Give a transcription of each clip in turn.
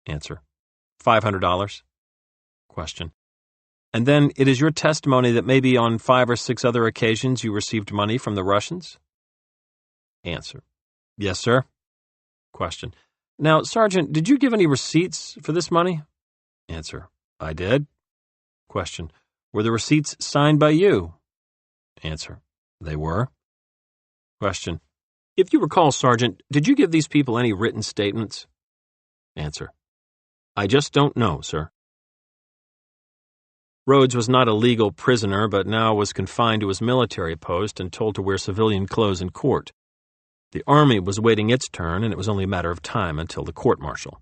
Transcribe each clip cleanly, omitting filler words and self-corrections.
Answer. $500. Question. And then it is your testimony that maybe on 5 or 6 other occasions you received money from the Russians? Answer. Yes, sir. Question. Now, Sergeant, did you give any receipts for this money? Answer. I did. Question. Were the receipts signed by you? Answer. They were. Question. If you recall, Sergeant, did you give these people any written statements? Answer. I just don't know, sir. Rhodes was not a legal prisoner, but now was confined to his military post and told to wear civilian clothes in court. The Army was waiting its turn, and it was only a matter of time until the court-martial.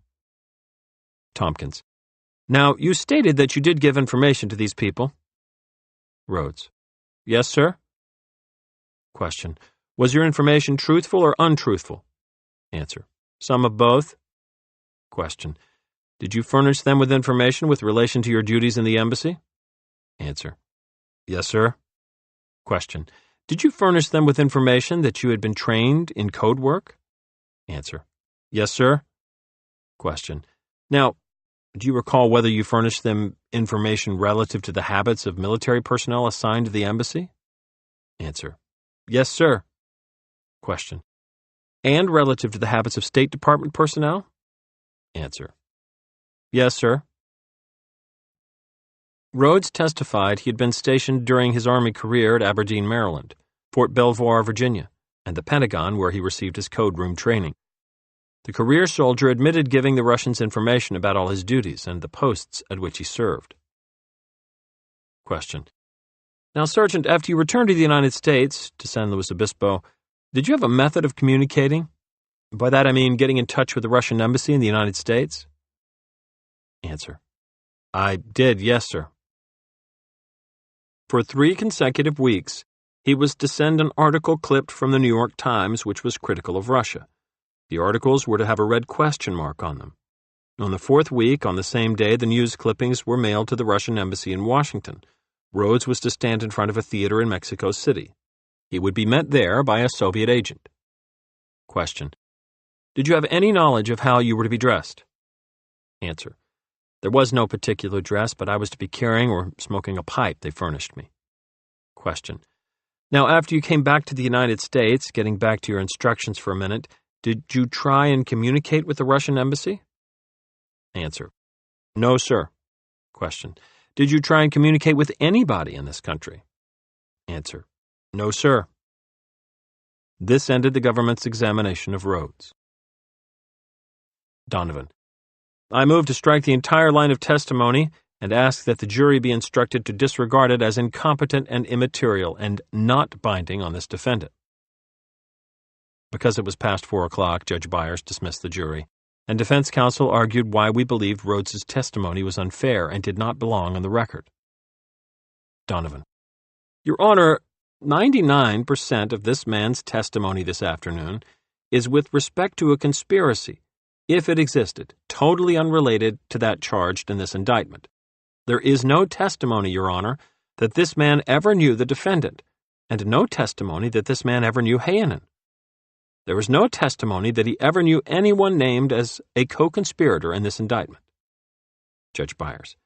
Tompkins. Now, you stated that you did give information to these people. Rhodes. Yes, sir. Question. Was your information truthful or untruthful? Answer. Some of both. Question. Did you furnish them with information with relation to your duties in the embassy? Answer. Yes, sir. Question. Did you furnish them with information that you had been trained in code work? Answer. Yes, sir. Question. Now, do you recall whether you furnished them information relative to the habits of military personnel assigned to the embassy? Answer. Yes, sir. Question. And relative to the habits of State Department personnel? Answer. Yes, sir. Rhodes testified he had been stationed during his Army career at Aberdeen, Maryland, Fort Belvoir, Virginia, and the Pentagon, where he received his code room training. The career soldier admitted giving the Russians information about all his duties and the posts at which he served. Question. Now, Sergeant, after you returned to the United States, to San Luis Obispo, did you have a method of communicating? By that I mean getting in touch with the Russian embassy in the United States? Answer. I did, yes, sir. For 3 consecutive weeks, he was to send an article clipped from the New York Times which was critical of Russia. The articles were to have a red question mark on them. On the 4th week, on the same day, the news clippings were mailed to the Russian embassy in Washington. Rhodes was to stand in front of a theater in Mexico City. He would be met there by a Soviet agent. Question. Did you have any knowledge of how you were to be dressed? Answer. There was no particular dress, but I was to be carrying or smoking a pipe they furnished me. Question. Now, after you came back to the United States, getting back to your instructions for a minute, did you try and communicate with the Russian embassy? Answer. No, sir. Question. Did you try and communicate with anybody in this country? Answer. No, sir. This ended the government's examination of Rhodes. Donovan. I move to strike the entire line of testimony and ask that the jury be instructed to disregard it as incompetent and immaterial and not binding on this defendant. Because it was past 4 o'clock, Judge Byers dismissed the jury, and defense counsel argued why we believed Rhodes's testimony was unfair and did not belong on the record. Donovan. Your Honor, 99% of this man's testimony this afternoon is with respect to a conspiracy, if it existed, totally unrelated to that charged in this indictment. There is no testimony, Your Honor, that this man ever knew the defendant, and no testimony that this man ever knew Hayanen. There is no testimony that he ever knew anyone named as a co-conspirator in this indictment. Judge Byers.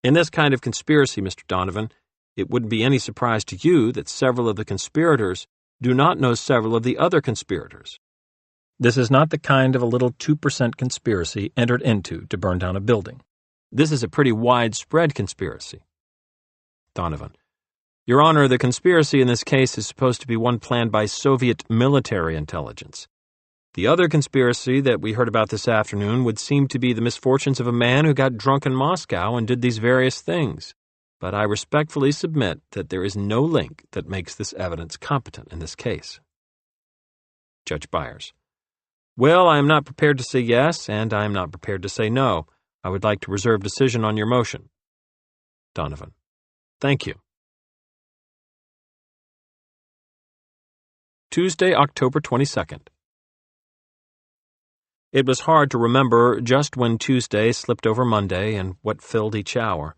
In this kind of conspiracy, Mr. Donovan, it wouldn't be any surprise to you that several of the conspirators do not know several of the other conspirators. This is not the kind of a little 2% conspiracy entered into to burn down a building. This is a pretty widespread conspiracy. Donovan. Your Honor, the conspiracy in this case is supposed to be one planned by Soviet military intelligence. The other conspiracy that we heard about this afternoon would seem to be the misfortunes of a man who got drunk in Moscow and did these various things. But I respectfully submit that there is no link that makes this evidence competent in this case. Judge Byers. Well, I am not prepared to say yes, and I am not prepared to say no. I would like to reserve decision on your motion. Donovan. Thank you. Tuesday, October 22nd. It was hard to remember just when Tuesday slipped over Monday and what filled each hour.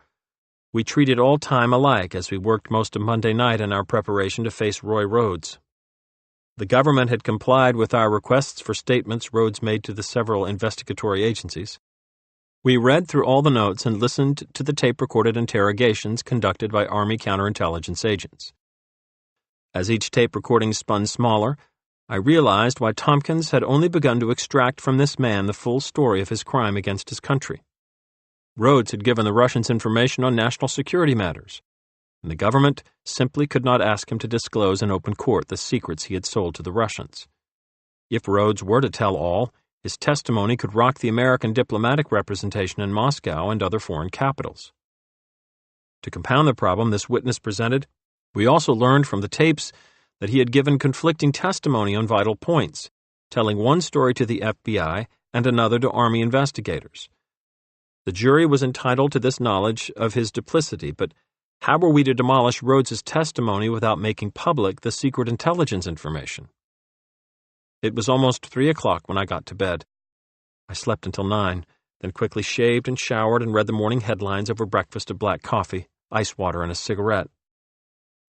We treated all time alike as we worked most of Monday night in our preparation to face Roy Rhodes. The government had complied with our requests for statements Rhodes made to the several investigatory agencies. We read through all the notes and listened to the tape-recorded interrogations conducted by Army counterintelligence agents. As each tape recording spun smaller, I realized why Tompkins had only begun to extract from this man the full story of his crime against his country. Rhodes had given the Russians information on national security matters, and the government simply could not ask him to disclose in open court the secrets he had sold to the Russians. If Rhodes were to tell all, his testimony could rock the American diplomatic representation in Moscow and other foreign capitals. To compound the problem this witness presented, we also learned from the tapes that he had given conflicting testimony on vital points, telling one story to the FBI and another to Army investigators. The jury was entitled to this knowledge of his duplicity, but how were we to demolish Rhodes's testimony without making public the secret intelligence information? It was almost 3 o'clock when I got to bed. I slept until 9, then quickly shaved and showered and read the morning headlines over breakfast of black coffee, ice water, and a cigarette.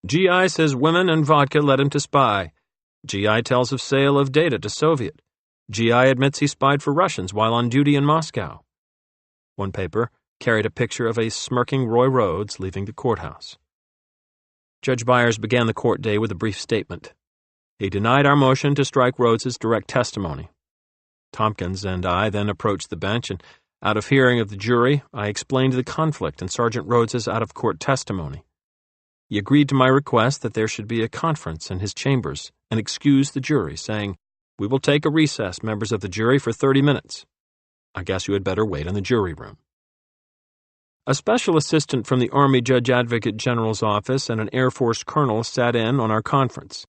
GI says women and vodka led him to spy. GI tells of sale of data to Soviet. GI admits he spied for Russians while on duty in Moscow. One paper carried a picture of a smirking Roy Rhodes leaving the courthouse. Judge Byers began the court day with a brief statement. He denied our motion to strike Rhodes's direct testimony. Tompkins and I then approached the bench, and out of hearing of the jury, I explained the conflict in Sergeant Rhodes's out-of-court testimony. He agreed to my request that there should be a conference in his chambers and excused the jury, saying, "We will take a recess, members of the jury, for 30 minutes. I guess you had better wait in the jury room." A special assistant from the Army Judge Advocate General's office and an Air Force colonel sat in on our conference.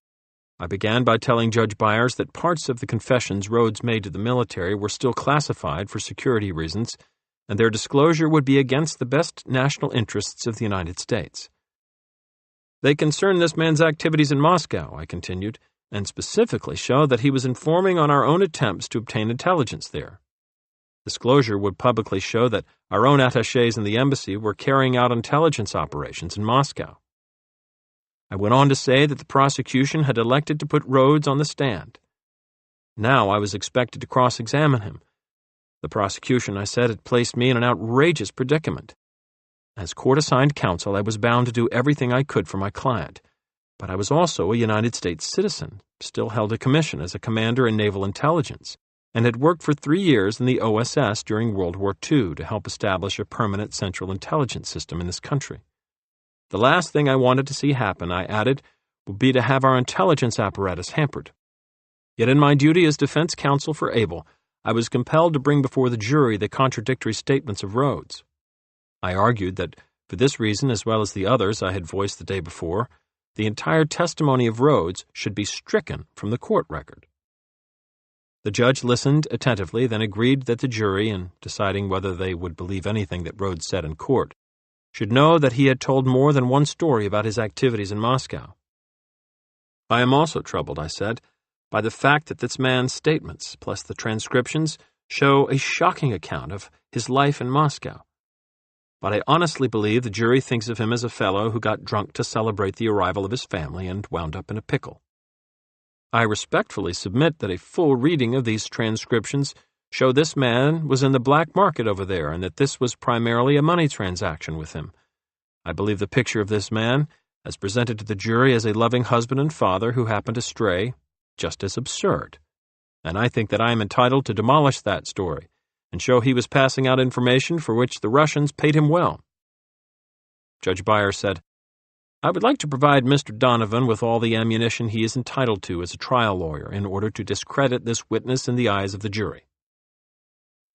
I began by telling Judge Byers that parts of the confessions Rhodes made to the military were still classified for security reasons, and their disclosure would be against the best national interests of the United States. They concern this man's activities in Moscow, I continued, and specifically show that he was informing on our own attempts to obtain intelligence there. Disclosure would publicly show that our own attachés in the embassy were carrying out intelligence operations in Moscow. I went on to say that the prosecution had elected to put Rhodes on the stand. Now I was expected to cross-examine him. The prosecution, I said, had placed me in an outrageous predicament. As court-assigned counsel, I was bound to do everything I could for my client, but I was also a United States citizen, still held a commission as a commander in naval intelligence, and had worked for 3 years in the OSS during World War II to help establish a permanent central intelligence system in this country. The last thing I wanted to see happen, I added, would be to have our intelligence apparatus hampered. Yet in my duty as defense counsel for Abel, I was compelled to bring before the jury the contradictory statements of Rhodes. I argued that, for this reason as well as the others I had voiced the day before, the entire testimony of Rhodes should be stricken from the court record. The judge listened attentively, then agreed that the jury, in deciding whether they would believe anything that Rhodes said in court, should know that he had told more than one story about his activities in Moscow. I am also troubled, I said, by the fact that this man's statements, plus the transcriptions, show a shocking account of his life in Moscow. But I honestly believe the jury thinks of him as a fellow who got drunk to celebrate the arrival of his family and wound up in a pickle. I respectfully submit that a full reading of these transcriptions show this man was in the black market over there and that this was primarily a money transaction with him. I believe the picture of this man, as presented to the jury as a loving husband and father who happened to stray, just as absurd. And I think that I am entitled to demolish that story and show he was passing out information for which the Russians paid him well. Judge Byers said, "I would like to provide Mr. Donovan with all the ammunition he is entitled to as a trial lawyer in order to discredit this witness in the eyes of the jury."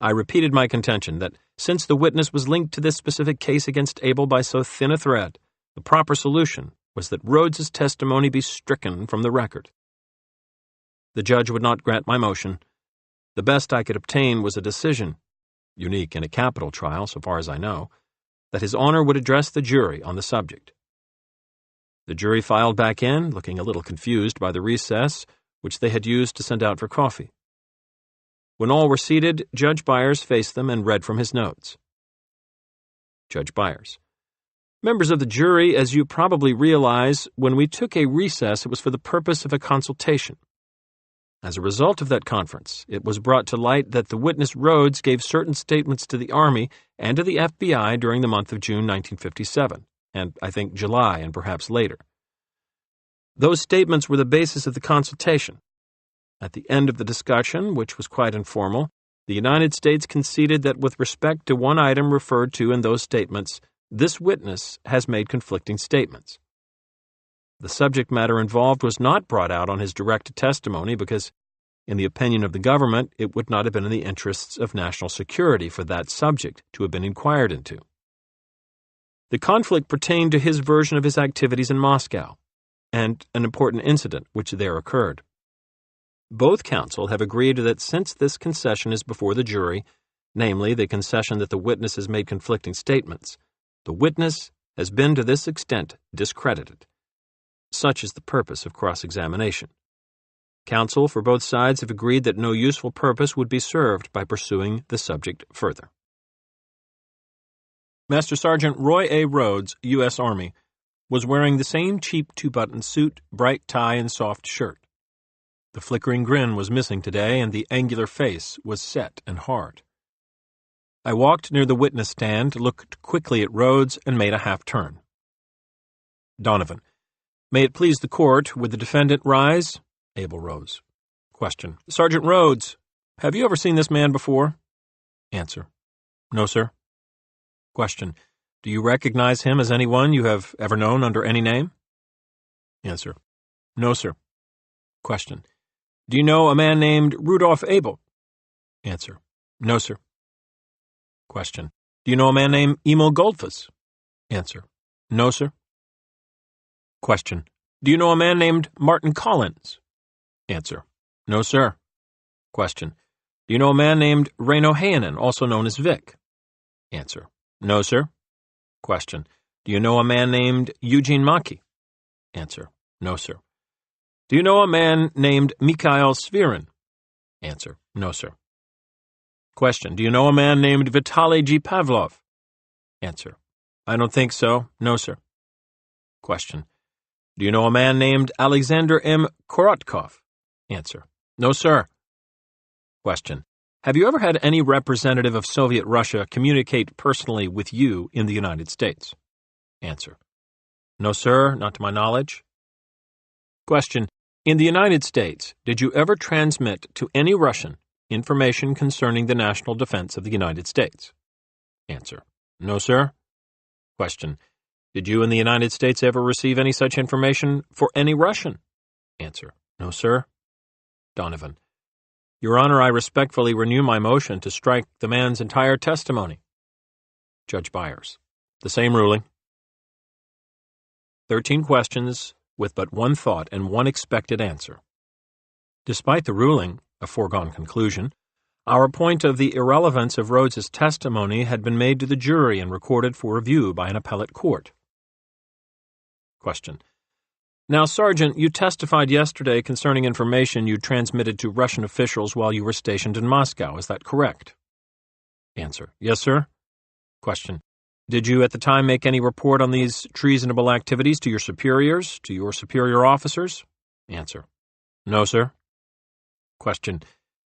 I repeated my contention that since the witness was linked to this specific case against Abel by so thin a thread, the proper solution was that Rhodes's testimony be stricken from the record. The judge would not grant my motion. The best I could obtain was a decision, unique in a capital trial so far as I know, that His Honor would address the jury on the subject. The jury filed back in, looking a little confused by the recess which they had used to send out for coffee. When all were seated, Judge Byers faced them and read from his notes. Judge Byers: "Members of the jury, as you probably realize, when we took a recess, it was for the purpose of a consultation. As a result of that conference, it was brought to light that the witness Rhodes gave certain statements to the Army and to the FBI during the month of June 1957, and I think July and perhaps later. Those statements were the basis of the consultation. At the end of the discussion, which was quite informal, the United States conceded that with respect to one item referred to in those statements, this witness has made conflicting statements. The subject matter involved was not brought out on his direct testimony because, in the opinion of the government, it would not have been in the interests of national security for that subject to have been inquired into. The conflict pertained to his version of his activities in Moscow and an important incident which there occurred. Both counsel have agreed that since this concession is before the jury, namely the concession that the witness has made conflicting statements, the witness has been to this extent discredited. Such is the purpose of cross-examination. Counsel for both sides have agreed that no useful purpose would be served by pursuing the subject further. Master Sergeant Roy A. Rhodes, U.S. Army, was wearing the same cheap two-button suit, bright tie, and soft shirt. The flickering grin was missing today, and the angular face was set and hard. I walked near the witness stand, looked quickly at Rhodes, and made a half-turn. Donovan. May it please the court, would the defendant rise? Abel rose. Question. Sergeant Rhodes, have you ever seen this man before? Answer. No, sir. Question. Do you recognize him as anyone you have ever known under any name? Answer. No, sir. Question. Do you know a man named Rudolph Abel? Answer. No, sir. Question. Do you know a man named Emil Goldfuss? Answer. No, sir. Question. Do you know a man named Martin Collins? Answer. No, sir. Question. Do you know a man named Reino Heinen, also known as Vic? Answer. No, sir. Question. Do you know a man named Eugene Maki? Answer. No, sir. Do you know a man named Mikhail Svirin? Answer. No, sir. Question. Do you know a man named Vitaly G. Pavlov? Answer. I don't think so. No, sir. Question. Do you know a man named Alexander M. Korotkov? Answer. No, sir. Question. Have you ever had any representative of Soviet Russia communicate personally with you in the United States? Answer. No, sir, not to my knowledge. Question. In the United States, did you ever transmit to any Russian information concerning the national defense of the United States? Answer. No, sir. Question. Did you in the United States ever receive any such information for any Russian? Answer. No, sir. Donovan. Your Honor, I respectfully renew my motion to strike the man's entire testimony. Judge Byers. The same ruling. 13 questions with but one thought and one expected answer. Despite the ruling, a foregone conclusion, our point of the irrelevance of Rhodes's testimony had been made to the jury and recorded for review by an appellate court. Question. Now, Sergeant, you testified yesterday concerning information you transmitted to Russian officials while you were stationed in Moscow. Is that correct? Answer. Yes, sir. Question. Did you at the time make any report on these treasonable activities to your superiors, to your superior officers? Answer. No, sir. Question.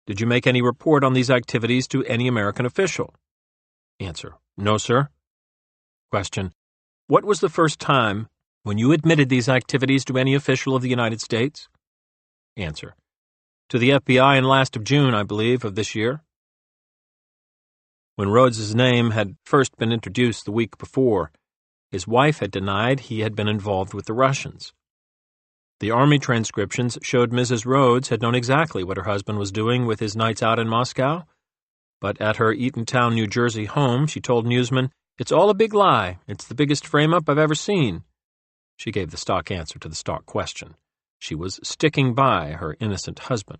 Did you make any report on these activities to any American official? Answer. No, sir. Question. What was the first time when you admitted these activities to any official of the United States? Answer. To the FBI in last of June, I believe, of this year. When Rhodes's name had first been introduced the week before, his wife had denied he had been involved with the Russians. The Army transcriptions showed Mrs. Rhodes had known exactly what her husband was doing with his nights out in Moscow, but at her Eatontown, New Jersey home, she told newsmen, "It's all a big lie. It's the biggest frame-up I've ever seen." She gave the stock answer to the stock question. She was sticking by her innocent husband.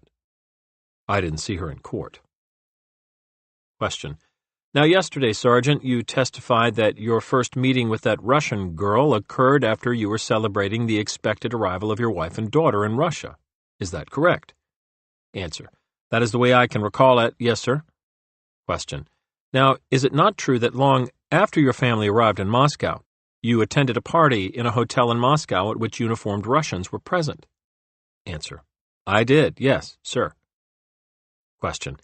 I didn't see her in court. Question. Now, yesterday, Sergeant, you testified that your first meeting with that Russian girl occurred after you were celebrating the expected arrival of your wife and daughter in Russia. Is that correct? Answer. That is the way I can recall it, yes, sir. Question. Now, is it not true that long after your family arrived in Moscow, you attended a party in a hotel in Moscow at which uniformed Russians were present? Answer. I did, yes, sir. Question.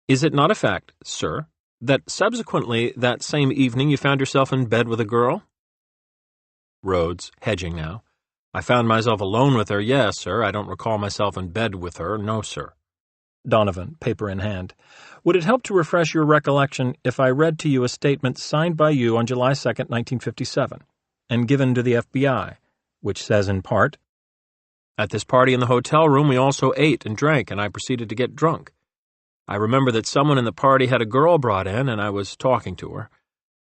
Is it not a fact, sir, that subsequently that same evening you found yourself in bed with a girl? Rhodes, hedging now. I found myself alone with her, yes, sir. I don't recall myself in bed with her, no, sir. Donovan, paper in hand. Would it help to refresh your recollection if I read to you a statement signed by you on July 2nd, 1957, and given to the FBI, which says in part, At this party in the hotel room we also ate and drank, and I proceeded to get drunk. I remember that someone in the party had a girl brought in, and I was talking to her.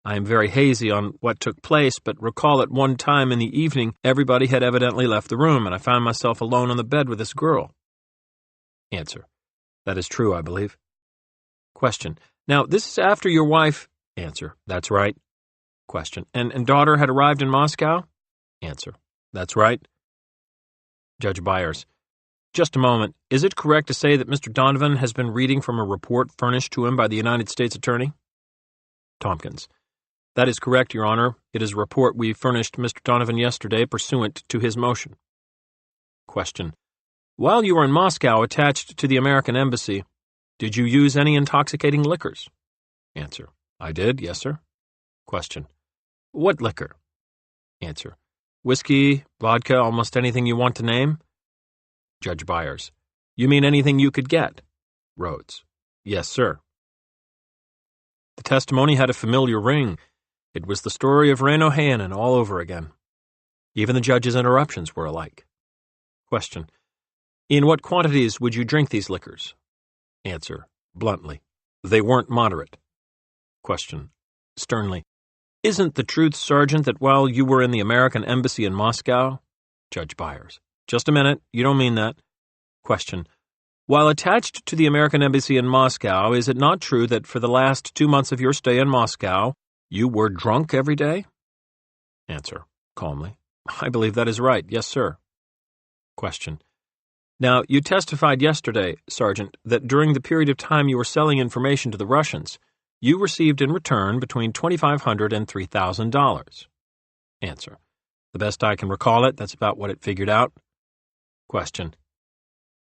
I am very hazy on what took place, but recall at one time in the evening everybody had evidently left the room, and I found myself alone on the bed with this girl. Answer. That is true, I believe. Question. Now, this is after your wife... Answer. That's right. Question. And daughter had arrived in Moscow? Answer. That's right. Judge Byers. Just a moment. Is it correct to say that Mr. Donovan has been reading from a report furnished to him by the United States Attorney? Tompkins. That is correct, Your Honor. It is a report we furnished Mr. Donovan yesterday pursuant to his motion. Question. While you were in Moscow attached to the American Embassy, did you use any intoxicating liquors? Answer. I did, yes, sir. Question. What liquor? Answer. Whiskey, vodka, almost anything you want to name? Judge Byers. You mean anything you could get? Rhodes. Yes, sir. The testimony had a familiar ring. It was the story of Reino Heinen all over again. Even the judge's interruptions were alike. Question. In what quantities would you drink these liquors? Answer. Bluntly. They weren't moderate. Question. Sternly. Isn't the truth, Sergeant, that while you were in the American Embassy in Moscow? Judge Byers. Just a minute. You don't mean that. Question. While attached to the American Embassy in Moscow, is it not true that for the last 2 months of your stay in Moscow, you were drunk every day? Answer. Calmly. I believe that is right. Yes, sir. Question. Now, you testified yesterday, Sergeant, that during the period of time you were selling information to the Russians, you received in return between $2,500 and $3,000. Answer. The best I can recall it, that's about what it figured out. Question.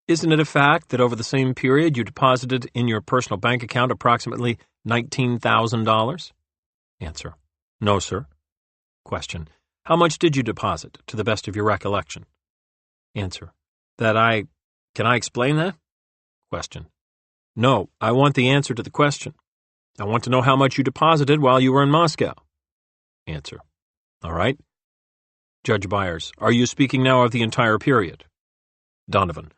Isn't it a fact that over the same period you deposited in your personal bank account approximately $19,000? Answer. No, sir. Question. How much did you deposit, to the best of your recollection? Answer. Can I explain that? Question. No, I want the answer to the question. I want to know how much you deposited while you were in Moscow. Answer. All right. Judge Byers. Are you speaking now of the entire period? Donovan.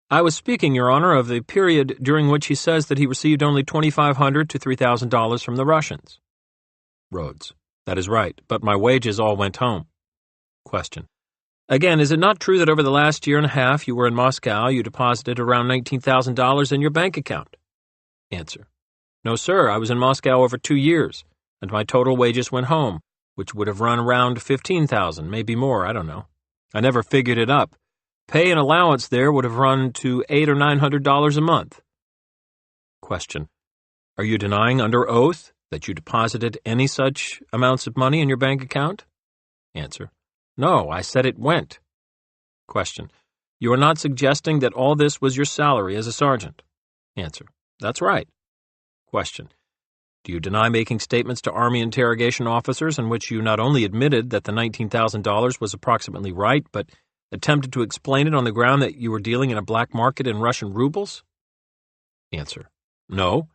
I was speaking, Your Honor, of the period during which he says that he received only $2,500 to $3,000 from the Russians. Rhodes. That is right, but my wages all went home. Question. Again, is it not true that over the last year and a half you were in Moscow, you deposited around $19,000 in your bank account? Answer. No, sir, I was in Moscow over 2 years, and my total wages went home, which would have run around $15,000, maybe more, I don't know. I never figured it up. Pay and allowance there would have run to $800 or $900 a month. Question. Are you denying under oath that you deposited any such amounts of money in your bank account? Answer. No, I said it went. Question. You are not suggesting that all this was your salary as a sergeant? Answer. That's right. Question. Do you deny making statements to Army interrogation officers in which you not only admitted that the $19,000 was approximately right, but attempted to explain it on the ground that you were dealing in a black market in Russian rubles? Answer. No.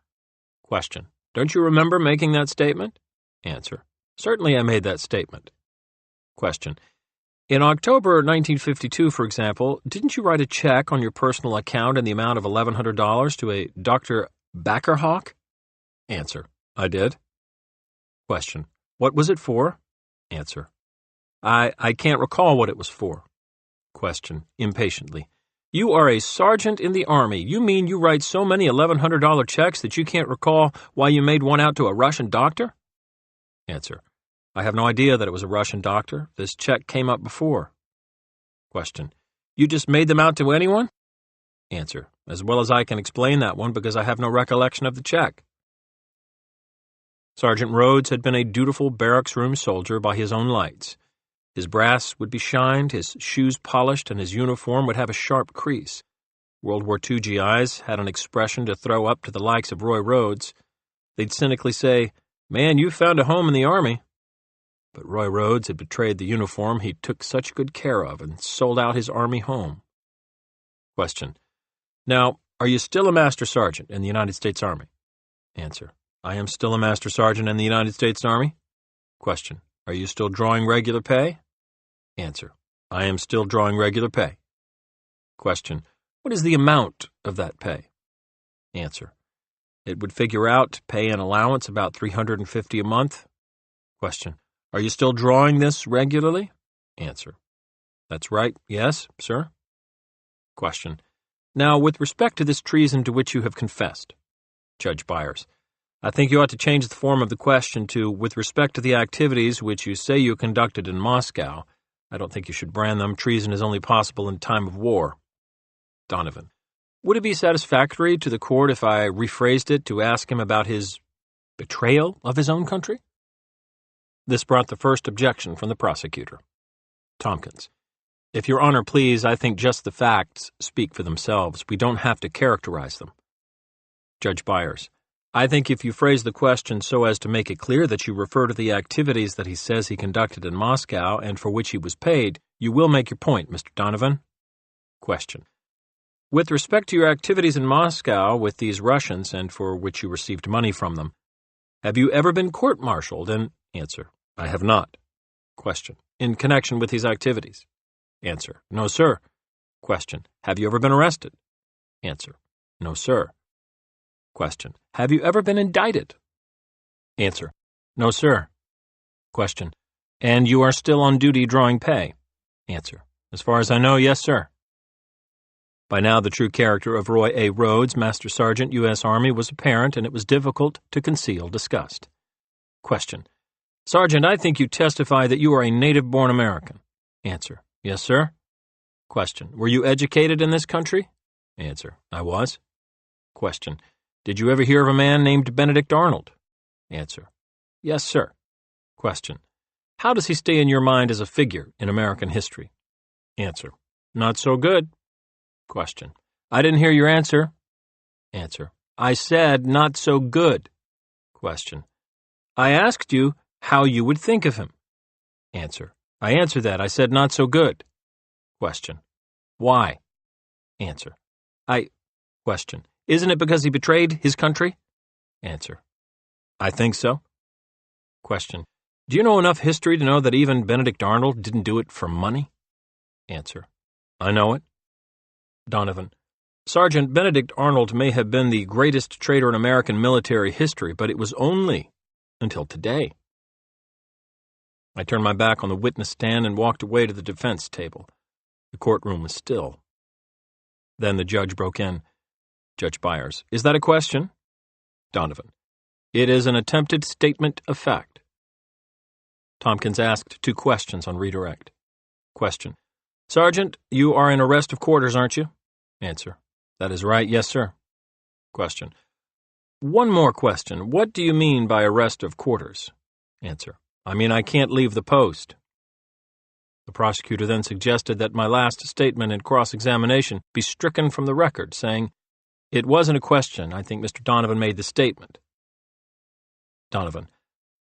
Question. Don't you remember making that statement? Answer. Certainly I made that statement. Question. In October 1952, for example, didn't you write a check on your personal account in the amount of $1,100 to a Dr. Backerhawk? Answer. I did. Question. What was it for? Answer. I can't recall what it was for. Question. Impatiently. You are a sergeant in the Army. You mean you write so many $1,100 checks that you can't recall why you made one out to a Russian doctor? Answer. I have no idea that it was a Russian doctor. This check came up before. Question. You just made them out to anyone? Answer. As well as I can explain that one because I have no recollection of the check. Sergeant Rhodes had been a dutiful barracks room soldier by his own lights. His brass would be shined, his shoes polished, and his uniform would have a sharp crease. World War II GIs had an expression to throw up to the likes of Roy Rhodes. They'd cynically say, "Man, you found a home in the Army." But Roy Rhodes had betrayed the uniform he took such good care of and sold out his Army home. Question. Now, are you still a Master Sergeant in the United States Army? Answer. I am still a Master Sergeant in the United States Army. Question. Are you still drawing regular pay? Answer. I am still drawing regular pay. Question. What is the amount of that pay? Answer. It would figure out pay and allowance about $350 a month. Question. Are you still drawing this regularly? Answer. That's right, yes, sir. Question. Now, with respect to this treason to which you have confessed, Judge Byers, I think you ought to change the form of the question to, with respect to the activities which you say you conducted in Moscow. I don't think you should brand them. Treason is only possible in time of war. Donovan. Would it be satisfactory to the court if I rephrased it to ask him about his betrayal of his own country? This brought the first objection from the prosecutor. Tompkins. If Your Honor please, I think just the facts speak for themselves. We don't have to characterize them. Judge Byers. I think if you phrase the question so as to make it clear that you refer to the activities that he says he conducted in Moscow and for which he was paid, you will make your point, Mr. Donovan. Question. With respect to your activities in Moscow with these Russians and for which you received money from them, have you ever been court-martialed? And answer. I have not. Question. In connection with these activities? Answer. No, sir. Question. Have you ever been arrested? Answer. No, sir. Question. Have you ever been indicted? Answer. No, sir. Question. And you are still on duty drawing pay? Answer. As far as I know, yes, sir. By now the true character of Roy A. Rhodes, Master Sergeant, U.S. Army, was apparent, and it was difficult to conceal disgust. Question. Sergeant, I think you testify that you are a native-born American. Answer. Yes, sir. Question. Were you educated in this country? Answer. I was. Question. Did you ever hear of a man named Benedict Arnold? Answer. Yes, sir. Question. How does he stay in your mind as a figure in American history? Answer. Not so good. Question. I didn't hear your answer. Answer. I said not so good. Question. I asked you how you would think of him. Answer. I answered that. I said not so good. Question. Why? Answer. Question. Isn't it because he betrayed his country? Answer. I think so. Question. Do you know enough history to know that even Benedict Arnold didn't do it for money? Answer. I know it. Donovan. Sergeant, Benedict Arnold may have been the greatest traitor in American military history, but it was only until today. I turned my back on the witness stand and walked away to the defense table. The courtroom was still. Then the judge broke in. Judge Byers. Is that a question? Donovan. It is an attempted statement of fact. Tompkins asked 2 questions on redirect. Question. Sergeant, you are in arrest of quarters, aren't you? Answer. That is right, yes, sir. Question. One more question. What do you mean by arrest of quarters? Answer. I mean I can't leave the post. The prosecutor then suggested that my last statement in cross-examination be stricken from the record, saying, It wasn't a question. I think Mr. Donovan made the statement. Donovan.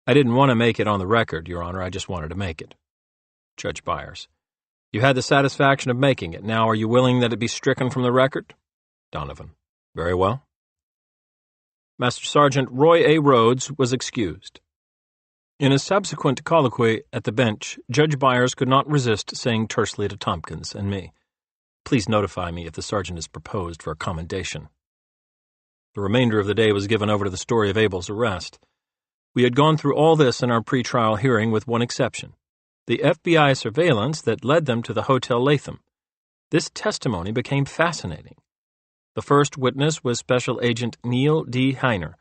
I didn't want to make it on the record, Your Honor. I just wanted to make it. Judge Byers. You had the satisfaction of making it. Now are you willing that it be stricken from the record? Donovan. Very well. Master Sergeant Roy A. Rhodes was excused. In a subsequent colloquy at the bench, Judge Byers could not resist saying tersely to Tompkins and me, Please notify me if the sergeant is proposed for a commendation. The remainder of the day was given over to the story of Abel's arrest. We had gone through all this in our pre-trial hearing with one exception, the FBI surveillance that led them to the Hotel Latham. This testimony became fascinating. The first witness was Special Agent Neil D. Heiner.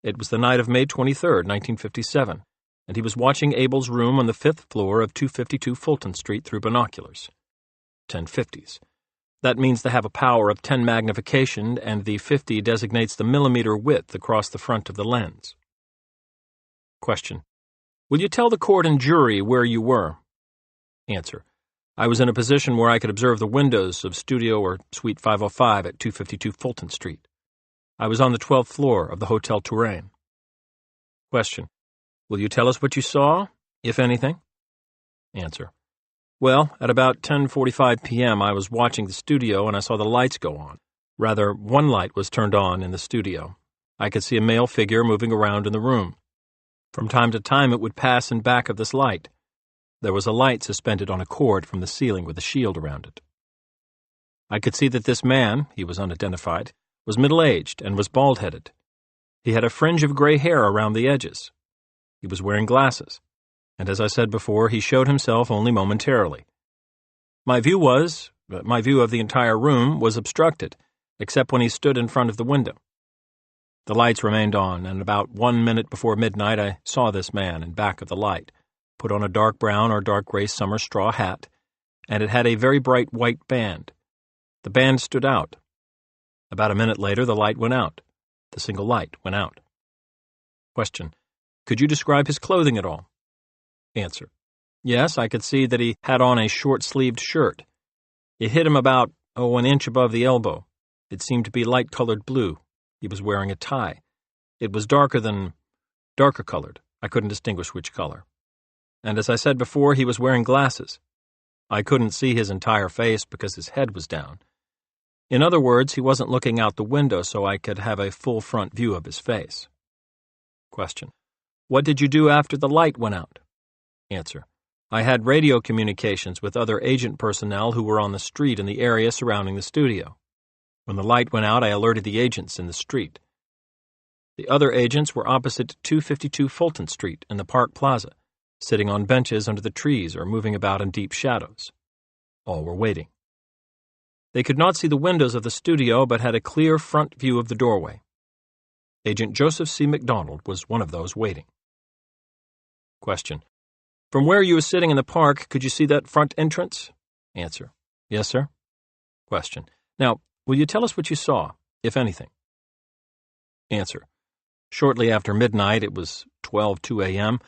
It was the night of May 23, 1957, and he was watching Abel's room on the 5th floor of 252 Fulton Street through binoculars. 1050s. That means they have a power of 10 magnification, and the 50 designates the millimeter width across the front of the lens. Question. Will you tell the court and jury where you were? Answer. I was in a position where I could observe the windows of Studio or Suite 505 at 252 Fulton Street. I was on the 12th floor of the Hotel Touraine. Question. Will you tell us what you saw, if anything? Answer. Well, at about 10:45 p.m. I was watching the studio and I saw the lights go on. Rather, one light was turned on in the studio. I could see a male figure moving around in the room. From time to time it would pass in back of this light. There was a light suspended on a cord from the ceiling with a shield around it. I could see that this man, he was unidentified, was middle-aged and was bald-headed. He had a fringe of gray hair around the edges. He was wearing glasses, and as I said before, he showed himself only momentarily. My view of the entire room was obstructed, except when he stood in front of the window. The lights remained on, and about 1 minute before midnight I saw this man in back of the light, put on a dark brown or dark gray summer straw hat, and it had a very bright white band. The band stood out. About a minute later, the light went out. The single light went out. Question. Could you describe his clothing at all? Answer. Yes, I could see that he had on a short-sleeved shirt. It hit him about, an inch above the elbow. It seemed to be light-colored blue. He was wearing a tie. It was darker colored. I couldn't distinguish which color. And as I said before, he was wearing glasses. I couldn't see his entire face because his head was down. In other words, he wasn't looking out the window so I could have a full front view of his face. Question. What did you do after the light went out? Answer. I had radio communications with other agent personnel who were on the street in the area surrounding the studio. When the light went out, I alerted the agents in the street. The other agents were opposite 252 Fulton Street in the Park Plaza, sitting on benches under the trees or moving about in deep shadows. All were waiting. They could not see the windows of the studio but had a clear front view of the doorway. Agent Joseph C. McDonald was one of those waiting. Question. From where you were sitting in the park, could you see that front entrance? Answer. Yes, sir. Question. Now, will you tell us what you saw, if anything? Answer. Shortly after midnight, it was 12:02 a.m.,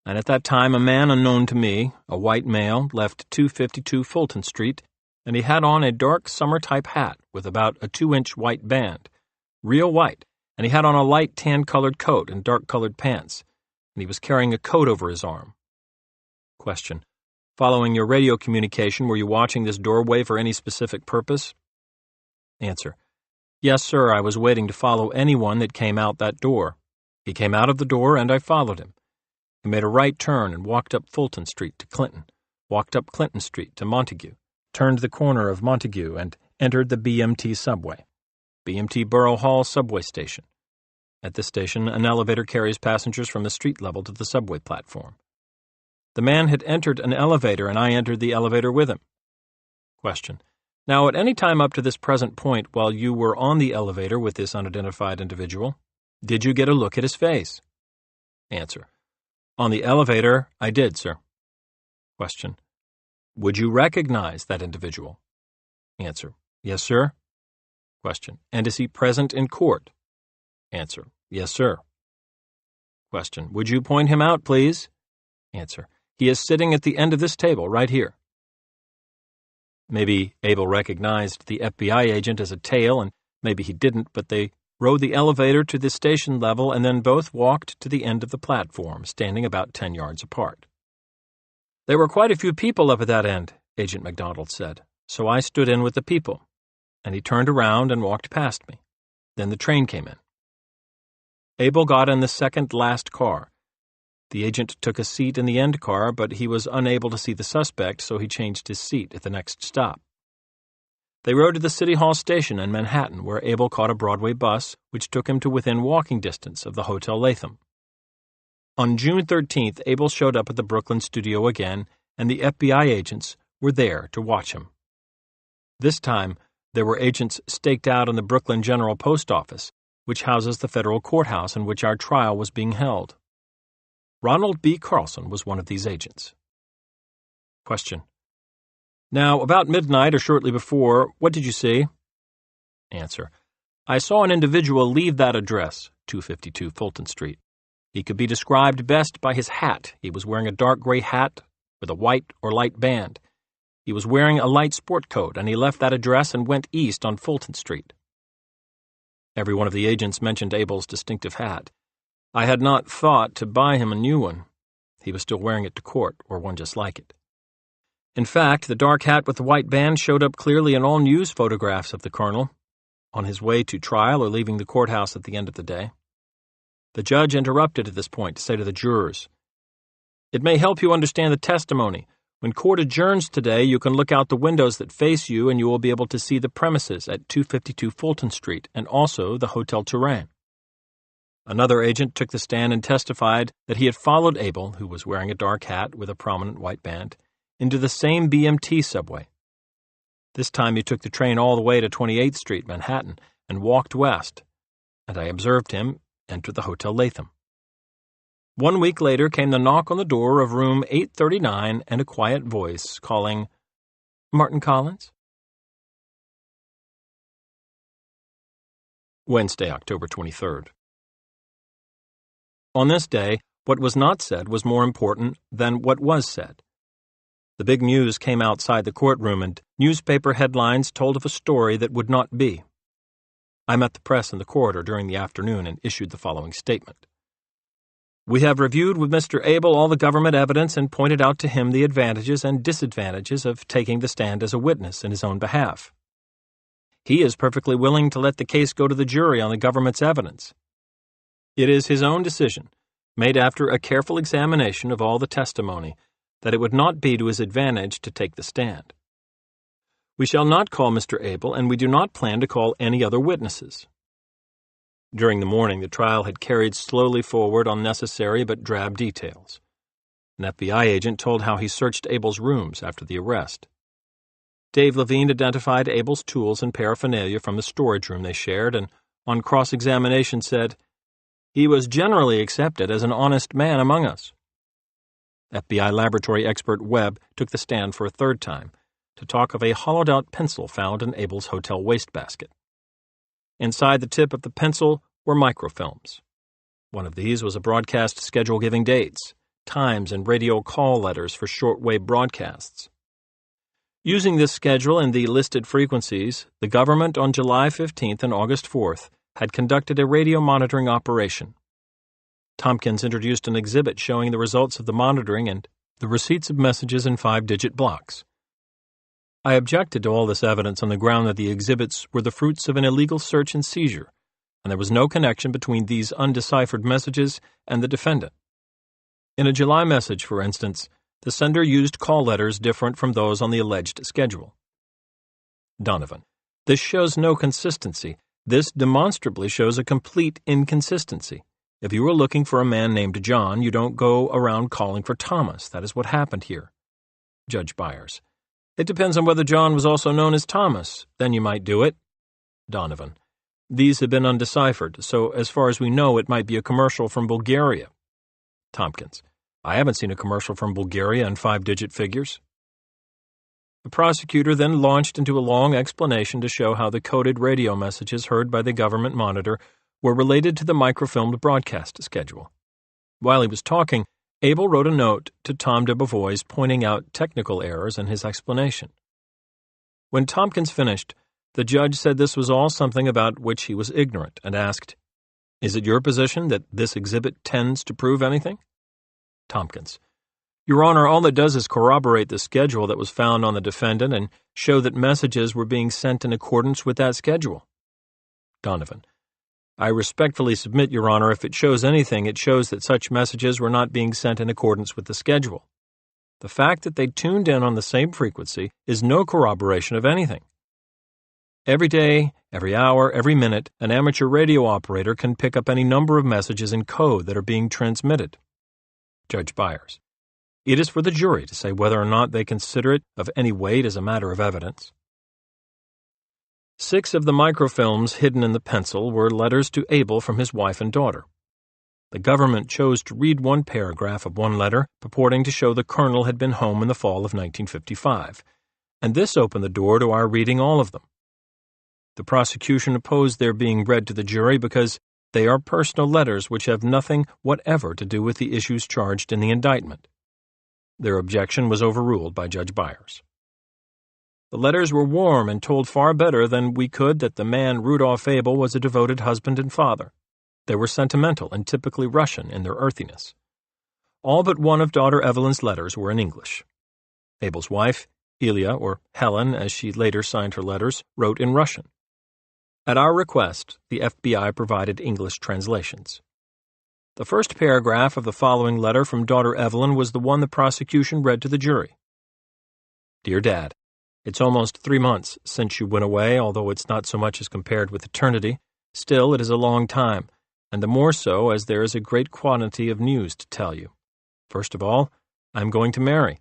and at that time a man unknown to me, a white male, left 252 Fulton Street, and he had on a dark summer-type hat with about a 2-inch white band, real white, and he had on a light tan-colored coat and dark-colored pants, and he was carrying a coat over his arm. Question. Following your radio communication, were you watching this doorway for any specific purpose? Answer. Yes, sir, I was waiting to follow anyone that came out that door. He came out of the door, and I followed him. He made a right turn and walked up Fulton Street to Clinton, walked up Clinton Street to Montague, turned the corner of Montague, and entered the BMT subway, BMT Borough Hall subway station. At this station, an elevator carries passengers from the street level to the subway platform. The man had entered an elevator, and I entered the elevator with him. Question. Now, at any time up to this present point while you were on the elevator with this unidentified individual, did you get a look at his face? Answer. On the elevator, I did, sir. Question. Would you recognize that individual? Answer. Yes, sir. Question. And is he present in court? Answer. Yes, sir. Question. Would you point him out, please? Answer. He is sitting at the end of this table right here. Maybe Abel recognized the FBI agent as a tail, and maybe he didn't, but they rode the elevator to the station level and then both walked to the end of the platform, standing about 10 yards apart. There were quite a few people up at that end, Agent McDonald said, so I stood in with the people, and he turned around and walked past me. Then the train came in. Abel got in the second-last car. The agent took a seat in the end car, but he was unable to see the suspect, so he changed his seat at the next stop. They rode to the City Hall station in Manhattan, where Abel caught a Broadway bus, which took him to within walking distance of the Hotel Latham. On June 13th, Abel showed up at the Brooklyn studio again, and the FBI agents were there to watch him. This time, there were agents staked out in the Brooklyn General Post Office, which houses the federal courthouse in which our trial was being held. Ronald B. Carlson was one of these agents. Question. Now, about midnight or shortly before, what did you see? Answer. I saw an individual leave that address, 252 Fulton Street. He could be described best by his hat. He was wearing a dark gray hat, with a white or light band. He was wearing a light sport coat, and he left that address and went east on Fulton Street. Every one of the agents mentioned Abel's distinctive hat. I had not thought to buy him a new one. He was still wearing it to court, or one just like it. In fact, the dark hat with the white band showed up clearly in all news photographs of the colonel, on his way to trial or leaving the courthouse at the end of the day. The judge interrupted at this point to say to the jurors, "It may help you understand the testimony. When court adjourns today, you can look out the windows that face you and you will be able to see the premises at 252 Fulton Street and also the Hotel Touraine." Another agent took the stand and testified that he had followed Abel, who was wearing a dark hat with a prominent white band, into the same BMT subway. This time he took the train all the way to 28th Street, Manhattan, and walked west, and I observed him enter the Hotel Latham. 1 week later came the knock on the door of room 839 and a quiet voice calling, "Martin Collins?" Wednesday, October 23rd. On this day, what was not said was more important than what was said. The big news came outside the courtroom, and newspaper headlines told of a story that would not be. I met the press in the corridor during the afternoon and issued the following statement. "We have reviewed with Mr. Abel all the government evidence and pointed out to him the advantages and disadvantages of taking the stand as a witness in his own behalf. He is perfectly willing to let the case go to the jury on the government's evidence. It is his own decision, made after a careful examination of all the testimony, that it would not be to his advantage to take the stand. We shall not call Mr. Abel, and we do not plan to call any other witnesses." During the morning, the trial had carried slowly forward on necessary but drab details. An FBI agent told how he searched Abel's rooms after the arrest. Dave Levine identified Abel's tools and paraphernalia from the storage room they shared, and on cross-examination said, "He was generally accepted as an honest man among us." FBI laboratory expert Webb took the stand for a third time to talk of a hollowed-out pencil found in Abel's hotel wastebasket. Inside the tip of the pencil were microfilms. One of these was a broadcast schedule giving dates, times, and radio call letters for shortwave broadcasts. Using this schedule and the listed frequencies, the government on July 15th and August 4th had conducted a radio monitoring operation. Tompkins introduced an exhibit showing the results of the monitoring and the receipts of messages in 5-digit blocks. I objected to all this evidence on the ground that the exhibits were the fruits of an illegal search and seizure, and there was no connection between these undeciphered messages and the defendant. In a July message, for instance, the sender used call letters different from those on the alleged schedule. Donovan: "This shows no consistency. This demonstrably shows a complete inconsistency. If you were looking for a man named John, you don't go around calling for Thomas. That is what happened here." Judge Byers: "It depends on whether John was also known as Thomas. Then you might do it." Donovan: "These have been undeciphered, so as far as we know, it might be a commercial from Bulgaria." Tompkins: "I haven't seen a commercial from Bulgaria in 5-digit figures." The prosecutor then launched into a long explanation to show how the coded radio messages heard by the government monitor were related to the microfilmed broadcast schedule. While he was talking, Abel wrote a note to Tom de Beauvois pointing out technical errors in his explanation. When Tompkins finished, the judge said this was all something about which he was ignorant and asked, "Is it your position that this exhibit tends to prove anything?" Tompkins: "Your Honor, all it does is corroborate the schedule that was found on the defendant and show that messages were being sent in accordance with that schedule." Donovan: "I respectfully submit, Your Honor, if it shows anything, it shows that such messages were not being sent in accordance with the schedule. The fact that they tuned in on the same frequency is no corroboration of anything. Every day, every hour, every minute, an amateur radio operator can pick up any number of messages in code that are being transmitted." Judge Byers: "It is for the jury to say whether or not they consider it of any weight as a matter of evidence." 6 of the microfilms hidden in the pencil were letters to Abel from his wife and daughter. The government chose to read one paragraph of one letter purporting to show the colonel had been home in the fall of 1955, and this opened the door to our reading all of them. The prosecution opposed their being read to the jury because they are personal letters which have nothing whatever to do with the issues charged in the indictment. Their objection was overruled by Judge Byers. The letters were warm and told far better than we could that the man Rudolph Abel was a devoted husband and father. They were sentimental and typically Russian in their earthiness. All but one of daughter Evelyn's letters were in English. Abel's wife, Ilya, or Helen as she later signed her letters, wrote in Russian. At our request, the FBI provided English translations. The first paragraph of the following letter from daughter Evelyn was the one the prosecution read to the jury. Dear Dad, it's almost 3 months since you went away, although it's not so much as compared with eternity. Still, it is a long time, and the more so as there is a great quantity of news to tell you. First of all, I am going to marry.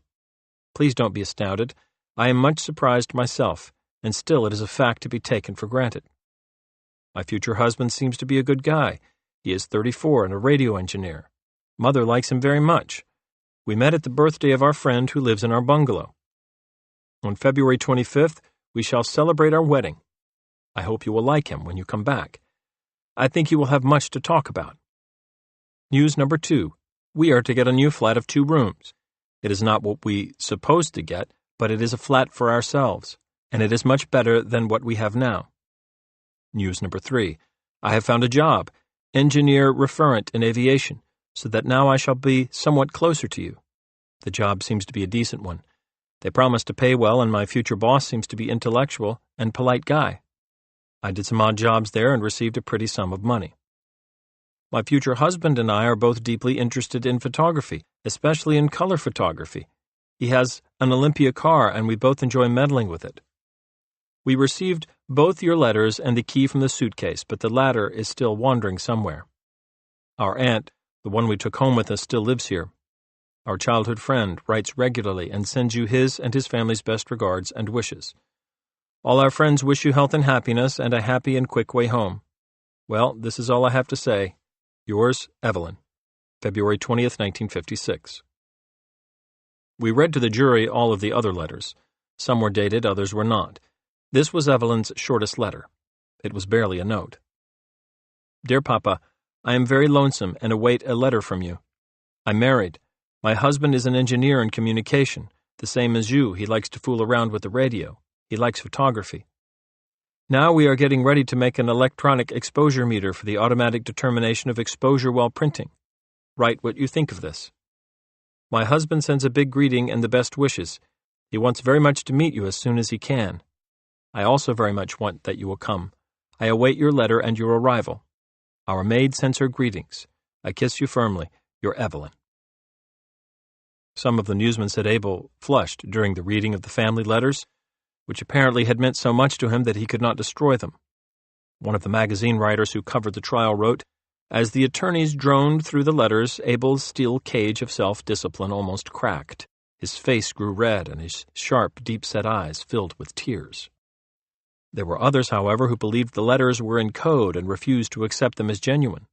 Please don't be astounded. I am much surprised myself, and still it is a fact to be taken for granted. My future husband seems to be a good guy. He is 34 and a radio engineer. Mother likes him very much. We met at the birthday of our friend who lives in our bungalow. On February 25th, we shall celebrate our wedding. I hope you will like him when you come back. I think you will have much to talk about. News number 2. We are to get a new flat of 2 rooms. It is not what we supposed to get, but it is a flat for ourselves, and it is much better than what we have now. News number 3. I have found a job, engineer referent in aviation, so that now I shall be somewhat closer to you. The job seems to be a decent one. They promise to pay well, and my future boss seems to be intellectual and polite guy. I did some odd jobs there and received a pretty sum of money. My future husband and I are both deeply interested in photography, especially in color photography. He has an Olympia car, and we both enjoy meddling with it. We received both your letters and the key from the suitcase, but the latter is still wandering somewhere. Our aunt, the one we took home with us, still lives here. Our childhood friend writes regularly and sends you his and his family's best regards and wishes. All our friends wish you health and happiness and a happy and quick way home. Well, this is all I have to say. Yours, Evelyn. February 20th, 1956. We read to the jury all of the other letters. Some were dated, others were not. This was Evelyn's shortest letter. It was barely a note. Dear Papa, I am very lonesome and await a letter from you. I'm married. My husband is an engineer in communication, the same as you. He likes to fool around with the radio. He likes photography. Now we are getting ready to make an electronic exposure meter for the automatic determination of exposure while printing. Write what you think of this. My husband sends a big greeting and the best wishes. He wants very much to meet you as soon as he can. I also very much want that you will come. I await your letter and your arrival. Our maid sends her greetings. I kiss you firmly. Your Evelyn. Some of the newsmen said Abel flushed during the reading of the family letters, which apparently had meant so much to him that he could not destroy them. One of the magazine writers who covered the trial wrote, as the attorneys droned through the letters, Abel's steel cage of self-discipline almost cracked. His face grew red and his sharp, deep-set eyes filled with tears. There were others, however, who believed the letters were in code and refused to accept them as genuine.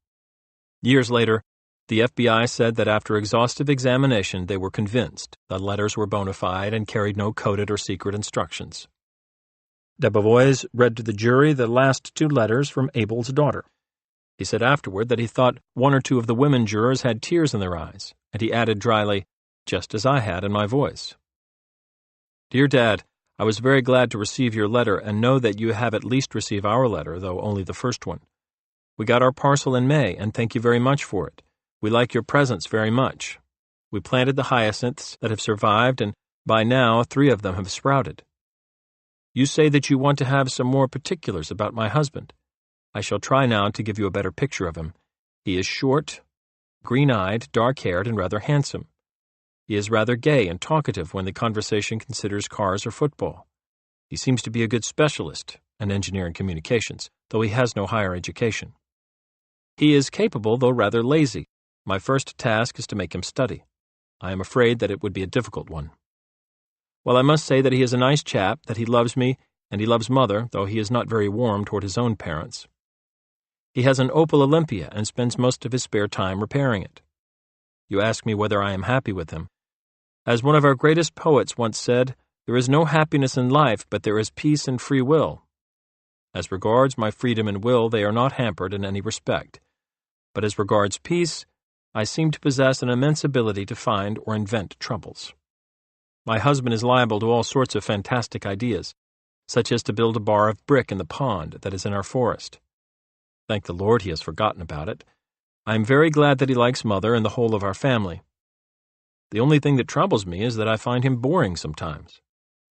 Years later, the FBI said that after exhaustive examination, they were convinced the letters were bona fide and carried no coded or secret instructions. Debevoise read to the jury the last 2 letters from Abel's daughter. He said afterward that he thought 1 or 2 of the women jurors had tears in their eyes, and he added dryly, just as I had in my voice. Dear Dad, I was very glad to receive your letter and know that you have at least received our letter, though only the first one. We got our parcel in May, and thank you very much for it. We like your presents very much. We planted the hyacinths that have survived, and by now 3 of them have sprouted. You say that you want to have some more particulars about my husband. I shall try now to give you a better picture of him. He is short, green-eyed, dark-haired, and rather handsome. He is rather gay and talkative when the conversation considers cars or football. He seems to be a good specialist, an engineer in communications, though he has no higher education. He is capable, though rather lazy. My first task is to make him study. I am afraid that it would be a difficult one. Well, I must say that he is a nice chap, that he loves me, and he loves Mother, though he is not very warm toward his own parents. He has an Opel Olympia and spends most of his spare time repairing it. You ask me whether I am happy with him. As one of our greatest poets once said, there is no happiness in life, but there is peace and free will. As regards my freedom and will, they are not hampered in any respect. But as regards peace, I seem to possess an immense ability to find or invent troubles. My husband is liable to all sorts of fantastic ideas, such as to build a bar of brick in the pond that is in our forest. Thank the Lord he has forgotten about it. I am very glad that he likes Mother and the whole of our family. The only thing that troubles me is that I find him boring sometimes.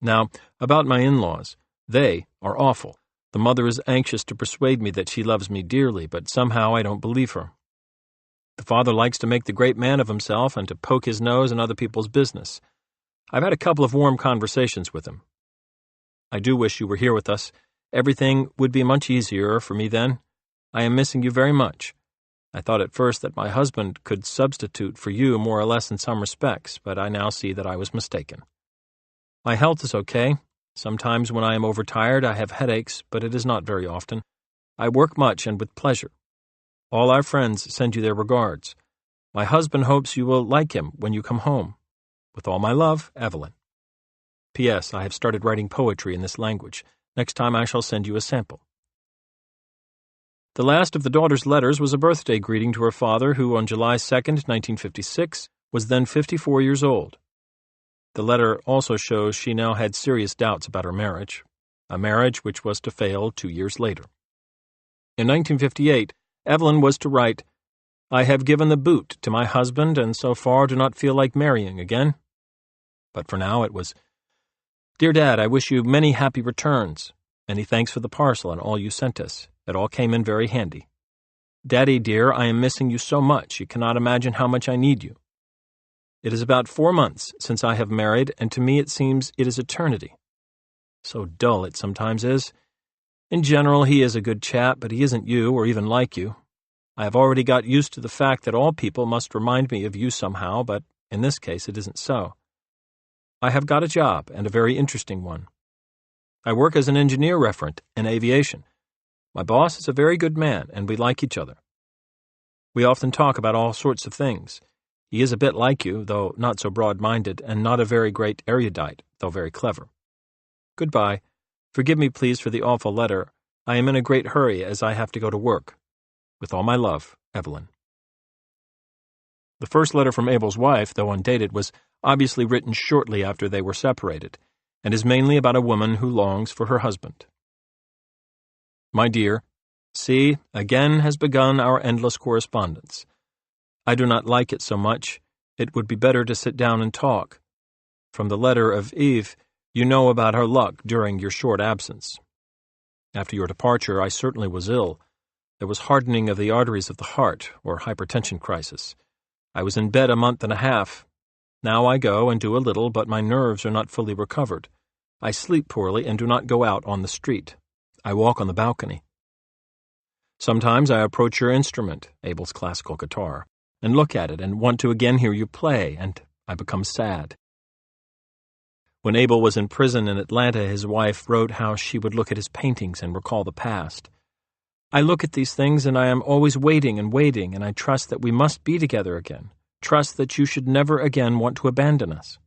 Now, about my in-laws. They are awful. The mother is anxious to persuade me that she loves me dearly, but somehow I don't believe her. The father likes to make the great man of himself and to poke his nose in other people's business. I've had a couple of warm conversations with him. I do wish you were here with us. Everything would be much easier for me then. I am missing you very much. I thought at first that my husband could substitute for you more or less in some respects, but I now see that I was mistaken. My health is okay. Sometimes when I am overtired I have headaches, but it is not very often. I work much and with pleasure. All our friends send you their regards. My husband hopes you will like him when you come home. With all my love, Evelyn. P.S. I have started writing poetry in this language. Next time I shall send you a sample. The last of the daughter's letters was a birthday greeting to her father, who on July 2, 1956, was then 54 years old. The letter also shows she now had serious doubts about her marriage, a marriage which was to fail 2 years later. In 1958, Evelyn was to write, "I have given the boot to my husband and so far do not feel like marrying again." But for now it was, "Dear Dad, I wish you many happy returns. Many thanks for the parcel and all you sent us. It all came in very handy. Daddy, dear, I am missing you so much you cannot imagine how much I need you. It is about 4 months since I have married, and to me it seems it is eternity. So dull it sometimes is. In general, he is a good chap, but he isn't you or even like you. I have already got used to the fact that all people must remind me of you somehow, but in this case it isn't so. I have got a job, and a very interesting one. I work as an engineer referent in aviation. My boss is a very good man, and we like each other. We often talk about all sorts of things. He is a bit like you, though not so broad-minded, and not a very great erudite, though very clever. Goodbye. Forgive me, please, for the awful letter. I am in a great hurry, as I have to go to work. With all my love, Evelyn." The first letter from Abel's wife, though undated, was obviously written shortly after they were separated, and is mainly about a woman who longs for her husband. My dear, see, again has begun our endless correspondence. I do not like it so much. It would be better to sit down and talk. From the letter of Eve, you know about her luck during your short absence. After your departure, I certainly was ill. There was hardening of the arteries of the heart, or hypertension crisis. I was in bed a month and a half. Now I go and do a little, but my nerves are not fully recovered. I sleep poorly and do not go out on the street. I walk on the balcony. Sometimes I approach your instrument, Abel's classical guitar, and look at it and want to again hear you play, and I become sad. When Abel was in prison in Atlanta, his wife wrote how she would look at his paintings and recall the past. I look at these things and I am always waiting, and I trust that we must be together again. Trust that you should never again want to abandon us.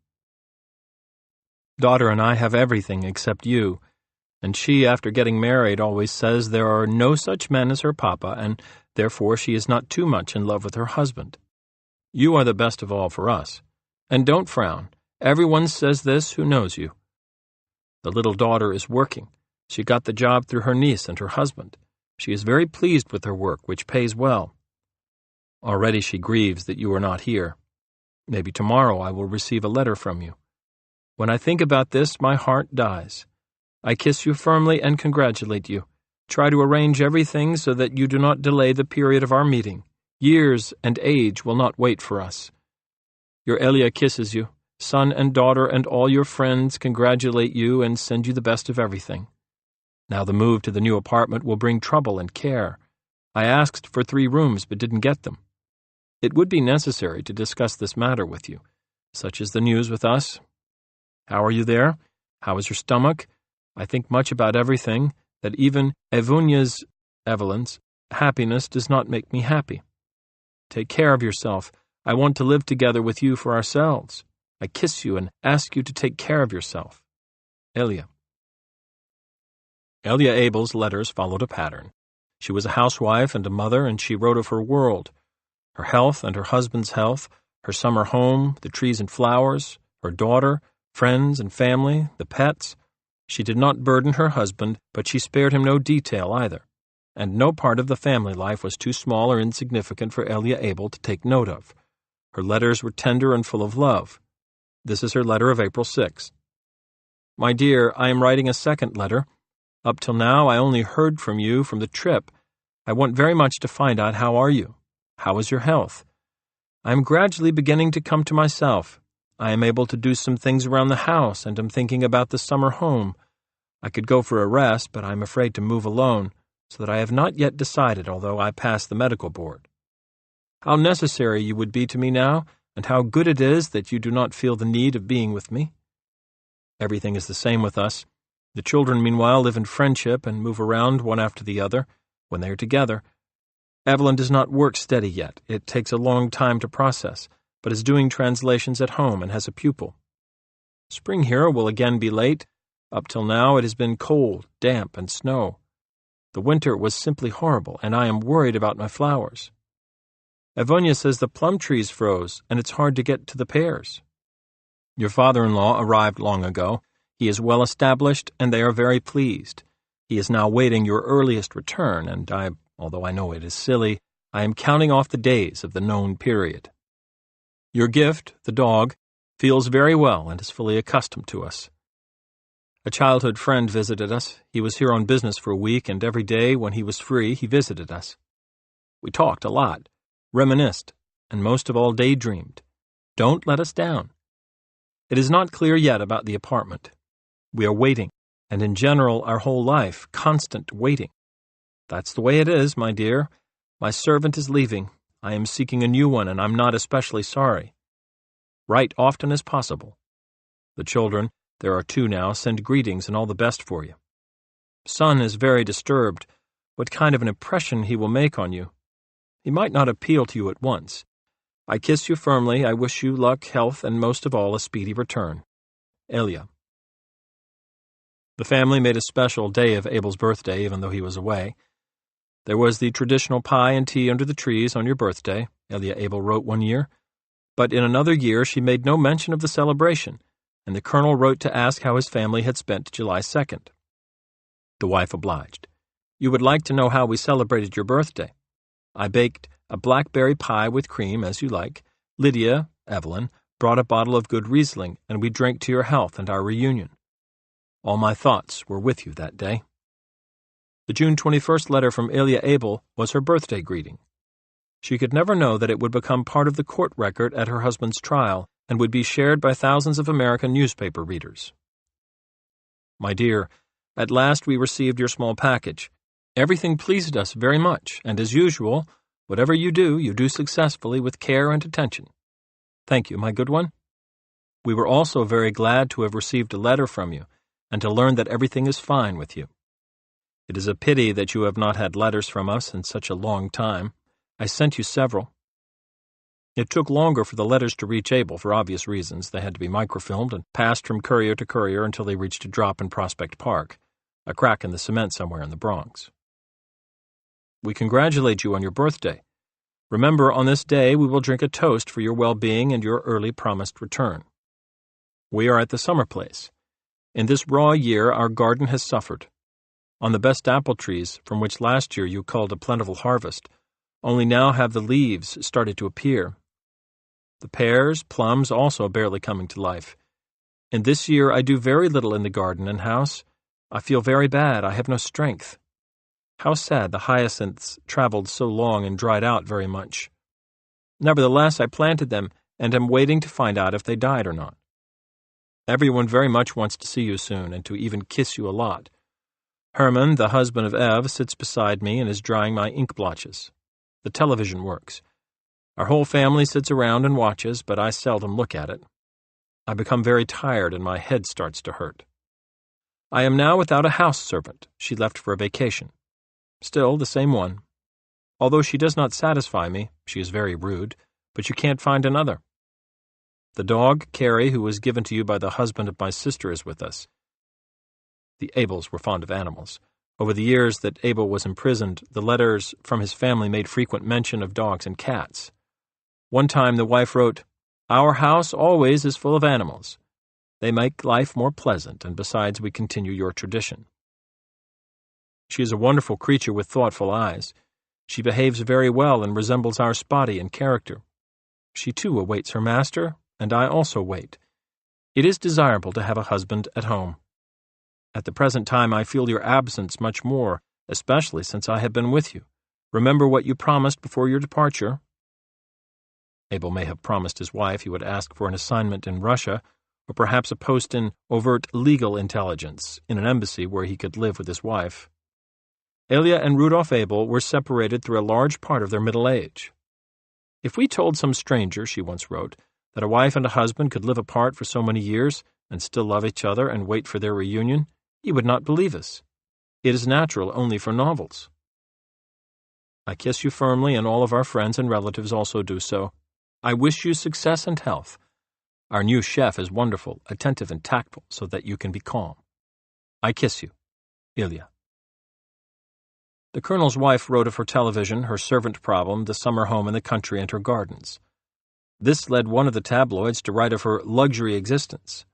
Daughter and I have everything except you, and she, after getting married, always says there are no such men as her papa, and therefore she is not too much in love with her husband. You are the best of all for us. And don't frown. Everyone says this who knows you. The little daughter is working. She got the job through her niece and her husband. She is very pleased with her work, which pays well. Already she grieves that you are not here. Maybe tomorrow I will receive a letter from you. When I think about this, my heart dies. I kiss you firmly and congratulate you. Try to arrange everything so that you do not delay the period of our meeting. Years and age will not wait for us. Your Elia kisses you. Son and daughter and all your friends congratulate you and send you the best of everything. Now the move to the new apartment will bring trouble and care. I asked for 3 rooms but didn't get them. It would be necessary to discuss this matter with you. Such is the news with us. How are you there? How is your stomach? I think much about everything, that even Evelyn's, happiness does not make me happy. Take care of yourself. I want to live together with you for ourselves. I kiss you and ask you to take care of yourself. Elia. Elia Abel's letters followed a pattern. She was a housewife and a mother, and she wrote of her world. her health and her husband's health, her summer home, the trees and flowers, her daughter, friends and family, the pets. She did not burden her husband, but she spared him no detail either, and no part of the family life was too small or insignificant for Elia Abel to take note of. Her letters were tender and full of love. This is her letter of April 6. My dear, I am writing a second letter. Up till now I only heard from you from the trip. I want very much to find out how are you. How is your health? I am gradually beginning to come to myself. I am able to do some things around the house and am thinking about the summer home. I could go for a rest, but I am afraid to move alone, so that I have not yet decided, although I passed the medical board. How necessary you would be to me now, and how good it is that you do not feel the need of being with me. Everything is the same with us. The children, meanwhile, live in friendship and move around one after the other, when they are together. Evelyn does not work steady yet. It takes a long time to process, but is doing translations at home and has a pupil. Spring here will again be late. Up till now it has been cold, damp, and snow. The winter was simply horrible, and I am worried about my flowers. Evonia says the plum trees froze, and it's hard to get to the pears. Your father-in-law arrived long ago. He is well established, and they are very pleased. He is now waiting your earliest return, and although I know it is silly, I am counting off the days of the known period. Your gift, the dog, feels very well and is fully accustomed to us. A childhood friend visited us. He was here on business for a week, and every day when he was free, he visited us. We talked a lot, reminisced, and most of all daydreamed. Don't let us down. It is not clear yet about the apartment. We are waiting, and in general our whole life, constant waiting. That's the way it is, my dear. My servant is leaving. I am seeking a new one, and I'm not especially sorry. Write often as possible. The children, there are 2 now, send greetings and all the best for you. Son is very disturbed. What kind of an impression he will make on you. He might not appeal to you at once. I kiss you firmly. I wish you luck, health, and most of all a speedy return. Elia. The family made a special day of Abel's birthday, even though he was away. There was the traditional pie and tea under the trees on your birthday, Elia Abel wrote one year. But in another year she made no mention of the celebration, and the colonel wrote to ask how his family had spent July 2nd. The wife obliged. You would like to know how we celebrated your birthday. I baked a blackberry pie with cream, as you like. Lydia, Evelyn, brought a bottle of good Riesling, and we drank to your health and our reunion. All my thoughts were with you that day. The June 21st letter from Elia Abel was her birthday greeting. She could never know that it would become part of the court record at her husband's trial and would be shared by thousands of American newspaper readers. My dear, at last we received your small package. Everything pleased us very much, and as usual, whatever you do successfully with care and attention. Thank you, my good one. We were also very glad to have received a letter from you, and to learn that everything is fine with you. It is a pity that you have not had letters from us in such a long time. I sent you several. It took longer for the letters to reach Abel for obvious reasons. They had to be microfilmed and passed from courier to courier until they reached a drop in Prospect Park, a crack in the cement somewhere in the Bronx. We congratulate you on your birthday. Remember, on this day we will drink a toast for your well-being and your early promised return. We are at the summer place. In this raw year our garden has suffered. On the best apple trees, from which last year you culled a plentiful harvest, only now have the leaves started to appear. The pears, plums also barely coming to life. In this year I do very little in the garden and house. I feel very bad. I have no strength. How sad the hyacinths traveled so long and dried out very much. Nevertheless, I planted them and am waiting to find out if they died or not. Everyone very much wants to see you soon and to even kiss you a lot. Herman, the husband of Eve, sits beside me and is drying my ink blotches. The television works. Our whole family sits around and watches, but I seldom look at it. I become very tired and my head starts to hurt. I am now without a house servant. She left for a vacation. Still the same one. Although she does not satisfy me, she is very rude, but you can't find another. The dog, Carrie, who was given to you by the husband of my sister, is with us. The Abels were fond of animals. Over the years that Abel was imprisoned, the letters from his family made frequent mention of dogs and cats. One time the wife wrote, "Our house always is full of animals. They make life more pleasant, and besides we continue your tradition." She is a wonderful creature with thoughtful eyes. She behaves very well and resembles our Spotty in character. She too awaits her master, and I also wait. It is desirable to have a husband at home. At the present time I feel your absence much more, especially since I have been with you. Remember what you promised before your departure. Abel may have promised his wife he would ask for an assignment in Russia, or perhaps a post in overt legal intelligence in an embassy where he could live with his wife. Elia and Rudolf Abel were separated through a large part of their middle age. "If we told some stranger," she once wrote, "that a wife and a husband could live apart for so many years and still love each other and wait for their reunion, he would not believe us. It is natural only for novels." I kiss you firmly, and all of our friends and relatives also do so. I wish you success and health. Our new chef is wonderful, attentive and tactful, so that you can be calm. I kiss you. Ilya. The Colonel's wife wrote of her television, her servant problem, the summer home in the country, and her gardens. This led one of the tabloids to write of her luxury existence.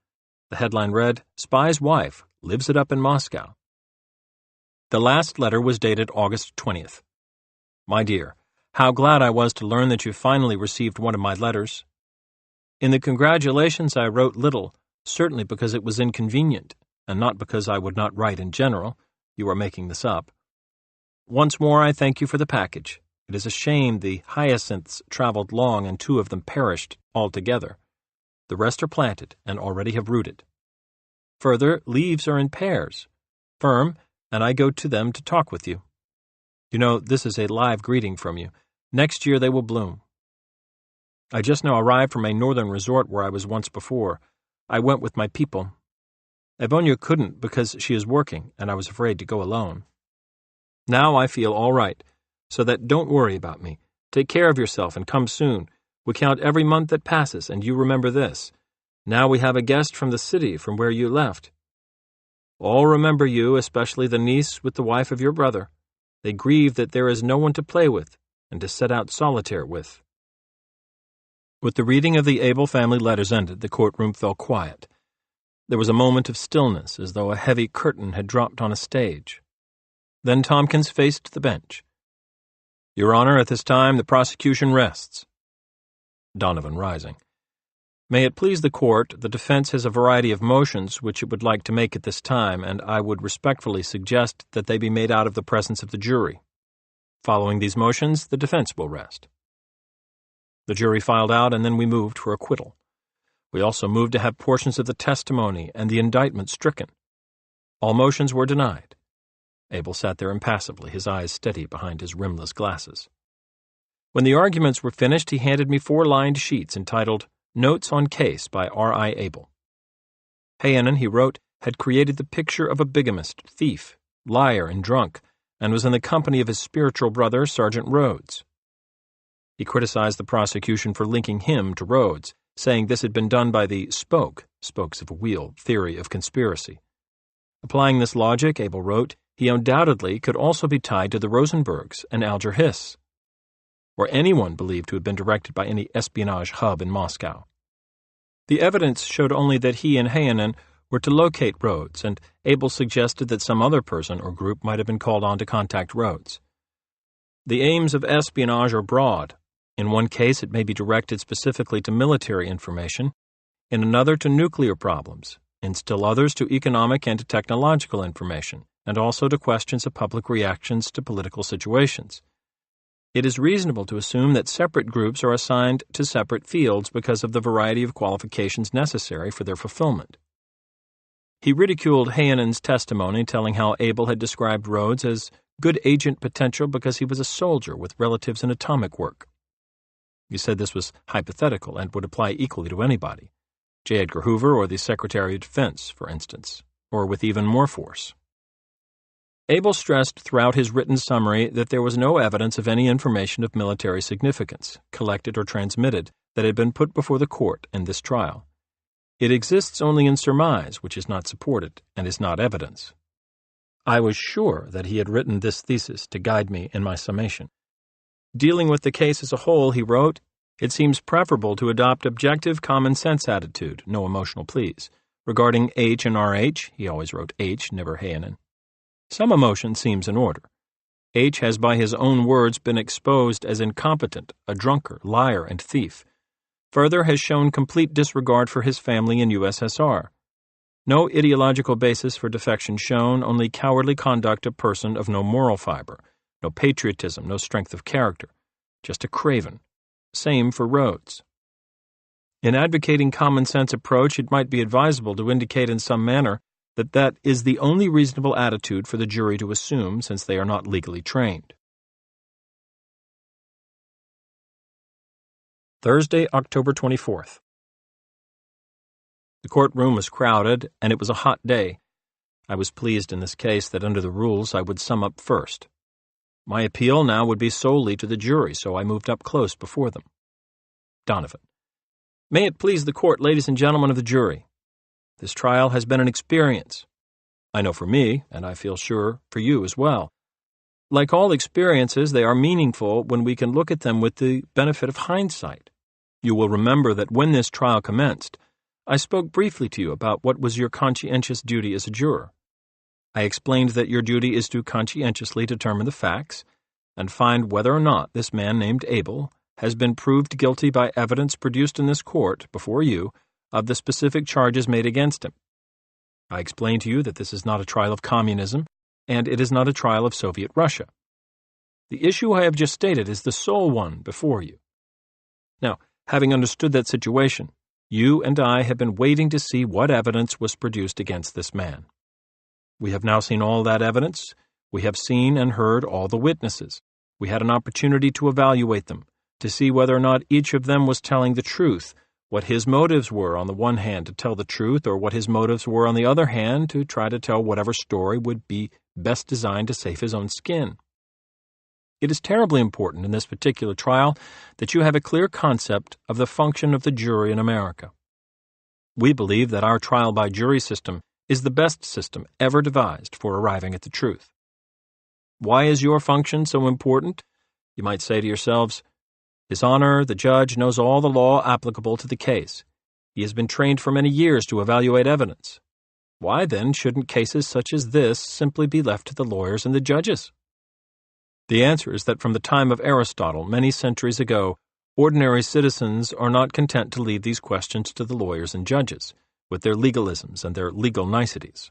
The headline read, "Spy's wife lives it up in Moscow." The last letter was dated August 20th. My dear, how glad I was to learn that you finally received one of my letters. In the congratulations I wrote little, certainly because it was inconvenient, and not because I would not write in general. You are making this up. Once more I thank you for the package. It is a shame the hyacinths traveled long and 2 of them perished altogether. The rest are planted and already have rooted. Further, leaves are in pairs, firm, and I go to them to talk with you. You know, this is a live greeting from you. Next year they will bloom. I just now arrived from a northern resort where I was once before. I went with my people. Ebonia couldn't because she is working, and I was afraid to go alone. Now I feel all right, so that don't worry about me. Take care of yourself and come soon. We count every month that passes, and you remember this. Now we have a guest from the city from where you left. All remember you, especially the niece with the wife of your brother. They grieve that there is no one to play with and to set out solitaire with. With the reading of the Abel family letters ended, the courtroom fell quiet. There was a moment of stillness, as though a heavy curtain had dropped on a stage. Then Tompkins faced the bench. Your Honor, at this time the prosecution rests. Donovan rising. May it please the court, the defense has a variety of motions which it would like to make at this time, and I would respectfully suggest that they be made out of the presence of the jury. Following these motions, the defense will rest. The jury filed out, and then we moved for acquittal. We also moved to have portions of the testimony and the indictment stricken. All motions were denied. Abel sat there impassively, his eyes steady behind his rimless glasses. When the arguments were finished, he handed me 4 lined sheets entitled Notes on Case by R.I. Abel. Hayanen, he wrote, had created the picture of a bigamist, thief, liar, and drunk, and was in the company of his spiritual brother, Sergeant Rhodes. He criticized the prosecution for linking him to Rhodes, saying this had been done by the spokes of a wheel, theory of conspiracy. Applying this logic, Abel wrote, he undoubtedly could also be tied to the Rosenbergs and Alger Hiss, or anyone believed to have been directed by any espionage hub in Moscow. The evidence showed only that he and Hayanen were to locate Rhodes, and Abel suggested that some other person or group might have been called on to contact Rhodes. The aims of espionage are broad. In one case, it may be directed specifically to military information, in another to nuclear problems, in still others to economic and technological information, and also to questions of public reactions to political situations. It is reasonable to assume that separate groups are assigned to separate fields because of the variety of qualifications necessary for their fulfillment. He ridiculed Hayanen's testimony, telling how Abel had described Rhodes as good agent potential because he was a soldier with relatives in atomic work. He said this was hypothetical and would apply equally to anybody, J. Edgar Hoover or the Secretary of Defense, for instance, or with even more force. Abel stressed throughout his written summary that there was no evidence of any information of military significance, collected or transmitted, that had been put before the court in this trial. It exists only in surmise, which is not supported, and is not evidence. I was sure that he had written this thesis to guide me in my summation. Dealing with the case as a whole, he wrote, It seems preferable to adopt objective common-sense attitude, no emotional pleas. Regarding H and RH, he always wrote H, never Heinen. Some emotion seems in order. H has by his own words been exposed as incompetent, a drunkard, liar, and thief. Further, has shown complete disregard for his family in USSR. No ideological basis for defection shown, only cowardly conduct of person of no moral fiber, no patriotism, no strength of character, just a craven. Same for Rhodes. In advocating common-sense approach, it might be advisable to indicate in some manner that is the only reasonable attitude for the jury to assume, since they are not legally trained. Thursday, October 24th. The courtroom was crowded, and it was a hot day. I was pleased in this case that under the rules I would sum up first. My appeal now would be solely to the jury, so I moved up close before them. Donovan. May it please the court, ladies and gentlemen of the jury. This trial has been an experience. I know for me, and I feel sure for you as well. Like all experiences, they are meaningful when we can look at them with the benefit of hindsight. You will remember that when this trial commenced, I spoke briefly to you about what was your conscientious duty as a juror. I explained that your duty is to conscientiously determine the facts and find whether or not this man named Abel has been proved guilty by evidence produced in this court, before you, of the specific charges made against him. I explained to you that this is not a trial of communism, and it is not a trial of Soviet Russia. The issue I have just stated is the sole one before you. Now, having understood that situation, you and I have been waiting to see what evidence was produced against this man. We have now seen all that evidence. We have seen and heard all the witnesses. We had an opportunity to evaluate them, to see whether or not each of them was telling the truth, what his motives were on the one hand to tell the truth, or what his motives were on the other hand to try to tell whatever story would be best designed to save his own skin. It is terribly important in this particular trial that you have a clear concept of the function of the jury in America. We believe that our trial by jury system is the best system ever devised for arriving at the truth. Why is your function so important? You might say to yourselves, His Honor, the judge, knows all the law applicable to the case. He has been trained for many years to evaluate evidence. Why, then, shouldn't cases such as this simply be left to the lawyers and the judges? The answer is that from the time of Aristotle, many centuries ago, ordinary citizens are not content to leave these questions to the lawyers and judges, with their legalisms and their legal niceties.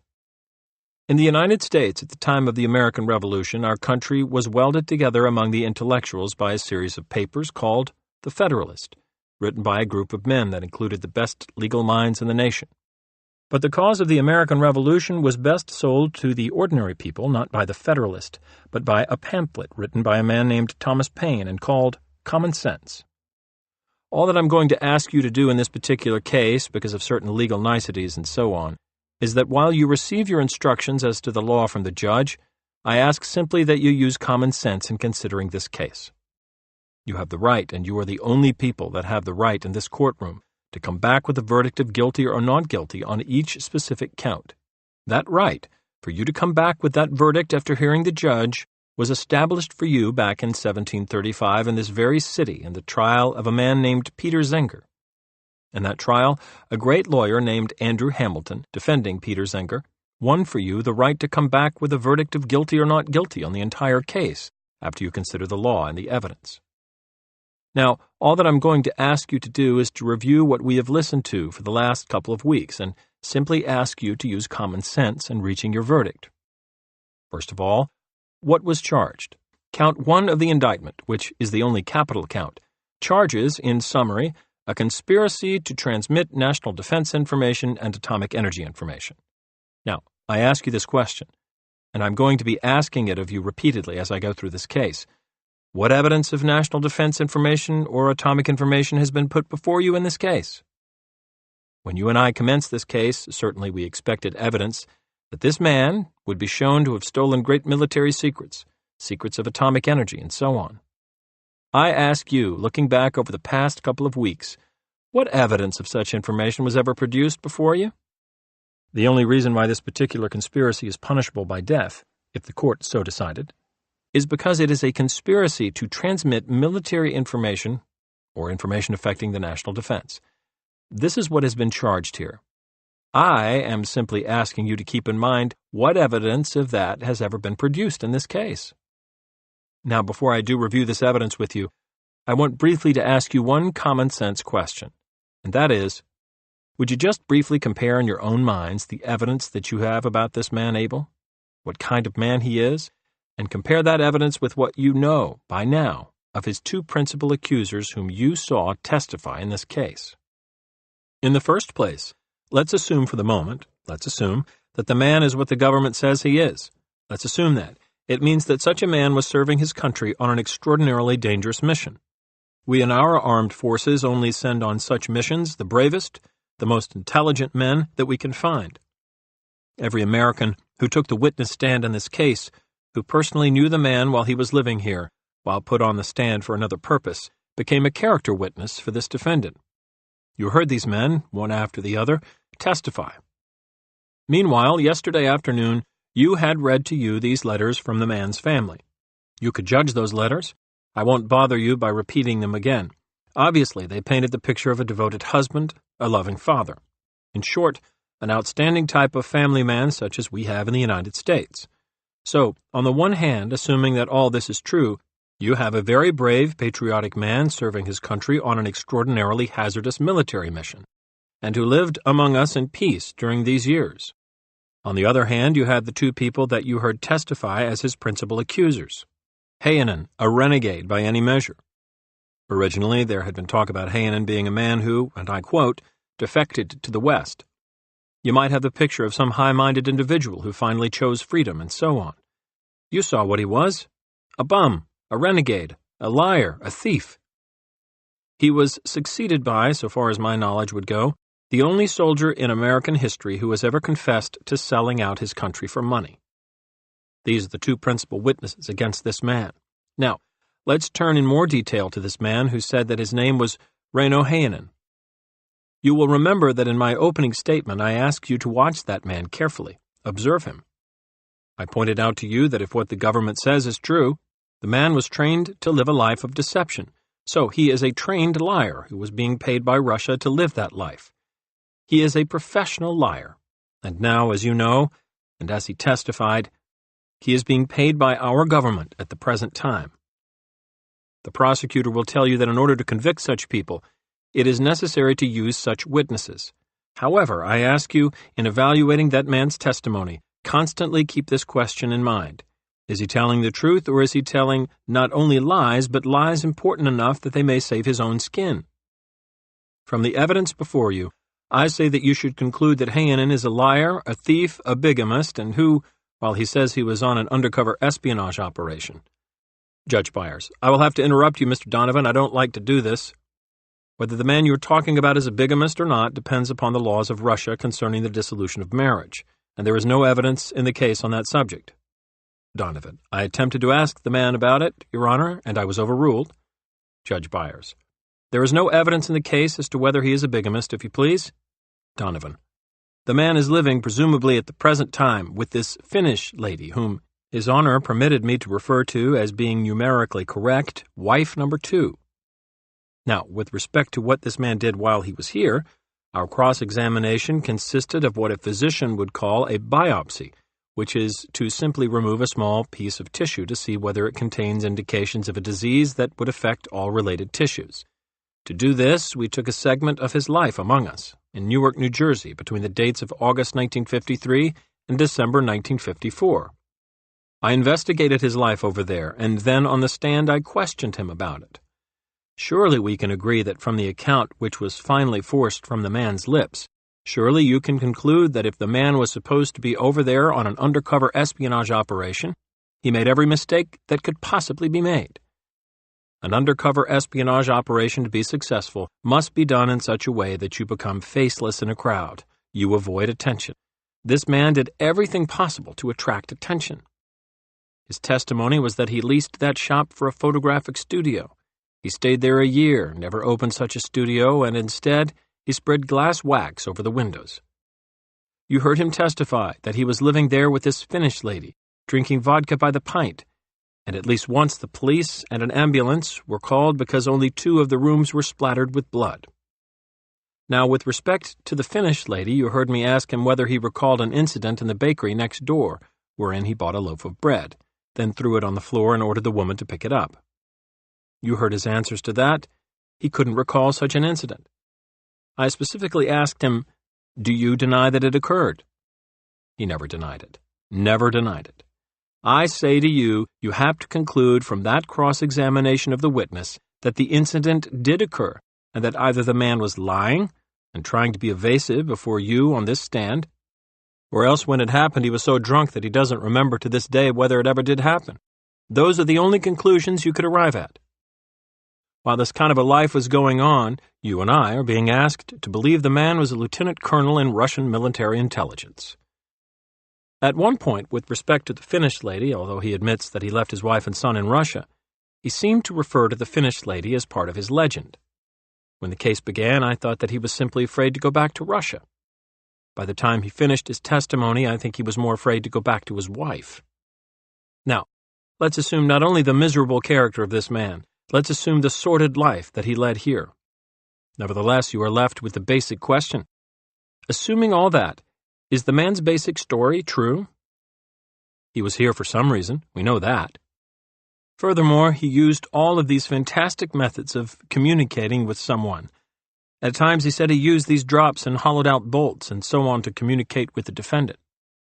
In the United States, at the time of the American Revolution, our country was welded together among the intellectuals by a series of papers called The Federalist, written by a group of men that included the best legal minds in the nation. But the cause of the American Revolution was best sold to the ordinary people not by the Federalist, but by a pamphlet written by a man named Thomas Paine and called Common Sense. All that I'm going to ask you to do in this particular case, because of certain legal niceties and so on, is that while you receive your instructions as to the law from the judge, I ask simply that you use common sense in considering this case. You have the right, and you are the only people that have the right in this courtroom, to come back with a verdict of guilty or not guilty on each specific count. That right, for you to come back with that verdict after hearing the judge, was established for you back in 1735 in this very city in the trial of a man named Peter Zenger. In that trial, a great lawyer named Andrew Hamilton, defending Peter Zenger, won for you the right to come back with a verdict of guilty or not guilty on the entire case after you consider the law and the evidence. Now, all that I'm going to ask you to do is to review what we have listened to for the last couple of weeks and simply ask you to use common sense in reaching your verdict. First of all, what was charged? Count 1 of the indictment, which is the only capital count, charges, in summary, a conspiracy to transmit national defense information and atomic energy information. Now, I ask you this question, and I'm going to be asking it of you repeatedly as I go through this case. What evidence of national defense information or atomic information has been put before you in this case? When you and I commenced this case, certainly we expected evidence that this man would be shown to have stolen great military secrets, secrets of atomic energy, and so on. I ask you, looking back over the past couple of weeks, what evidence of such information was ever produced before you? The only reason why this particular conspiracy is punishable by death, if the court so decided, is because it is a conspiracy to transmit military information or information affecting the national defense. This is what has been charged here. I am simply asking you to keep in mind what evidence of that has ever been produced in this case. Now, before I do review this evidence with you, I want briefly to ask you one common-sense question, and that is, would you just briefly compare in your own minds the evidence that you have about this man Abel, what kind of man he is, and compare that evidence with what you know by now of his two principal accusers whom you saw testify in this case? In the first place, let's assume for the moment, that the man is what the government says he is. Let's assume that. It means that such a man was serving his country on an extraordinarily dangerous mission. We in our armed forces only send on such missions the bravest, the most intelligent men that we can find. Every American who took the witness stand in this case, who personally knew the man while he was living here, while put on the stand for another purpose, became a character witness for this defendant. You heard these men, one after the other, testify. Meanwhile, yesterday afternoon, you had read to you these letters from the man's family. You could judge those letters. I won't bother you by repeating them again. Obviously, they painted the picture of a devoted husband, a loving father. In short, an outstanding type of family man such as we have in the United States. So, on the one hand, assuming that all this is true, you have a very brave, patriotic man serving his country on an extraordinarily hazardous military mission, and who lived among us in peace during these years. On the other hand, you had the two people that you heard testify as his principal accusers. Hayanan, a renegade by any measure. Originally, there had been talk about Hayanan being a man who, and I quote, defected to the West. You might have the picture of some high-minded individual who finally chose freedom, and so on. You saw what he was. A bum, a renegade, a liar, a thief. He was succeeded by, so far as my knowledge would go, the only soldier in American history who has ever confessed to selling out his country for money. These are the two principal witnesses against this man. Now, let's turn in more detail to this man who said that his name was Reino Hayanan. You will remember that in my opening statement I asked you to watch that man carefully, observe him. I pointed out to you that if what the government says is true, the man was trained to live a life of deception, so he is a trained liar who was being paid by Russia to live that life. He is a professional liar, and now, as you know, and as he testified, he is being paid by our government at the present time. The prosecutor will tell you that in order to convict such people, it is necessary to use such witnesses. However, I ask you, in evaluating that man's testimony, constantly keep this question in mind. Is he telling the truth, or is he telling not only lies, but lies important enough that they may save his own skin? From the evidence before you, I say that you should conclude that Hayanan is a liar, a thief, a bigamist, and who, while he says he was on an undercover espionage operation. Judge Byers, I will have to interrupt you, Mr. Donovan. I don't like to do this. Whether the man you are talking about is a bigamist or not depends upon the laws of Russia concerning the dissolution of marriage, and there is no evidence in the case on that subject. Donovan, I attempted to ask the man about it, Your Honor, and I was overruled. Judge Byers, there is no evidence in the case as to whether he is a bigamist, if you please. Donovan, the man is living, presumably at the present time, with this Finnish lady, whom His Honor permitted me to refer to as being numerically correct, wife number 2. Now, with respect to what this man did while he was here, our cross-examination consisted of what a physician would call a biopsy, which is to simply remove a small piece of tissue to see whether it contains indications of a disease that would affect all related tissues. To do this, we took a segment of his life among us, in Newark, New Jersey, between the dates of August 1953 and December 1954. I investigated his life over there, and then on the stand I questioned him about it. Surely we can agree that from the account which was finally forced from the man's lips, surely you can conclude that if the man was supposed to be over there on an undercover espionage operation, he made every mistake that could possibly be made. An undercover espionage operation to be successful must be done in such a way that you become faceless in a crowd. You avoid attention. This man did everything possible to attract attention. His testimony was that he leased that shop for a photographic studio. He stayed there a year, never opened such a studio, and instead, he spread glass wax over the windows. You heard him testify that he was living there with this Finnish lady, drinking vodka by the pint. and at least once the police and an ambulance were called because only 2 of the rooms were splattered with blood. Now, with respect to the Finnish lady, you heard me ask him whether he recalled an incident in the bakery next door, wherein he bought a loaf of bread, then threw it on the floor and ordered the woman to pick it up. You heard his answers to that. He couldn't recall such an incident. I specifically asked him, "Do you deny that it occurred?" He never denied it. Never denied it. I say to you, you have to conclude from that cross-examination of the witness that the incident did occur, and that either the man was lying and trying to be evasive before you on this stand, or else when it happened he was so drunk that he doesn't remember to this day whether it ever did happen. Those are the only conclusions you could arrive at. While this kind of a life was going on, you and I are being asked to believe the man was a lieutenant colonel in Russian military intelligence. At one point, with respect to the Finnish lady, although he admits that he left his wife and son in Russia, he seemed to refer to the Finnish lady as part of his legend. When the case began, I thought that he was simply afraid to go back to Russia. By the time he finished his testimony, I think he was more afraid to go back to his wife. Now, let's assume not only the miserable character of this man, let's assume the sordid life that he led here. Nevertheless, you are left with the basic question. Assuming all that, is the man's basic story true? He was here for some reason, we know that. Furthermore, he used all of these fantastic methods of communicating with someone. At times he said he used these drops and hollowed-out bolts and so on to communicate with the defendant.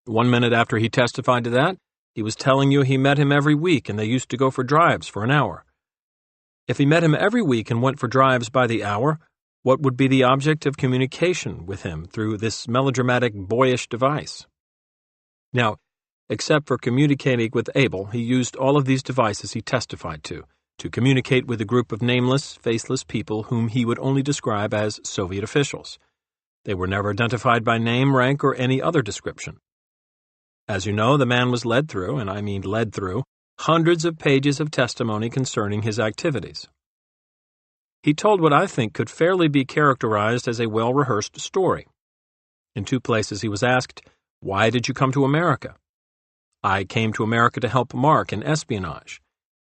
1 minute after he testified to that, he was telling you he met him every week and they used to go for drives for an hour. If he met him every week and went for drives by the hour, what would be the object of communication with him through this melodramatic, boyish device? Now, except for communicating with Abel, he used all of these devices he testified to communicate with a group of nameless, faceless people whom he would only describe as Soviet officials. They were never identified by name, rank, or any other description. As you know, the man was led through, and I mean led through, hundreds of pages of testimony concerning his activities. He told what I think could fairly be characterized as a well-rehearsed story. In 2 places he was asked, "Why did you come to America?" "I came to America to help Mark in espionage."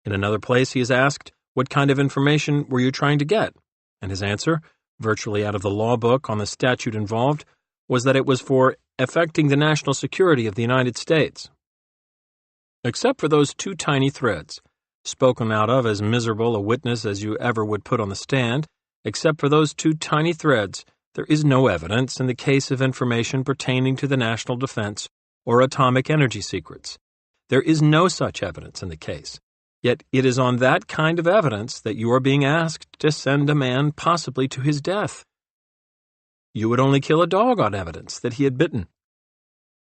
In another place he is asked, "What kind of information were you trying to get?" And his answer, virtually out of the law book on the statute involved, was that it was for affecting the national security of the United States. Except for those 2 tiny threads, spoken out of as miserable a witness as you ever would put on the stand, except for those 2 tiny threads, there is no evidence in the case of information pertaining to the national defense or atomic energy secrets. There is no such evidence in the case. Yet it is on that kind of evidence that you are being asked to send a man possibly to his death. You would only kill a dog on evidence that he had bitten.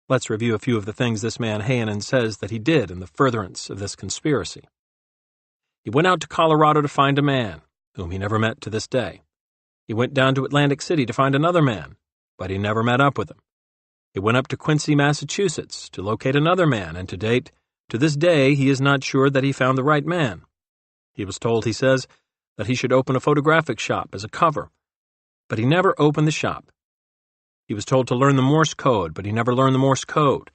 Let's review a few of the things this man Hayanen says that he did in the furtherance of this conspiracy. He went out to Colorado to find a man, whom he never met to this day. He went down to Atlantic City to find another man, but he never met up with him. He went up to Quincy, Massachusetts, to locate another man, and to this day, he is not sure that he found the right man. He was told, he says, that he should open a photographic shop as a cover, but he never opened the shop. He was told to learn the Morse code, but he never learned the Morse code.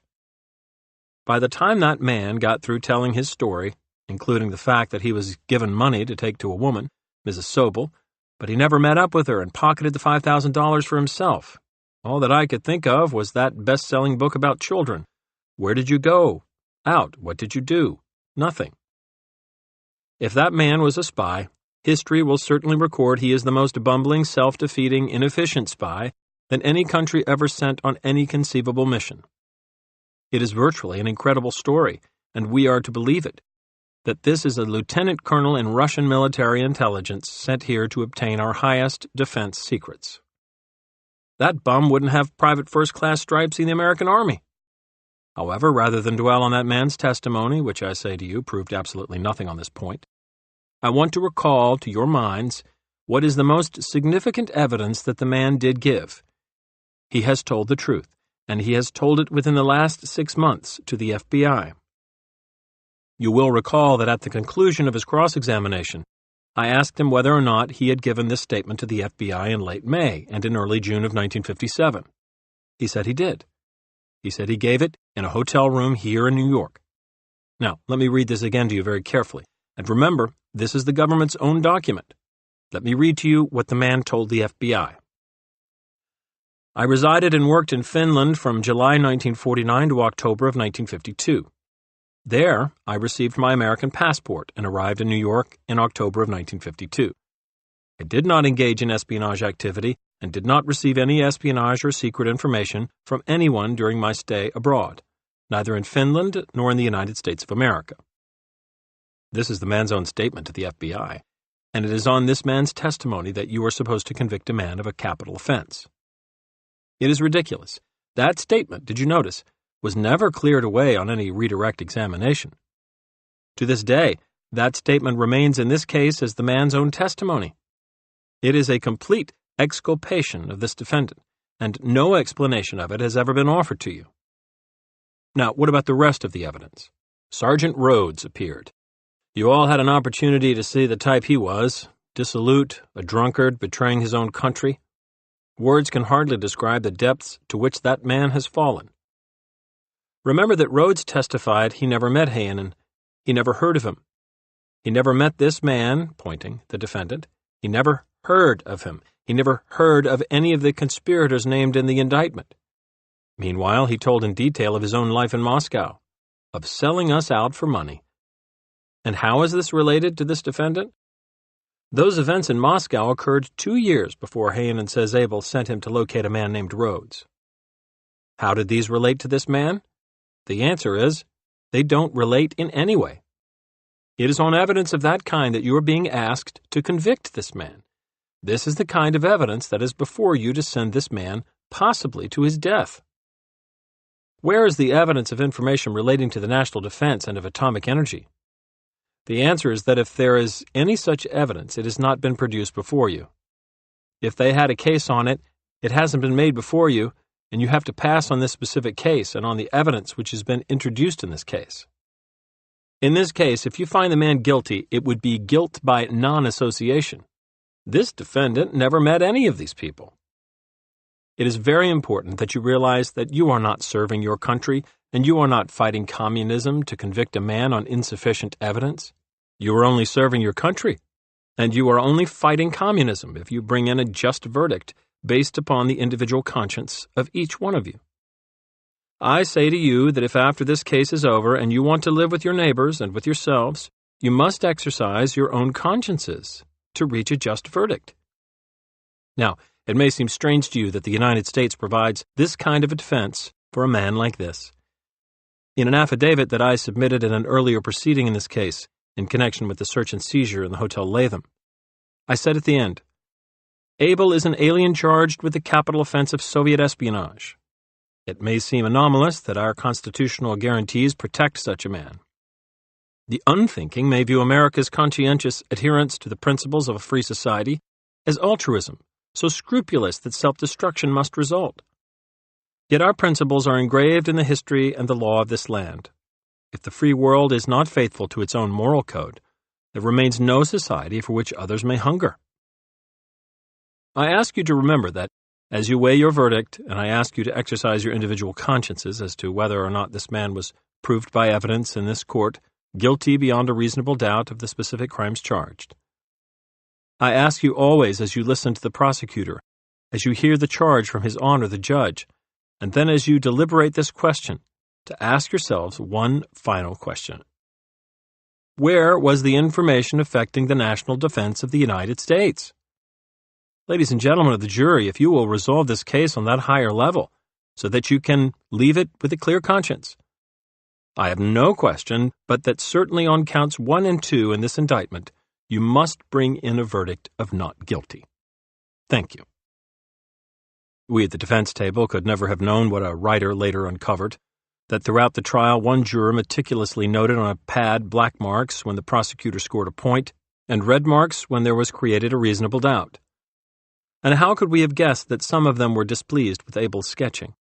By the time that man got through telling his story, including the fact that he was given money to take to a woman, Mrs. Sobel, but he never met up with her and pocketed the $5,000 for himself. All that I could think of was that best-selling book about children. Where did you go? Out. What did you do? Nothing. If that man was a spy, history will certainly record he is the most bumbling, self-defeating, inefficient spy than any country ever sent on any conceivable mission. It is virtually an incredible story, and we are to believe it, that this is a lieutenant colonel in Russian military intelligence sent here to obtain our highest defense secrets. That bum wouldn't have private first-class stripes in the American Army. However, rather than dwell on that man's testimony, which I say to you proved absolutely nothing on this point, I want to recall to your minds what is the most significant evidence that the man did give. He has told the truth, and he has told it within the last 6 months to the FBI. You will recall that at the conclusion of his cross-examination, I asked him whether or not he had given this statement to the FBI in late May and in early June of 1957. He said he did. He said he gave it in a hotel room here in New York. Now, let me read this again to you very carefully. And remember, this is the government's own document. Let me read to you what the man told the FBI. I resided and worked in Finland from July 1949 to October of 1952. There, I received my American passport and arrived in New York in October of 1952. I did not engage in espionage activity and did not receive any espionage or secret information from anyone during my stay abroad, neither in Finland nor in the United States of America. This is the man's own statement to the FBI, and it is on this man's testimony that you are supposed to convict a man of a capital offense. It is ridiculous. That statement, did you notice, was never cleared away on any redirect examination. To this day, that statement remains in this case as the man's own testimony. It is a complete exculpation of this defendant, and no explanation of it has ever been offered to you. Now, what about the rest of the evidence? Sergeant Rhodes appeared. You all had an opportunity to see the type he was, dissolute, a drunkard, betraying his own country. Words can hardly describe the depths to which that man has fallen. Remember that Rhodes testified he never met Heinonen. He never heard of him. He never met this man, pointing, the defendant. He never heard of him. He never heard of any of the conspirators named in the indictment. Meanwhile, he told in detail of his own life in Moscow, of selling us out for money. And how is this related to this defendant? Those events in Moscow occurred 2 years before Heinonen says Abel sent him to locate a man named Rhodes. How did these relate to this man? The answer is, they don't relate in any way. It is on evidence of that kind that you are being asked to convict this man. This is the kind of evidence that is before you to send this man possibly to his death. Where is the evidence of information relating to the national defense and of atomic energy? The answer is that if there is any such evidence, it has not been produced before you. If they had a case on it, it hasn't been made before you, and you have to pass on this specific case and on the evidence which has been introduced in this case. In this case, if you find the man guilty, it would be guilt by non-association. This defendant never met any of these people. It is very important that you realize that you are not serving your country and you are not fighting communism to convict a man on insufficient evidence. You are only serving your country, and you are only fighting communism if you bring in a just verdict based upon the individual conscience of each one of you. I say to you that if after this case is over and you want to live with your neighbors and with yourselves, you must exercise your own consciences to reach a just verdict. Now, it may seem strange to you that the United States provides this kind of a defense for a man like this. In an affidavit that I submitted in an earlier proceeding in this case, in connection with the search and seizure in the Hotel Latham, I said at the end, Abel is an alien charged with the capital offense of Soviet espionage. It may seem anomalous that our constitutional guarantees protect such a man. The unthinking may view America's conscientious adherence to the principles of a free society as altruism, so scrupulous that self-destruction must result. Yet our principles are engraved in the history and the law of this land. If the free world is not faithful to its own moral code, there remains no society for which others may hunger. I ask you to remember that, as you weigh your verdict, and I ask you to exercise your individual consciences as to whether or not this man was proved by evidence in this court guilty beyond a reasonable doubt of the specific crimes charged. I ask you always, as you listen to the prosecutor, as you hear the charge from His Honor the Judge, and then as you deliberate this question, to ask yourselves one final question. Where was the information affecting the national defense of the United States? Ladies and gentlemen of the jury, if you will resolve this case on that higher level, so that you can leave it with a clear conscience, I have no question but that certainly on counts 1 and 2 in this indictment, you must bring in a verdict of not guilty. Thank you. We at the defense table could never have known what a writer later uncovered, that throughout the trial one juror meticulously noted on a pad black marks when the prosecutor scored a point and red marks when there was created a reasonable doubt. And how could we have guessed that some of them were displeased with Abel's sketching?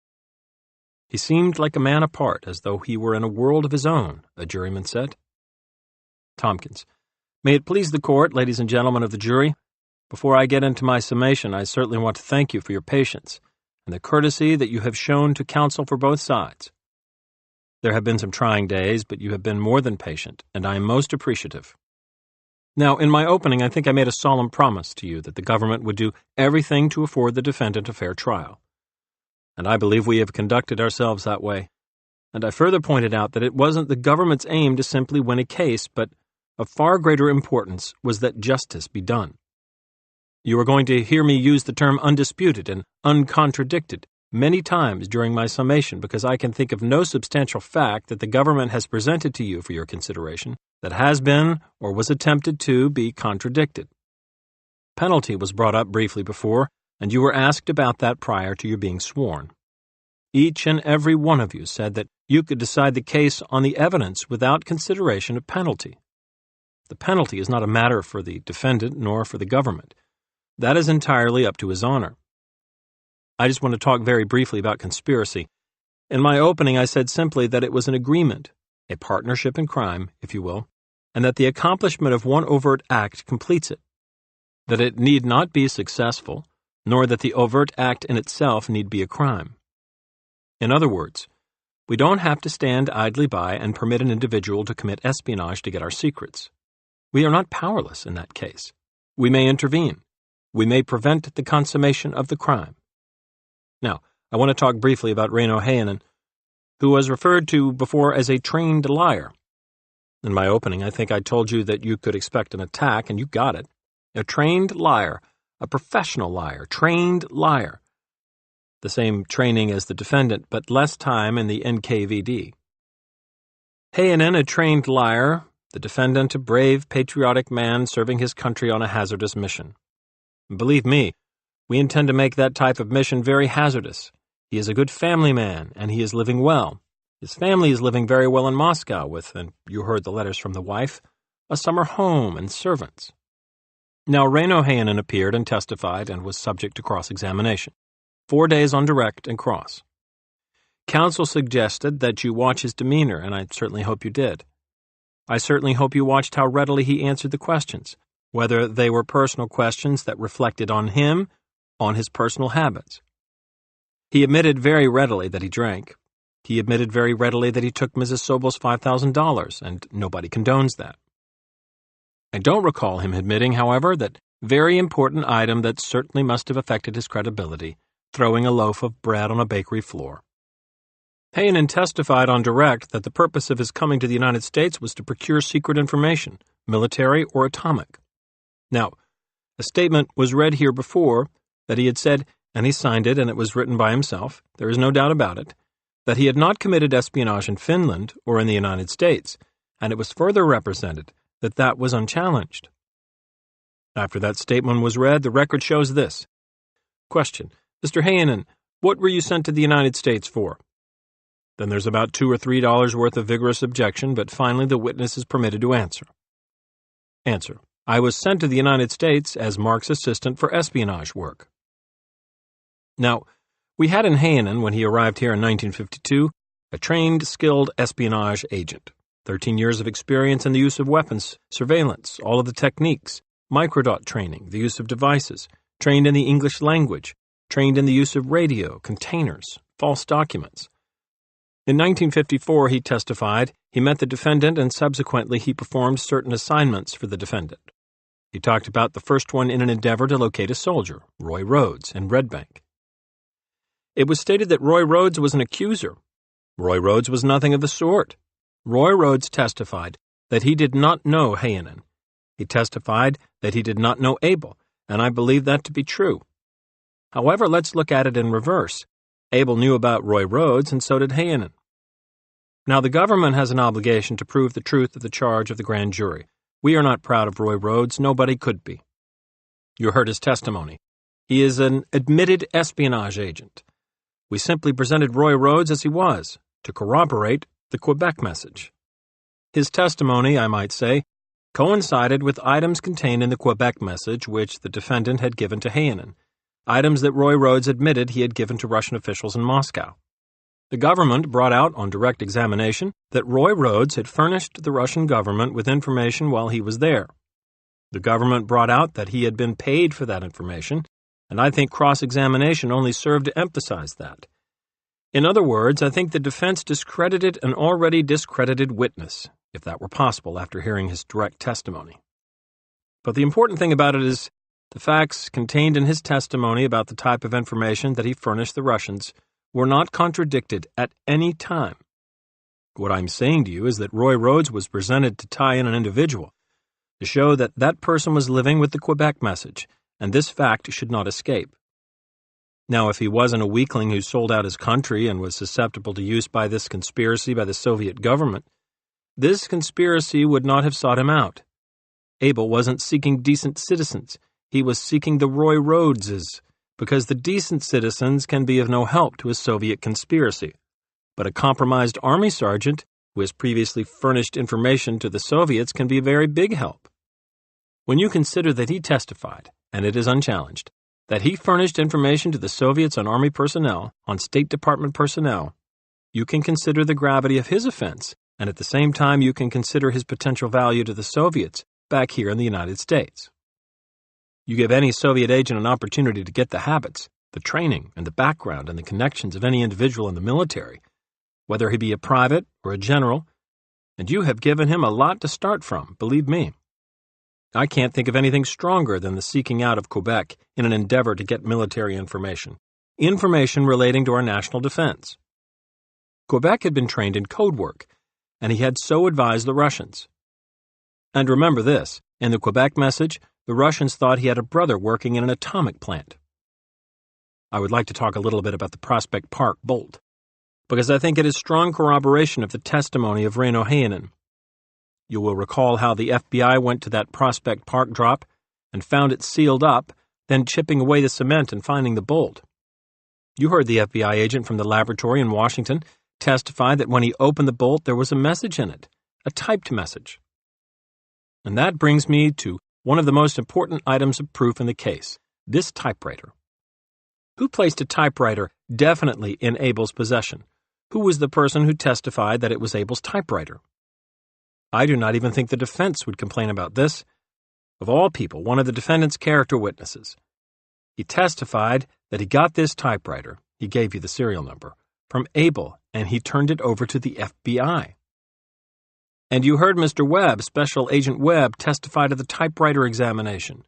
He seemed like a man apart, as though he were in a world of his own, a juryman said. Tompkins. May it please the court, ladies and gentlemen of the jury, before I get into my summation, I certainly want to thank you for your patience and the courtesy that you have shown to counsel for both sides. There have been some trying days, but you have been more than patient, and I am most appreciative. Now, in my opening, I think I made a solemn promise to you that the government would do everything to afford the defendant a fair trial. And I believe we have conducted ourselves that way. And I further pointed out that it wasn't the government's aim to simply win a case, but of far greater importance was that justice be done. You are going to hear me use the term undisputed and uncontradicted many times during my summation because I can think of no substantial fact that the government has presented to you for your consideration that has been or was attempted to be contradicted. Penalty was brought up briefly before, and you were asked about that prior to your being sworn. Each and every one of you said that you could decide the case on the evidence without consideration of penalty. The penalty is not a matter for the defendant nor for the government. That is entirely up to his honor. I just want to talk very briefly about conspiracy. In my opening, I said simply that it was an agreement, a partnership in crime, if you will, and that the accomplishment of one overt act completes it, that it need not be successful, nor that the overt act in itself need be a crime. In other words, we don't have to stand idly by and permit an individual to commit espionage to get our secrets. We are not powerless in that case. We may intervene. We may prevent the consummation of the crime. Now, I want to talk briefly about Reino Heinonen, who was referred to before as a trained liar. In my opening, I think I told you that you could expect an attack, and you got it. A trained liar, a professional liar, trained liar. The same training as the defendant, but less time in the NKVD. Heinonen, a trained liar, the defendant, a brave, patriotic man serving his country on a hazardous mission. Believe me, we intend to make that type of mission very hazardous. He is a good family man, and he is living well. His family is living very well in Moscow with, and you heard the letters from the wife, a summer home and servants. Now Reino Heinonen appeared and testified and was subject to cross-examination. 4 days on direct and cross. Counsel suggested that you watch his demeanor, and I certainly hope you did. I certainly hope you watched how readily he answered the questions, whether they were personal questions that reflected on him, on his personal habits. He admitted very readily that he drank. He admitted very readily that he took Mrs. Sobel's $5,000, and nobody condones that. I don't recall him admitting, however, that very important item that certainly must have affected his credibility, throwing a loaf of bread on a bakery floor. Heinonen testified on direct that the purpose of his coming to the United States was to procure secret information, military or atomic. Now, a statement was read here before that he had said, and he signed it and it was written by himself, there is no doubt about it, that he had not committed espionage in Finland or in the United States, and it was further represented that that was unchallenged. After that statement was read, the record shows this. Question. Mr. Heinonen, what were you sent to the United States for? Then there's about $2 or $3 worth of vigorous objection, but finally the witness is permitted to answer. Answer. I was sent to the United States as Mark's assistant for espionage work. Now, we had in Heinonen, when he arrived here in 1952, a trained, skilled espionage agent. 13 years of experience in the use of weapons, surveillance, all of the techniques, microdot training, the use of devices, trained in the English language, trained in the use of radio, containers, false documents. In 1954, he testified, he met the defendant and subsequently he performed certain assignments for the defendant. He talked about the first one in an endeavor to locate a soldier, Roy Rhodes, in Red Bank. It was stated that Roy Rhodes was an accuser. Roy Rhodes was nothing of the sort. Roy Rhodes testified that he did not know Heinonen. He testified that he did not know Abel, and I believe that to be true. However, let's look at it in reverse. Abel knew about Roy Rhodes, and so did Heinonen. Now, the government has an obligation to prove the truth of the charge of the grand jury. We are not proud of Roy Rhodes. Nobody could be. You heard his testimony. He is an admitted espionage agent. We simply presented Roy Rhodes as he was, to corroborate the Quebec message. His testimony, I might say, coincided with items contained in the Quebec message which the defendant had given to Heinonen, items that Roy Rhodes admitted he had given to Russian officials in Moscow. The government brought out on direct examination that Roy Rhodes had furnished the Russian government with information while he was there. The government brought out that he had been paid for that information, and I think cross-examination only served to emphasize that. In other words, I think the defense discredited an already discredited witness, if that were possible after hearing his direct testimony. But the important thing about it is the facts contained in his testimony about the type of information that he furnished the Russians were not contradicted at any time. What I'm saying to you is that Roy Rhodes was presented to tie in an individual, to show that that person was living with the Quebec message, and this fact should not escape. Now, if he wasn't a weakling who sold out his country and was susceptible to use by this conspiracy by the Soviet government, this conspiracy would not have sought him out. Abel wasn't seeking decent citizens. He was seeking the Roy Rhodeses, because the decent citizens can be of no help to a Soviet conspiracy. But a compromised army sergeant who has previously furnished information to the Soviets can be a very big help. When you consider that he testified, and it is unchallenged, that he furnished information to the Soviets on Army personnel, on State Department personnel, you can consider the gravity of his offense, and at the same time you can consider his potential value to the Soviets back here in the United States. You give any Soviet agent an opportunity to get the habits, the training, and the background and the connections of any individual in the military, whether he be a private or a general, and you have given him a lot to start from, believe me. I can't think of anything stronger than the seeking out of Quebec in an endeavor to get military information relating to our national defense. Quebec had been trained in code work, and he had so advised the Russians. And remember this, in the Quebec message, the Russians thought he had a brother working in an atomic plant. I would like to talk a little bit about the Prospect Park bolt, because I think it is strong corroboration of the testimony of Reino Heinonen. You will recall how the FBI went to that Prospect Park drop and found it sealed up, then chipping away the cement and finding the bolt. You heard the FBI agent from the laboratory in Washington testify that when he opened the bolt there was a message in it, a typed message. And that brings me to one of the most important items of proof in the case, this typewriter. Who placed a typewriter definitely in Abel's possession? Who was the person who testified that it was Abel's typewriter? I do not even think the defense would complain about this. Of all people, one of the defendant's character witnesses. He testified that he got this typewriter, he gave you the serial number, from Abel, and he turned it over to the FBI. And you heard Mr. Webb, Special Agent Webb, testify to the typewriter examination.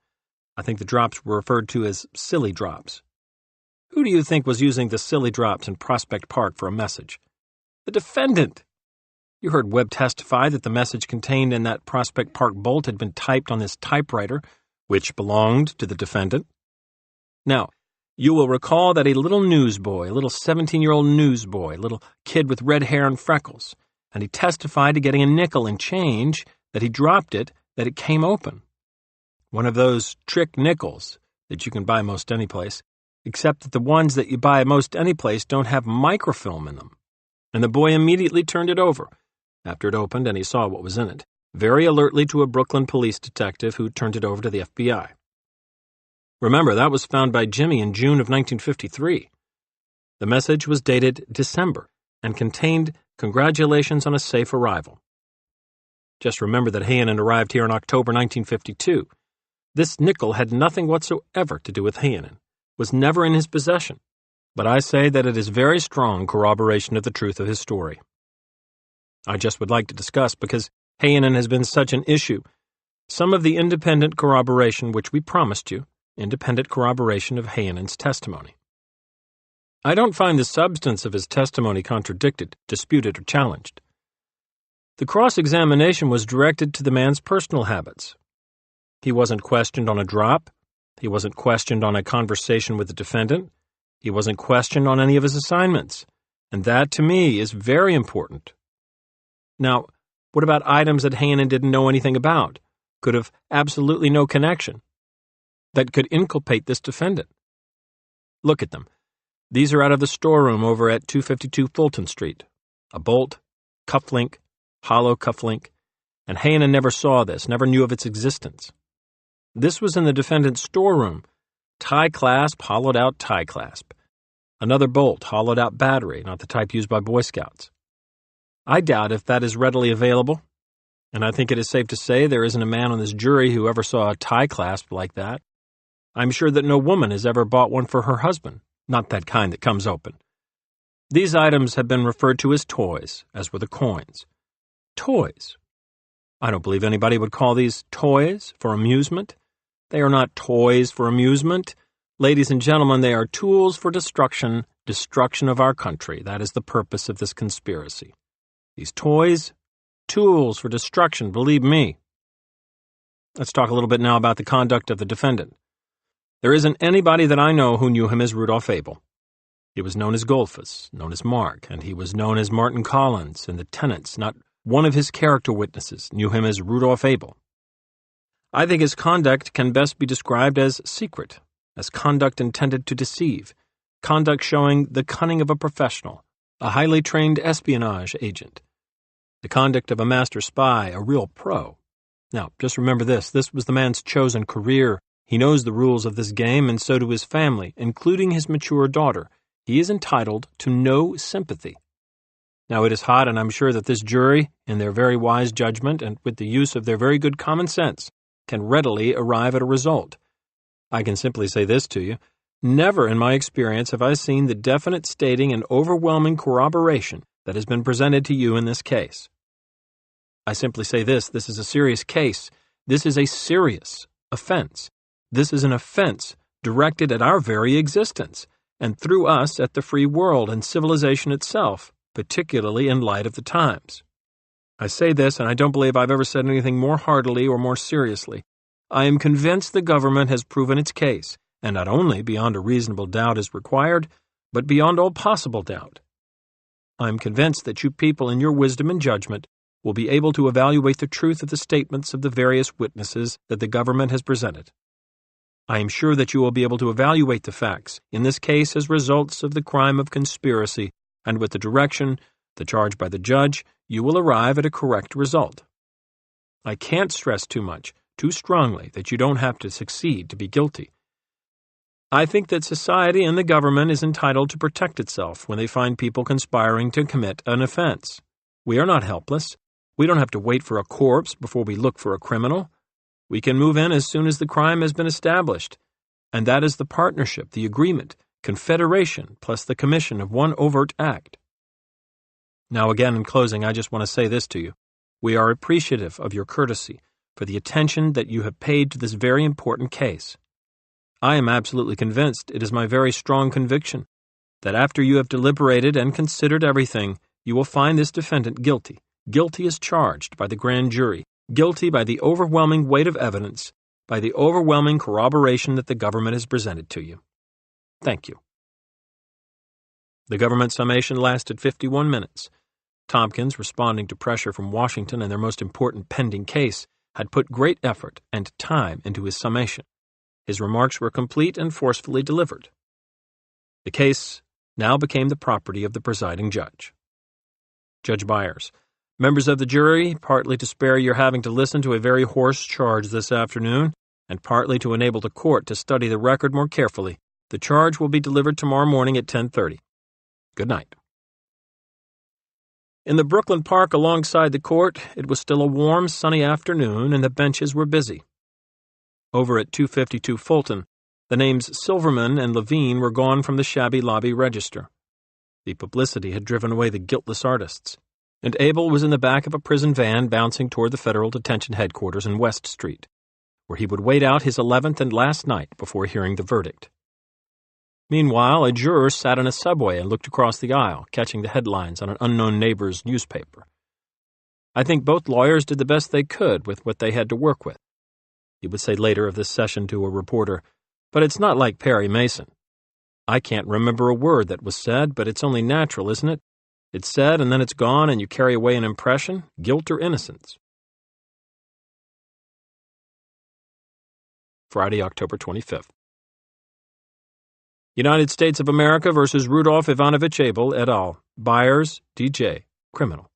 I think the drops were referred to as silly drops. Who do you think was using the silly drops in Prospect Park for a message? The defendant. You heard Webb testify that the message contained in that Prospect Park bolt had been typed on this typewriter, which belonged to the defendant. Now, you will recall that a little newsboy, a little 17-year-old newsboy, a little kid with red hair and freckles, and he testified to getting a nickel in change, that he dropped it, that it came open. One of those trick nickels that you can buy most any place, except that the ones that you buy most any place don't have microfilm in them. And the boy immediately turned it over, after it opened and he saw what was in it, very alertly to a Brooklyn police detective who turned it over to the FBI. Remember, that was found by Jimmy in June of 1953. The message was dated December and contained congratulations on a safe arrival. Just remember that Heinonen arrived here in October 1952. This nickel had nothing whatsoever to do with Heinonen, was never in his possession, but I say that it is very strong corroboration of the truth of his story. I just would like to discuss, because Heinonen has been such an issue, some of the independent corroboration which we promised you, independent corroboration of Heinenen's testimony. I don't find the substance of his testimony contradicted, disputed, or challenged. The cross-examination was directed to the man's personal habits. He wasn't questioned on a drop. He wasn't questioned on a conversation with the defendant. He wasn't questioned on any of his assignments. And that, to me, is very important. Now, what about items that Heinonen didn't know anything about, could have absolutely no connection, that could inculpate this defendant? Look at them. These are out of the storeroom over at 252 Fulton Street. A bolt, cufflink, hollow cufflink, and Heinonen never saw this, never knew of its existence. This was in the defendant's storeroom. Tie clasp, hollowed out tie clasp. Another bolt, hollowed out battery, not the type used by Boy Scouts. I doubt if that is readily available, and I think it is safe to say there isn't a man on this jury who ever saw a tie clasp like that. I'm sure that no woman has ever bought one for her husband, not that kind that comes open. These items have been referred to as toys, as were the coins. Toys. I don't believe anybody would call these toys for amusement. They are not toys for amusement. Ladies and gentlemen, they are tools for destruction of our country. That is the purpose of this conspiracy. These toys, tools for destruction, believe me. Let's talk a little bit now about the conduct of the defendant. There isn't anybody that I know who knew him as Rudolph Abel. He was known as Goldfuss, known as Mark, and he was known as Martin Collins, and the tenants, not one of his character witnesses, knew him as Rudolph Abel. I think his conduct can best be described as secret, as conduct intended to deceive, conduct showing the cunning of a professional, a highly trained espionage agent, the conduct of a master spy, a real pro. Now, just remember this was the man's chosen career. He knows the rules of this game, and so do his family, including his mature daughter. He is entitled to no sympathy. Now, it is hot, and I'm sure that this jury, in their very wise judgment and with the use of their very good common sense, can readily arrive at a result. I can simply say this to you. Never in my experience have I seen the definite stating and overwhelming corroboration that has been presented to you in this case. I simply say this is a serious case. This is a serious offense. This is an offense directed at our very existence, and through us at the free world and civilization itself, particularly in light of the times. I say this, and I don't believe I've ever said anything more heartily or more seriously. I am convinced the government has proven its case, and not only beyond a reasonable doubt is required, but beyond all possible doubt. I am convinced that you people in your wisdom and judgment will be able to evaluate the truth of the statements of the various witnesses that the government has presented. I am sure that you will be able to evaluate the facts in this case as results of the crime of conspiracy, and with the direction, the charge by the judge, you will arrive at a correct result. I can't stress too strongly, that you don't have to succeed to be guilty. I think that society and the government is entitled to protect itself when they find people conspiring to commit an offense. We are not helpless. We don't have to wait for a corpse before we look for a criminal. We can move in as soon as the crime has been established, and that is the partnership, the agreement, confederation, plus the commission of one overt act. Now again, in closing, I just want to say this to you. We are appreciative of your courtesy for the attention that you have paid to this very important case. I am absolutely convinced, it is my very strong conviction, that after you have deliberated and considered everything, you will find this defendant guilty as charged by the grand jury, guilty by the overwhelming weight of evidence, by the overwhelming corroboration that the government has presented to you. Thank you. The government summation lasted 51 minutes. Tompkins, responding to pressure from Washington in their most important pending case, had put great effort and time into his summation. His remarks were complete and forcefully delivered. The case now became the property of the presiding judge. Judge Byers, members of the jury, partly to spare your having to listen to a very hoarse charge this afternoon, and partly to enable the court to study the record more carefully, the charge will be delivered tomorrow morning at 10:30. Good night. In the Brooklyn Park alongside the court, it was still a warm, sunny afternoon, and the benches were busy. Over at 252 Fulton, the names Silverman and Levine were gone from the shabby lobby register. The publicity had driven away the guiltless artists, and Abel was in the back of a prison van bouncing toward the Federal Detention Headquarters in West Street, where he would wait out his 11th and last night before hearing the verdict. Meanwhile, a juror sat in a subway and looked across the aisle, catching the headlines on an unknown neighbor's newspaper. I think both lawyers did the best they could with what they had to work with. He would say later of this session to a reporter, but it's not like Perry Mason. I can't remember a word that was said, but it's only natural, isn't it? It's said and then it's gone and you carry away an impression, guilt or innocence. Friday, October 25th. United States of America versus Rudolph Ivanovich Abel et al. Byers, D.J., criminal.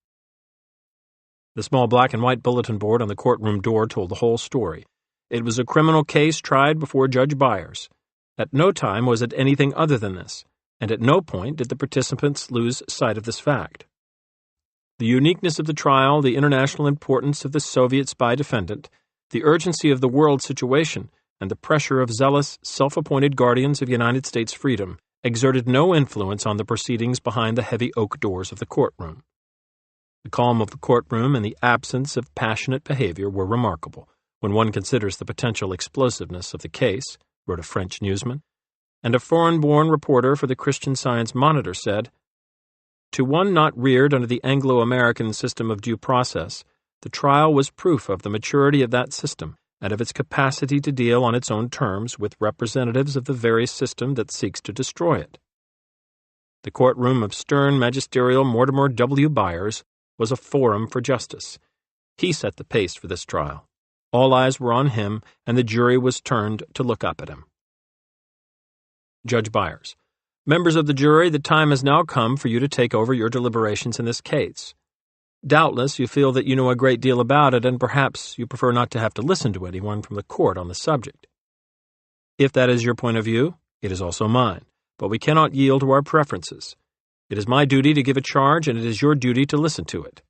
The small black and white bulletin board on the courtroom door told the whole story. It was a criminal case tried before Judge Byers. At no time was it anything other than this, and at no point did the participants lose sight of this fact. The uniqueness of the trial, the international importance of the Soviet spy defendant, the urgency of the world situation, and the pressure of zealous, self-appointed guardians of United States freedom exerted no influence on the proceedings behind the heavy oak doors of the courtroom. The calm of the courtroom and the absence of passionate behavior were remarkable when one considers the potential explosiveness of the case, wrote a French newsman, and a foreign-born reporter for the Christian Science Monitor said, "To one not reared under the Anglo-American system of due process, the trial was proof of the maturity of that system and of its capacity to deal on its own terms with representatives of the very system that seeks to destroy it." The courtroom of stern magisterial Mortimer W. Byers was a forum for justice. He set the pace for this trial. All eyes were on him, and the jury was turned to look up at him. Judge Byers: Members of the jury, the time has now come for you to take over your deliberations in this case. Doubtless you feel that you know a great deal about it, and perhaps you prefer not to have to listen to anyone from the court on the subject. If that is your point of view, it is also mine, but we cannot yield to our preferences. It is my duty to give a charge, and it is your duty to listen to it.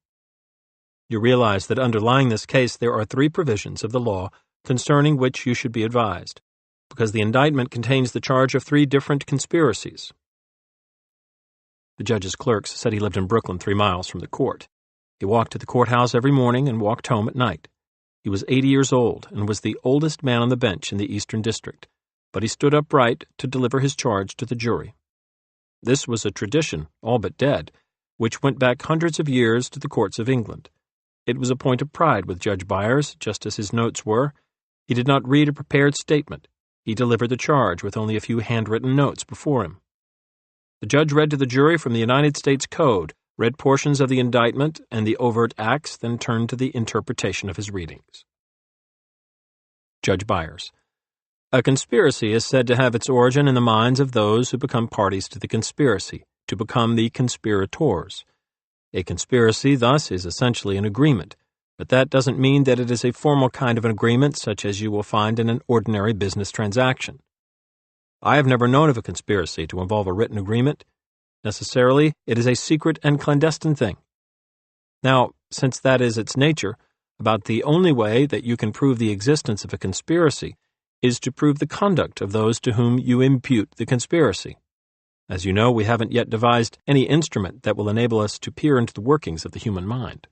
You realize that underlying this case there are 3 provisions of the law concerning which you should be advised, because the indictment contains the charge of 3 different conspiracies. The judge's clerks said he lived in Brooklyn 3 miles from the court. He walked to the courthouse every morning and walked home at night. He was 80 years old and was the oldest man on the bench in the Eastern District, but he stood upright to deliver his charge to the jury. This was a tradition, all but dead, which went back hundreds of years to the courts of England. It was a point of pride with Judge Byers, just as his notes were. He did not read a prepared statement. He delivered the charge with only a few handwritten notes before him. The judge read to the jury from the United States Code, read portions of the indictment and the overt acts, then turned to the interpretation of his readings. Judge Byers: A conspiracy is said to have its origin in the minds of those who become parties to the conspiracy, to become the conspirators. A conspiracy, thus, is essentially an agreement, but that doesn't mean that it is a formal kind of an agreement such as you will find in an ordinary business transaction. I have never known of a conspiracy to involve a written agreement. Necessarily, it is a secret and clandestine thing. Now, since that is its nature, about the only way that you can prove the existence of a conspiracy is to prove the conduct of those to whom you impute the conspiracy. As you know, we haven't yet devised any instrument that will enable us to peer into the workings of the human mind.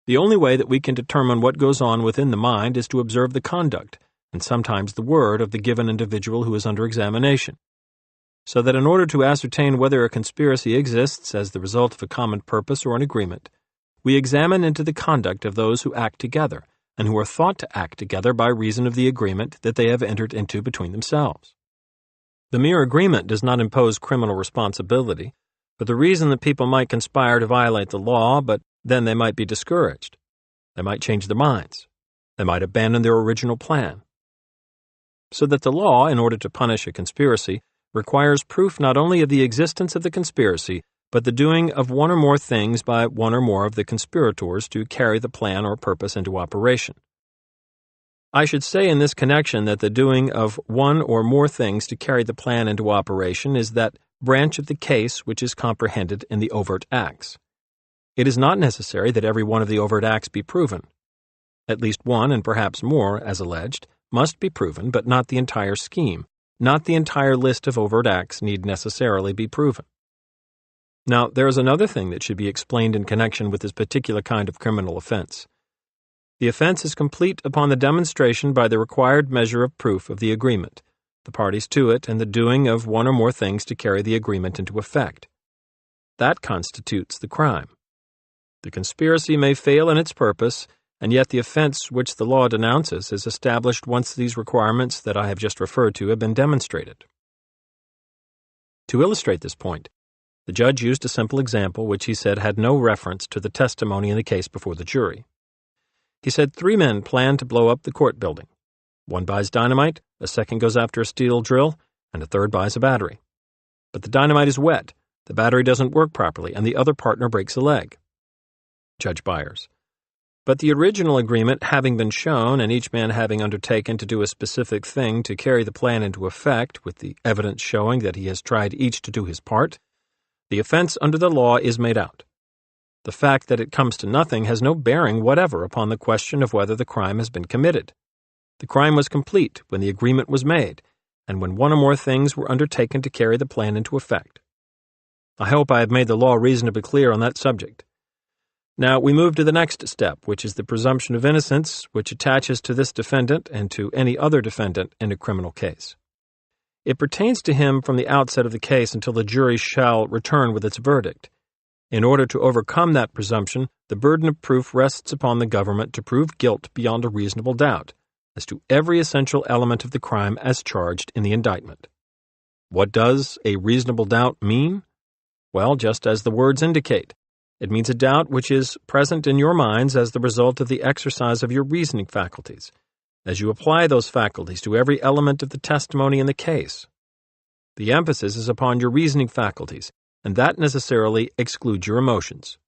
The only way that we can determine what goes on within the mind is to observe the conduct, and sometimes the word, of the given individual who is under examination. So that in order to ascertain whether a conspiracy exists as the result of a common purpose or an agreement, we examine into the conduct of those who act together, and who are thought to act together by reason of the agreement that they have entered into between themselves. The mere agreement does not impose criminal responsibility, for the reason that people might conspire to violate the law, but then they might be discouraged. They might change their minds. They might abandon their original plan. So that the law, in order to punish a conspiracy, requires proof not only of the existence of the conspiracy, but the doing of one or more things by one or more of the conspirators to carry the plan or purpose into operation. I should say in this connection that the doing of one or more things to carry the plan into operation is that branch of the case which is comprehended in the overt acts. It is not necessary that every one of the overt acts be proven. At least one, and perhaps more, as alleged, must be proven, but not the entire scheme. Not the entire list of overt acts need necessarily be proven. Now, there is another thing that should be explained in connection with this particular kind of criminal offense. The offense is complete upon the demonstration by the required measure of proof of the agreement, the parties to it, and the doing of one or more things to carry the agreement into effect. That constitutes the crime. The conspiracy may fail in its purpose, and yet the offense which the law denounces is established once these requirements that I have just referred to have been demonstrated. To illustrate this point, the judge used a simple example which he said had no reference to the testimony in the case before the jury. He said 3 men plan to blow up the court building. One buys dynamite, a second goes after a steel drill, and a third buys a battery. But the dynamite is wet, the battery doesn't work properly, and the other partner breaks a leg. Judge Byers: But the original agreement having been shown, and each man having undertaken to do a specific thing to carry the plan into effect, with the evidence showing that he has tried each to do his part, the offense under the law is made out. The fact that it comes to nothing has no bearing whatever upon the question of whether the crime has been committed. The crime was complete when the agreement was made, and when one or more things were undertaken to carry the plan into effect. I hope I have made the law reasonably clear on that subject. Now we move to the next step, which is the presumption of innocence, which attaches to this defendant and to any other defendant in a criminal case. It pertains to him from the outset of the case until the jury shall return with its verdict. In order to overcome that presumption, the burden of proof rests upon the government to prove guilt beyond a reasonable doubt as to every essential element of the crime as charged in the indictment. What does a reasonable doubt mean? Well, just as the words indicate, it means a doubt which is present in your minds as the result of the exercise of your reasoning faculties, as you apply those faculties to every element of the testimony in the case. The emphasis is upon your reasoning faculties, and that necessarily excludes your emotions.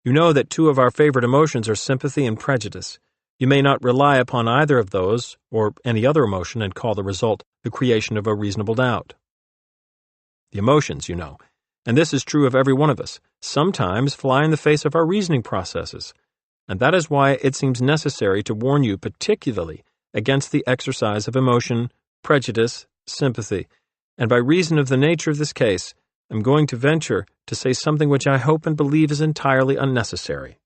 You know that two of our favorite emotions are sympathy and prejudice. You may not rely upon either of those or any other emotion and call the result the creation of a reasonable doubt. The emotions, you know, and this is true of every one of us, sometimes fly in the face of our reasoning processes, and that is why it seems necessary to warn you particularly against the exercise of emotion, prejudice, sympathy, and by reason of the nature of this case, I'm going to venture to say something which I hope and believe is entirely unnecessary.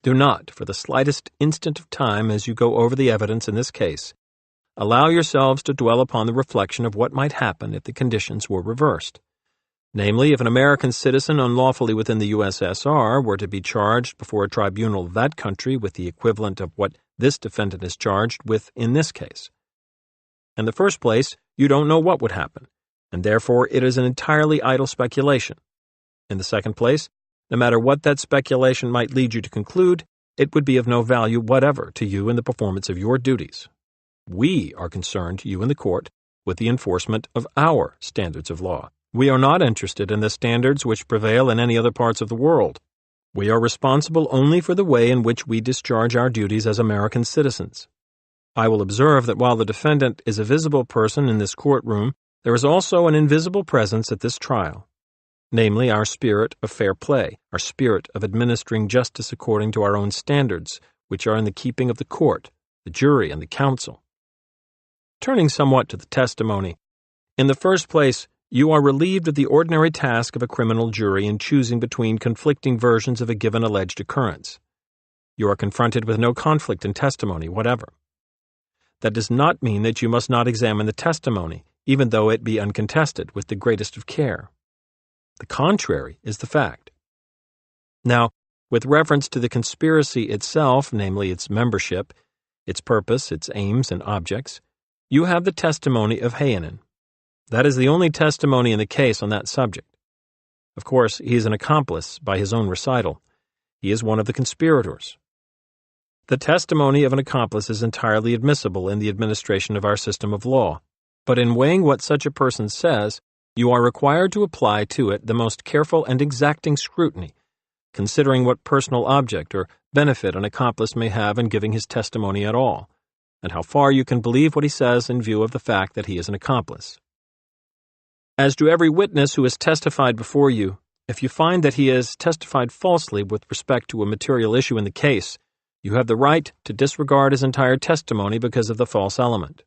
Do not, for the slightest instant of time as you go over the evidence in this case, allow yourselves to dwell upon the reflection of what might happen if the conditions were reversed. Namely, if an American citizen unlawfully within the USSR were to be charged before a tribunal of that country with the equivalent of what this defendant is charged with in this case. In the first place, you don't know what would happen, and therefore it is an entirely idle speculation. In the second place, no matter what that speculation might lead you to conclude, it would be of no value whatever to you in the performance of your duties. We are concerned, you in the court, with the enforcement of our standards of law. We are not interested in the standards which prevail in any other parts of the world. We are responsible only for the way in which we discharge our duties as American citizens. I will observe that while the defendant is a visible person in this courtroom, there is also an invisible presence at this trial, namely our spirit of fair play, our spirit of administering justice according to our own standards, which are in the keeping of the court, the jury, and the counsel. Turning somewhat to the testimony, in the first place, you are relieved of the ordinary task of a criminal jury in choosing between conflicting versions of a given alleged occurrence. You are confronted with no conflict in testimony whatever. That does not mean that you must not examine the testimony, even though it be uncontested, with the greatest of care. The contrary is the fact. Now, with reference to the conspiracy itself, namely its membership, its purpose, its aims and objects, you have the testimony of Heinonen. That is the only testimony in the case on that subject. Of course, he is an accomplice by his own recital. He is one of the conspirators. The testimony of an accomplice is entirely admissible in the administration of our system of law, but in weighing what such a person says, you are required to apply to it the most careful and exacting scrutiny, considering what personal object or benefit an accomplice may have in giving his testimony at all, and how far you can believe what he says in view of the fact that he is an accomplice. As to every witness who has testified before you, if you find that he has testified falsely with respect to a material issue in the case, you have the right to disregard his entire testimony because of the false element.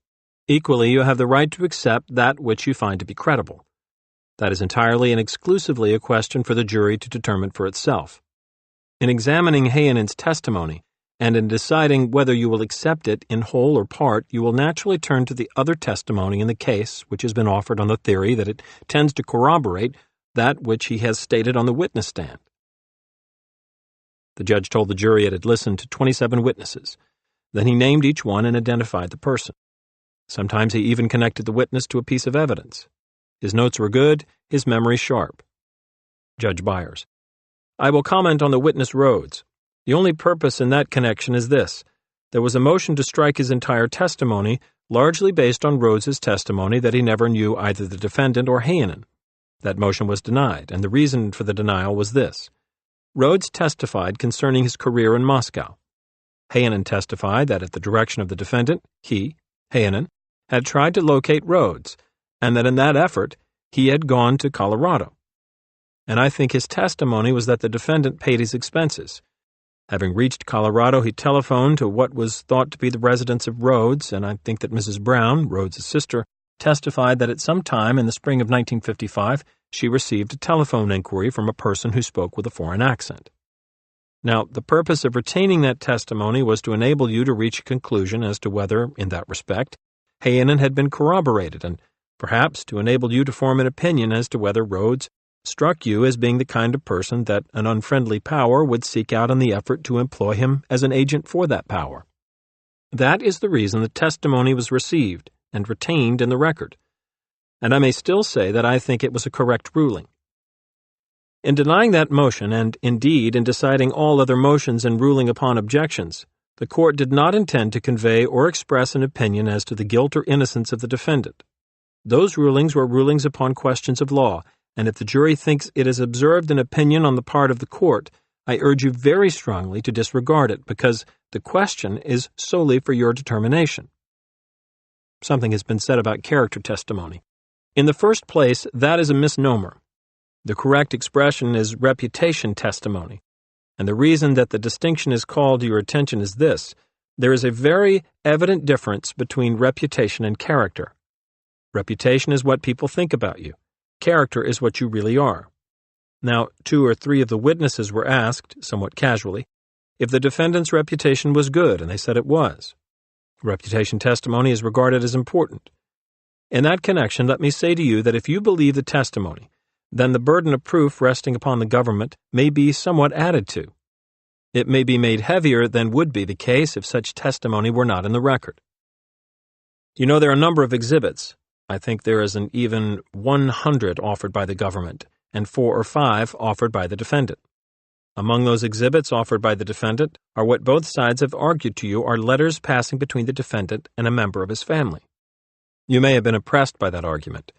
Equally, you have the right to accept that which you find to be credible. That is entirely and exclusively a question for the jury to determine for itself. In examining Heinonen's testimony, and in deciding whether you will accept it in whole or part, you will naturally turn to the other testimony in the case which has been offered on the theory that it tends to corroborate that which he has stated on the witness stand. The judge told the jury it had listened to 27 witnesses. Then he named each one and identified the person. Sometimes he even connected the witness to a piece of evidence. His notes were good, his memory sharp. Judge Byers: I will comment on the witness Rhodes. The only purpose in that connection is this. There was a motion to strike his entire testimony, largely based on Rhodes's testimony that he never knew either the defendant or Heinonen. That motion was denied, and the reason for the denial was this. Rhodes testified concerning his career in Moscow. Heinonen testified that at the direction of the defendant, he, Heinonen, had tried to locate Rhodes, and that in that effort he had gone to Colorado. And I think his testimony was that the defendant paid his expenses. Having reached Colorado, he telephoned to what was thought to be the residence of Rhodes, and I think that Mrs. Brown, Rhodes' sister, testified that at some time in the spring of 1955, she received a telephone inquiry from a person who spoke with a foreign accent. Now, the purpose of retaining that testimony was to enable you to reach a conclusion as to whether, in that respect, Heinonen had been corroborated, and perhaps to enable you to form an opinion as to whether Rhodes struck you as being the kind of person that an unfriendly power would seek out in the effort to employ him as an agent for that power. That is the reason the testimony was received and retained in the record, and I may still say that I think it was a correct ruling. In denying that motion, and indeed in deciding all other motions and ruling upon objections, the court did not intend to convey or express an opinion as to the guilt or innocence of the defendant. Those rulings were rulings upon questions of law, and if the jury thinks it has observed an opinion on the part of the court, I urge you very strongly to disregard it, because the question is solely for your determination. Something has been said about character testimony. In the first place, that is a misnomer. The correct expression is reputation testimony, and the reason that the distinction is called to your attention is this: there is a very evident difference between reputation and character. Reputation is what people think about you. Character is what you really are. Now, 2 or 3 of the witnesses were asked, somewhat casually, if the defendant's reputation was good, and they said it was. Reputation testimony is regarded as important. In that connection, let me say to you that if you believe the testimony, then the burden of proof resting upon the government may be somewhat added to. It may be made heavier than would be the case if such testimony were not in the record. You know, there are a number of exhibits. I think there is an even 100 offered by the government, and 4 or 5 offered by the defendant. Among those exhibits offered by the defendant are what both sides have argued to you are letters passing between the defendant and a member of his family. You may have been impressed by that argument.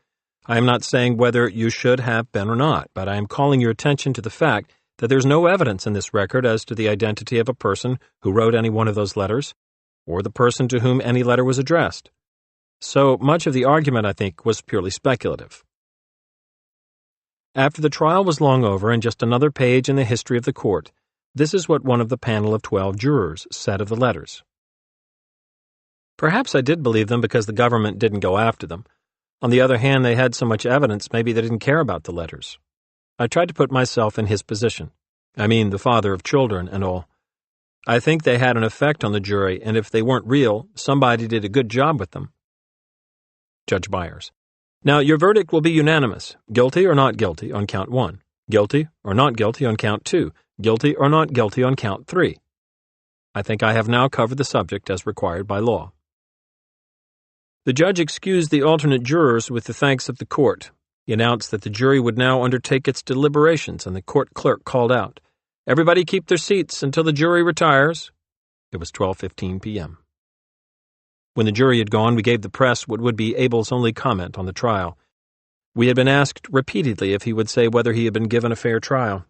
I am not saying whether you should have been or not, but I am calling your attention to the fact that there is no evidence in this record as to the identity of a person who wrote any one of those letters, or the person to whom any letter was addressed. So much of the argument, I think, was purely speculative. After the trial was long over and just another page in the history of the court, this is what one of the panel of 12 jurors said of the letters. Perhaps I did believe them because the government didn't go after them. On the other hand, they had so much evidence, maybe they didn't care about the letters. I tried to put myself in his position. I mean, the father of children and all. I think they had an effect on the jury, and if they weren't real, somebody did a good job with them. Judge Byers: Now, your verdict will be unanimous, guilty or not guilty on count 1, guilty or not guilty on count 2, guilty or not guilty on count 3. I think I have now covered the subject as required by law. The judge excused the alternate jurors with the thanks of the court. He announced that the jury would now undertake its deliberations, and the court clerk called out, "Everybody keep their seats until the jury retires." It was 12:15 p.m. When the jury had gone, we gave the press what would be Abel's only comment on the trial. We had been asked repeatedly if he would say whether he had been given a fair trial.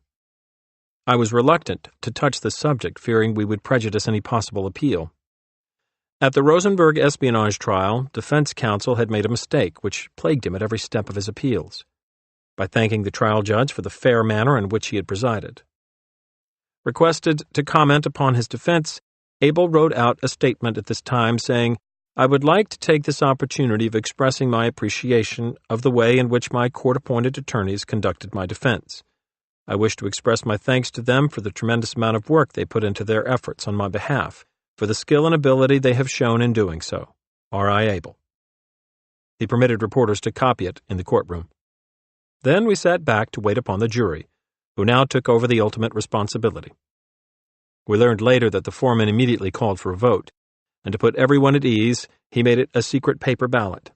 I was reluctant to touch the subject, fearing we would prejudice any possible appeal. At the Rosenberg espionage trial, defense counsel had made a mistake which plagued him at every step of his appeals, by thanking the trial judge for the fair manner in which he had presided. Requested to comment upon his defense, Abel wrote out a statement at this time saying, "I would like to take this opportunity of expressing my appreciation of the way in which my court-appointed attorneys conducted my defense. I wish to express my thanks to them for the tremendous amount of work they put into their efforts on my behalf, for the skill and ability they have shown in doing so. R.I. Abel." He permitted reporters to copy it in the courtroom. Then we sat back to wait upon the jury, who now took over the ultimate responsibility. We learned later that the foreman immediately called for a vote, and to put everyone at ease, he made it a secret paper ballot.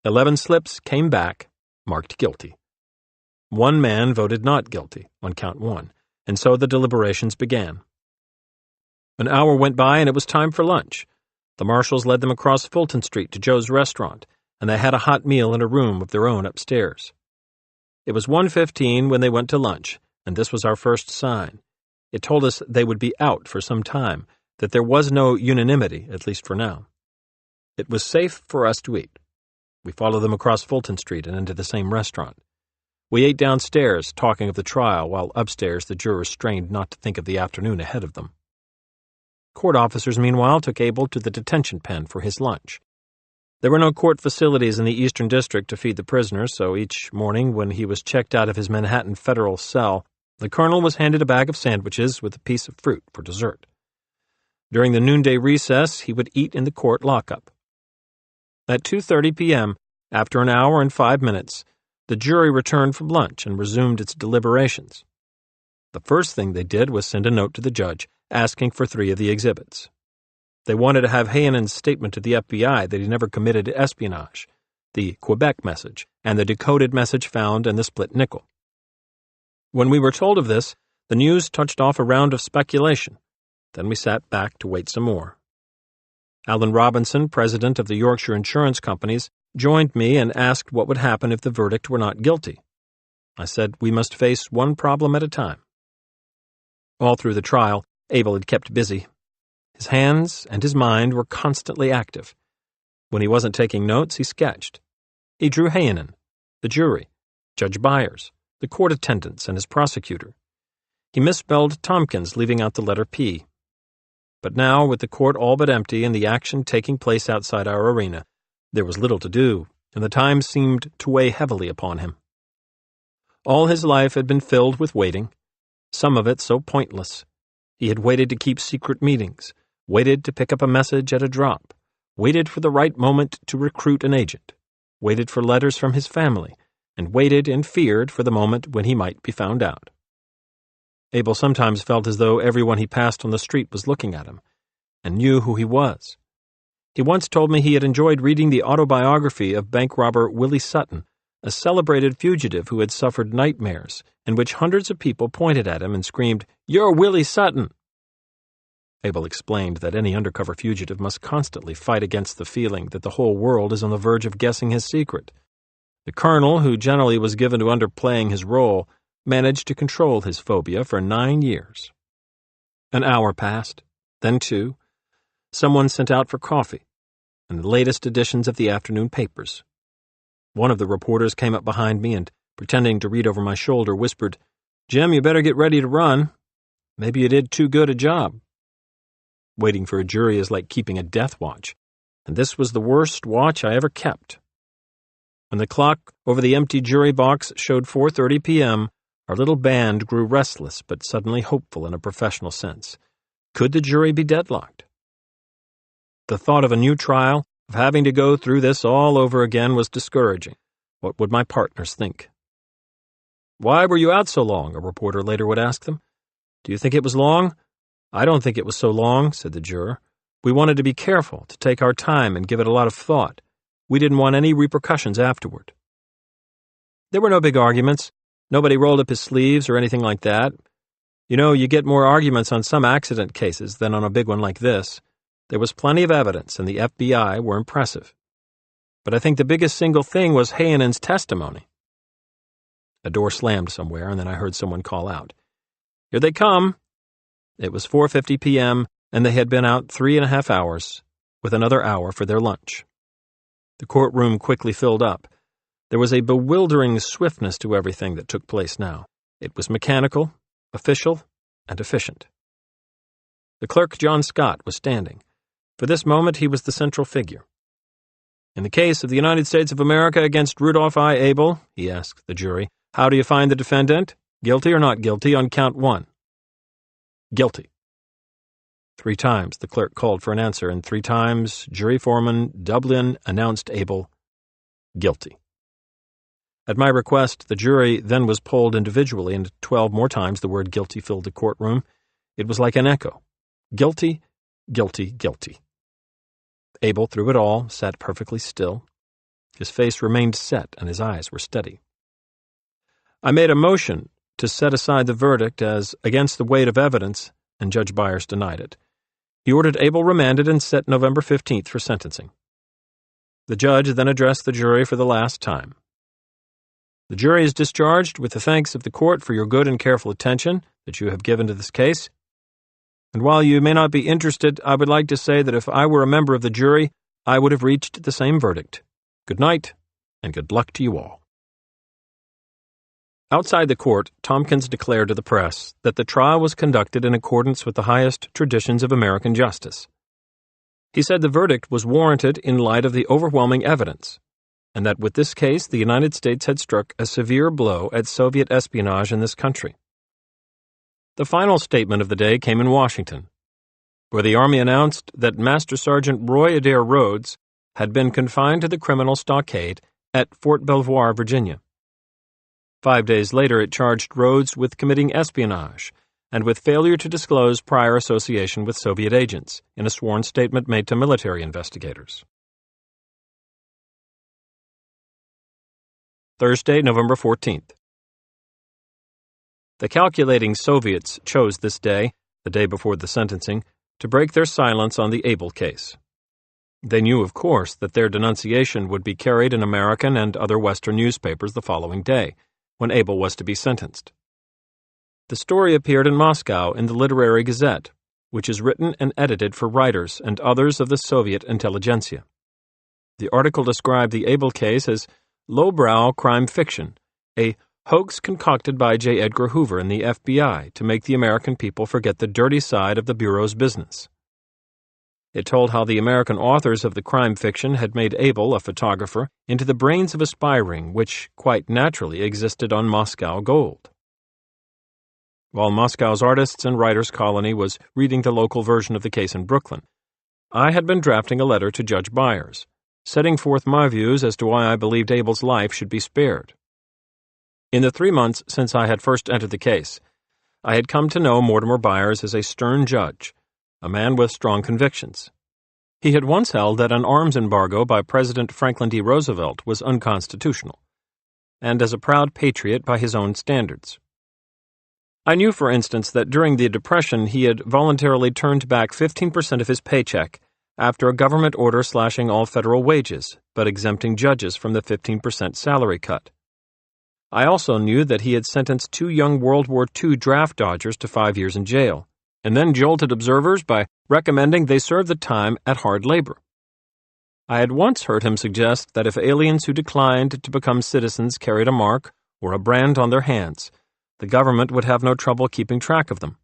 11 slips came back, marked guilty. 1 man voted not guilty on count 1, and so the deliberations began. An hour went by and it was time for lunch. The marshals led them across Fulton Street to Joe's restaurant, and they had a hot meal in a room of their own upstairs. It was 1:15 when they went to lunch, and this was our first sign. It told us they would be out for some time, that there was no unanimity, at least for now. It was safe for us to eat. We followed them across Fulton Street and into the same restaurant. We ate downstairs, talking of the trial, while upstairs the jurors strained not to think of the afternoon ahead of them. Court officers, meanwhile, took Abel to the detention pen for his lunch. There were no court facilities in the Eastern District to feed the prisoner, so each morning when he was checked out of his Manhattan federal cell, the colonel was handed a bag of sandwiches with a piece of fruit for dessert. During the noonday recess, he would eat in the court lockup. At 2:30 p.m., after an hour and 5 minutes, the jury returned from lunch and resumed its deliberations. The first thing they did was send a note to the judge asking for 3 of the exhibits. They wanted to have Hayanen's statement to the FBI that he never committed espionage, the Quebec message, and the decoded message found in the split nickel. When we were told of this, the news touched off a round of speculation. Then we sat back to wait some more. Alan Robinson, president of the Yorkshire Insurance Companies, joined me and asked what would happen if the verdict were not guilty. I said we must face one problem at a time. All through the trial, Abel had kept busy. His hands and his mind were constantly active. When he wasn't taking notes, he sketched. He drew Hayanen, the jury, Judge Byers, the court attendants, and his prosecutor. He misspelled Tompkins, leaving out the letter P. But now, with the court all but empty and the action taking place outside our arena, there was little to do, and the time seemed to weigh heavily upon him. All his life had been filled with waiting, some of it so pointless. He had waited to keep secret meetings, waited to pick up a message at a drop, waited for the right moment to recruit an agent, waited for letters from his family, and waited and feared for the moment when he might be found out. Abel sometimes felt as though everyone he passed on the street was looking at him, and knew who he was. He once told me he had enjoyed reading the autobiography of bank robber Willie Sutton, a celebrated fugitive who had suffered nightmares, in which hundreds of people pointed at him and screamed, "You're Willie Sutton!" Abel explained that any undercover fugitive must constantly fight against the feeling that the whole world is on the verge of guessing his secret. The colonel, who generally was given to underplaying his role, managed to control his phobia for 9 years. An hour passed, then 2. Someone sent out for coffee, and the latest editions of the afternoon papers. One of the reporters came up behind me and, pretending to read over my shoulder, whispered, "Jim, you better get ready to run. Maybe you did too good a job." Waiting for a jury is like keeping a death watch, and this was the worst watch I ever kept. When the clock over the empty jury box showed 4:30 p.m., our little band grew restless but suddenly hopeful in a professional sense. Could the jury be deadlocked? The thought of a new trial, of having to go through this all over again, was discouraging. What would my partners think? "Why were you out so long?" a reporter later would ask them. "Do you think it was long?" "I don't think it was so long," said the juror. "We wanted to be careful, to take our time and give it a lot of thought. We didn't want any repercussions afterward." There were no big arguments. Nobody rolled up his sleeves or anything like that. You know, you get more arguments on some accident cases than on a big one like this. There was plenty of evidence, and the FBI were impressive. But I think the biggest single thing was Hayanen's testimony. A door slammed somewhere, and then I heard someone call out, "Here they come!" It was 4:50 p.m., and they had been out 3.5 hours, with another hour for their lunch. The courtroom quickly filled up. There was a bewildering swiftness to everything that took place now. It was mechanical, official, and efficient. The clerk, John Scott, was standing. For this moment, he was the central figure. "In the case of the United States of America against Rudolph I. Abel," he asked the jury, "how do you find the defendant? Guilty or not guilty on count 1? "Guilty." 3 times the clerk called for an answer, and 3 times jury foreman Dublin announced Abel guilty. At my request, the jury then was polled individually, and 12 more times the word guilty filled the courtroom. It was like an echo. Guilty, guilty, guilty. Abel, through it all, sat perfectly still. His face remained set, and his eyes were steady. I made a motion to set aside the verdict as against the weight of evidence, and Judge Byers denied it. He ordered Abel remanded and set November 15th for sentencing. The judge then addressed the jury for the last time. "The jury is discharged with the thanks of the court for your good and careful attention that you have given to this case. And while you may not be interested, I would like to say that if I were a member of the jury, I would have reached the same verdict. Good night, and good luck to you all." Outside the court, Tompkins declared to the press that the trial was conducted in accordance with the highest traditions of American justice. He said the verdict was warranted in light of the overwhelming evidence, and that with this case the United States had struck a severe blow at Soviet espionage in this country. The final statement of the day came in Washington, where the Army announced that Master Sergeant Roy Adair Rhodes had been confined to the criminal stockade at Fort Belvoir, Virginia. 5 days later, it charged Rhodes with committing espionage and with failure to disclose prior association with Soviet agents in a sworn statement made to military investigators. Thursday, November 14th. The calculating Soviets chose this day, the day before the sentencing, to break their silence on the Abel case. They knew, of course, that their denunciation would be carried in American and other Western newspapers the following day, when Abel was to be sentenced. The story appeared in Moscow in the Literary Gazette, which is written and edited for writers and others of the Soviet intelligentsia. The article described the Abel case as lowbrow crime fiction, a hoax concocted by J. Edgar Hoover and the FBI to make the American people forget the dirty side of the Bureau's business. It told how the American authors of the crime fiction had made Abel, a photographer, into the brains of a spy ring which, quite naturally, existed on Moscow gold. While Moscow's artists and writers colony was reading the local version of the case in Brooklyn, I had been drafting a letter to Judge Byers, setting forth my views as to why I believed Abel's life should be spared. In the 3 months since I had first entered the case, I had come to know Mortimer Byers as a stern judge, a man with strong convictions. He had once held that an arms embargo by President Franklin D. Roosevelt was unconstitutional, and as a proud patriot by his own standards. I knew, for instance, that during the Depression he had voluntarily turned back 15% of his paycheck after a government order slashing all federal wages, but exempting judges from the 15% salary cut. I also knew that he had sentenced 2 young World War II draft dodgers to 5 years in jail, and then jolted observers by recommending they serve the time at hard labor. I had once heard him suggest that if aliens who declined to become citizens carried a mark or a brand on their hands, the government would have no trouble keeping track of them.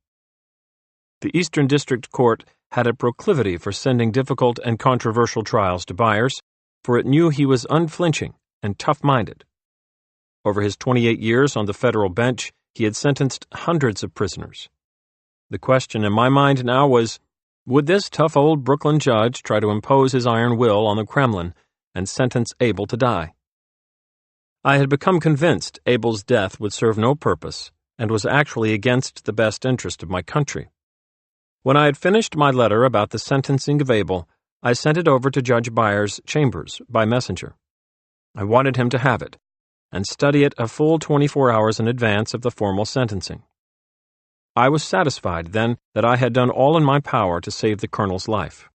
The Eastern District Court had a proclivity for sending difficult and controversial trials to Byers, for it knew he was unflinching and tough-minded. Over his 28 years on the federal bench, he had sentenced hundreds of prisoners. The question in my mind now was, would this tough old Brooklyn judge try to impose his iron will on the Kremlin and sentence Abel to die? I had become convinced Abel's death would serve no purpose and was actually against the best interest of my country. When I had finished my letter about the sentencing of Abel, I sent it over to Judge Byers' chambers by messenger. I wanted him to have it and study it a full 24 hours in advance of the formal sentencing. I was satisfied, then, that I had done all in my power to save the colonel's life.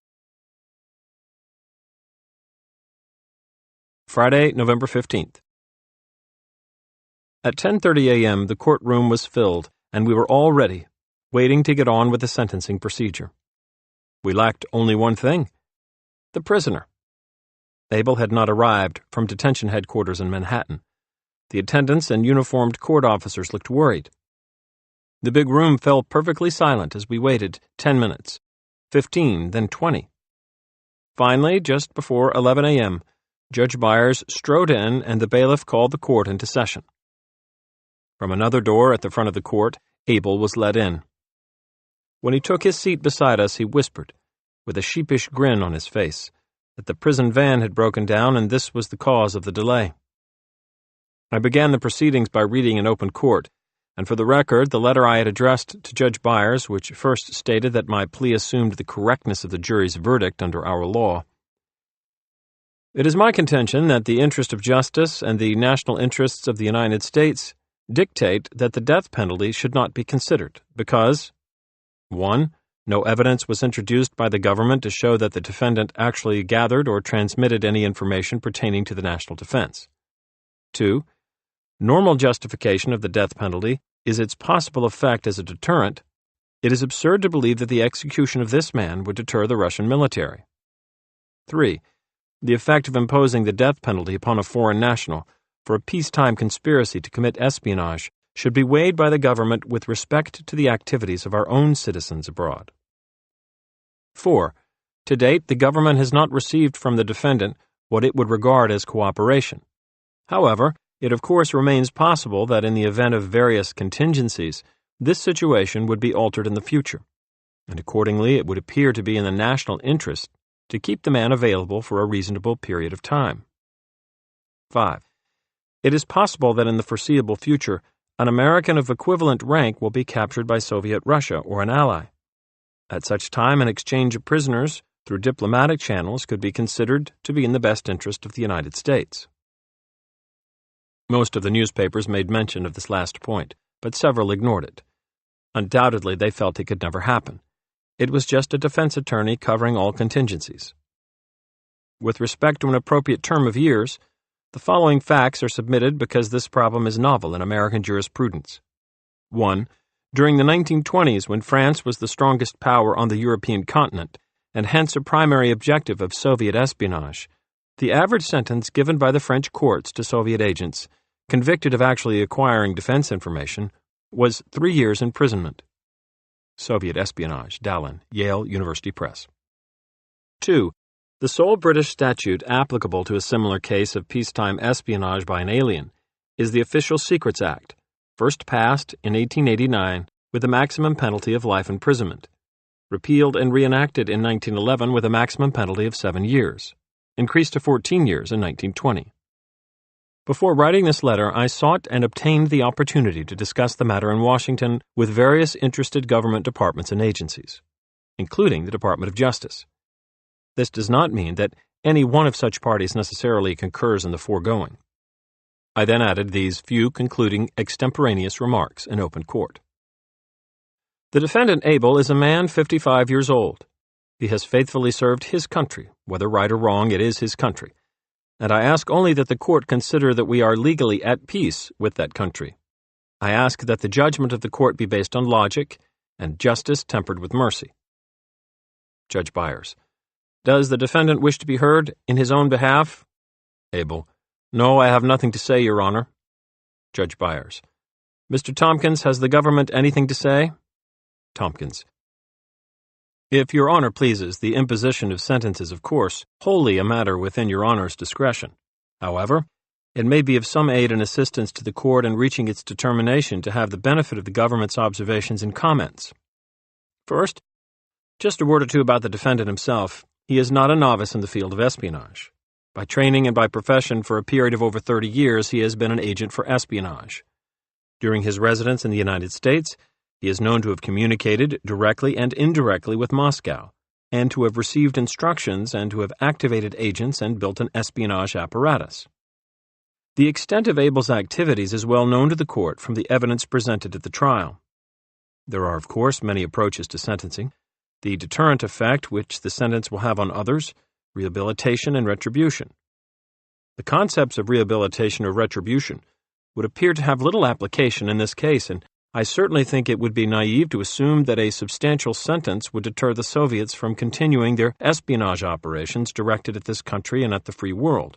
Friday, November 15th. At 10:30 a.m., the courtroom was filled, and we were all ready, waiting to get on with the sentencing procedure. We lacked only one thing: the prisoner. Abel had not arrived from detention headquarters in Manhattan. The attendants and uniformed court officers looked worried. The big room fell perfectly silent as we waited 10 minutes, 15, then 20. Finally, just before 11 a.m., Judge Byers strode in and the bailiff called the court into session. From another door at the front of the court, Abel was let in. When he took his seat beside us, he whispered, with a sheepish grin on his face, that the prison van had broken down and this was the cause of the delay. I began the proceedings by reading in open court, and for the record, the letter I had addressed to Judge Byers, which first stated that my plea assumed the correctness of the jury's verdict under our law. It is my contention that the interest of justice and the national interests of the United States dictate that the death penalty should not be considered because 1. No evidence was introduced by the government to show that the defendant actually gathered or transmitted any information pertaining to the national defense. 2. Normal justification of the death penalty is its possible effect as a deterrent. It is absurd to believe that the execution of this man would deter the Russian military. 3. The effect of imposing the death penalty upon a foreign national for a peacetime conspiracy to commit espionage should be weighed by the government with respect to the activities of our own citizens abroad. 4. To date, the government has not received from the defendant what it would regard as cooperation. However, it of course remains possible that in the event of various contingencies, this situation would be altered in the future, and accordingly it would appear to be in the national interest to keep the man available for a reasonable period of time. 5. It is possible that in the foreseeable future, an American of equivalent rank will be captured by Soviet Russia or an ally. At such time, an exchange of prisoners through diplomatic channels could be considered to be in the best interest of the United States. Most of the newspapers made mention of this last point, but several ignored it. Undoubtedly, they felt it could never happen. It was just a defense attorney covering all contingencies. With respect to an appropriate term of years, the following facts are submitted because this problem is novel in American jurisprudence. 1. During the 1920s, when France was the strongest power on the European continent, and hence a primary objective of Soviet espionage, the average sentence given by the French courts to Soviet agents convicted of actually acquiring defense information was 3 years imprisonment. Soviet Espionage, Dallin, Yale University Press. 2. The sole British statute applicable to a similar case of peacetime espionage by an alien is the Official Secrets Act, first passed in 1889 with a maximum penalty of life imprisonment, repealed and reenacted in 1911 with a maximum penalty of 7 years, increased to 14 years in 1920. Before writing this letter, I sought and obtained the opportunity to discuss the matter in Washington with various interested government departments and agencies, including the Department of Justice. This does not mean that any one of such parties necessarily concurs in the foregoing. I then added these few concluding extemporaneous remarks in open court. The defendant Abel is a man 55 years old. He has faithfully served his country. Whether right or wrong, it is his country. And I ask only that the court consider that we are legally at peace with that country. I ask that the judgment of the court be based on logic and justice tempered with mercy. Judge Byers. Does the defendant wish to be heard in his own behalf? Abel. No, I have nothing to say, Your Honor. Judge Byers. Mr. Tompkins, has the government anything to say? Tompkins. If Your Honor pleases, the imposition of sentence is, of course, wholly a matter within Your Honor's discretion. However, it may be of some aid and assistance to the court in reaching its determination to have the benefit of the government's observations and comments. First, just a word or two about the defendant himself. He is not a novice in the field of espionage. By training and by profession for a period of over 30 years, he has been an agent for espionage. During his residence in the United States, he is known to have communicated directly and indirectly with Moscow, and to have received instructions and to have activated agents and built an espionage apparatus. The extent of Abel's activities is well known to the court from the evidence presented at the trial. There are, of course, many approaches to sentencing: the deterrent effect which the sentence will have on others, rehabilitation, and retribution. The concepts of rehabilitation or retribution would appear to have little application in this case, and I certainly think it would be naive to assume that a substantial sentence would deter the Soviets from continuing their espionage operations directed at this country and at the free world.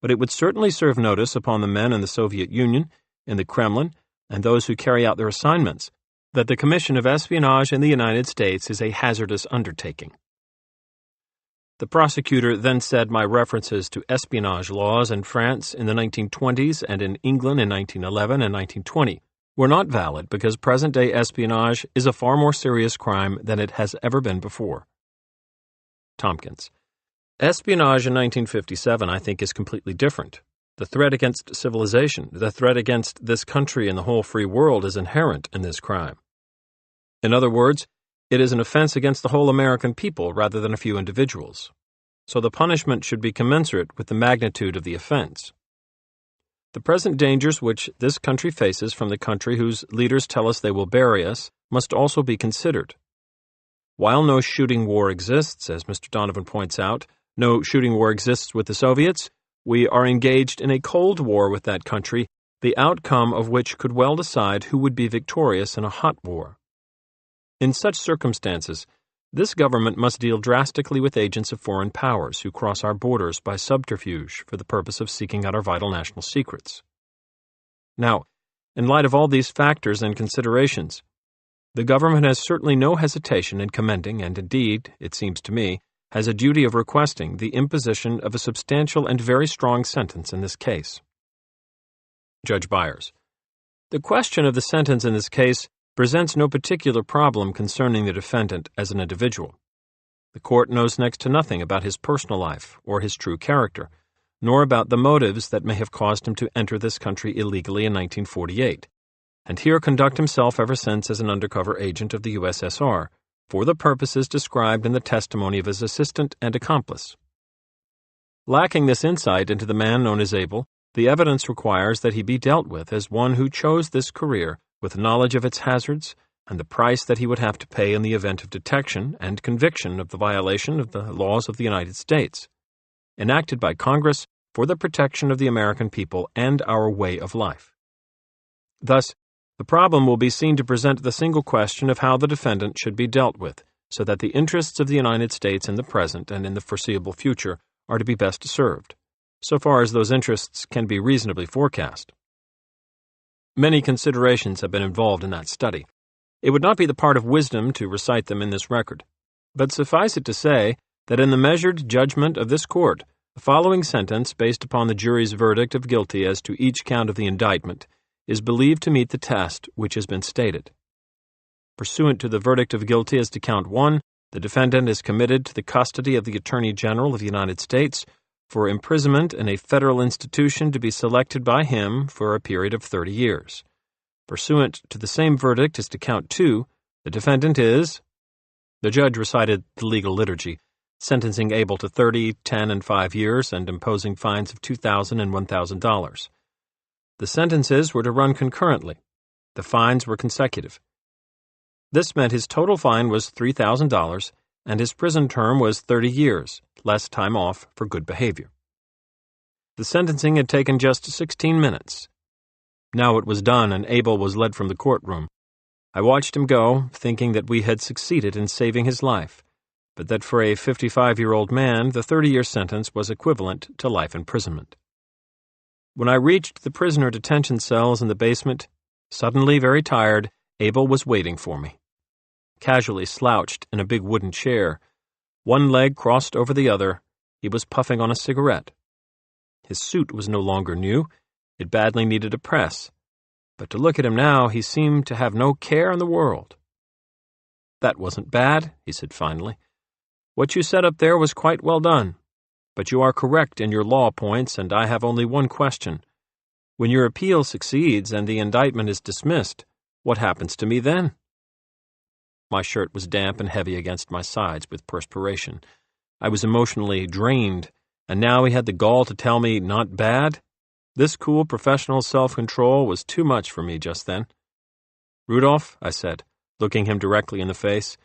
But it would certainly serve notice upon the men in the Soviet Union, in the Kremlin, and those who carry out their assignments, that the commission of espionage in the United States is a hazardous undertaking. The prosecutor then said my references to espionage laws in France in the 1920s and in England in 1911 and 1920 were not valid because present-day espionage is a far more serious crime than it has ever been before. Tompkins. Espionage in 1957, I think, is completely different. The threat against civilization, the threat against this country and the whole free world is inherent in this crime. In other words, it is an offense against the whole American people rather than a few individuals. So the punishment should be commensurate with the magnitude of the offense. The present dangers which this country faces from the country whose leaders tell us they will bury us must also be considered. While no shooting war exists, as Mr. Donovan points out, no shooting war exists with the Soviets, we are engaged in a cold war with that country, the outcome of which could well decide who would be victorious in a hot war. In such circumstances, this government must deal drastically with agents of foreign powers who cross our borders by subterfuge for the purpose of seeking out our vital national secrets. Now, in light of all these factors and considerations, The government has certainly no hesitation in commending and indeed, it seems to me, has a duty of requesting the imposition of a substantial and very strong sentence in this case. Judge Byers: The question of the sentence in this case presents no particular problem concerning the defendant as an individual. The court knows next to nothing about his personal life or his true character, nor about the motives that may have caused him to enter this country illegally in 1948, and here conduct himself ever since as an undercover agent of the USSR, for the purposes described in the testimony of his assistant and accomplice. Lacking this insight into the man known as Abel, the evidence requires that he be dealt with as one who chose this career with knowledge of its hazards and the price that he would have to pay in the event of detection and conviction of the violation of the laws of the United States, enacted by Congress for the protection of the American people and our way of life. Thus, the problem will be seen to present the single question of how the defendant should be dealt with, so that the interests of the United States in the present and in the foreseeable future are to be best served, so far as those interests can be reasonably forecast. Many considerations have been involved in that study. It would not be the part of wisdom to recite them in this record, but suffice it to say that in the measured judgment of this court, the following sentence, based upon the jury's verdict of guilty as to each count of the indictment, is believed to meet the test which has been stated. Pursuant to the verdict of guilty as to count 1, the defendant is committed to the custody of the Attorney General of the United States for imprisonment in a federal institution to be selected by him for a period of 30 years. Pursuant to the same verdict as to count 2, the defendant is... The judge recited the legal liturgy, sentencing Abel to 30, 10, and 5 years and imposing fines of $2,000 and $1,000. The sentences were to run concurrently. The fines were consecutive. This meant his total fine was $3,000 and his prison term was 30 years, less time off for good behavior. The sentencing had taken just 16 minutes. Now it was done and Abel was led from the courtroom. I watched him go, thinking that we had succeeded in saving his life, but that for a 55-year-old man the 30-year sentence was equivalent to life imprisonment. When I reached the prisoner detention cells in the basement, suddenly very tired, Abel was waiting for me. Casually slouched in a big wooden chair, one leg crossed over the other, he was puffing on a cigarette. His suit was no longer new, it badly needed a press, but to look at him now, he seemed to have no care in the world. "That wasn't bad," he said finally. "What you said up there was quite well done. But you are correct in your law points, and I have only one question. When your appeal succeeds and the indictment is dismissed, what happens to me then?" My shirt was damp and heavy against my sides with perspiration. I was emotionally drained, and now he had the gall to tell me not bad? This cool professional self-control was too much for me just then. "Rudolph," I said, looking him directly in the face,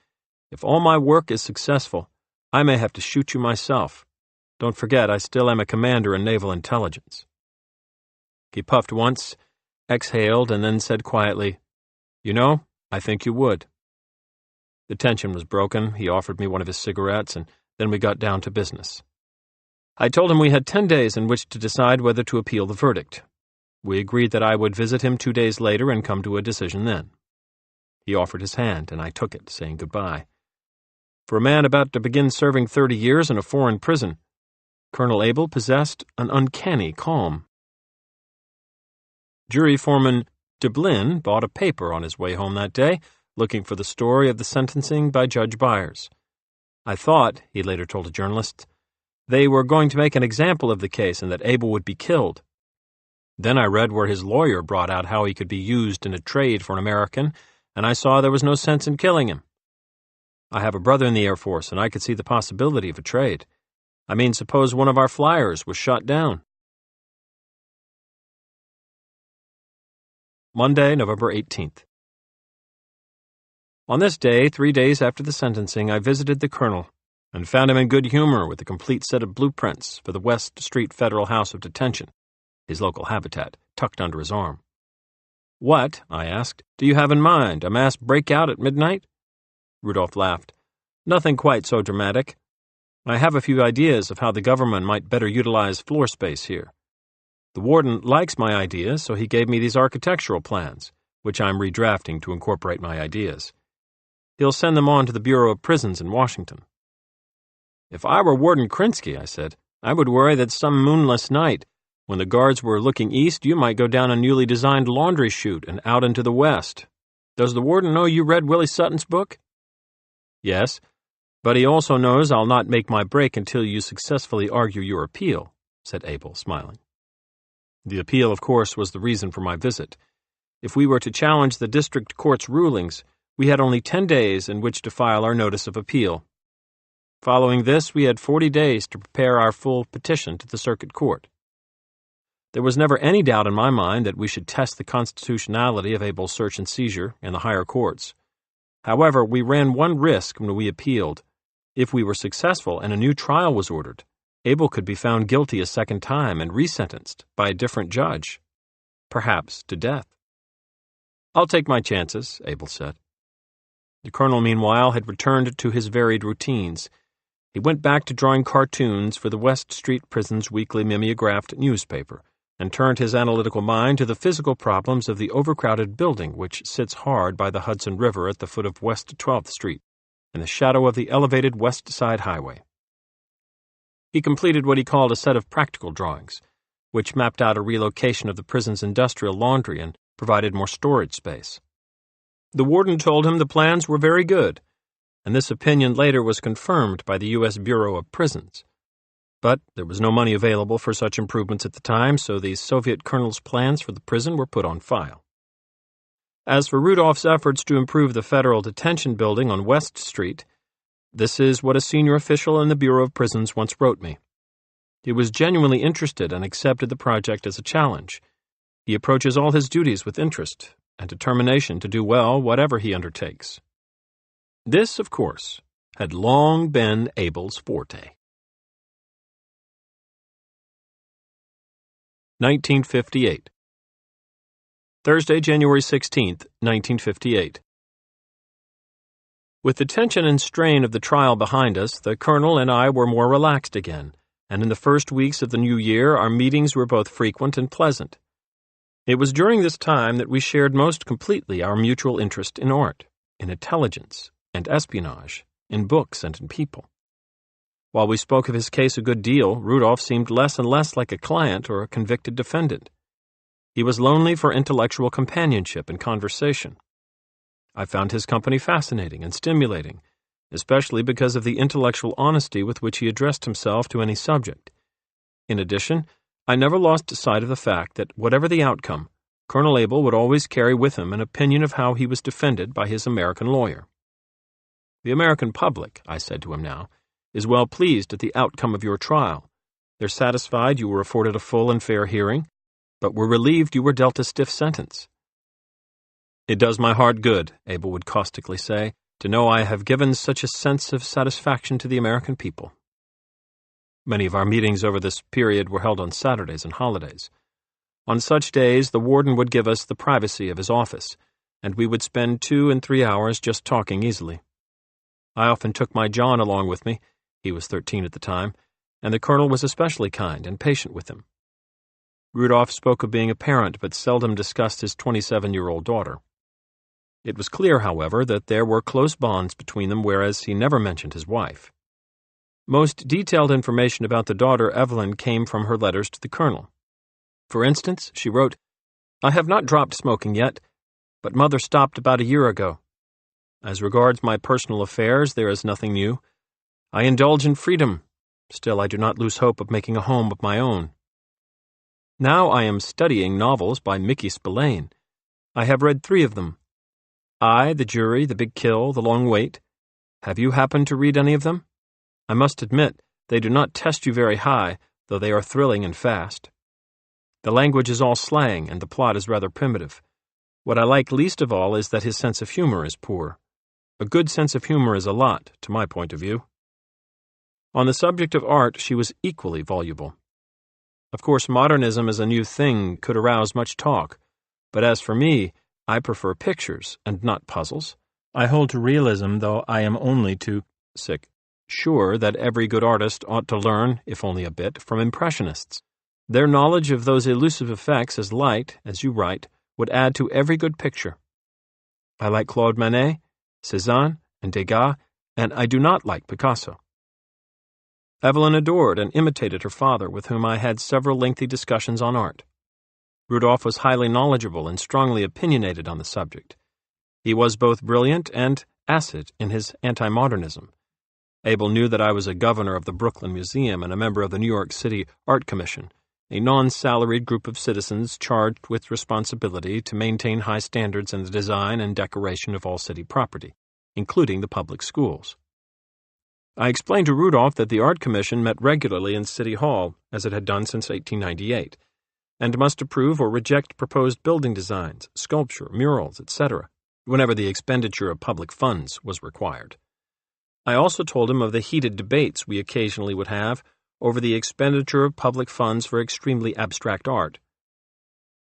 "if all my work is successful, I may have to shoot you myself. Don't forget, I still am a commander in naval intelligence." He puffed once, exhaled, and then said quietly, "You know, I think you would." The tension was broken. He offered me one of his cigarettes, and then we got down to business. I told him we had 10 days in which to decide whether to appeal the verdict. We agreed that I would visit him 2 days later and come to a decision then. He offered his hand, and I took it, saying goodbye. For a man about to begin serving 30 years in a foreign prison, Colonel Abel possessed an uncanny calm. Jury foreman Dublin bought a paper on his way home that day, looking for the story of the sentencing by Judge Byers. "I thought," he later told a journalist, "they were going to make an example of the case and that Abel would be killed. Then I read where his lawyer brought out how he could be used in a trade for an American, and I saw there was no sense in killing him. I have a brother in the Air Force, and I could see the possibility of a trade. I mean, suppose one of our flyers was shot down." Monday, November 18th. On this day, 3 days after the sentencing, I visited the colonel and found him in good humor with a complete set of blueprints for the West Street Federal House of Detention, his local habitat, tucked under his arm. "What," I asked, "do you have in mind, a mass breakout at midnight?" Rudolph laughed. "Nothing quite so dramatic. I have a few ideas of how the government might better utilize floor space here. The warden likes my ideas, so he gave me these architectural plans, which I'm redrafting to incorporate my ideas. He'll send them on to the Bureau of Prisons in Washington. If I were Warden Krinsky, I said, I would worry that some moonless night, when the guards were looking east, you might go down a newly designed laundry chute and out into the west. Does the warden know you read Willie Sutton's book? Yes, but he also knows I'll not make my break until you successfully argue your appeal, said Abel, smiling. The appeal, of course, was the reason for my visit. If we were to challenge the district court's rulings, we had only 10 days in which to file our notice of appeal. Following this, we had 40 days to prepare our full petition to the circuit court. There was never any doubt in my mind that we should test the constitutionality of Abel's search and seizure in the higher courts. However, we ran one risk when we appealed. If we were successful and a new trial was ordered, Abel could be found guilty a second time and resentenced by a different judge, perhaps to death. I'll take my chances, Abel said. The colonel, meanwhile, had returned to his varied routines. He went back to drawing cartoons for the West Street Prison's weekly mimeographed newspaper, and turned his analytical mind to the physical problems of the overcrowded building which sits hard by the Hudson River at the foot of West 12th Street, in the shadow of the elevated West Side Highway. He completed what he called a set of practical drawings, which mapped out a relocation of the prison's industrial laundry and provided more storage space. The warden told him the plans were very good, and this opinion later was confirmed by the U.S. Bureau of Prisons. But there was no money available for such improvements at the time, so the Soviet colonel's plans for the prison were put on file. As for Rudolph's efforts to improve the federal detention building on West Street, this is what a senior official in the Bureau of Prisons once wrote me. He was genuinely interested and accepted the project as a challenge. He approaches all his duties with interest and determination to do well whatever he undertakes. This, of course, had long been Abel's forte. 1958. Thursday, January 16th, 1958. With the tension and strain of the trial behind us, the colonel and I were more relaxed again, and in the first weeks of the new year our meetings were both frequent and pleasant. It was during this time that we shared most completely our mutual interest in art, in intelligence and espionage, in books and in people. While we spoke of his case a good deal, Rudolph seemed less and less like a client or a convicted defendant. He was lonely for intellectual companionship and conversation. I found his company fascinating and stimulating, especially because of the intellectual honesty with which he addressed himself to any subject. In addition, I never lost sight of the fact that, whatever the outcome, Colonel Abel would always carry with him an opinion of how he was defended by his American lawyer. The American public, I said to him now, is well pleased at the outcome of your trial. They're satisfied you were afforded a full and fair hearing, but were relieved you were dealt a stiff sentence. It does my heart good, Abel would caustically say, to know I have given such a sense of satisfaction to the American people. Many of our meetings over this period were held on Saturdays and holidays. On such days, the warden would give us the privacy of his office, and we would spend 2 and 3 hours just talking easily. I often took my John along with me. He was 13 at the time, and the colonel was especially kind and patient with him. Rudolph spoke of being a parent, but seldom discussed his 27-year-old daughter. It was clear, however, that there were close bonds between them, whereas he never mentioned his wife. Most detailed information about the daughter, Evelyn, came from her letters to the colonel. For instance, she wrote, "I have not dropped smoking yet, but Mother stopped about a year ago. As regards my personal affairs, there is nothing new. I indulge in freedom, still I do not lose hope of making a home of my own. Now I am studying novels by Mickey Spillane. I have read 3 of them. I, The Jury, The Big Kill, The Long Wait. Have you happened to read any of them? I must admit, they do not test you very high, though they are thrilling and fast. The language is all slang, and the plot is rather primitive. What I like least of all is that his sense of humor is poor. A good sense of humor is a lot, to my point of view." On the subject of art, she was equally voluble. Of course, modernism as a new thing could arouse much talk, but as for me, I prefer pictures and not puzzles. I hold to realism, though I am only too sure that every good artist ought to learn, if only a bit, from impressionists. Their knowledge of those elusive effects as light, as you write, would add to every good picture. I like Claude Monet, Cézanne, and Degas, and I do not like Picasso. Evelyn adored and imitated her father, with whom I had several lengthy discussions on art. Rudolph was highly knowledgeable and strongly opinionated on the subject. He was both brilliant and acid in his anti-modernism. Abel knew that I was a governor of the Brooklyn Museum and a member of the New York City Art Commission, a non-salaried group of citizens charged with responsibility to maintain high standards in the design and decoration of all city property, including the public schools. I explained to Rudolph that the Art Commission met regularly in City Hall, as it had done since 1898, and must approve or reject proposed building designs, sculpture, murals, etc., whenever the expenditure of public funds was required. I also told him of the heated debates we occasionally would have over the expenditure of public funds for extremely abstract art.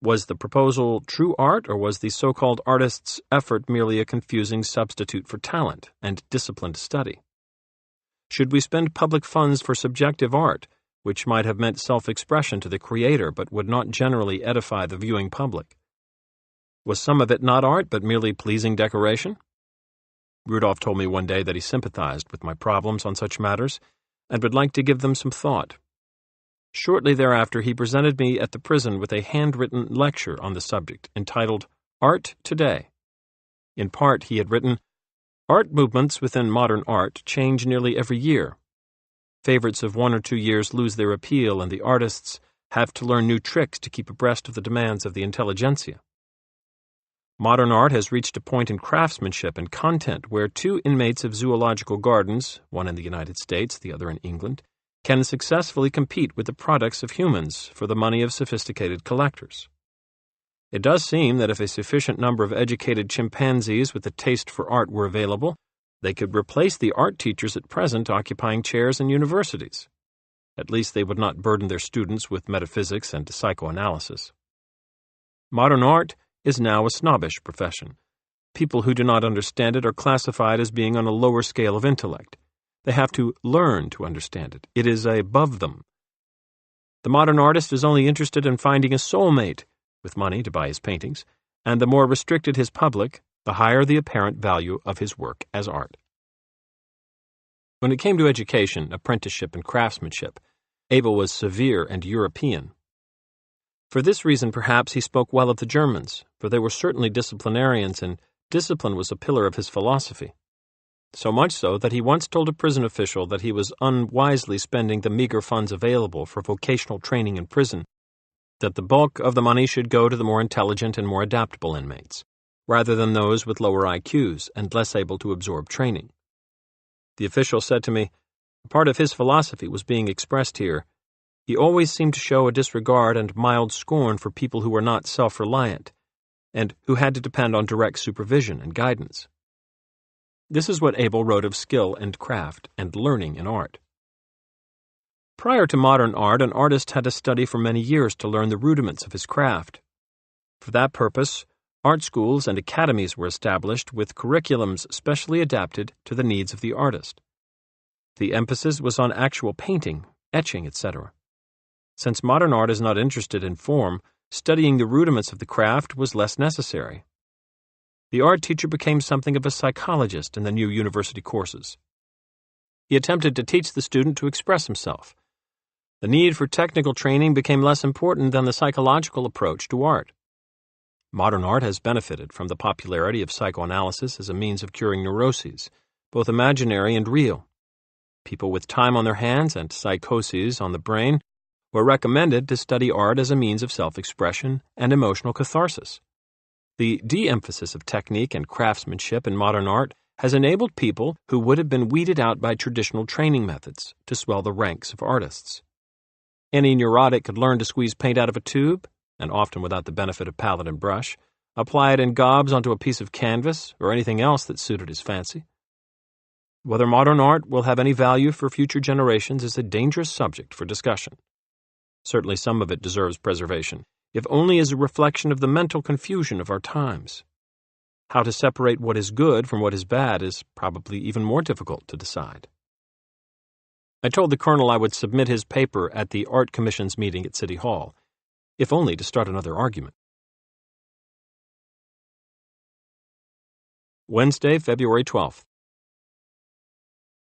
Was the proposal true art, or was the so-called artist's effort merely a confusing substitute for talent and disciplined study? Should we spend public funds for subjective art, which might have meant self-expression to the creator but would not generally edify the viewing public? Was some of it not art but merely pleasing decoration? Rudolph told me one day that he sympathized with my problems on such matters and would like to give them some thought. Shortly thereafter, he presented me at the prison with a handwritten lecture on the subject entitled Art Today. In part, he had written, "Art movements within modern art change nearly every year. Favorites of 1 or 2 years lose their appeal, and the artists have to learn new tricks to keep abreast of the demands of the intelligentsia. Modern art has reached a point in craftsmanship and content where 2 inmates of zoological gardens, one in the United States, the other in England, can successfully compete with the products of humans for the money of sophisticated collectors. It does seem that if a sufficient number of educated chimpanzees with a taste for art were available, they could replace the art teachers at present occupying chairs in universities. At least they would not burden their students with metaphysics and psychoanalysis. Modern art is now a snobbish profession. People who do not understand it are classified as being on a lower scale of intellect. They have to learn to understand it. It is above them. The modern artist is only interested in finding a soulmate, with money to buy his paintings, and the more restricted his public, the higher the apparent value of his work as art." When it came to education, apprenticeship, and craftsmanship, Abel was severe and European. For this reason, perhaps, he spoke well of the Germans, for they were certainly disciplinarians, and discipline was a pillar of his philosophy. So much so that he once told a prison official that he was unwisely spending the meager funds available for vocational training in prison, that the bulk of the money should go to the more intelligent and more adaptable inmates, rather than those with lower IQs and less able to absorb training. The official said to me, a part of his philosophy was being expressed here. He always seemed to show a disregard and mild scorn for people who were not self-reliant, and who had to depend on direct supervision and guidance. This is what Abel wrote of skill and craft and learning in art. Prior to modern art, an artist had to study for many years to learn the rudiments of his craft. For that purpose, art schools and academies were established with curriculums specially adapted to the needs of the artist. The emphasis was on actual painting, etching, etc. Since modern art is not interested in form, studying the rudiments of the craft was less necessary. The art teacher became something of a psychologist in the new university courses. He attempted to teach the student to express himself. The need for technical training became less important than the psychological approach to art. Modern art has benefited from the popularity of psychoanalysis as a means of curing neuroses, both imaginary and real. People with time on their hands and psychoses on the brain were recommended to study art as a means of self-expression and emotional catharsis. The de-emphasis of technique and craftsmanship in modern art has enabled people who would have been weeded out by traditional training methods to swell the ranks of artists. Any neurotic could learn to squeeze paint out of a tube, and often without the benefit of palette and brush, apply it in gobs onto a piece of canvas or anything else that suited his fancy. Whether modern art will have any value for future generations is a dangerous subject for discussion. Certainly some of it deserves preservation, if only as a reflection of the mental confusion of our times. How to separate what is good from what is bad is probably even more difficult to decide. I told the colonel I would submit his paper at the Art Commission's meeting at City Hall, if only to start another argument. Wednesday, February 12th.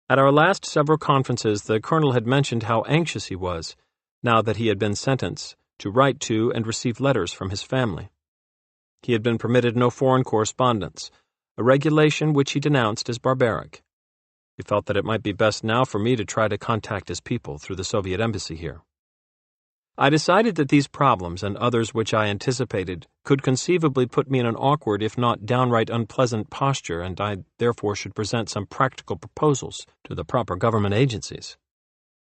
At our last several conferences, the colonel had mentioned how anxious he was, now that he had been sentenced, to write to and receive letters from his family. He had been permitted no foreign correspondence, a regulation which he denounced as barbaric. He felt that it might be best now for me to try to contact his people through the Soviet embassy here. I decided that these problems and others which I anticipated could conceivably put me in an awkward, if not downright unpleasant posture, and I therefore should present some practical proposals to the proper government agencies.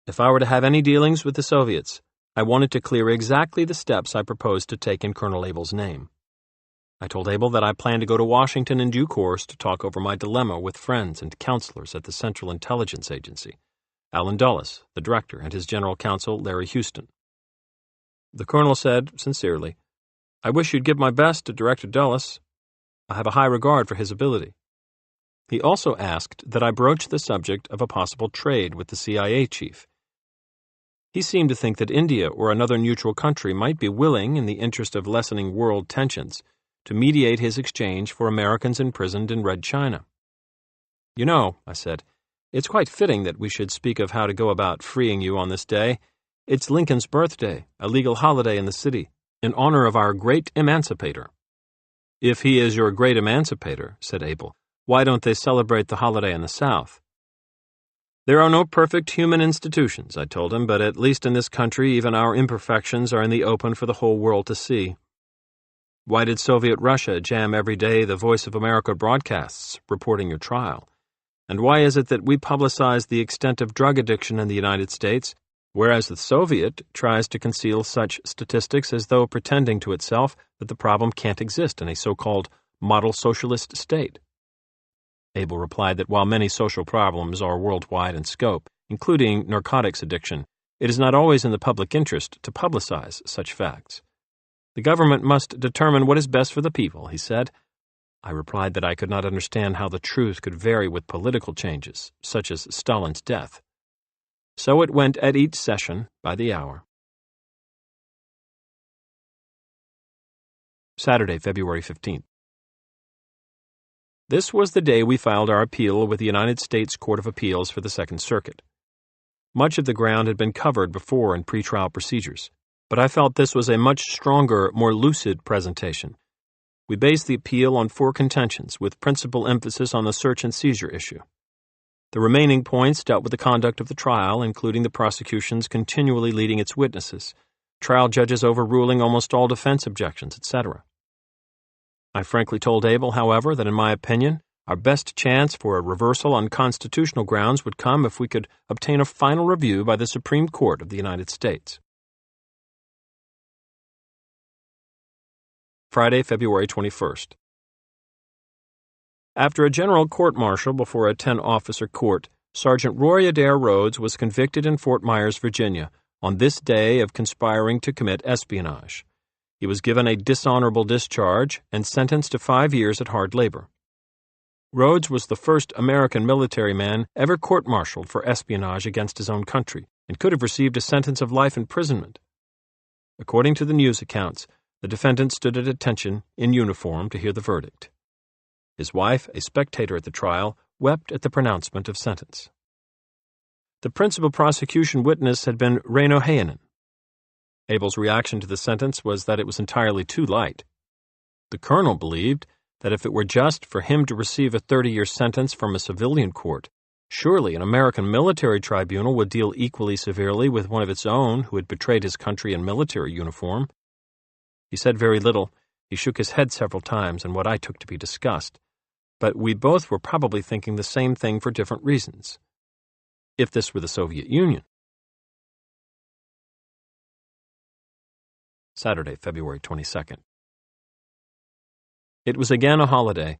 If I were to have any dealings with the Soviets, I wanted to clear exactly the steps I proposed to take in Colonel Abel's name. I told Abel that I planned to go to Washington in due course to talk over my dilemma with friends and counselors at the Central Intelligence Agency, Allen Dulles, the director, and his general counsel, Larry Houston. The colonel said, sincerely, "I wish you'd give my best to Director Dulles. I have a high regard for his ability." He also asked that I broach the subject of a possible trade with the CIA chief. He seemed to think that India or another neutral country might be willing, in the interest of lessening world tensions, to mediate his exchange for Americans imprisoned in Red China. "You know," I said, "it's quite fitting that we should speak of how to go about freeing you on this day. It's Lincoln's birthday, a legal holiday in the city, in honor of our great emancipator." "If he is your great emancipator," said Abel, "why don't they celebrate the holiday in the South?" "There are no perfect human institutions," I told him, "but at least in this country even our imperfections are in the open for the whole world to see. Why did Soviet Russia jam every day the Voice of America broadcasts reporting your trial? And why is it that we publicize the extent of drug addiction in the United States, whereas the Soviet tries to conceal such statistics as though pretending to itself that the problem can't exist in a so-called model socialist state?" Abel replied that while many social problems are worldwide in scope, including narcotics addiction, it is not always in the public interest to publicize such facts. "The government must determine what is best for the people," he said. I replied that I could not understand how the truth could vary with political changes, such as Stalin's death. So it went at each session by the hour. Saturday, February 15th. This was the day we filed our appeal with the United States Court of Appeals for the Second Circuit. Much of the ground had been covered before in pretrial procedures, but I felt this was a much stronger, more lucid presentation. We based the appeal on 4 contentions, with principal emphasis on the search and seizure issue. The remaining points dealt with the conduct of the trial, including the prosecution's continually leading its witnesses, trial judges overruling almost all defense objections, etc. I frankly told Abel, however, that in my opinion, our best chance for a reversal on constitutional grounds would come if we could obtain a final review by the Supreme Court of the United States. Friday, February 21st. After a general court-martial before a 10-officer court, Sergeant Roy Adair Rhodes was convicted in Fort Myers, Virginia, on this day of conspiring to commit espionage. He was given a dishonorable discharge and sentenced to 5 years at hard labor. Rhodes was the first American military man ever court-martialed for espionage against his own country and could have received a sentence of life imprisonment. According to the news accounts, the defendant stood at attention in uniform to hear the verdict. His wife, a spectator at the trial, wept at the pronouncement of sentence. The principal prosecution witness had been Reino Heinonen. Abel's reaction to the sentence was that it was entirely too light. The colonel believed that if it were just for him to receive a 30-year sentence from a civilian court, surely an American military tribunal would deal equally severely with one of its own who had betrayed his country in military uniform. He said very little. He shook his head several times in what I took to be disgust. But we both were probably thinking the same thing for different reasons. If this were the Soviet Union. Saturday, February 22nd. It was again a holiday.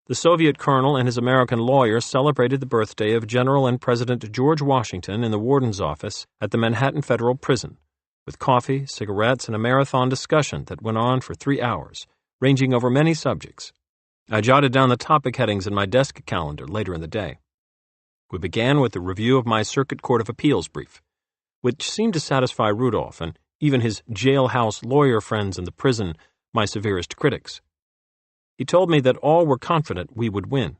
The Soviet colonel and his American lawyer celebrated the birthday of General and President George Washington in the warden's office at the Manhattan Federal Prison, with coffee, cigarettes, and a marathon discussion that went on for 3 hours, ranging over many subjects. I jotted down the topic headings in my desk calendar later in the day. We began with a review of my Circuit Court of Appeals brief, which seemed to satisfy Rudolph and even his jailhouse lawyer friends in the prison, my severest critics. He told me that all were confident we would win.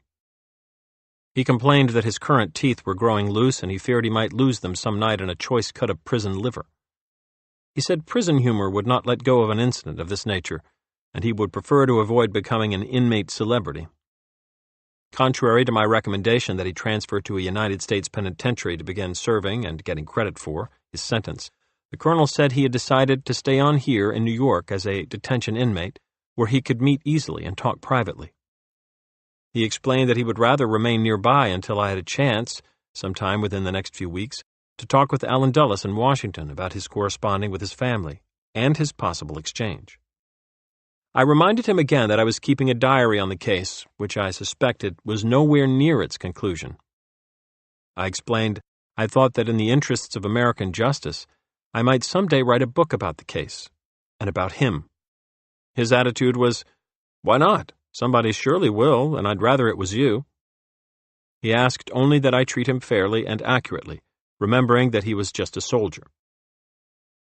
He complained that his current teeth were growing loose and he feared he might lose them some night in a choice cut of prison liver. He said prison humor would not let go of an incident of this nature, and he would prefer to avoid becoming an inmate celebrity. Contrary to my recommendation that he transfer to a United States penitentiary to begin serving and getting credit for his sentence, the colonel said he had decided to stay on here in New York as a detention inmate, where he could meet easily and talk privately. He explained that he would rather remain nearby until I had a chance, sometime within the next few weeks, to talk with Allen Dulles in Washington about his corresponding with his family and his possible exchange. I reminded him again that I was keeping a diary on the case, which I suspected was nowhere near its conclusion. I explained I thought that in the interests of American justice, I might someday write a book about the case, and about him. His attitude was, "Why not? Somebody surely will, and I'd rather it was you." He asked only that I treat him fairly and accurately, remembering that he was just a soldier.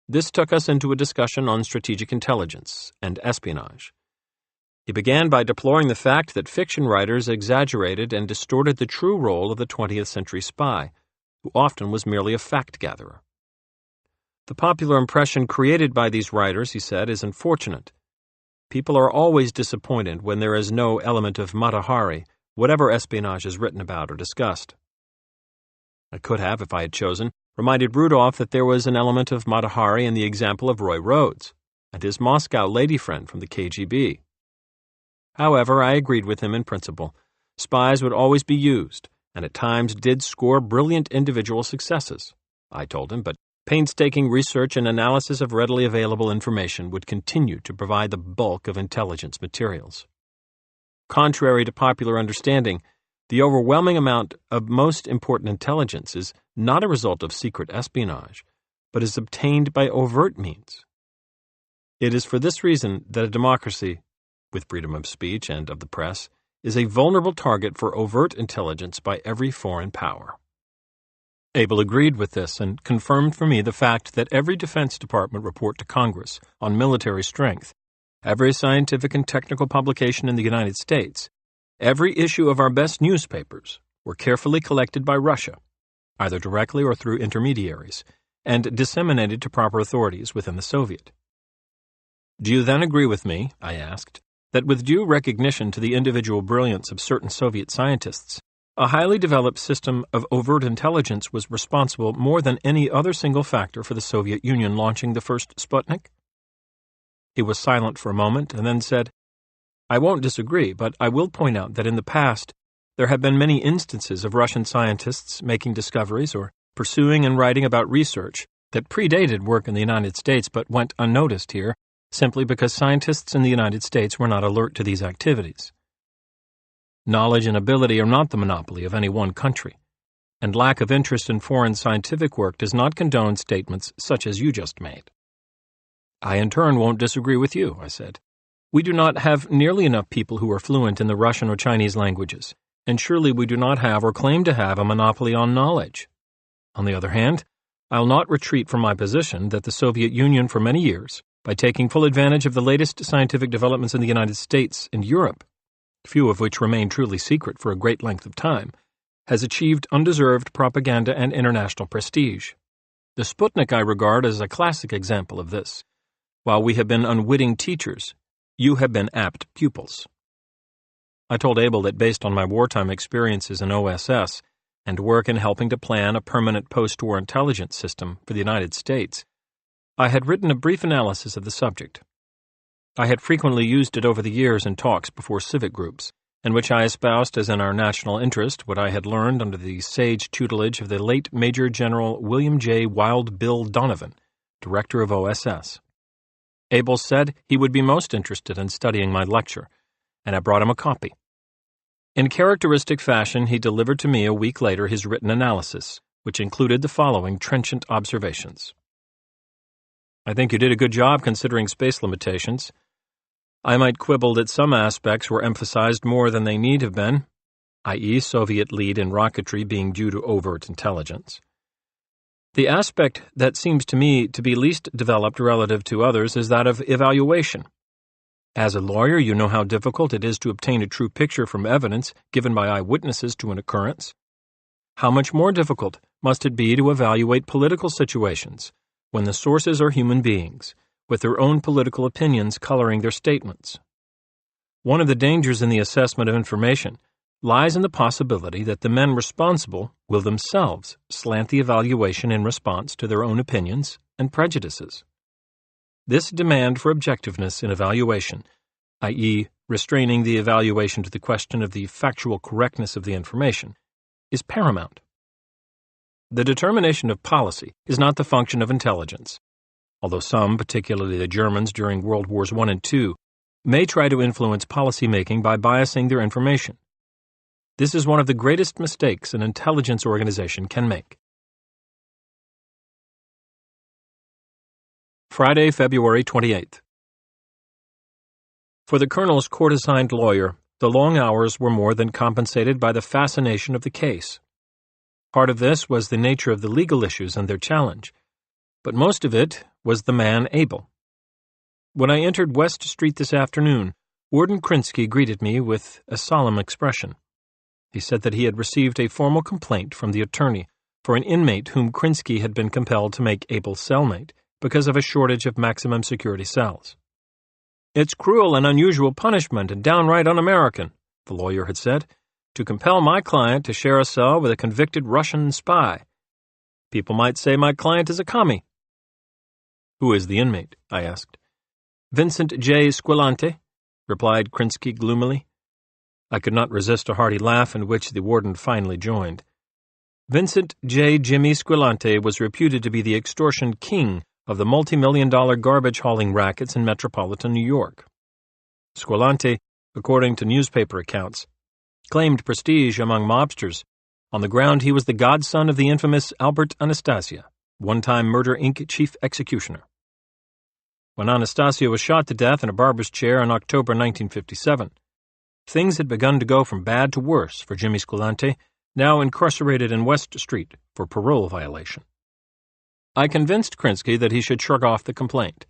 This took us into a discussion on strategic intelligence and espionage. He began by deploring the fact that fiction writers exaggerated and distorted the true role of the 20th century spy, who often was merely a fact-gatherer. The popular impression created by these writers, he said, is unfortunate. People are always disappointed when there is no element of Mata Hari, whatever espionage is written about or discussed. I could have, if I had chosen, reminded Rudolph that there was an element of Mata Hari in the example of Roy Rhodes and his Moscow lady friend from the KGB. However, I agreed with him in principle. Spies would always be used, and at times did score brilliant individual successes, I told him, but painstaking research and analysis of readily available information would continue to provide the bulk of intelligence materials. Contrary to popular understanding, the overwhelming amount of most important intelligence is not a result of secret espionage, but is obtained by overt means. It is for this reason that a democracy, with freedom of speech and of the press, is a vulnerable target for overt intelligence by every foreign power. Abel agreed with this and confirmed for me the fact that every Defense Department report to Congress on military strength, every scientific and technical publication in the United States, every issue of our best newspapers were carefully collected by Russia, either directly or through intermediaries, and disseminated to proper authorities within the Soviet. Do you then agree with me, I asked, that with due recognition to the individual brilliance of certain Soviet scientists, a highly developed system of overt intelligence was responsible more than any other single factor for the Soviet Union launching the first Sputnik? He was silent for a moment and then said, I won't disagree, but I will point out that in the past there have been many instances of Russian scientists making discoveries or pursuing and writing about research that predated work in the United States but went unnoticed here simply because scientists in the United States were not alert to these activities. Knowledge and ability are not the monopoly of any one country, and lack of interest in foreign scientific work does not condone statements such as you just made. I in turn won't disagree with you, I said. We do not have nearly enough people who are fluent in the Russian or Chinese languages, and surely we do not have or claim to have a monopoly on knowledge. On the other hand, I'll not retreat from my position that the Soviet Union for many years, by taking full advantage of the latest scientific developments in the United States and Europe, few of which remain truly secret for a great length of time, has achieved undeserved propaganda and international prestige. The Sputnik I regard as a classic example of this. While we have been unwitting teachers, you have been apt pupils. I told Abel that based on my wartime experiences in OSS and work in helping to plan a permanent post-war intelligence system for the United States, I had written a brief analysis of the subject. I had frequently used it over the years in talks before civic groups, in which I espoused as in our national interest what I had learned under the sage tutelage of the late Major General William J. Wild Bill Donovan, director of OSS. Abel said he would be most interested in studying my lecture, and I brought him a copy. In characteristic fashion, he delivered to me a week later his written analysis, which included the following trenchant observations. I think you did a good job considering space limitations. I might quibble that some aspects were emphasized more than they need have been, i.e. Soviet lead in rocketry being due to overt intelligence. The aspect that seems to me to be least developed relative to others is that of evaluation. As a lawyer, you know how difficult it is to obtain a true picture from evidence given by eyewitnesses to an occurrence. How much more difficult must it be to evaluate political situations when the sources are human beings, with their own political opinions coloring their statements? One of the dangers in the assessment of information lies in the possibility that the men responsible will themselves slant the evaluation in response to their own opinions and prejudices. This demand for objectiveness in evaluation, i.e., restraining the evaluation to the question of the factual correctness of the information, is paramount. The determination of policy is not the function of intelligence, although some, particularly the Germans during World Wars I and II, may try to influence policy-making by biasing their information. This is one of the greatest mistakes an intelligence organization can make. Friday, February 28th. For the Colonel's court-assigned lawyer, the long hours were more than compensated by the fascination of the case. Part of this was the nature of the legal issues and their challenge, but most of it was the man Abel. When I entered West Street this afternoon, Warden Krinsky greeted me with a solemn expression. He said that he had received a formal complaint from the attorney for an inmate whom Krinsky had been compelled to make Abel's cellmate because of a shortage of maximum security cells. "It's cruel and unusual punishment and downright un-American," the lawyer had said, "to compel my client to share a cell with a convicted Russian spy. People might say my client is a commie." "Who is the inmate?" I asked. "Vincent J. Squillante," replied Krinsky gloomily. I could not resist a hearty laugh in which the warden finally joined. Vincent J. Jimmy Squillante was reputed to be the extortion king of the multi-million-dollar garbage-hauling rackets in metropolitan New York. Squillante, according to newspaper accounts, claimed prestige among mobsters on the ground he was the godson of the infamous Albert Anastasia, one-time Murder, Inc. chief executioner. When Anastasia was shot to death in a barber's chair in October 1957, things had begun to go from bad to worse for Jimmy Squillante, now incarcerated in West Street for parole violation. I convinced Krinsky that he should shrug off the complaint.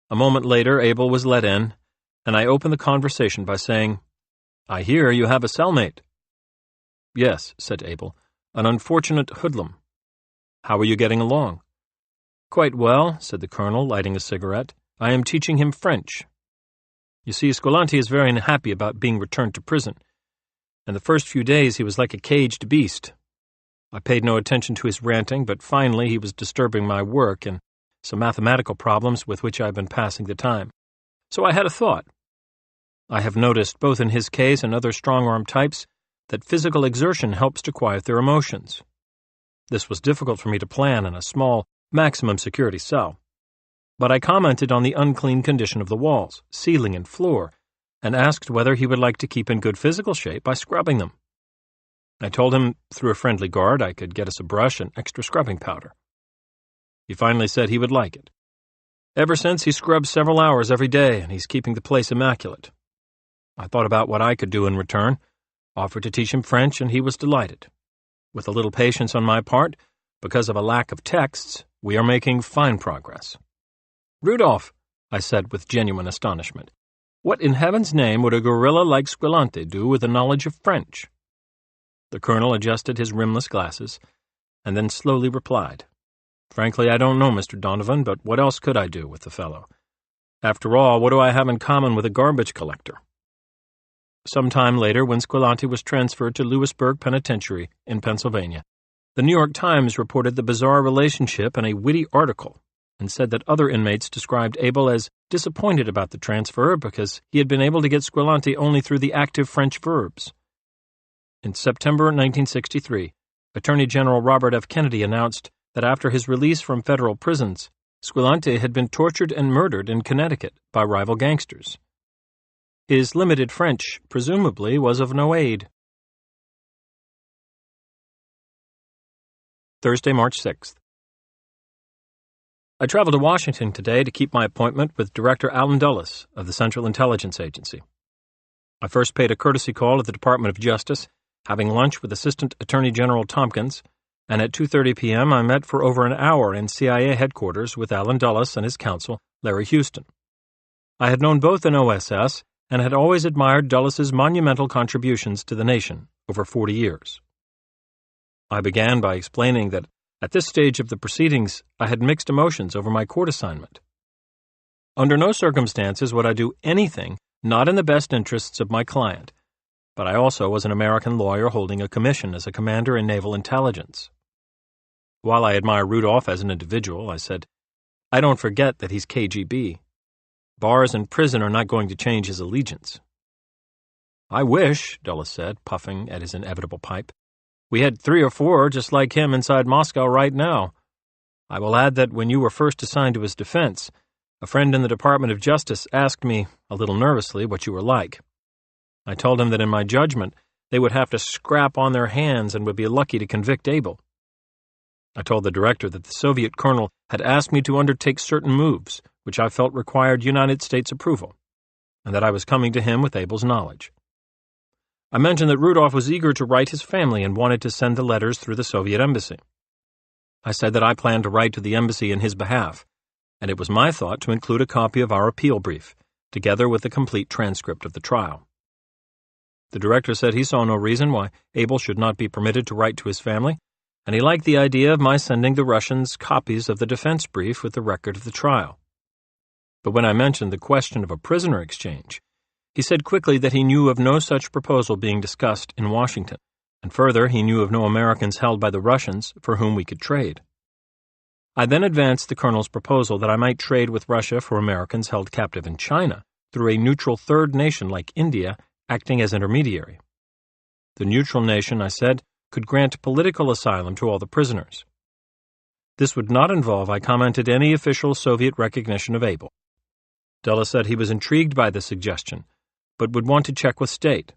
A moment later, Abel was let in, and I opened the conversation by saying, "I hear you have a cellmate." "Yes," said Abel, "an unfortunate hoodlum." "How are you getting along?" "Quite well," said the colonel, lighting a cigarette. "I am teaching him French. You see, Squillante is very unhappy about being returned to prison, and the first few days he was like a caged beast. I paid no attention to his ranting, but finally he was disturbing my work and some mathematical problems with which I have been passing the time. So I had a thought. I have noticed, both in his case and other strong-arm types, that physical exertion helps to quiet their emotions. This was difficult for me to plan in a small, maximum security cell. But I commented on the unclean condition of the walls, ceiling, and floor, and asked whether he would like to keep in good physical shape by scrubbing them. I told him through a friendly guard I could get us a brush and extra scrubbing powder. He finally said he would like it. Ever since, he scrubs several hours every day, and he's keeping the place immaculate. I thought about what I could do in return, offered to teach him French, and he was delighted. With a little patience on my part, because of a lack of texts, we are making fine progress. "Rudolph," I said with genuine astonishment, "what in heaven's name would a gorilla like Squillante do with a knowledge of French?" The colonel adjusted his rimless glasses, and then slowly replied, "Frankly, I don't know, Mr. Donovan, but what else could I do with the fellow? After all, what do I have in common with a garbage collector?" Some time later, when Squillante was transferred to Lewisburg Penitentiary in Pennsylvania, the New York Times reported the bizarre relationship in a witty article and said that other inmates described Abel as disappointed about the transfer because he had been able to get Squillante only through the active French verbs. In September 1963, Attorney General Robert F. Kennedy announced that after his release from federal prisons, Squillante had been tortured and murdered in Connecticut by rival gangsters. His limited French, presumably, was of no aid. Thursday, March 6th. I traveled to Washington today to keep my appointment with Director Alan Dulles of the Central Intelligence Agency. I first paid a courtesy call at the Department of Justice, having lunch with Assistant Attorney General Tompkins, and at 2:30 p.m. I met for over an hour in CIA headquarters with Alan Dulles and his counsel, Larry Houston. I had known both in OSS and had always admired Dulles' monumental contributions to the nation over 40 years. I began by explaining that at this stage of the proceedings I had mixed emotions over my court assignment. Under no circumstances would I do anything not in the best interests of my client, but I also was an American lawyer holding a commission as a commander in naval intelligence. While I admire Rudolph as an individual, I said, I don't forget that he's KGB. Bars and prison are not going to change his allegiance. I wish, Dulles said, puffing at his inevitable pipe, we had 3 or 4 just like him inside Moscow right now. I will add that when you were first assigned to his defense, a friend in the Department of Justice asked me, a little nervously, what you were like. I told him that in my judgment, they would have to scrap on their hands and would be lucky to convict Abel. I told the director that the Soviet colonel had asked me to undertake certain moves, which I felt required United States approval, and that I was coming to him with Abel's knowledge. I mentioned that Rudolph was eager to write his family and wanted to send the letters through the Soviet embassy. I said that I planned to write to the embassy in his behalf, and it was my thought to include a copy of our appeal brief, together with a complete transcript of the trial. The director said he saw no reason why Abel should not be permitted to write to his family, and he liked the idea of my sending the Russians copies of the defense brief with the record of the trial. But when I mentioned the question of a prisoner exchange, he said quickly that he knew of no such proposal being discussed in Washington, and further, he knew of no Americans held by the Russians for whom we could trade. I then advanced the colonel's proposal that I might trade with Russia for Americans held captive in China through a neutral third nation like India acting as intermediary. The neutral nation, I said, could grant political asylum to all the prisoners. This would not involve, I commented, any official Soviet recognition of Abel. Dulles said he was intrigued by the suggestion, but would want to check with State.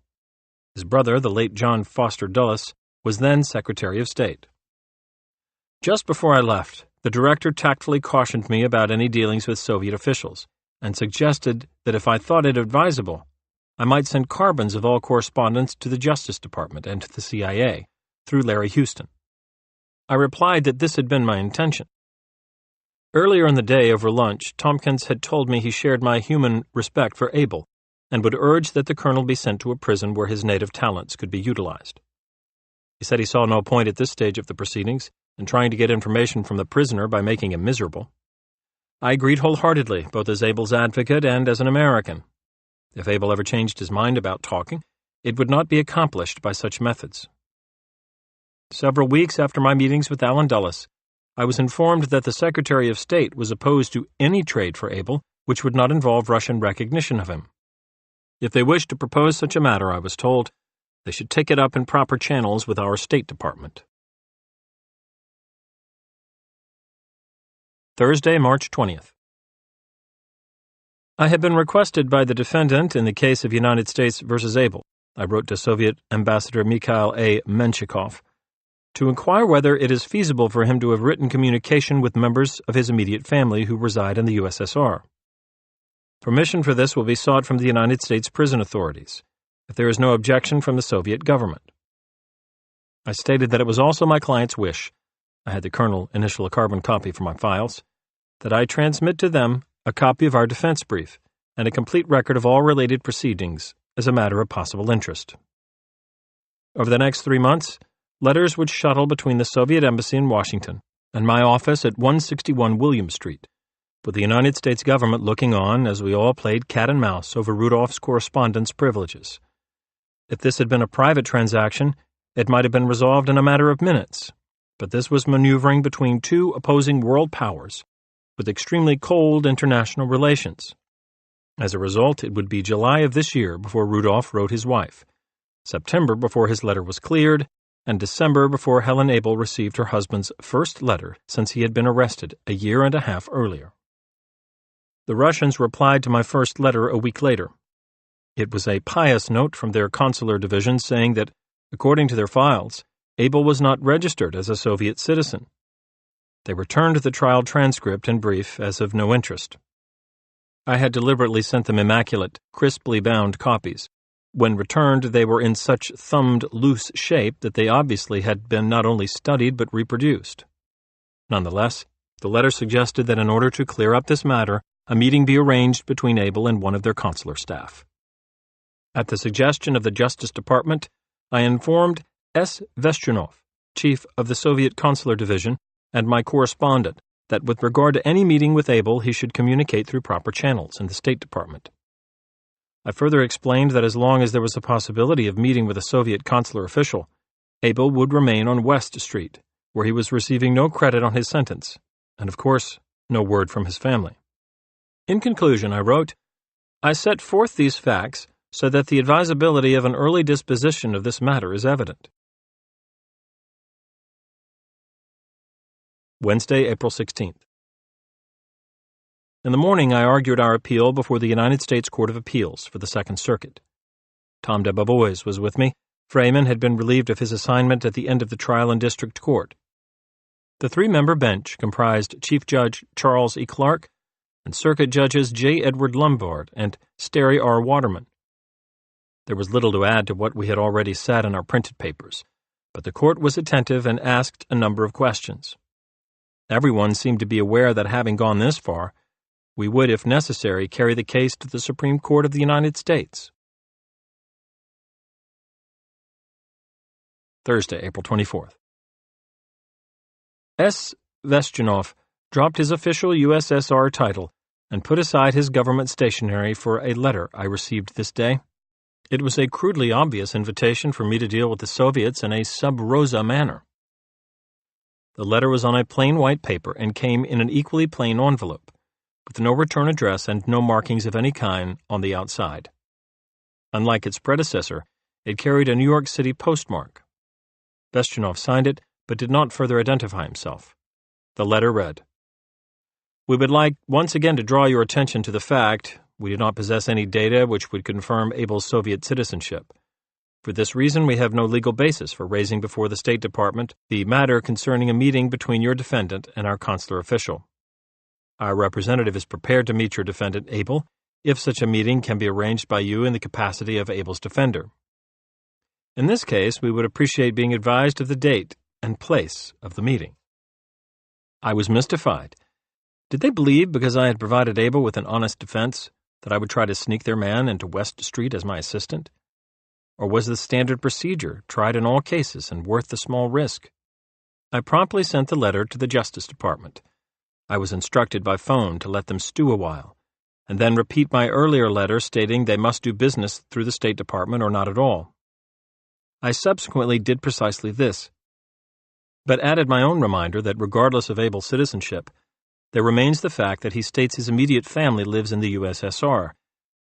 His brother, the late John Foster Dulles, was then Secretary of State. Just before I left, the director tactfully cautioned me about any dealings with Soviet officials, and suggested that if I thought it advisable, I might send carbons of all correspondence to the Justice Department and to the CIA, through Larry Houston. I replied that this had been my intention. Earlier in the day, over lunch, Tompkins had told me he shared my human respect for Abel, and would urge that the colonel be sent to a prison where his native talents could be utilized. He said he saw no point at this stage of the proceedings in trying to get information from the prisoner by making him miserable. I agreed wholeheartedly, both as Abel's advocate and as an American. If Abel ever changed his mind about talking, it would not be accomplished by such methods. Several weeks after my meetings with Allen Dulles, I was informed that the Secretary of State was opposed to any trade for Abel which would not involve Russian recognition of him. If they wished to propose such a matter, I was told, they should take it up in proper channels with our State Department. Thursday, March 20th. I had been requested by the defendant in the case of United States versus Abel, I wrote to Soviet Ambassador Mikhail A. Menshikov, to inquire whether it is feasible for him to have written communication with members of his immediate family who reside in the USSR. Permission for this will be sought from the United States prison authorities, if there is no objection from the Soviet government. I stated that it was also my client's wish, I had the colonel initial a carbon copy for my files, that I transmit to them a copy of our defense brief and a complete record of all related proceedings as a matter of possible interest. Over the next 3 months, letters would shuttle between the Soviet Embassy in Washington and my office at 161 William Street, with the United States government looking on as we all played cat and mouse over Rudolph's correspondence privileges. If this had been a private transaction, it might have been resolved in a matter of minutes, but this was maneuvering between two opposing world powers with extremely cold international relations. As a result, it would be July of this year before Rudolph wrote his wife, September before his letter was cleared, and December before Helen Abel received her husband's first letter since he had been arrested a year and a half earlier. The Russians replied to my first letter a week later. It was a pious note from their consular division saying that, according to their files, Abel was not registered as a Soviet citizen. They returned the trial transcript and brief as of no interest. I had deliberately sent them immaculate, crisply bound copies. When returned, they were in such thumbed, loose shape that they obviously had been not only studied but reproduced. Nonetheless, the letter suggested that in order to clear up this matter, a meeting be arranged between Abel and one of their consular staff. At the suggestion of the Justice Department, I informed S. Vestrunov, chief of the Soviet Consular Division, and my correspondent, that with regard to any meeting with Abel, he should communicate through proper channels in the State Department. I further explained that as long as there was a possibility of meeting with a Soviet consular official, Abel would remain on West Street, where he was receiving no credit on his sentence, and of course, no word from his family. In conclusion, I wrote, I set forth these facts so that the advisability of an early disposition of this matter is evident. Wednesday, April 16th. In the morning, I argued our appeal before the United States Court of Appeals for the Second Circuit. Tom Debevoise was with me. Freeman had been relieved of his assignment at the end of the trial in district court. The three-member bench comprised Chief Judge Charles E. Clark and Circuit Judges J. Edward Lombard and Sterry R. Waterman. There was little to add to what we had already said in our printed papers, but the court was attentive and asked a number of questions. Everyone seemed to be aware that having gone this far, we would, if necessary, carry the case to the Supreme Court of the United States. Thursday, April 24th. S. Vestrunov dropped his official USSR title and put aside his government stationery for a letter I received this day. It was a crudely obvious invitation for me to deal with the Soviets in a sub rosa manner. The letter was on a plain white paper and came in an equally plain envelope, with no return address and no markings of any kind on the outside. Unlike its predecessor, it carried a New York City postmark. Vestrunov signed it, but did not further identify himself. The letter read, We would like once again to draw your attention to the fact we do not possess any data which would confirm Abel's Soviet citizenship. For this reason, we have no legal basis for raising before the State Department the matter concerning a meeting between your defendant and our consular official. Our representative is prepared to meet your defendant, Abel, if such a meeting can be arranged by you in the capacity of Abel's defender. In this case, we would appreciate being advised of the date and place of the meeting. I was mystified. Did they believe, because I had provided Abel with an honest defense, that I would try to sneak their man into West Street as my assistant? Or was this standard procedure, tried in all cases and worth the small risk? I promptly sent the letter to the Justice Department. I was instructed by phone to let them stew a while, and then repeat my earlier letter stating they must do business through the State Department or not at all. I subsequently did precisely this, but added my own reminder that regardless of Abel's citizenship, there remains the fact that he states his immediate family lives in the USSR,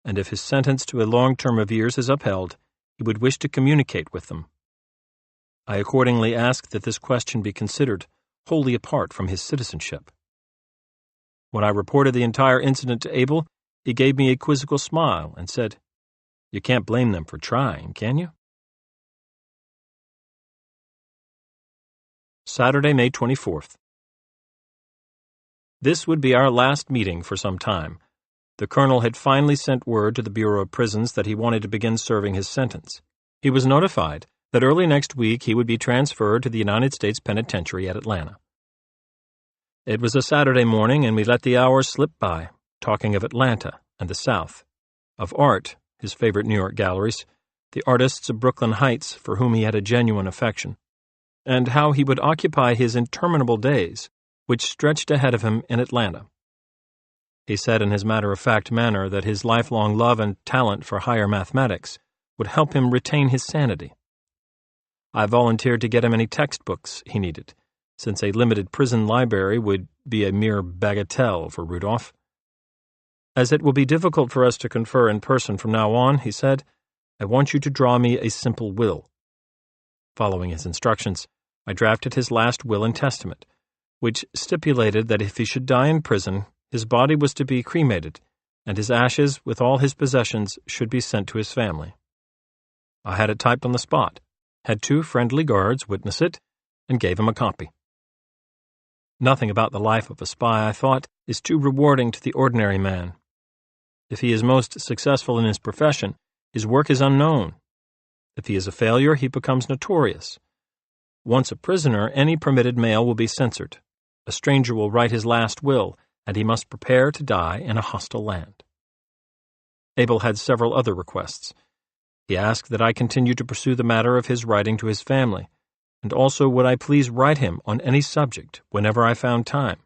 and if his sentence to a long term of years is upheld, he would wish to communicate with them. I accordingly ask that this question be considered wholly apart from his citizenship. When I reported the entire incident to Abel, he gave me a quizzical smile and said, You can't blame them for trying, can you? Saturday, May 24th. This would be our last meeting for some time. The colonel had finally sent word to the Bureau of Prisons that he wanted to begin serving his sentence. He was notified that early next week he would be transferred to the United States Penitentiary at Atlanta. It was a Saturday morning, and we let the hours slip by, talking of Atlanta and the South, of art, his favorite New York galleries, the artists of Brooklyn Heights for whom he had a genuine affection, and how he would occupy his interminable days, which stretched ahead of him in Atlanta. He said in his matter-of-fact manner that his lifelong love and talent for higher mathematics would help him retain his sanity. I volunteered to get him any textbooks he needed, since a limited prison library would be a mere bagatelle for Rudolph. As it will be difficult for us to confer in person from now on, he said, I want you to draw me a simple will. Following his instructions, I drafted his last will and testament, which stipulated that if he should die in prison, his body was to be cremated, and his ashes, with all his possessions, should be sent to his family. I had it typed on the spot, had 2 friendly guards witness it, and gave him a copy. Nothing about the life of a spy, I thought, is too rewarding to the ordinary man. If he is most successful in his profession, his work is unknown. If he is a failure, he becomes notorious. Once a prisoner, any permitted mail will be censored. A stranger will write his last will, and he must prepare to die in a hostile land. Abel had several other requests. He asked that I continue to pursue the matter of his writing to his family, and also would I please write him on any subject whenever I found time.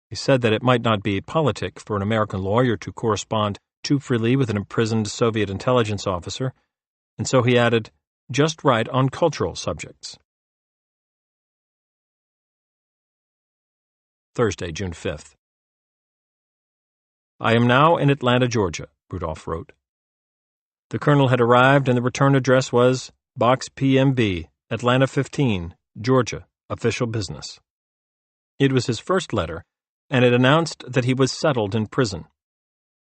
He said that it might not be politic for an American lawyer to correspond too freely with an imprisoned Soviet intelligence officer, and so he added, "Just write on cultural subjects." Thursday, June 5th. I am now in Atlanta, Georgia, Rudolph wrote. The colonel had arrived, and the return address was Box PMB, Atlanta 15, Georgia, official business. It was his first letter, and it announced that he was settled in prison.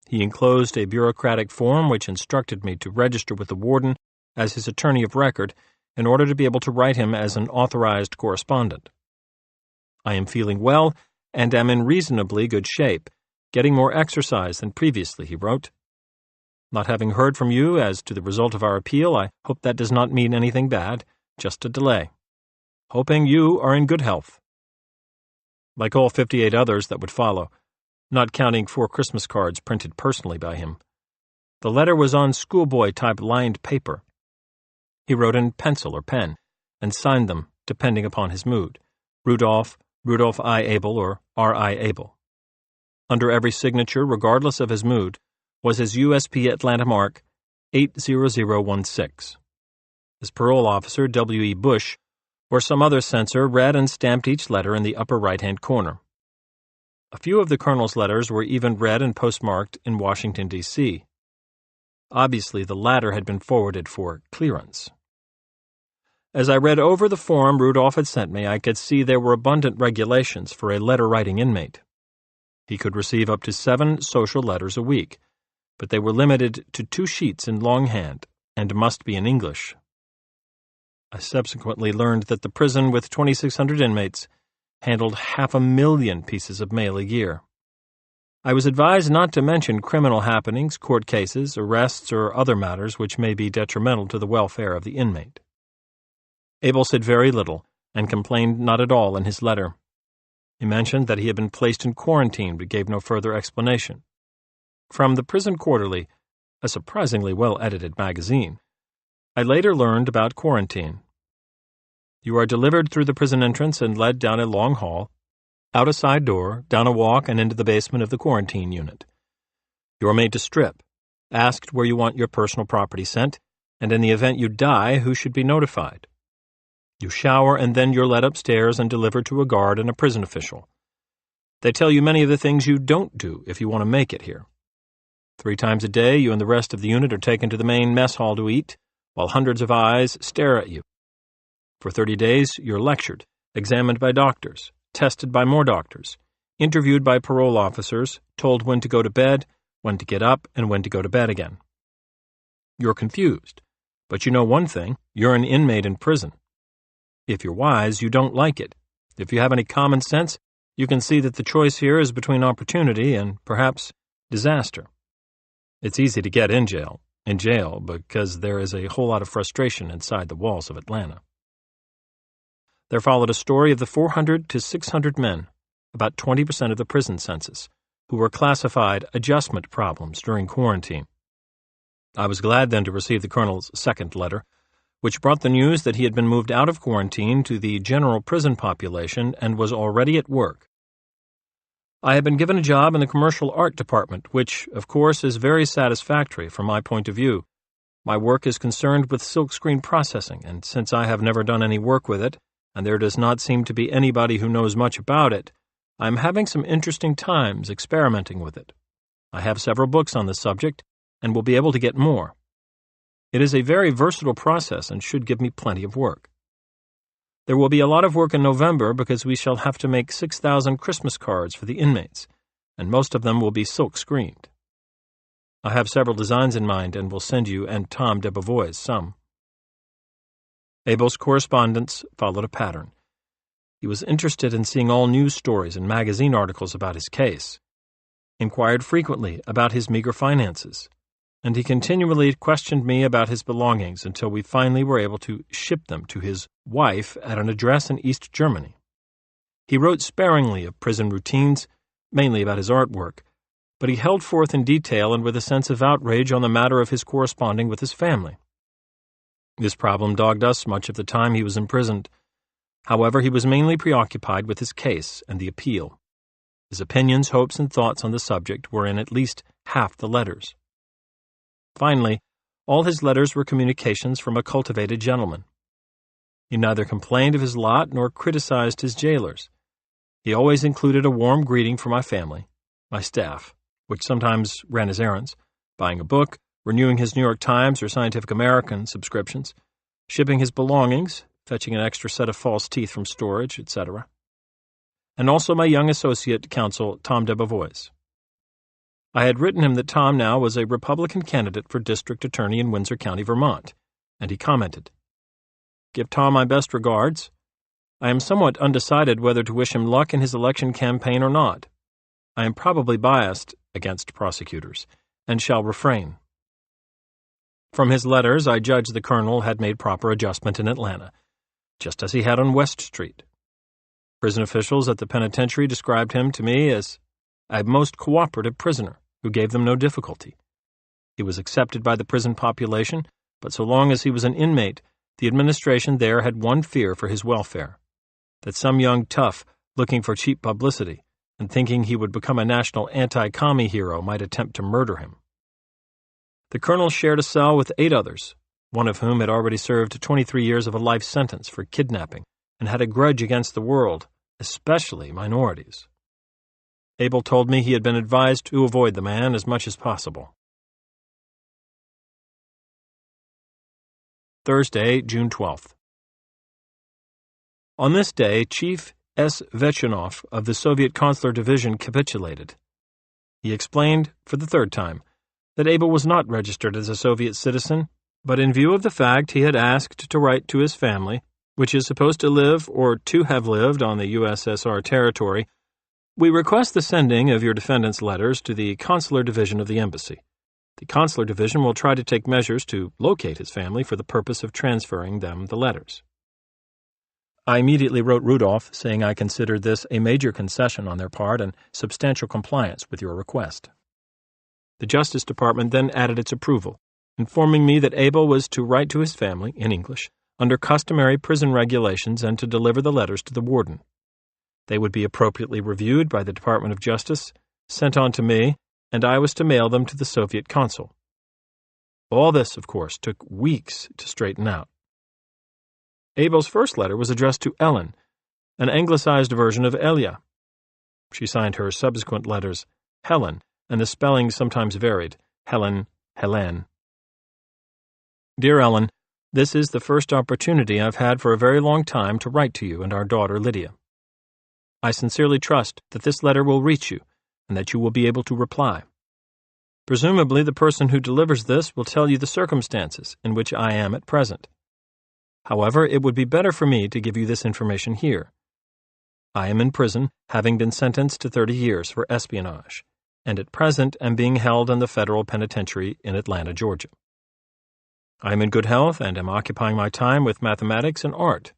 He enclosed a bureaucratic form which instructed me to register with the warden as his attorney of record in order to be able to write him as an authorized correspondent. I am feeling well and am in reasonably good shape, getting more exercise than previously, he wrote. Not having heard from you as to the result of our appeal, I hope that does not mean anything bad, just a delay. Hoping you are in good health. Like all 58 others that would follow, not counting 4 Christmas cards printed personally by him. The letter was on schoolboy-type lined paper. He wrote in pencil or pen, and signed them, depending upon his mood, Rudolph, Rudolph I. Abel, or R. I. Abel. Under every signature, regardless of his mood, was his USP Atlanta mark 80016. His parole officer, W. E. Bush, or some other censor, read and stamped each letter in the upper right-hand corner. A few of the colonel's letters were even read and postmarked in Washington, D.C. Obviously, the latter had been forwarded for clearance. As I read over the form Rudolph had sent me, I could see there were abundant regulations for a letter-writing inmate. He could receive up to 7 social letters a week, but they were limited to 2 sheets in longhand and must be in English. I subsequently learned that the prison with 2,600 inmates handled 500,000 pieces of mail a year. I was advised not to mention criminal happenings, court cases, arrests, or other matters which may be detrimental to the welfare of the inmate. Abel said very little, and complained not at all in his letter. He mentioned that he had been placed in quarantine, but gave no further explanation. From the Prison Quarterly, a surprisingly well-edited magazine, I later learned about quarantine. You are delivered through the prison entrance and led down a long hall, out a side door, down a walk, and into the basement of the quarantine unit. You are made to strip, asked where you want your personal property sent, and in the event you die, who should be notified. You shower, and then you're led upstairs and delivered to a guard and a prison official. They tell you many of the things you don't do if you want to make it here. 3 times a day, you and the rest of the unit are taken to the main mess hall to eat, while hundreds of eyes stare at you. For 30 days, you're lectured, examined by doctors, tested by more doctors, interviewed by parole officers, told when to go to bed, when to get up, and when to go to bed again. You're confused, but you know one thing, you're an inmate in prison. If you're wise, you don't like it. If you have any common sense, you can see that the choice here is between opportunity and, perhaps, disaster. It's easy to get in jail, because there is a whole lot of frustration inside the walls of Atlanta. There followed a story of the 400 to 600 men, about 20% of the prison census, who were classified adjustment problems during quarantine. I was glad then to receive the colonel's second letter, which brought the news that he had been moved out of quarantine to the general prison population and was already at work. I had been given a job in the commercial art department, which, of course, is very satisfactory from my point of view. My work is concerned with silkscreen processing, and since I have never done any work with it, and there does not seem to be anybody who knows much about it, I am having some interesting times experimenting with it. I have several books on the subject, and will be able to get more. It is a very versatile process and should give me plenty of work. There will be a lot of work in November because we shall have to make 6,000 Christmas cards for the inmates, and most of them will be silk-screened. I have several designs in mind and will send you and Tom de Beauvois some. Abel's correspondence followed a pattern. He was interested in seeing all news stories and magazine articles about his case, inquired frequently about his meager finances, and he continually questioned me about his belongings until we finally were able to ship them to his wife at an address in East Germany. He wrote sparingly of prison routines, mainly about his artwork, but he held forth in detail and with a sense of outrage on the matter of his corresponding with his family. This problem dogged us much of the time he was imprisoned. However, he was mainly preoccupied with his case and the appeal. His opinions, hopes, and thoughts on the subject were in at least half the letters. Finally, all his letters were communications from a cultivated gentleman. He neither complained of his lot nor criticized his jailers. He always included a warm greeting for my family, my staff, which sometimes ran his errands, buying a book, renewing his New York Times or Scientific American subscriptions, shipping his belongings, fetching an extra set of false teeth from storage, etc., and also my young associate counsel, Tom Debevoise. I had written him that Tom now was a Republican candidate for district attorney in Windsor County, Vermont, and he commented, "Give Tom my best regards. I am somewhat undecided whether to wish him luck in his election campaign or not. I am probably biased against prosecutors, and shall refrain." From his letters, I judged the colonel had made proper adjustment in Atlanta, just as he had on West Street. Prison officials at the penitentiary described him to me as a most cooperative prisoner who gave them no difficulty. He was accepted by the prison population, but so long as he was an inmate, the administration there had one fear for his welfare, that some young tough looking for cheap publicity and thinking he would become a national anti-commie hero might attempt to murder him. The colonel shared a cell with 8 others, one of whom had already served 23 years of a life sentence for kidnapping and had a grudge against the world, especially minorities. Abel told me he had been advised to avoid the man as much as possible. Thursday, June 12th. On this day, Chief S. Vechinov of the Soviet Consular Division capitulated. He explained, for the 3rd time, that Abel was not registered as a Soviet citizen, but in view of the fact he had asked to write to his family, which is supposed to live or to have lived on the USSR territory, we request the sending of your defendant's letters to the Consular Division of the Embassy. The Consular Division will try to take measures to locate his family for the purpose of transferring them the letters. I immediately wrote Rudolph, saying I considered this a major concession on their part and substantial compliance with your request. The Justice Department then added its approval, informing me that Abel was to write to his family, in English, under customary prison regulations and to deliver the letters to the warden. They would be appropriately reviewed by the Department of Justice, sent on to me, and I was to mail them to the Soviet consul. All this, of course, took weeks to straighten out. Abel's first letter was addressed to Ellen, an anglicized version of Elia. She signed her subsequent letters Helen, and the spelling sometimes varied, Helen, Helene. Dear Ellen, this is the first opportunity I've had for a very long time to write to you and our daughter Lydia. I sincerely trust that this letter will reach you and that you will be able to reply. Presumably the person who delivers this will tell you the circumstances in which I am at present. However, it would be better for me to give you this information here. I am in prison, having been sentenced to 30 years for espionage, and at present am being held in the federal penitentiary in Atlanta, Georgia. I am in good health and am occupying my time with mathematics and art.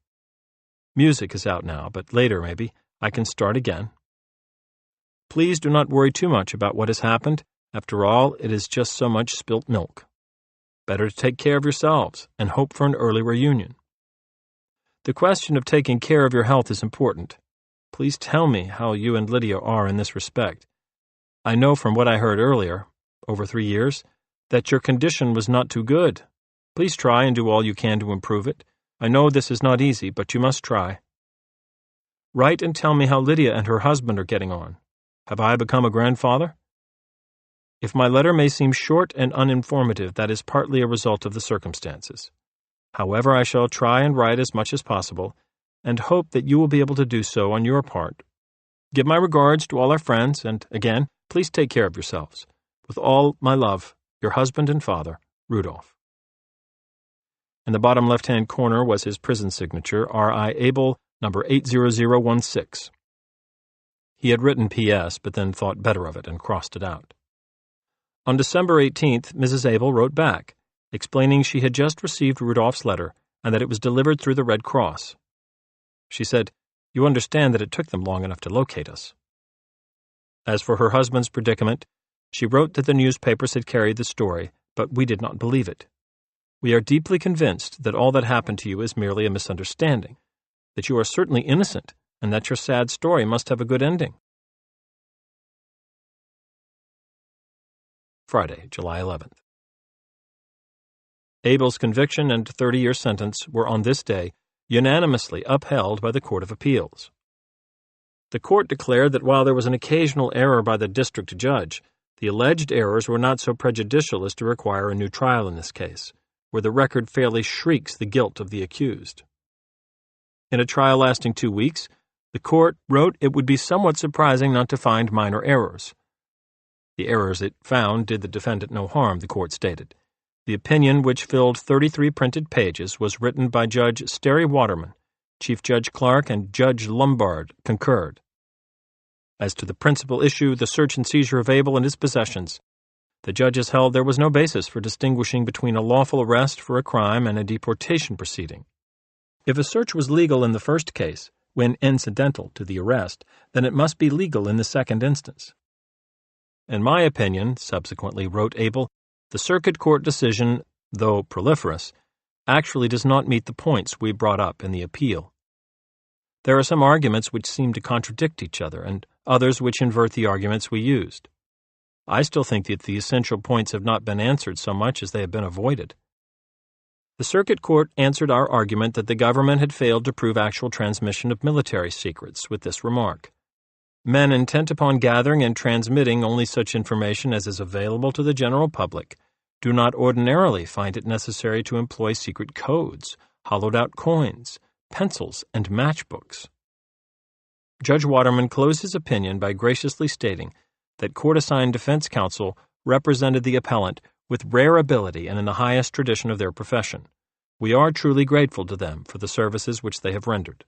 Music is out now, but later, maybe, I can start again. Please do not worry too much about what has happened. After all, it is just so much spilt milk. Better to take care of yourselves and hope for an early reunion. The question of taking care of your health is important. Please tell me how you and Lydia are in this respect. I know from what I heard earlier, over 3 years, that your condition was not too good. Please try and do all you can to improve it. I know this is not easy, but you must try. Write and tell me how Lydia and her husband are getting on. Have I become a grandfather? If my letter may seem short and uninformative, that is partly a result of the circumstances. However, I shall try and write as much as possible, and hope that you will be able to do so on your part. Give my regards to all our friends, and, again, please take care of yourselves. With all my love, your husband and father, Rudolph. In the bottom left-hand corner was his prison signature, R.I. Abel, number 80016. He had written P.S., but then thought better of it and crossed it out. On December 18th, Mrs. Abel wrote back, explaining she had just received Rudolph's letter and that it was delivered through the Red Cross. She said, "You understand that it took them long enough to locate us." As for her husband's predicament, she wrote that the newspapers had carried the story, but we did not believe it. We are deeply convinced that all that happened to you is merely a misunderstanding, that you are certainly innocent, and that your sad story must have a good ending. Friday, July 11th. Abel's conviction and 30-year sentence were on this day unanimously upheld by the Court of Appeals. The court declared that while there was an occasional error by the district judge, the alleged errors were not so prejudicial as to require a new trial in this case, where the record fairly shrieks the guilt of the accused. In a trial lasting 2 weeks, the court wrote it would be somewhat surprising not to find minor errors. The errors it found did the defendant no harm, the court stated. The opinion, which filled 33 printed pages, was written by Judge Sterry Waterman. Chief Judge Clark and Judge Lombard concurred. As to the principal issue, the search and seizure of Abel and his possessions, the judges held there was no basis for distinguishing between a lawful arrest for a crime and a deportation proceeding. If a search was legal in the first case, when incidental to the arrest, then it must be legal in the second instance. In my opinion, subsequently wrote Abel, the circuit court decision, though proliferous, actually does not meet the points we brought up in the appeal. There are some arguments which seem to contradict each other, and others which invert the arguments we used. I still think that the essential points have not been answered so much as they have been avoided. The circuit court answered our argument that the government had failed to prove actual transmission of military secrets with this remark: men intent upon gathering and transmitting only such information as is available to the general public do not ordinarily find it necessary to employ secret codes, hollowed-out coins, pencils, and matchbooks. Judge Waterman closed his opinion by graciously stating that court-assigned defense counsel represented the appellant with rare ability and in the highest tradition of their profession. We are truly grateful to them for the services which they have rendered.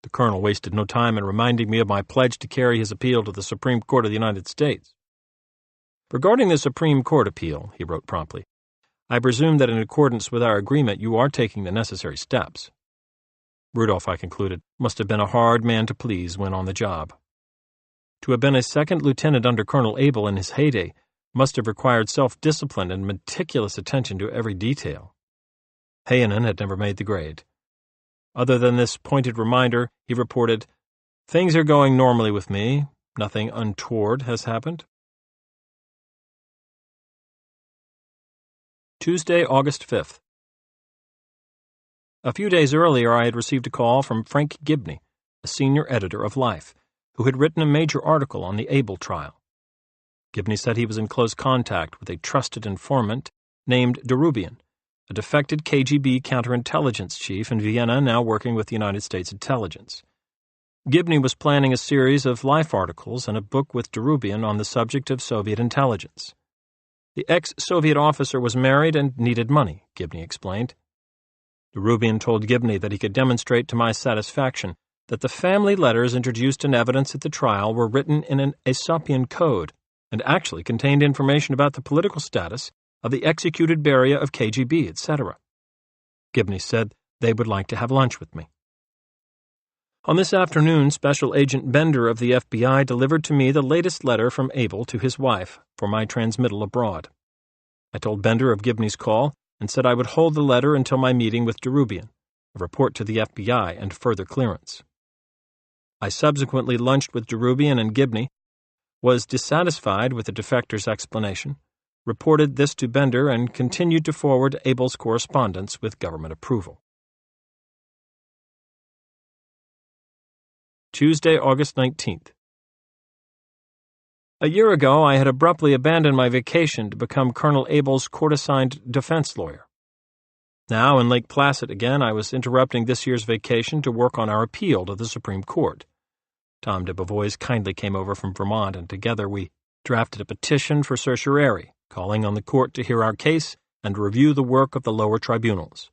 The colonel wasted no time in reminding me of my pledge to carry his appeal to the Supreme Court of the United States. Regarding the Supreme Court appeal, he wrote promptly, I presume that in accordance with our agreement you are taking the necessary steps. Rudolph, I concluded, must have been a hard man to please when on the job. To have been a second lieutenant under Colonel Abel in his heyday must have required self-discipline and meticulous attention to every detail. Hayanen had never made the grade. Other than this pointed reminder, he reported, "Things are going normally with me. Nothing untoward has happened." Tuesday, August 5th. A few days earlier I had received a call from Frank Gibney, a senior editor of Life, who had written a major article on the Abel trial. Gibney said he was in close contact with a trusted informant named Donovan, a defected KGB counterintelligence chief in Vienna now working with the United States intelligence. Gibney was planning a series of Life articles and a book with Donovan on the subject of Soviet intelligence. The ex-Soviet officer was married and needed money, Gibney explained. Donovan told Gibney that he could demonstrate to my satisfaction that the family letters introduced in evidence at the trial were written in an Aesopian code and actually contained information about the political status of the executed Beria of KGB, etc. Gibney said they would like to have lunch with me. On this afternoon, Special Agent Bender of the FBI delivered to me the latest letter from Abel to his wife for my transmittal abroad. I told Bender of Gibney's call and said I would hold the letter until my meeting with Donovan, a report to the FBI, and further clearance. I subsequently lunched with Donovan and Gibney, was dissatisfied with the defector's explanation, reported this to Bender, and continued to forward Abel's correspondence with government approval. Tuesday, August 19th. A year ago, I had abruptly abandoned my vacation to become Colonel Abel's court-assigned defense lawyer. Now, in Lake Placid again, I was interrupting this year's vacation to work on our appeal to the Supreme Court. Tom de Beauvois kindly came over from Vermont, and together we drafted a petition for certiorari, calling on the court to hear our case and review the work of the lower tribunals.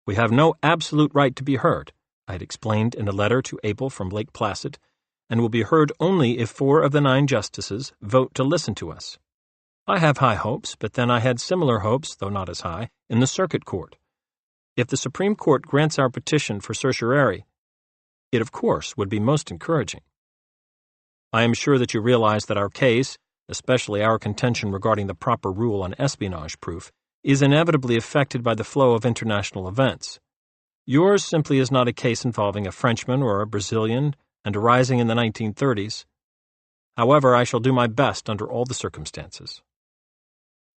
We have no absolute right to be heard, I had explained in a letter to Abel from Lake Placid, and will be heard only if 4 of the 9 justices vote to listen to us. I have high hopes, but then I had similar hopes, though not as high, in the Circuit Court. If the Supreme Court grants our petition for certiorari, it of course would be most encouraging. I am sure that you realize that our case, especially our contention regarding the proper rule on espionage proof, is inevitably affected by the flow of international events. Yours simply is not a case involving a Frenchman or a Brazilian and arising in the 1930s. However, I shall do my best under all the circumstances.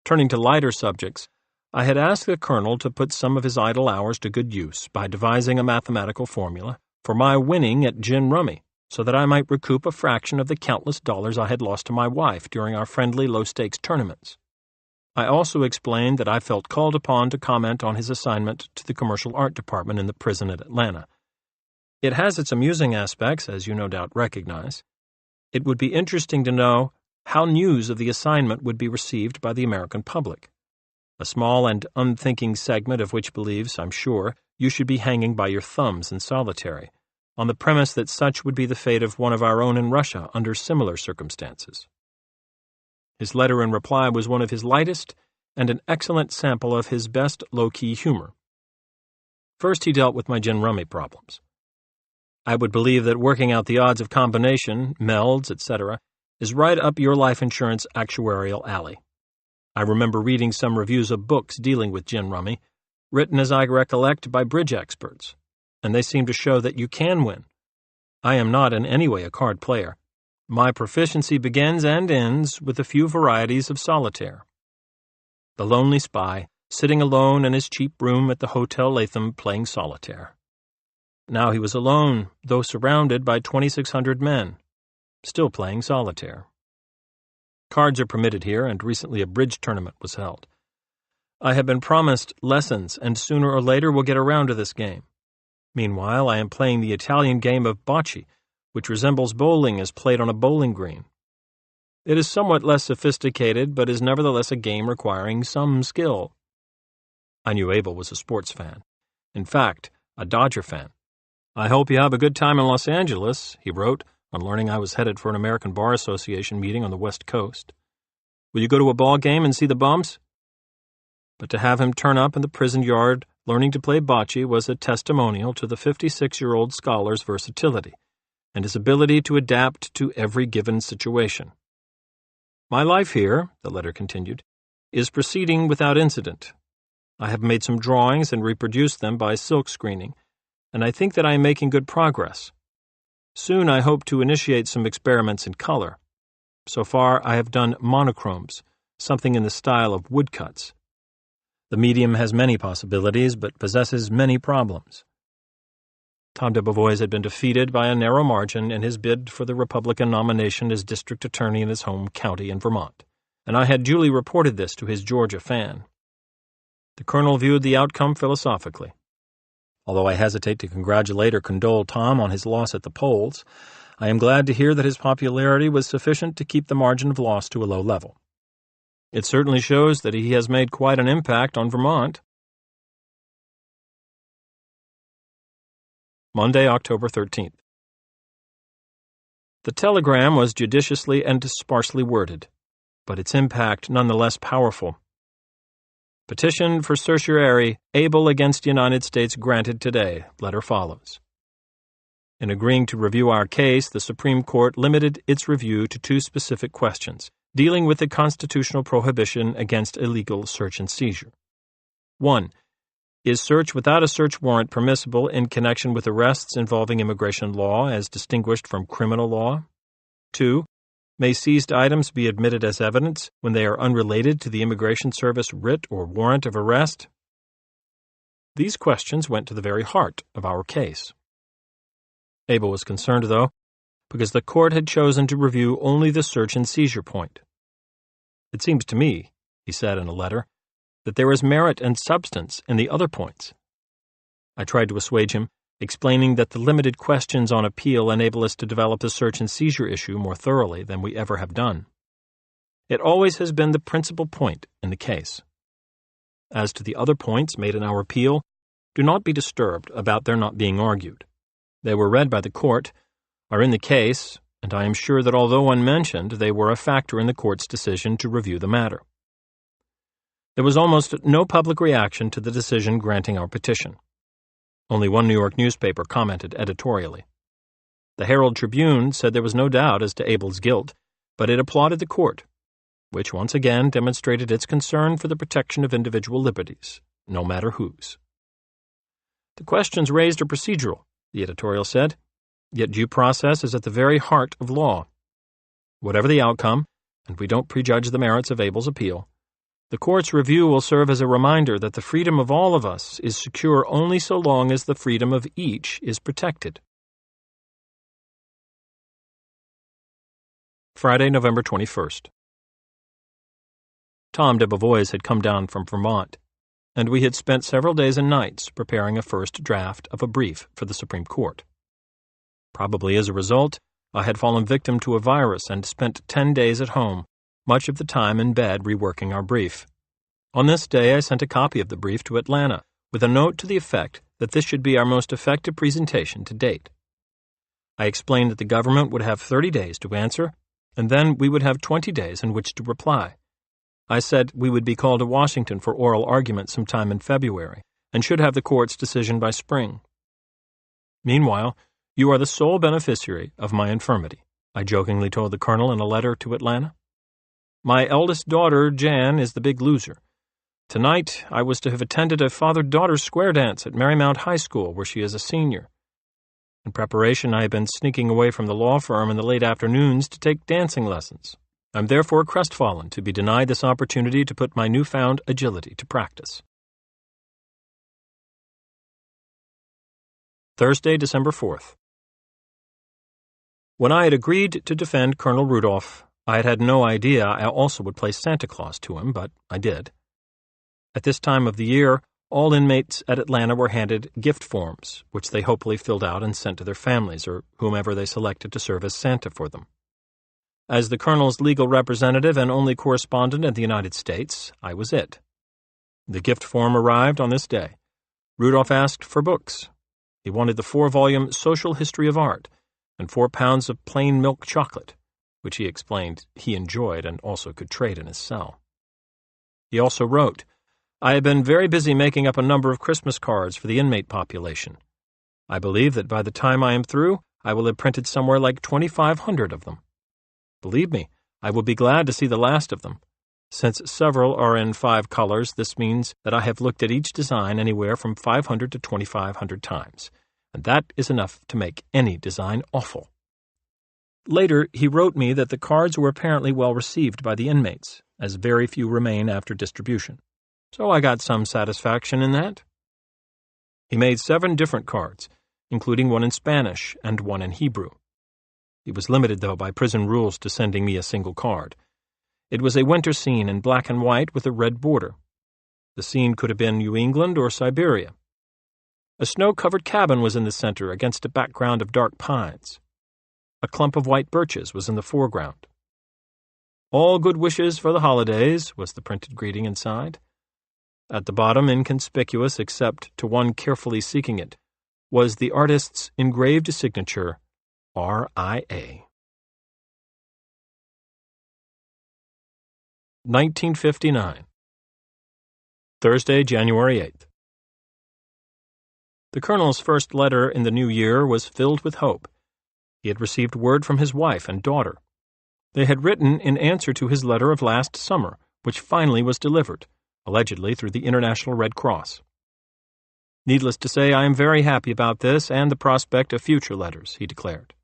Turning to lighter subjects, I had asked the Colonel to put some of his idle hours to good use by devising a mathematical formula for my winning at gin rummy, so that I might recoup a fraction of the countless dollars I had lost to my wife during our friendly low-stakes tournaments. I also explained that I felt called upon to comment on his assignment to the commercial art department in the prison at Atlanta. It has its amusing aspects, as you no doubt recognize. It would be interesting to know how news of the assignment would be received by the American public, a small and unthinking segment of which believes, I'm sure, you should be hanging by your thumbs in solitary, on the premise that such would be the fate of one of our own in Russia under similar circumstances. His letter in reply was one of his lightest and an excellent sample of his best low-key humor. First, he dealt with my gin rummy problems. I would believe that working out the odds of combination, melds, etc., is right up your life insurance actuarial alley. I remember reading some reviews of books dealing with gin rummy, written as I recollect by bridge experts, and they seem to show that you can win. I am not in any way a card player. My proficiency begins and ends with a few varieties of solitaire. The lonely spy, sitting alone in his cheap room at the Hotel Latham playing solitaire. Now he was alone, though surrounded by 2,600 men, still playing solitaire. Cards are permitted here, and recently a bridge tournament was held. I have been promised lessons, and sooner or later will get around to this game. Meanwhile, I am playing the Italian game of bocce, which resembles bowling as played on a bowling green. It is somewhat less sophisticated, but is nevertheless a game requiring some skill. I knew Abel was a sports fan. In fact, a Dodger fan. I hope you have a good time in Los Angeles, he wrote, on learning I was headed for an American Bar Association meeting on the West Coast. Will you go to a ball game and see the bumps? But to have him turn up in the prison yard learning to play bocce was a testimonial to the 56-year-old scholar's versatility and his ability to adapt to every given situation. My life here, the letter continued, is proceeding without incident. I have made some drawings and reproduced them by silk screening, and I think that I am making good progress. Soon I hope to initiate some experiments in color. So far I have done monochromes, something in the style of woodcuts. The medium has many possibilities, but possesses many problems. Tom Debevoise had been defeated by a narrow margin in his bid for the Republican nomination as district attorney in his home county in Vermont, and I had duly reported this to his Georgia fan. The Colonel viewed the outcome philosophically. Although I hesitate to congratulate or condole Tom on his loss at the polls, I am glad to hear that his popularity was sufficient to keep the margin of loss to a low level. It certainly shows that he has made quite an impact on Vermont. Monday, October 13th. The telegram was judiciously and sparsely worded, but its impact nonetheless powerful. Petition for certiorari, Abel against United States granted today. Letter follows. In agreeing to review our case, the Supreme Court limited its review to two specific questions, dealing with the constitutional prohibition against illegal search and seizure. 1. Is search without a search warrant permissible in connection with arrests involving immigration law as distinguished from criminal law? 2. May seized items be admitted as evidence when they are unrelated to the Immigration Service writ or warrant of arrest? These questions went to the very heart of our case. Abel was concerned, though, because the court had chosen to review only the search and seizure point. It seems to me, he said in a letter, that there is merit and substance in the other points. I tried to assuage him, explaining that the limited questions on appeal enable us to develop the search and seizure issue more thoroughly than we ever have done. It always has been the principal point in the case. As to the other points made in our appeal, do not be disturbed about their not being argued. They were read by the court, are in the case, and I am sure that although unmentioned, they were a factor in the court's decision to review the matter. There was almost no public reaction to the decision granting our petition. Only one New York newspaper commented editorially. The Herald Tribune said there was no doubt as to Abel's guilt, but it applauded the court, which once again demonstrated its concern for the protection of individual liberties, no matter whose. The questions raised are procedural, the editorial said, yet due process is at the very heart of law. Whatever the outcome, and we don't prejudge the merits of Abel's appeal, the court's review will serve as a reminder that the freedom of all of us is secure only so long as the freedom of each is protected. Friday, November 21st. Tom de Beauvois had come down from Vermont, and we had spent several days and nights preparing a first draft of a brief for the Supreme Court. Probably as a result, I had fallen victim to a virus and spent 10 days at home, much of the time in bed reworking our brief. On this day, I sent a copy of the brief to Atlanta, with a note to the effect that this should be our most effective presentation to date. I explained that the government would have 30 days to answer, and then we would have 20 days in which to reply. I said we would be called to Washington for oral argument sometime in February, and should have the court's decision by spring. Meanwhile, you are the sole beneficiary of my infirmity, I jokingly told the colonel in a letter to Atlanta. My eldest daughter, Jan, is the big loser. Tonight, I was to have attended a father-daughter square dance at Marymount High School, where she is a senior. In preparation, I have been sneaking away from the law firm in the late afternoons to take dancing lessons. I'm therefore crestfallen to be denied this opportunity to put my newfound agility to practice. Thursday, December 4th. When I had agreed to defend Colonel Rudolph, I had had no idea I also would play Santa Claus to him, but I did. At this time of the year, all inmates at Atlanta were handed gift forms, which they hopefully filled out and sent to their families or whomever they selected to serve as Santa for them. As the colonel's legal representative and only correspondent in the United States, I was it. The gift form arrived on this day. Rudolph asked for books. He wanted the 4-volume Social History of Art and 4 pounds of plain milk chocolate, which he explained he enjoyed and also could trade in his cell. He also wrote, I have been very busy making up a number of Christmas cards for the inmate population. I believe that by the time I am through, I will have printed somewhere like 2,500 of them. Believe me, I will be glad to see the last of them. Since several are in 5 colors, this means that I have looked at each design anywhere from 500 to 2,500 times, and that is enough to make any design awful. Later, he wrote me that the cards were apparently well received by the inmates, as very few remain after distribution. So I got some satisfaction in that. He made 7 different cards, including one in Spanish and one in Hebrew. He was limited, though, by prison rules to sending me a single card. It was a winter scene in black and white with a red border. The scene could have been New England or Siberia. A snow-covered cabin was in the center against a background of dark pines. A clump of white birches was in the foreground. All good wishes for the holidays, was the printed greeting inside. At the bottom, inconspicuous except to one carefully seeking it, was the artist's engraved signature, R.I.A. 1959. Thursday, January 8th. The colonel's first letter in the new year was filled with hope. He had received word from his wife and daughter. They had written in answer to his letter of last summer, which finally was delivered, allegedly through the International Red Cross. Needless to say, I am very happy about this and the prospect of future letters, he declared.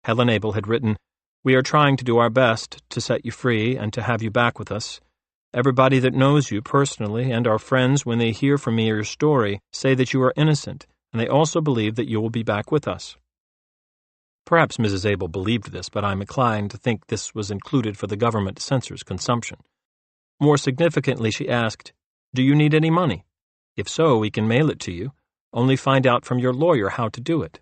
Helen Abel had written, We are trying to do our best to set you free and to have you back with us. Everybody that knows you personally and our friends, when they hear from me your story, say that you are innocent, and they also believe that you will be back with us. Perhaps Mrs. Abel believed this, but I am inclined to think this was included for the government censor's consumption. More significantly, she asked, Do you need any money? If so, we can mail it to you. Only find out from your lawyer how to do it.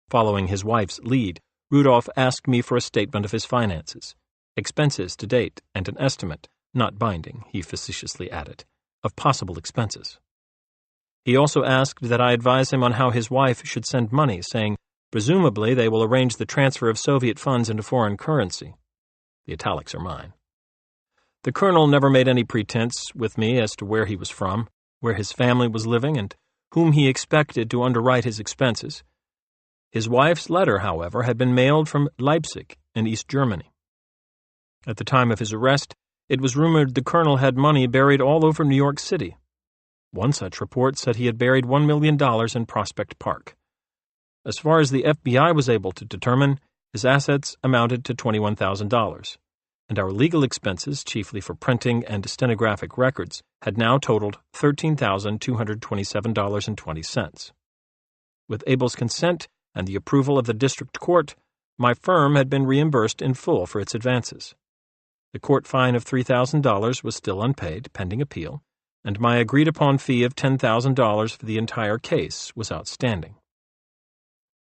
Following his wife's lead, Rudolph asked me for a statement of his finances, expenses to date, and an estimate, not binding, he facetiously added, of possible expenses. He also asked that I advise him on how his wife should send money, saying, Presumably they will arrange the transfer of Soviet funds into foreign currency. The italics are mine. The colonel never made any pretense with me as to where he was from, where his family was living, and whom he expected to underwrite his expenses. His wife's letter, however, had been mailed from Leipzig in East Germany. At the time of his arrest, it was rumored the colonel had money buried all over New York City. One such report said he had buried $1 million in Prospect Park. As far as the FBI was able to determine, his assets amounted to $21,000, and our legal expenses, chiefly for printing and stenographic records, had now totaled $13,227.20. With Abel's consent and the approval of the district court, my firm had been reimbursed in full for its advances. The court fine of $3,000 was still unpaid, pending appeal, and my agreed-upon fee of $10,000 for the entire case was outstanding.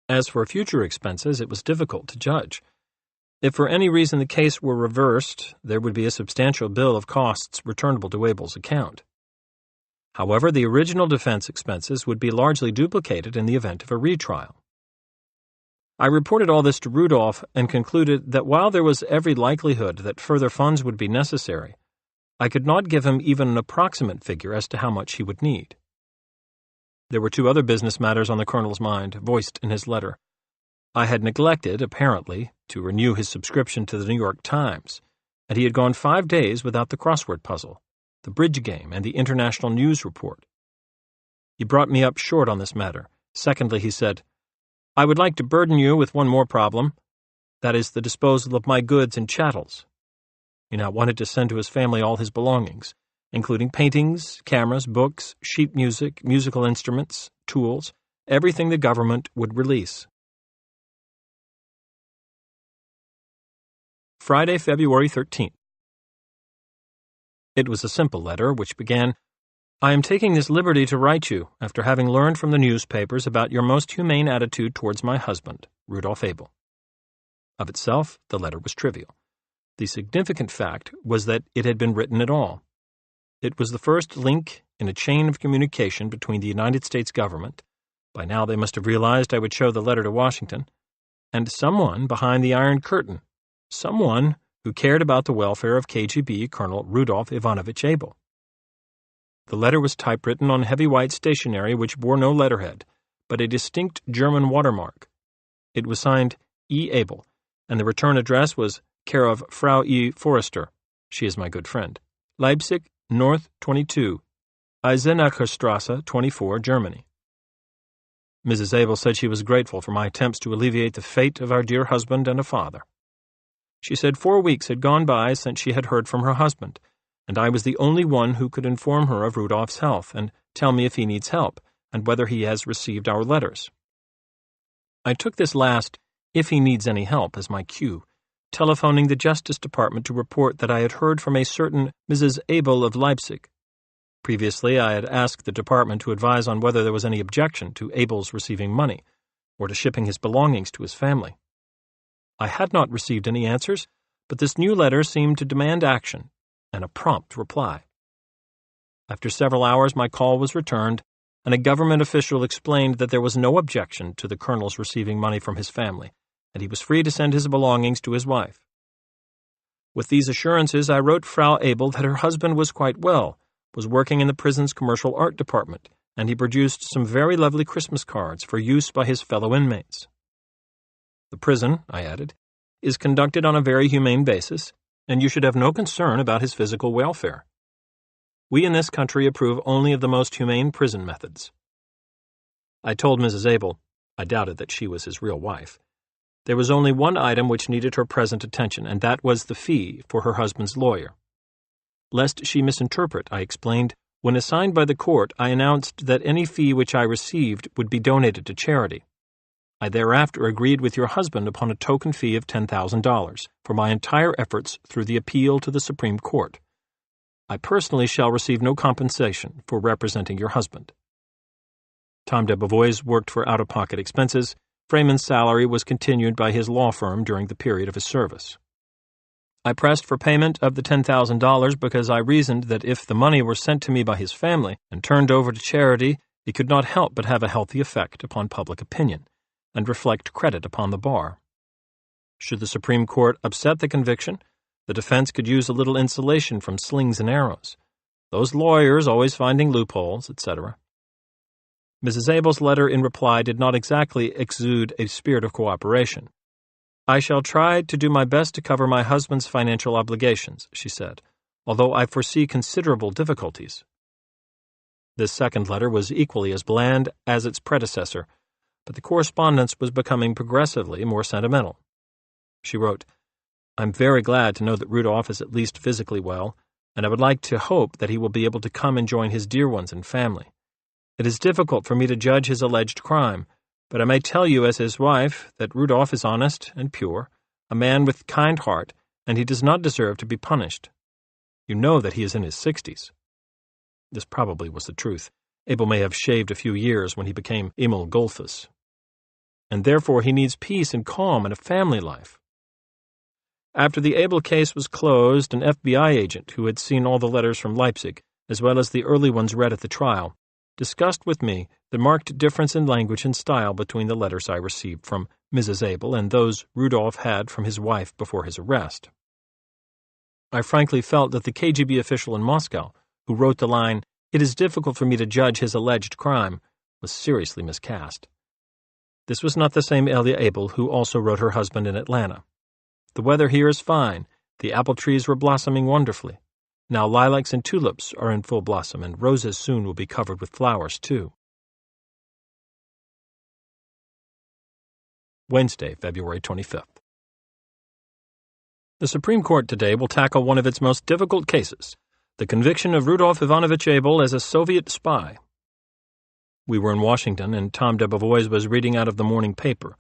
As for future expenses, it was difficult to judge. If for any reason the case were reversed, there would be a substantial bill of costs returnable to Abel's account. However, the original defense expenses would be largely duplicated in the event of a retrial. I reported all this to Rudolph and concluded that while there was every likelihood that further funds would be necessary, I could not give him even an approximate figure as to how much he would need. There were 2 other business matters on the colonel's mind, voiced in his letter. I had neglected, apparently, to renew his subscription to the New York Times, and he had gone 5 days without the crossword puzzle, the bridge game, and the international news report. He brought me up short on this matter. Secondly, he said, "I would like to burden you with one more problem. That is the disposal of my goods and chattels." He now wanted to send to his family all his belongings, including paintings, cameras, books, sheet music, musical instruments, tools, everything the government would release. Friday, February 13th. It was a simple letter, which began, "I am taking this liberty to write you, after having learned from the newspapers about your most humane attitude towards my husband, Rudolph Abel." Of itself, the letter was trivial. The significant fact was that it had been written at all. It was the first link in a chain of communication between the United States government — by now they must have realized I would show the letter to Washington — and someone behind the Iron Curtain, someone who cared about the welfare of KGB Colonel Rudolph Ivanovich Abel. The letter was typewritten on heavy white stationery which bore no letterhead, but a distinct German watermark. It was signed E. Abel, and the return address was care of Frau E. Forrester. She is my good friend. Leipzig, North 22, Eisenacherstrasse 24, Germany. Mrs. Abel said she was grateful for my attempts to alleviate the fate of our dear husband and a father. She said 4 weeks had gone by since she had heard from her husband, and I was the only one who could inform her of Rudolph's health and tell me if he needs help and whether he has received our letters. I took this last, "if he needs any help," as my cue, telephoning the Justice Department to report that I had heard from a certain Mrs. Abel of Leipzig. Previously, I had asked the department to advise on whether there was any objection to Abel's receiving money, or to shipping his belongings to his family. I had not received any answers, but this new letter seemed to demand action, and a prompt reply. After several hours, my call was returned, and a government official explained that there was no objection to the colonel's receiving money from his family, and he was free to send his belongings to his wife. With these assurances, I wrote Frau Abel that her husband was quite well, was working in the prison's commercial art department, and he produced some very lovely Christmas cards for use by his fellow inmates. The prison, I added, is conducted on a very humane basis, and you should have no concern about his physical welfare. We in this country approve only of the most humane prison methods. I told Mrs. Abel, I doubted that she was his real wife, there was only one item which needed her present attention, and that was the fee for her husband's lawyer. Lest she misinterpret, I explained, when assigned by the court, I announced that any fee which I received would be donated to charity. I thereafter agreed with your husband upon a token fee of $10,000 for my entire efforts through the appeal to the Supreme Court. I personally shall receive no compensation for representing your husband. Tom de Beauvois worked for out-of-pocket expenses. Freeman's salary was continued by his law firm during the period of his service. I pressed for payment of the $10,000 because I reasoned that if the money were sent to me by his family and turned over to charity, it could not help but have a healthy effect upon public opinion and reflect credit upon the bar. Should the Supreme Court upset the conviction, the defense could use a little insulation from slings and arrows, those lawyers always finding loopholes, etc. Mrs. Abel's letter in reply did not exactly exude a spirit of cooperation. "I shall try to do my best to cover my husband's financial obligations," she said, "although I foresee considerable difficulties." This second letter was equally as bland as its predecessor, but the correspondence was becoming progressively more sentimental. She wrote, "I'm very glad to know that Rudolph is at least physically well, and I would like to hope that he will be able to come and join his dear ones and family. It is difficult for me to judge his alleged crime, but I may tell you as his wife that Rudolph is honest and pure, a man with kind heart, and he does not deserve to be punished. You know that he is in his 60s. This probably was the truth. Abel may have shaved a few years when he became Emil Golfus. And therefore he needs peace and calm and a family life. After the Abel case was closed, an FBI agent who had seen all the letters from Leipzig, as well as the early ones read at the trial, discussed with me the marked difference in language and style between the letters I received from Mrs. Abel and those Rudolph had from his wife before his arrest. I frankly felt that the KGB official in Moscow, who wrote the line, "It is difficult for me to judge his alleged crime," was seriously miscast. This was not the same Elia Abel who also wrote her husband in Atlanta. "The weather here is fine. The apple trees were blossoming wonderfully. Now lilacs and tulips are in full blossom, and roses soon will be covered with flowers, too." Wednesday, February 25th. The Supreme Court today will tackle one of its most difficult cases, the conviction of Rudolph Ivanovich Abel as a Soviet spy. We were in Washington, and Tom Debevoise was reading out of the morning paper.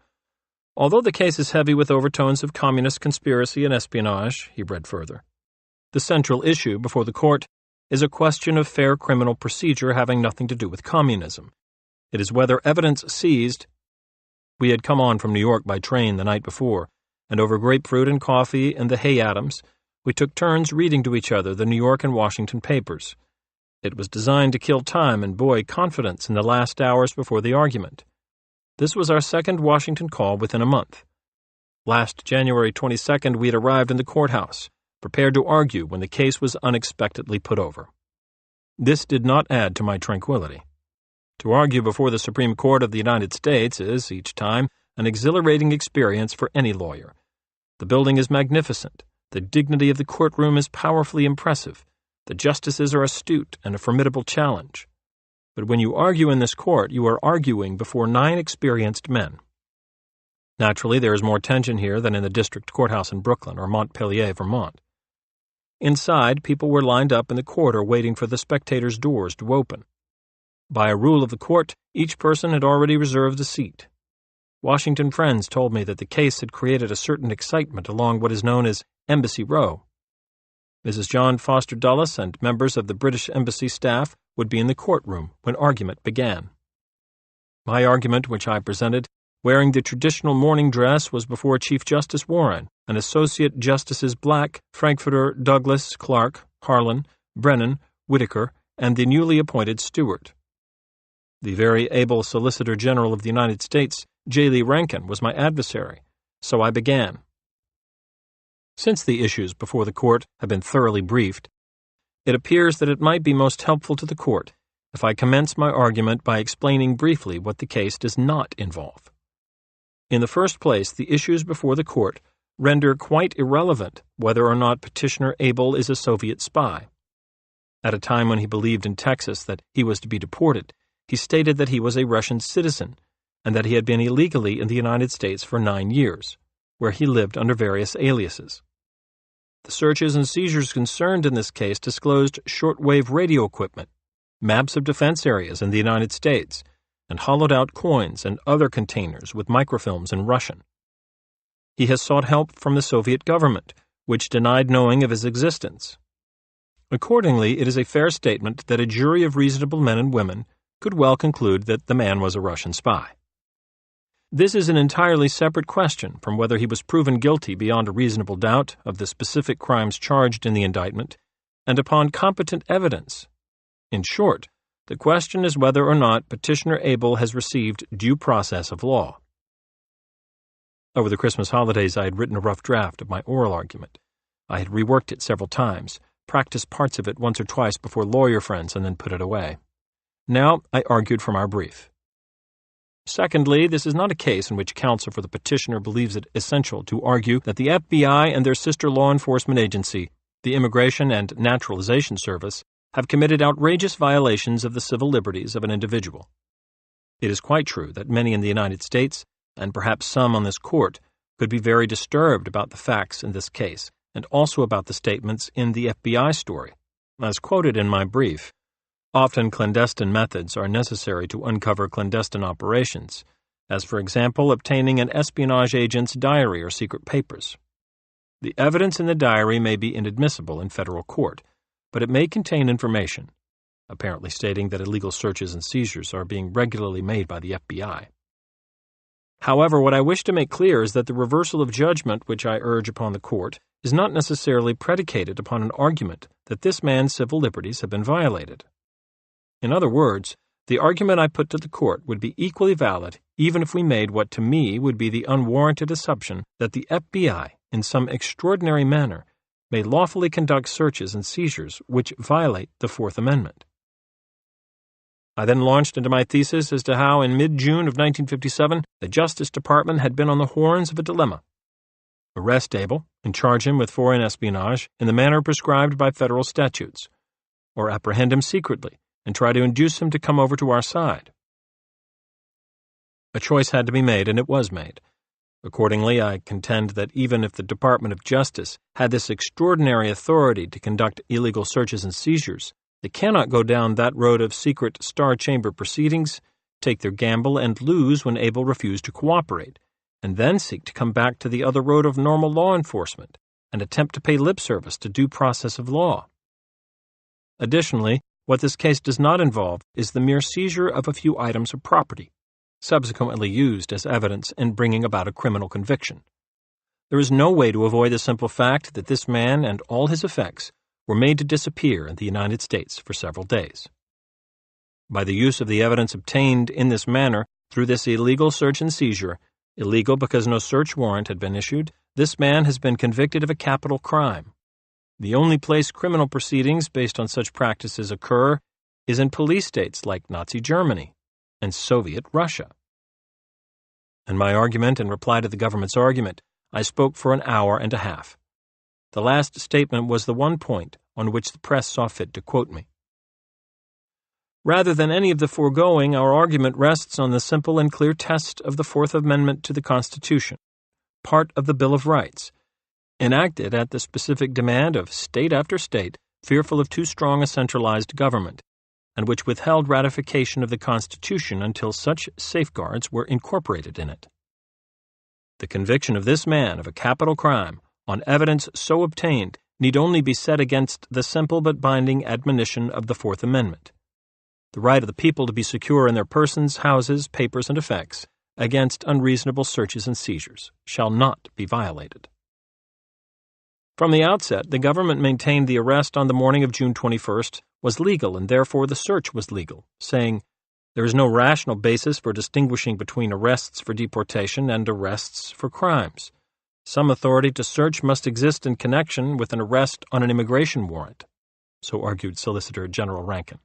"Although the case is heavy with overtones of communist conspiracy and espionage," he read further, "the central issue before the court is a question of fair criminal procedure having nothing to do with communism. It is whether evidence seized—" We had come on from New York by train the night before, and over grapefruit and coffee and the Hay Adams, we took turns reading to each other the New York and Washington papers. It was designed to kill time and buoy confidence in the last hours before the argument. This was our second Washington call within a month. Last January 22nd, we had arrived in the courthouse, prepared to argue when the case was unexpectedly put over. This did not add to my tranquility. To argue before the Supreme Court of the United States is, each time, an exhilarating experience for any lawyer. The building is magnificent. The dignity of the courtroom is powerfully impressive. The justices are astute and a formidable challenge. But when you argue in this court, you are arguing before 9 experienced men. Naturally, there is more tension here than in the district courthouse in Brooklyn or Montpelier, Vermont. Inside, people were lined up in the corridor waiting for the spectators' doors to open. By a rule of the court, each person had already reserved a seat. Washington friends told me that the case had created a certain excitement along what is known as Embassy Row. Mrs. John Foster Dulles and members of the British Embassy staff would be in the courtroom when argument began. My argument, which I presented, wearing the traditional morning dress, was before Chief Justice Warren and Associate Justices Black, Frankfurter, Douglas, Clark, Harlan, Brennan, Whitaker, and the newly appointed Stewart. The very able Solicitor General of the United States, J. Lee Rankin, was my adversary, so I began. Since the issues before the court have been thoroughly briefed, it appears that it might be most helpful to the court if I commence my argument by explaining briefly what the case does not involve. In the first place, the issues before the court render quite irrelevant whether or not Petitioner Abel is a Soviet spy. At a time when he believed in Texas that he was to be deported, he stated that he was a Russian citizen and that he had been illegally in the United States for 9 years, where he lived under various aliases. The searches and seizures concerned in this case disclosed shortwave radio equipment, maps of defense areas in the United States, and hollowed-out coins and other containers with microfilms in Russian. He has sought help from the Soviet government, which denied knowing of his existence. Accordingly, it is a fair statement that a jury of reasonable men and women could well conclude that the man was a Russian spy. This is an entirely separate question from whether he was proven guilty beyond a reasonable doubt of the specific crimes charged in the indictment and upon competent evidence. In short, the question is whether or not Petitioner Abel has received due process of law. Over the Christmas holidays, I had written a rough draft of my oral argument. I had reworked it several times, practiced parts of it once or twice before lawyer friends, and then put it away. Now I argued from our brief. Secondly, this is not a case in which counsel for the petitioner believes it essential to argue that the FBI and their sister law enforcement agency, the Immigration and Naturalization Service, have committed outrageous violations of the civil liberties of an individual. It is quite true that many in the United States, and perhaps some on this court, could be very disturbed about the facts in this case, and also about the statements in the FBI story. As quoted in my brief, often clandestine methods are necessary to uncover clandestine operations, as for example obtaining an espionage agent's diary or secret papers. The evidence in the diary may be inadmissible in federal court, but it may contain information, apparently stating that illegal searches and seizures are being regularly made by the FBI. However, what I wish to make clear is that the reversal of judgment which I urge upon the court is not necessarily predicated upon an argument that this man's civil liberties have been violated. In other words, the argument I put to the court would be equally valid even if we made what to me would be the unwarranted assumption that the FBI, in some extraordinary manner, may lawfully conduct searches and seizures which violate the Fourth Amendment. I then launched into my thesis as to how, in mid-June of 1957, the Justice Department had been on the horns of a dilemma. Arrest Abel and charge him with foreign espionage in the manner prescribed by federal statutes, or apprehend him secretly and try to induce him to come over to our side. A choice had to be made, and it was made. Accordingly, I contend that even if the Department of Justice had this extraordinary authority to conduct illegal searches and seizures, they cannot go down that road of secret star chamber proceedings, take their gamble, and lose when Abel refused to cooperate, and then seek to come back to the other road of normal law enforcement and attempt to pay lip service to due process of law. Additionally, what this case does not involve is the mere seizure of a few items of property, subsequently used as evidence in bringing about a criminal conviction. There is no way to avoid the simple fact that this man and all his effects were made to disappear in the United States for several days. By the use of the evidence obtained in this manner through this illegal search and seizure, illegal because no search warrant had been issued, this man has been convicted of a capital crime. The only place criminal proceedings based on such practices occur is in police states like Nazi Germany and Soviet Russia. In my argument in reply to the government's argument, I spoke for an hour and a half. The last statement was the one point on which the press saw fit to quote me. Rather than any of the foregoing, our argument rests on the simple and clear test of the Fourth Amendment to the Constitution, part of the Bill of Rights, enacted at the specific demand of state after state fearful of too strong a centralized government, and which withheld ratification of the Constitution until such safeguards were incorporated in it. The conviction of this man of a capital crime on evidence so obtained need only be set against the simple but binding admonition of the Fourth Amendment. The right of the people to be secure in their persons, houses, papers, and effects against unreasonable searches and seizures shall not be violated. From the outset, the government maintained the arrest on the morning of June 21st was legal and therefore the search was legal, saying, "There is no rational basis for distinguishing between arrests for deportation and arrests for crimes. Some authority to search must exist in connection with an arrest on an immigration warrant," so argued Solicitor General Rankin.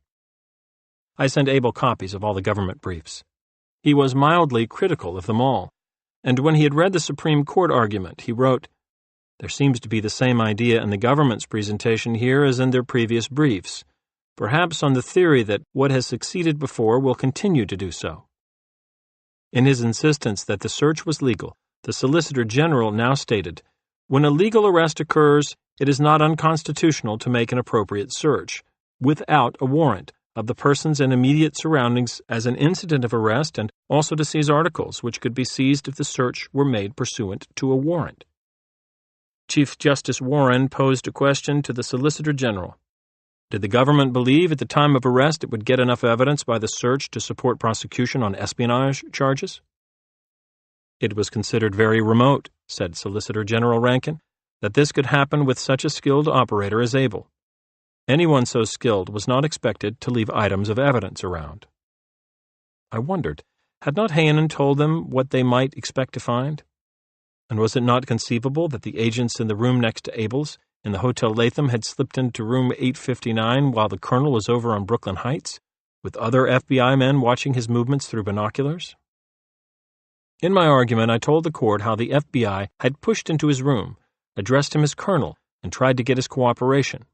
I sent Abel copies of all the government briefs. He was mildly critical of them all, and when he had read the Supreme Court argument, he wrote, "There seems to be the same idea in the government's presentation here as in their previous briefs, perhaps on the theory that what has succeeded before will continue to do so." In his insistence that the search was legal, the Solicitor General now stated, "When a legal arrest occurs, it is not unconstitutional to make an appropriate search, without a warrant, of the persons and immediate surroundings as an incident of arrest, and also to seize articles which could be seized if the search were made pursuant to a warrant." Chief Justice Warren posed a question to the Solicitor General. Did the government believe at the time of arrest it would get enough evidence by the search to support prosecution on espionage charges? It was considered very remote, said Solicitor General Rankin, that this could happen with such a skilled operator as Abel. Anyone so skilled was not expected to leave items of evidence around. I wondered, had not Hanen told them what they might expect to find? And was it not conceivable that the agents in the room next to Abel's, in the Hotel Latham, had slipped into room 859 while the colonel was over on Brooklyn Heights, with other FBI men watching his movements through binoculars? In my argument, I told the court how the FBI had pushed into his room, addressed him as Colonel, and tried to get his cooperation.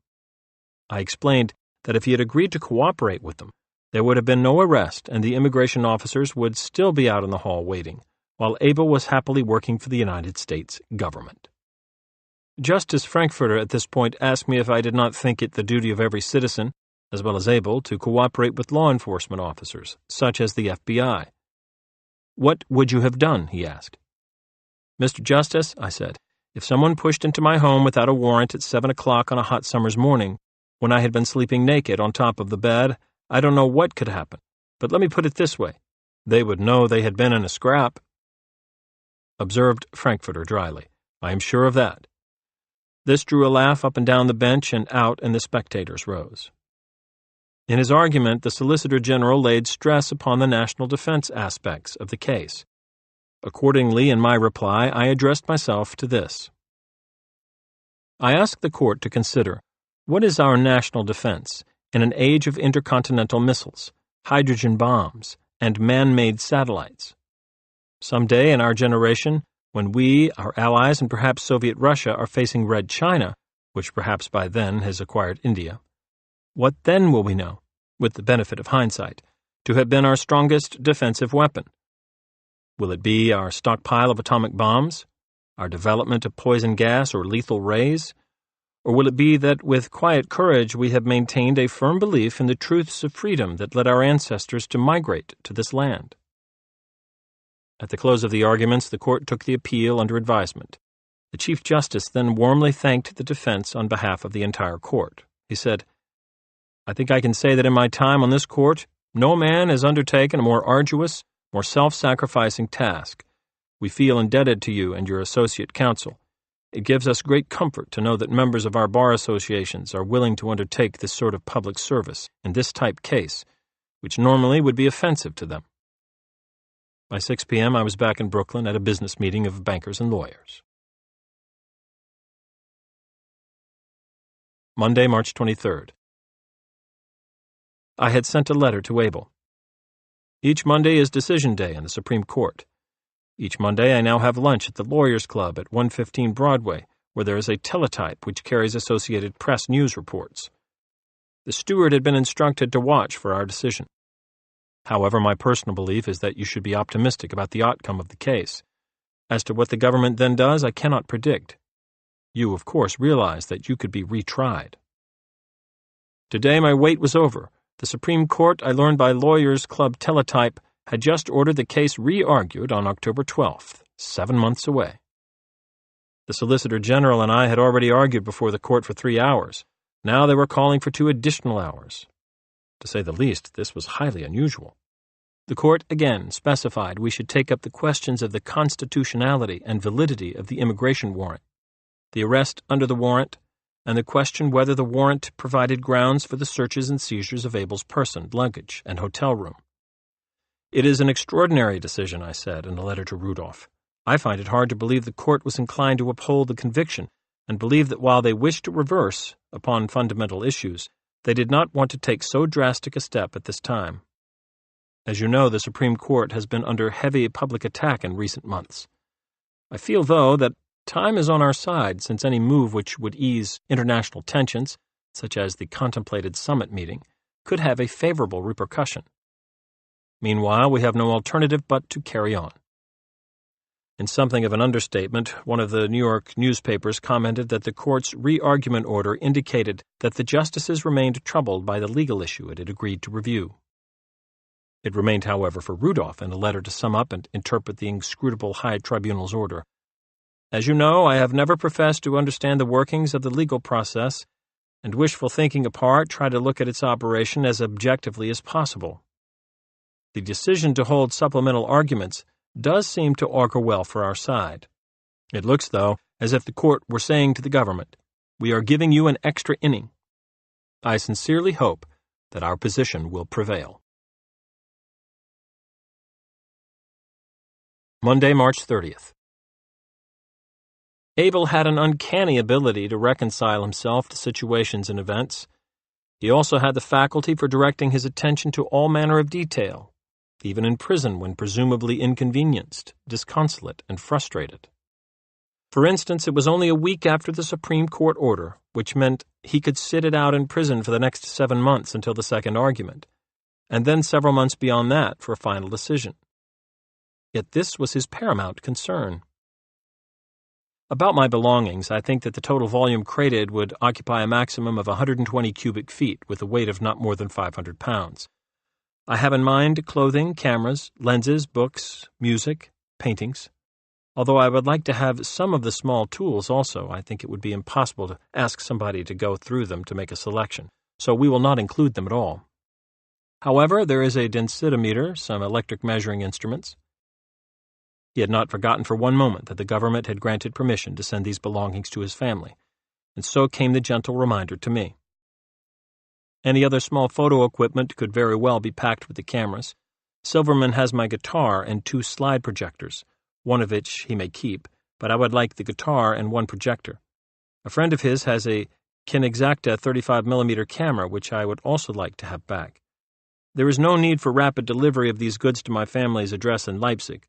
I explained that if he had agreed to cooperate with them, there would have been no arrest and the immigration officers would still be out in the hall waiting, while Abel was happily working for the United States government. Justice Frankfurter at this point asked me if I did not think it the duty of every citizen, as well as Abel, to cooperate with law enforcement officers, such as the FBI. "What would you have done?" he asked. "Mr. Justice," I said, "if someone pushed into my home without a warrant at 7 o'clock on a hot summer's morning, when I had been sleeping naked on top of the bed, I don't know what could happen. But let me put it this way. They would know they had been in a scrap." Observed Frankfurter dryly. "I am sure of that." This drew a laugh up and down the bench and out in the spectators' rows. In his argument, the Solicitor General laid stress upon the national defense aspects of the case. Accordingly, in my reply, I addressed myself to this. I asked the court to consider, what is our national defense in an age of intercontinental missiles, hydrogen bombs, and man-made satellites? Someday in our generation, when we, our allies, and perhaps Soviet Russia are facing Red China, which perhaps by then has acquired India, what then will we know, with the benefit of hindsight, to have been our strongest defensive weapon? Will it be our stockpile of atomic bombs, our development of poison gas or lethal rays, or will it be that with quiet courage we have maintained a firm belief in the truths of freedom that led our ancestors to migrate to this land? At the close of the arguments, the court took the appeal under advisement. The Chief Justice then warmly thanked the defense on behalf of the entire court. He said, "I think I can say that in my time on this court, no man has undertaken a more arduous, more self-sacrificing task. We feel indebted to you and your associate counsel. It gives us great comfort to know that members of our bar associations are willing to undertake this sort of public service in this type case, which normally would be offensive to them." By 6 p.m., I was back in Brooklyn at a business meeting of bankers and lawyers. Monday, March 23rd. I had sent a letter to Abel. Each Monday is decision day in the Supreme Court. Each Monday I now have lunch at the Lawyers Club at 115 Broadway, where there is a teletype which carries Associated Press news reports. The steward had been instructed to watch for our decision. However, my personal belief is that you should be optimistic about the outcome of the case. As to what the government then does, I cannot predict. You, of course, realize that you could be retried. Today my wait was over. The Supreme Court, I learned by Lawyers Club teletype, had just ordered the case re-argued on October 12th, 7 months away. The Solicitor General and I had already argued before the court for 3 hours. Now they were calling for 2 additional hours. To say the least, this was highly unusual. The court again specified we should take up the questions of the constitutionality and validity of the immigration warrant, the arrest under the warrant, and the question whether the warrant provided grounds for the searches and seizures of Abel's person, luggage, and hotel room. It is an extraordinary decision, I said in a letter to Rudolph. I find it hard to believe the court was inclined to uphold the conviction and believe that while they wished to reverse upon fundamental issues, they did not want to take so drastic a step at this time. As you know, the Supreme Court has been under heavy public attack in recent months. I feel, though, that time is on our side, since any move which would ease international tensions, such as the contemplated summit meeting, could have a favorable repercussion. Meanwhile, we have no alternative but to carry on. In something of an understatement, one of the New York newspapers commented that the court's re-argument order indicated that the justices remained troubled by the legal issue it had agreed to review. It remained, however, for Rudolph in a letter to sum up and interpret the inscrutable High Tribunal's order. As you know, I have never professed to understand the workings of the legal process, and wishful thinking apart, try to look at its operation as objectively as possible. The decision to hold supplemental arguments does seem to augur well for our side. It looks, though, as if the court were saying to the government, "We are giving you an extra inning." I sincerely hope that our position will prevail. Monday, March 30th. Abel had an uncanny ability to reconcile himself to situations and events. He also had the faculty for directing his attention to all manner of detail. even in prison when presumably inconvenienced, disconsolate, and frustrated. For instance, it was only a week after the Supreme Court order, which meant he could sit it out in prison for the next 7 months until the second argument, and then several months beyond that for a final decision. Yet this was his paramount concern. About my belongings, I think that the total volume crated would occupy a maximum of 120 cubic feet with a weight of not more than 500 pounds. I have in mind clothing, cameras, lenses, books, music, paintings. Although I would like to have some of the small tools also, I think it would be impossible to ask somebody to go through them to make a selection, so we will not include them at all. However, there is a densitometer, some electric measuring instruments. He had not forgotten for one moment that the government had granted permission to send these belongings to his family, and so came the gentle reminder to me. Any other small photo equipment could very well be packed with the cameras. Silverman has my guitar and 2 slide projectors, one of which he may keep, but I would like the guitar and 1 projector. A friend of his has a Kinexacta 35mm camera, which I would also like to have back. There is no need for rapid delivery of these goods to my family's address in Leipzig.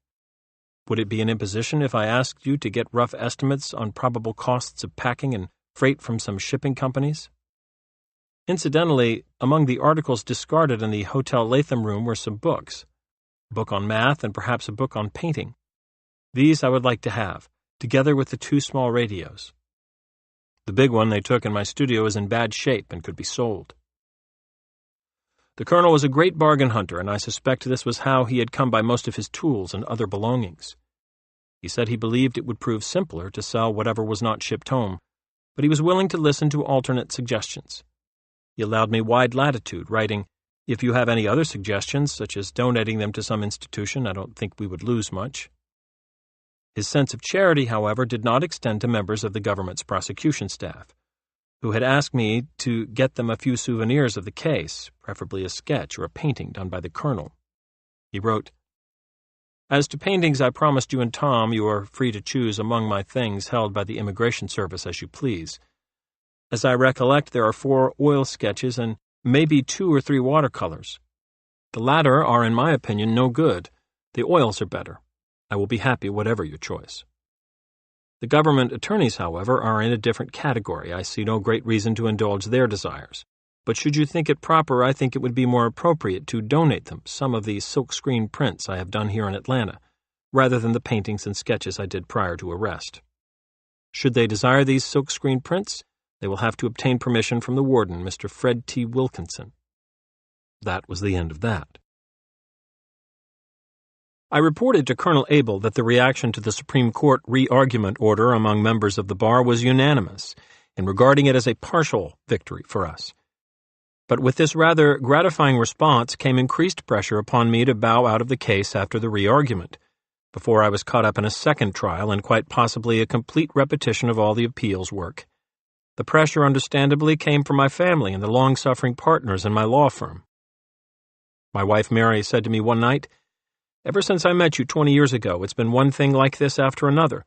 Would it be an imposition if I asked you to get rough estimates on probable costs of packing and freight from some shipping companies? Incidentally, among the articles discarded in the Hotel Latham room were some books, a book on math and perhaps a book on painting. These I would like to have, together with the 2 small radios. The big one they took in my studio is in bad shape and could be sold. The colonel was a great bargain hunter, and I suspect this was how he had come by most of his tools and other belongings. He said he believed it would prove simpler to sell whatever was not shipped home, but he was willing to listen to alternate suggestions. He allowed me wide latitude, writing, "If you have any other suggestions, such as donating them to some institution, I don't think we would lose much." His sense of charity, however, did not extend to members of the government's prosecution staff, who had asked me to get them a few souvenirs of the case, preferably a sketch or a painting done by the colonel. He wrote, "As to paintings, I promised you and Tom you are free to choose among my things held by the Immigration Service as you please. As I recollect, there are 4 oil sketches and maybe 2 or 3 watercolors. The latter are, in my opinion, no good. The oils are better. I will be happy whatever your choice. The government attorneys, however, are in a different category. I see no great reason to indulge their desires. But should you think it proper, I think it would be more appropriate to donate them some of the silkscreen prints I have done here in Atlanta, rather than the paintings and sketches I did prior to arrest. Should they desire these silkscreen prints, they will have to obtain permission from the warden, Mr. Fred T. Wilkinson." That was the end of that. I reported to Colonel Abel that the reaction to the Supreme Court re-argument order among members of the bar was unanimous in regarding it as a partial victory for us. But with this rather gratifying response came increased pressure upon me to bow out of the case after the re-argument, before I was caught up in a second trial and quite possibly a complete repetition of all the appeals work. The pressure understandably came from my family and the long-suffering partners in my law firm. My wife Mary said to me one night, "Ever since I met you 20 years ago, it's been one thing like this after another.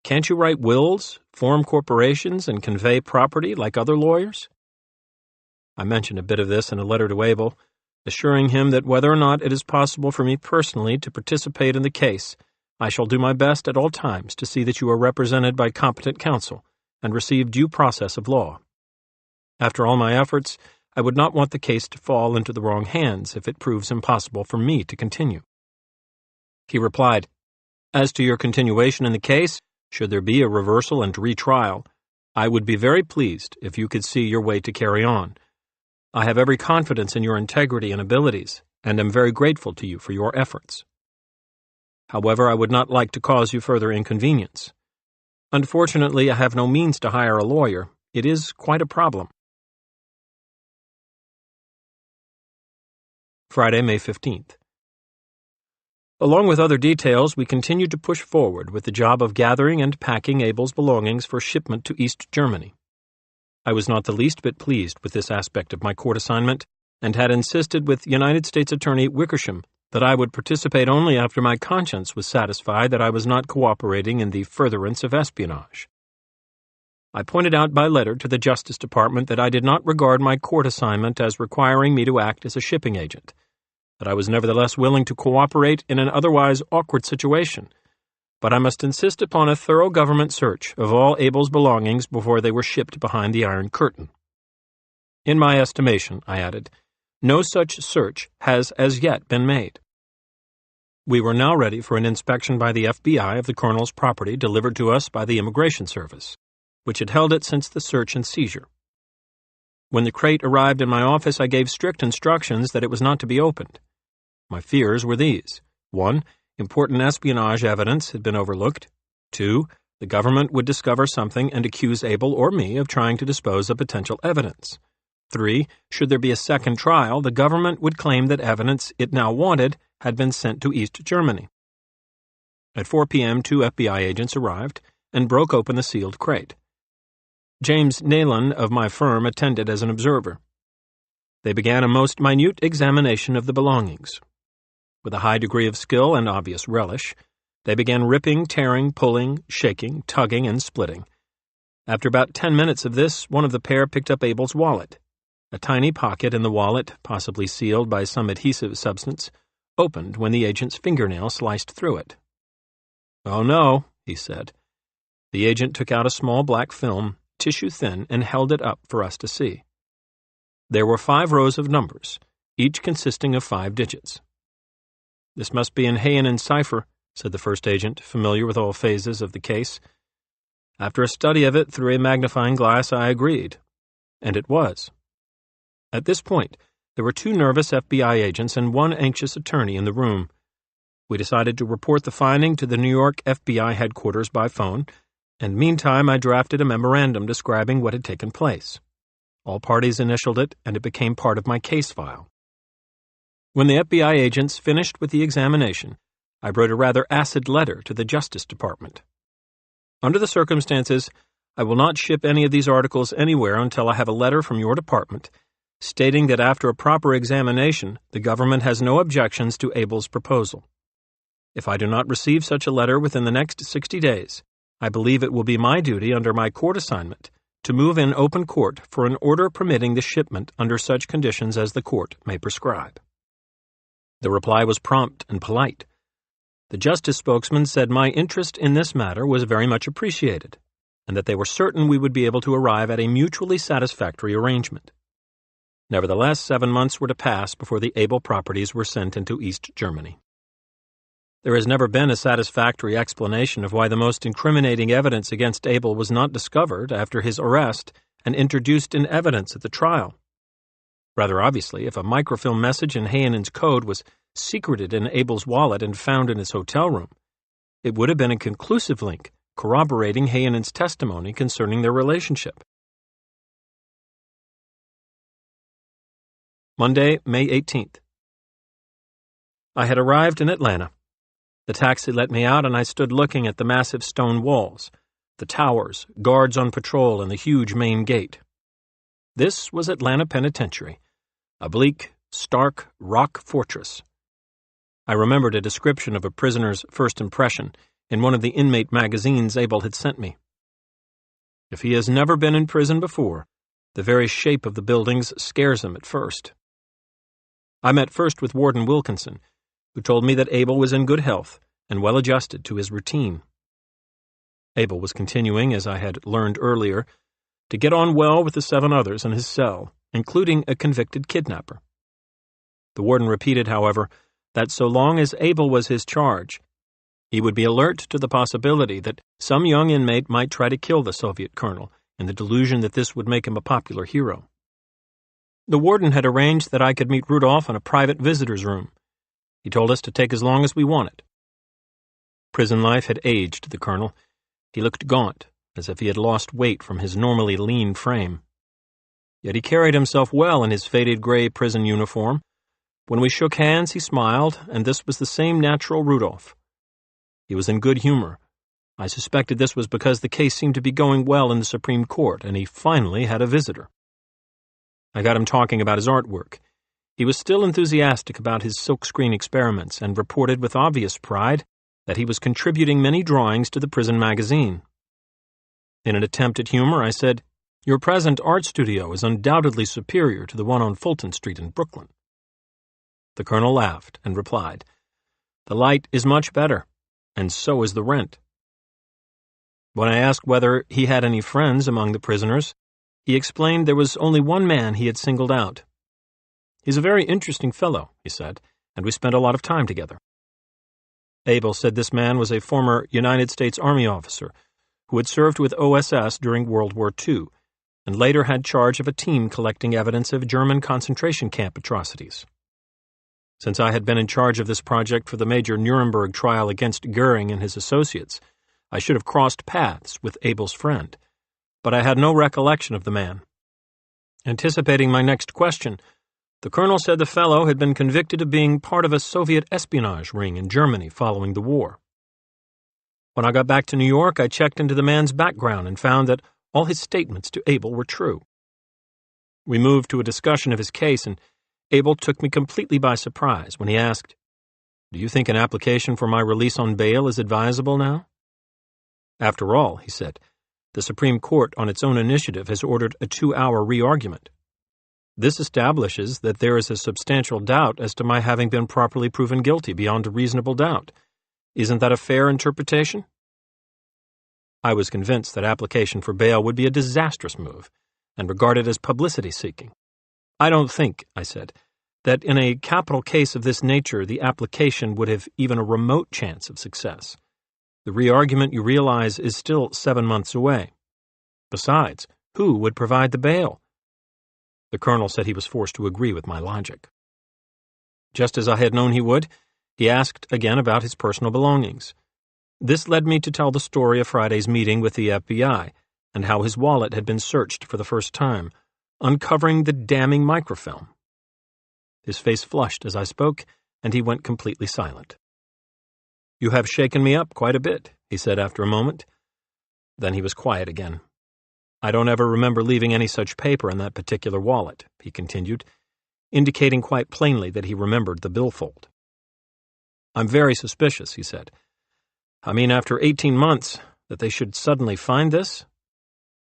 Can't you write wills, form corporations, and convey property like other lawyers?" I mentioned a bit of this in a letter to Abel, assuring him that whether or not it is possible for me personally to participate in the case, I shall do my best at all times to see that you are represented by competent counsel and receive due process of law. After all my efforts, I would not want the case to fall into the wrong hands if it proves impossible for me to continue. He replied, "As to your continuation in the case, should there be a reversal and retrial, I would be very pleased if you could see your way to carry on. I have every confidence in your integrity and abilities, and am very grateful to you for your efforts. However, I would not like to cause you further inconvenience. Unfortunately, I have no means to hire a lawyer. It is quite a problem." Friday, May 15th. Along with other details, we continued to push forward with the job of gathering and packing Abel's belongings for shipment to East Germany. I was not the least bit pleased with this aspect of my court assignment, and had insisted with United States Attorney Wickersham that I would participate only after my conscience was satisfied that I was not cooperating in the furtherance of espionage. I pointed out by letter to the Justice Department that I did not regard my court assignment as requiring me to act as a shipping agent, that I was nevertheless willing to cooperate in an otherwise awkward situation, but I must insist upon a thorough government search of all Abel's belongings before they were shipped behind the Iron Curtain. In my estimation, I added, no such search has as yet been made. We were now ready for an inspection by the FBI of the Colonel's property delivered to us by the Immigration Service, which had held it since the search and seizure. When the crate arrived in my office, I gave strict instructions that it was not to be opened. My fears were these. 1. Important espionage evidence had been overlooked. 2. The government would discover something and accuse Abel or me of trying to dispose of potential evidence. 3. Should there be a second trial, the government would claim that evidence it now wanted had been sent to East Germany. At 4 p.m., 2 FBI agents arrived and broke open the sealed crate. James Nayland of my firm attended as an observer. They began a most minute examination of the belongings. With a high degree of skill and obvious relish, they began ripping, tearing, pulling, shaking, tugging, and splitting. After about 10 minutes of this, one of the pair picked up Abel's wallet. A tiny pocket in the wallet, possibly sealed by some adhesive substance, opened when the agent's fingernail sliced through it. "Oh no," he said. The agent took out a small black film, tissue-thin, and held it up for us to see. There were 5 rows of numbers, each consisting of 5 digits. "This must be in Hayen's cipher," said the first agent, familiar with all phases of the case. After a study of it through a magnifying glass, I agreed. And it was. At this point, there were 2 nervous FBI agents and 1 anxious attorney in the room. We decided to report the finding to the New York FBI headquarters by phone, and meantime I drafted a memorandum describing what had taken place. All parties initialed it, and it became part of my case file. When the FBI agents finished with the examination, I wrote a rather acid letter to the Justice Department. Under the circumstances, I will not ship any of these articles anywhere until I have a letter from your department stating that after a proper examination, the government has no objections to Abel's proposal. If I do not receive such a letter within the next 60 days, I believe it will be my duty under my court assignment to move in open court for an order permitting the shipment under such conditions as the court may prescribe. The reply was prompt and polite. The justice spokesman said my interest in this matter was very much appreciated, and that they were certain we would be able to arrive at a mutually satisfactory arrangement. Nevertheless, 7 months were to pass before the Abel properties were sent into East Germany. There has never been a satisfactory explanation of why the most incriminating evidence against Abel was not discovered after his arrest and introduced in evidence at the trial. Rather obviously, if a microfilm message in Hayen's code was secreted in Abel's wallet and found in his hotel room, it would have been a conclusive link corroborating Hayen's testimony concerning their relationship. Monday, May 18th. I had arrived in Atlanta. The taxi let me out, and I stood looking at the massive stone walls, the towers, guards on patrol, and the huge main gate. This was Atlanta Penitentiary, a bleak, stark rock fortress. I remembered a description of a prisoner's first impression in one of the inmate magazines Abel had sent me. If he has never been in prison before, the very shape of the buildings scares him at first. I met first with Warden Wilkinson, who told me that Abel was in good health and well adjusted to his routine. Abel was continuing, as I had learned earlier, to get on well with the 7 others in his cell, including a convicted kidnapper. The warden repeated, however, that so long as Abel was his charge, he would be alert to the possibility that some young inmate might try to kill the Soviet colonel in the delusion that this would make him a popular hero. The warden had arranged that I could meet Rudolph in a private visitor's room. He told us to take as long as we wanted. Prison life had aged the colonel. He looked gaunt, as if he had lost weight from his normally lean frame. Yet he carried himself well in his faded gray prison uniform. When we shook hands, he smiled, and this was the same natural Rudolph. He was in good humor. I suspected this was because the case seemed to be going well in the Supreme Court, and he finally had a visitor. I got him talking about his artwork. He was still enthusiastic about his silkscreen experiments and reported with obvious pride that he was contributing many drawings to the prison magazine. In an attempt at humor, I said, "Your present art studio is undoubtedly superior to the one on Fulton Street in Brooklyn." The colonel laughed and replied, "The light is much better, and so is the rent." When I asked whether he had any friends among the prisoners, he explained there was only one man he had singled out. "He's a very interesting fellow," he said, "and we spent a lot of time together." Abel said this man was a former United States Army officer who had served with OSS during World War II, and later had charge of a team collecting evidence of German concentration camp atrocities. Since I had been in charge of this project for the major Nuremberg trial against Goering and his associates, I should have crossed paths with Abel's friend, but I had no recollection of the man. Anticipating my next question, the colonel said the fellow had been convicted of being part of a Soviet espionage ring in Germany following the war. When I got back to New York, I checked into the man's background and found that all his statements to Abel were true. We moved to a discussion of his case, and Abel took me completely by surprise when he asked, "Do you think an application for my release on bail is advisable now?" "After all," he said, "the Supreme Court on its own initiative has ordered a 2-hour re-argument. This establishes that there is a substantial doubt as to my having been properly proven guilty beyond a reasonable doubt. Isn't that a fair interpretation?" I was convinced that application for bail would be a disastrous move, and regarded as publicity-seeking. "I don't think," I said, "that in a capital case of this nature the application would have even a remote chance of success. The re-argument, you realize, is still 7 months away. Besides, who would provide the bail?" The colonel said he was forced to agree with my logic. Just as I had known he would, he asked again about his personal belongings. This led me to tell the story of Friday's meeting with the FBI and how his wallet had been searched for the first time, uncovering the damning microfilm. His face flushed as I spoke, and he went completely silent. "You have shaken me up quite a bit," he said after a moment. Then he was quiet again. "I don't ever remember leaving any such paper in that particular wallet," he continued, indicating quite plainly that he remembered the billfold. "I'm very suspicious," he said. "I mean, after 18 months, that they should suddenly find this?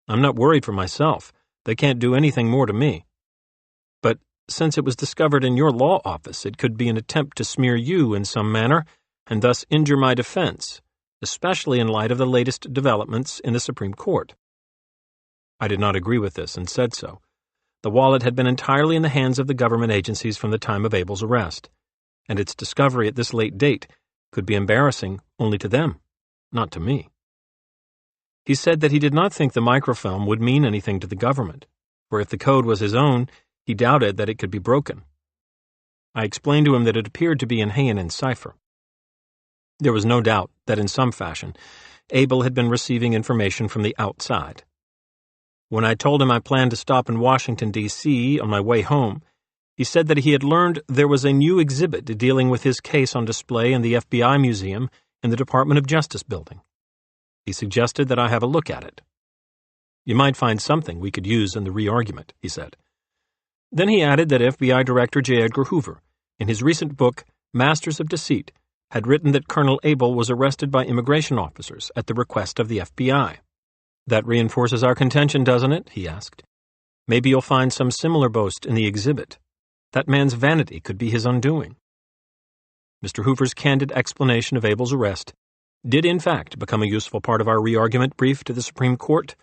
I'm not worried for myself. They can't do anything more to me. But since it was discovered in your law office, it could be an attempt to smear you in some manner, and thus injure my defense, especially in light of the latest developments in the Supreme Court." I did not agree with this and said so. The wallet had been entirely in the hands of the government agencies from the time of Abel's arrest, and its discovery at this late date could be embarrassing only to them, not to me. He said that he did not think the microfilm would mean anything to the government, for if the code was his own, he doubted that it could be broken. I explained to him that it appeared to be in Heineman's cipher. There was no doubt that in some fashion, Abel had been receiving information from the outside. When I told him I planned to stop in Washington, D.C. on my way home, he said that he had learned there was a new exhibit dealing with his case on display in the FBI Museum in the Department of Justice building. He suggested that I have a look at it. "You might find something we could use in the re-argument," he said. Then he added that FBI Director J. Edgar Hoover, in his recent book, Masters of Deceit, had written that Colonel Abel was arrested by immigration officers at the request of the FBI. "That reinforces our contention, doesn't it?" he asked. "Maybe you'll find some similar boast in the exhibit. That man's vanity could be his undoing." Mr. Hoover's candid explanation of Abel's arrest did in fact become a useful part of our re-argument brief to the Supreme Court,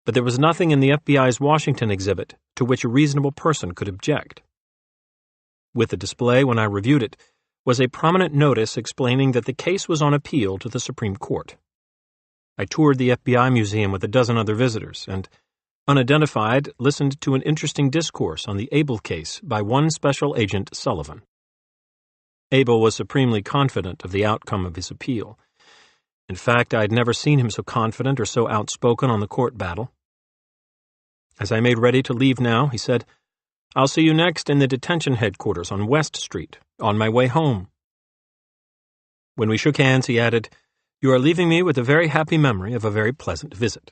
but there was nothing in the FBI's Washington exhibit to which a reasonable person could object. With the display, when I reviewed it, was a prominent notice explaining that the case was on appeal to the Supreme Court. I toured the FBI Museum with a dozen other visitors and, unidentified, listened to an interesting discourse on the Abel case by one Special Agent Sullivan. Abel was supremely confident of the outcome of his appeal. In fact, I had never seen him so confident or so outspoken on the court battle. As I made ready to leave now, he said, "I'll see you next in the detention headquarters on West Street, on my way home." When we shook hands, he added, "You are leaving me with a very happy memory of a very pleasant visit."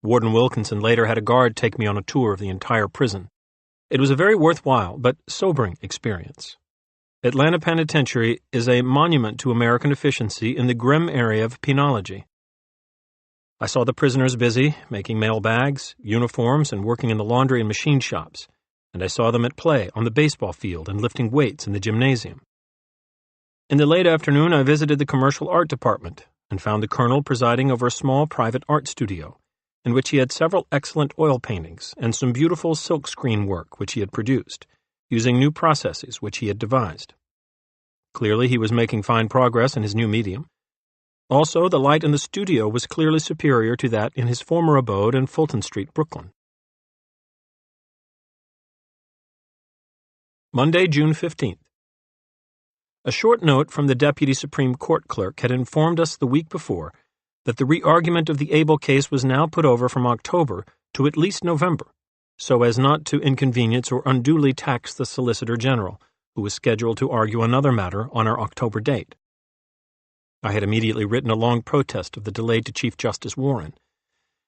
Warden Wilkinson later had a guard take me on a tour of the entire prison. It was a very worthwhile but sobering experience. Atlanta Penitentiary is a monument to American efficiency in the grim area of penology. I saw the prisoners busy, making mail bags, uniforms, and working in the laundry and machine shops, and I saw them at play on the baseball field and lifting weights in the gymnasium. In the late afternoon, I visited the commercial art department and found the colonel presiding over a small private art studio, in which he had several excellent oil paintings and some beautiful silkscreen work which he had produced, using new processes which he had devised. Clearly, he was making fine progress in his new medium. Also, the light in the studio was clearly superior to that in his former abode in Fulton Street, Brooklyn. Monday, June 15th. A short note from the Deputy Supreme Court Clerk had informed us the week before that the re-argument of the Abel case was now put over from October to at least November, so as not to inconvenience or unduly tax the Solicitor General, who was scheduled to argue another matter on our October date. I had immediately written a long protest of the delay to Chief Justice Warren,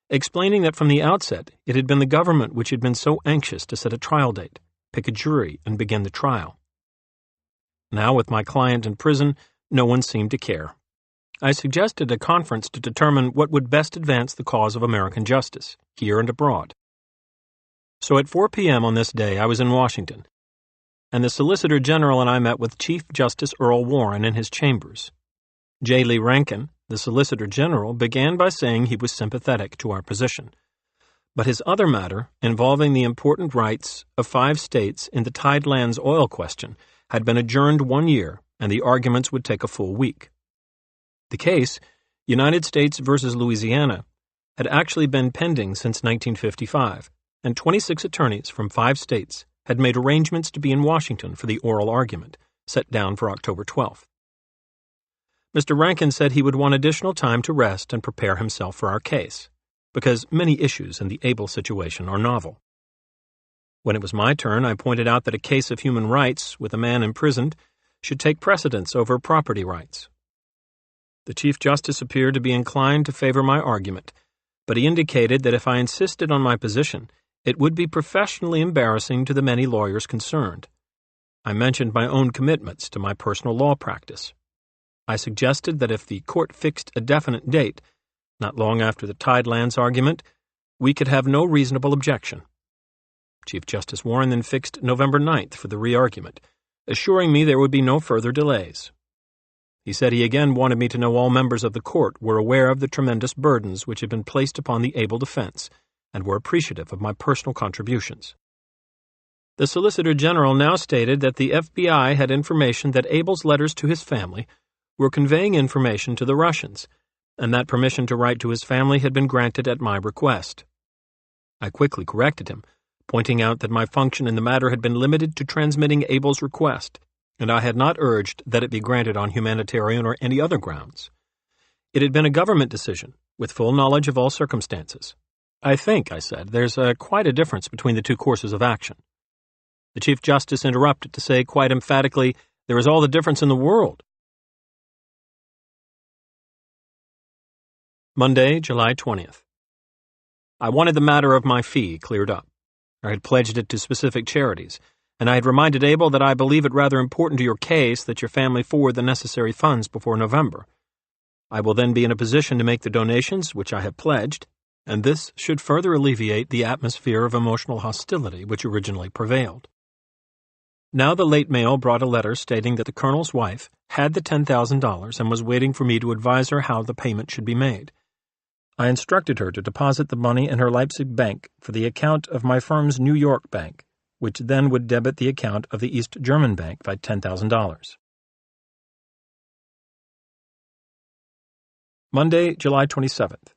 explaining that from the outset it had been the government which had been so anxious to set a trial date, pick a jury, and begin the trial. Now, with my client in prison, no one seemed to care. I suggested a conference to determine what would best advance the cause of American justice, here and abroad. So at 4 p.m. on this day I was in Washington, and the Solicitor General and I met with Chief Justice Earl Warren in his chambers. J. Lee Rankin, the Solicitor General, began by saying he was sympathetic to our position, but his other matter, involving the important rights of 5 states in the Tidelands oil question, had been adjourned 1 year, and the arguments would take a full week. The case, United States versus Louisiana, had actually been pending since 1955, and 26 attorneys from 5 states had made arrangements to be in Washington for the oral argument, set down for October 12th. Mr. Rankin said he would want additional time to rest and prepare himself for our case, because many issues in the Abel situation are novel. When it was my turn, I pointed out that a case of human rights with a man imprisoned should take precedence over property rights. The Chief Justice appeared to be inclined to favor my argument, but he indicated that if I insisted on my position, it would be professionally embarrassing to the many lawyers concerned. I mentioned my own commitments to my personal law practice. I suggested that if the court fixed a definite date, not long after the Tidelands argument, we could have no reasonable objection. Chief Justice Warren then fixed November 9th for the re-argument, assuring me there would be no further delays. He said he again wanted me to know all members of the court were aware of the tremendous burdens which had been placed upon the Abel defense and were appreciative of my personal contributions. The Solicitor General now stated that the FBI had information that Abel's letters to his family were conveying information to the Russians, and that permission to write to his family had been granted at my request. I quickly corrected him, pointing out that my function in the matter had been limited to transmitting Abel's request, and I had not urged that it be granted on humanitarian or any other grounds. It had been a government decision, with full knowledge of all circumstances. I think, I said, there's quite a difference between the two courses of action. The Chief Justice interrupted to say quite emphatically, there is all the difference in the world. Monday, July 20th. I wanted the matter of my fee cleared up. I had pledged it to specific charities, and I had reminded Abel that I believe it rather important to your case that your family forward the necessary funds before November. I will then be in a position to make the donations which I have pledged, and this should further alleviate the atmosphere of emotional hostility which originally prevailed. Now the late mail brought a letter stating that the Colonel's wife had the $10,000 and was waiting for me to advise her how the payment should be made. I instructed her to deposit the money in her Leipzig bank for the account of my firm's New York bank, which then would debit the account of the East German bank by $10,000. Monday, July 27th.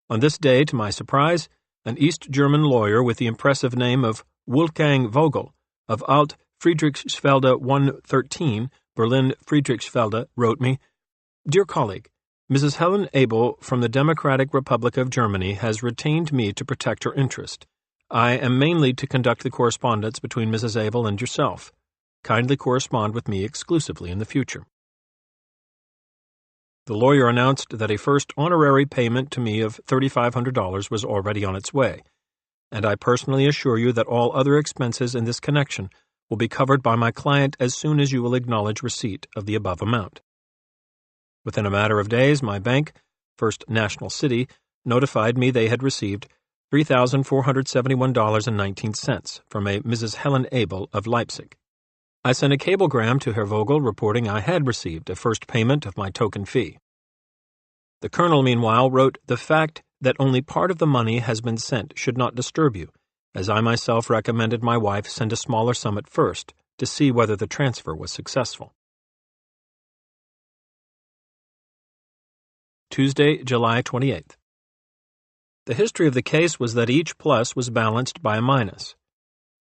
On this day, to my surprise, an East German lawyer with the impressive name of Wolfgang Vogel of Alt Friedrichsfelde 113, Berlin Friedrichsfelde, wrote me, Dear colleague, Mrs. Helen Abel from the Democratic Republic of Germany has retained me to protect her interest. I am mainly to conduct the correspondence between Mrs. Abel and yourself. Kindly correspond with me exclusively in the future. The lawyer announced that a first honorary payment to me of $3,500 was already on its way, and I personally assure you that all other expenses in this connection will be covered by my client as soon as you will acknowledge receipt of the above amount. Within a matter of days, my bank, First National City, notified me they had received $3,471.19 from a Mrs. Helen Abel of Leipzig. I sent a cablegram to Herr Vogel reporting I had received a first payment of my token fee. The Colonel, meanwhile, wrote, "The fact that only part of the money has been sent should not disturb you, as I myself recommended my wife send a smaller sum at first to see whether the transfer was successful." Tuesday, July 28th. The history of the case was that each plus was balanced by a minus.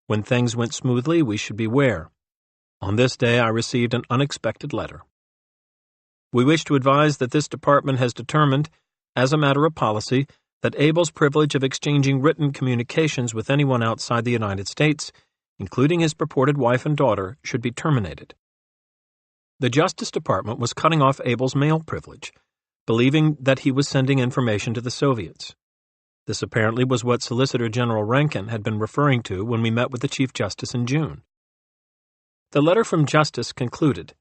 When things went smoothly, we should beware. On this day, I received an unexpected letter. "We wish to advise that this department has determined, as a matter of policy, that Abel's privilege of exchanging written communications with anyone outside the United States, including his purported wife and daughter, should be terminated." The Justice Department was cutting off Abel's mail privilege, believing that he was sending information to the Soviets. This apparently was what Solicitor General Rankin had been referring to when we met with the Chief Justice in June. The letter from Justice concluded,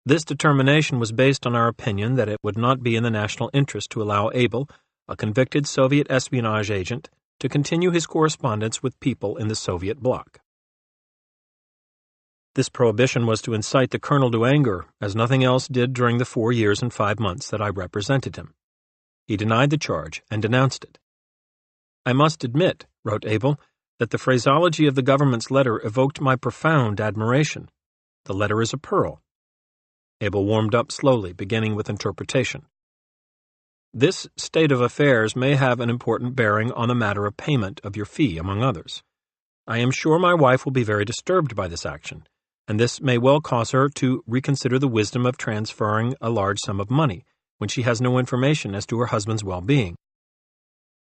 "This determination was based on our opinion that it would not be in the national interest to allow Abel, a convicted Soviet espionage agent, to continue his correspondence with people in the Soviet bloc." This prohibition was to incite the Colonel to anger, as nothing else did during the 4 years and 5 months that I represented him. He denied the charge and denounced it. "I must admit," wrote Abel, "that the phraseology of the government's letter evoked my profound admiration. The letter is a pearl." Abel warmed up slowly, beginning with interpretation. "This state of affairs may have an important bearing on the matter of payment of your fee, among others. I am sure my wife will be very disturbed by this action, and this may well cause her to reconsider the wisdom of transferring a large sum of money when she has no information as to her husband's well-being.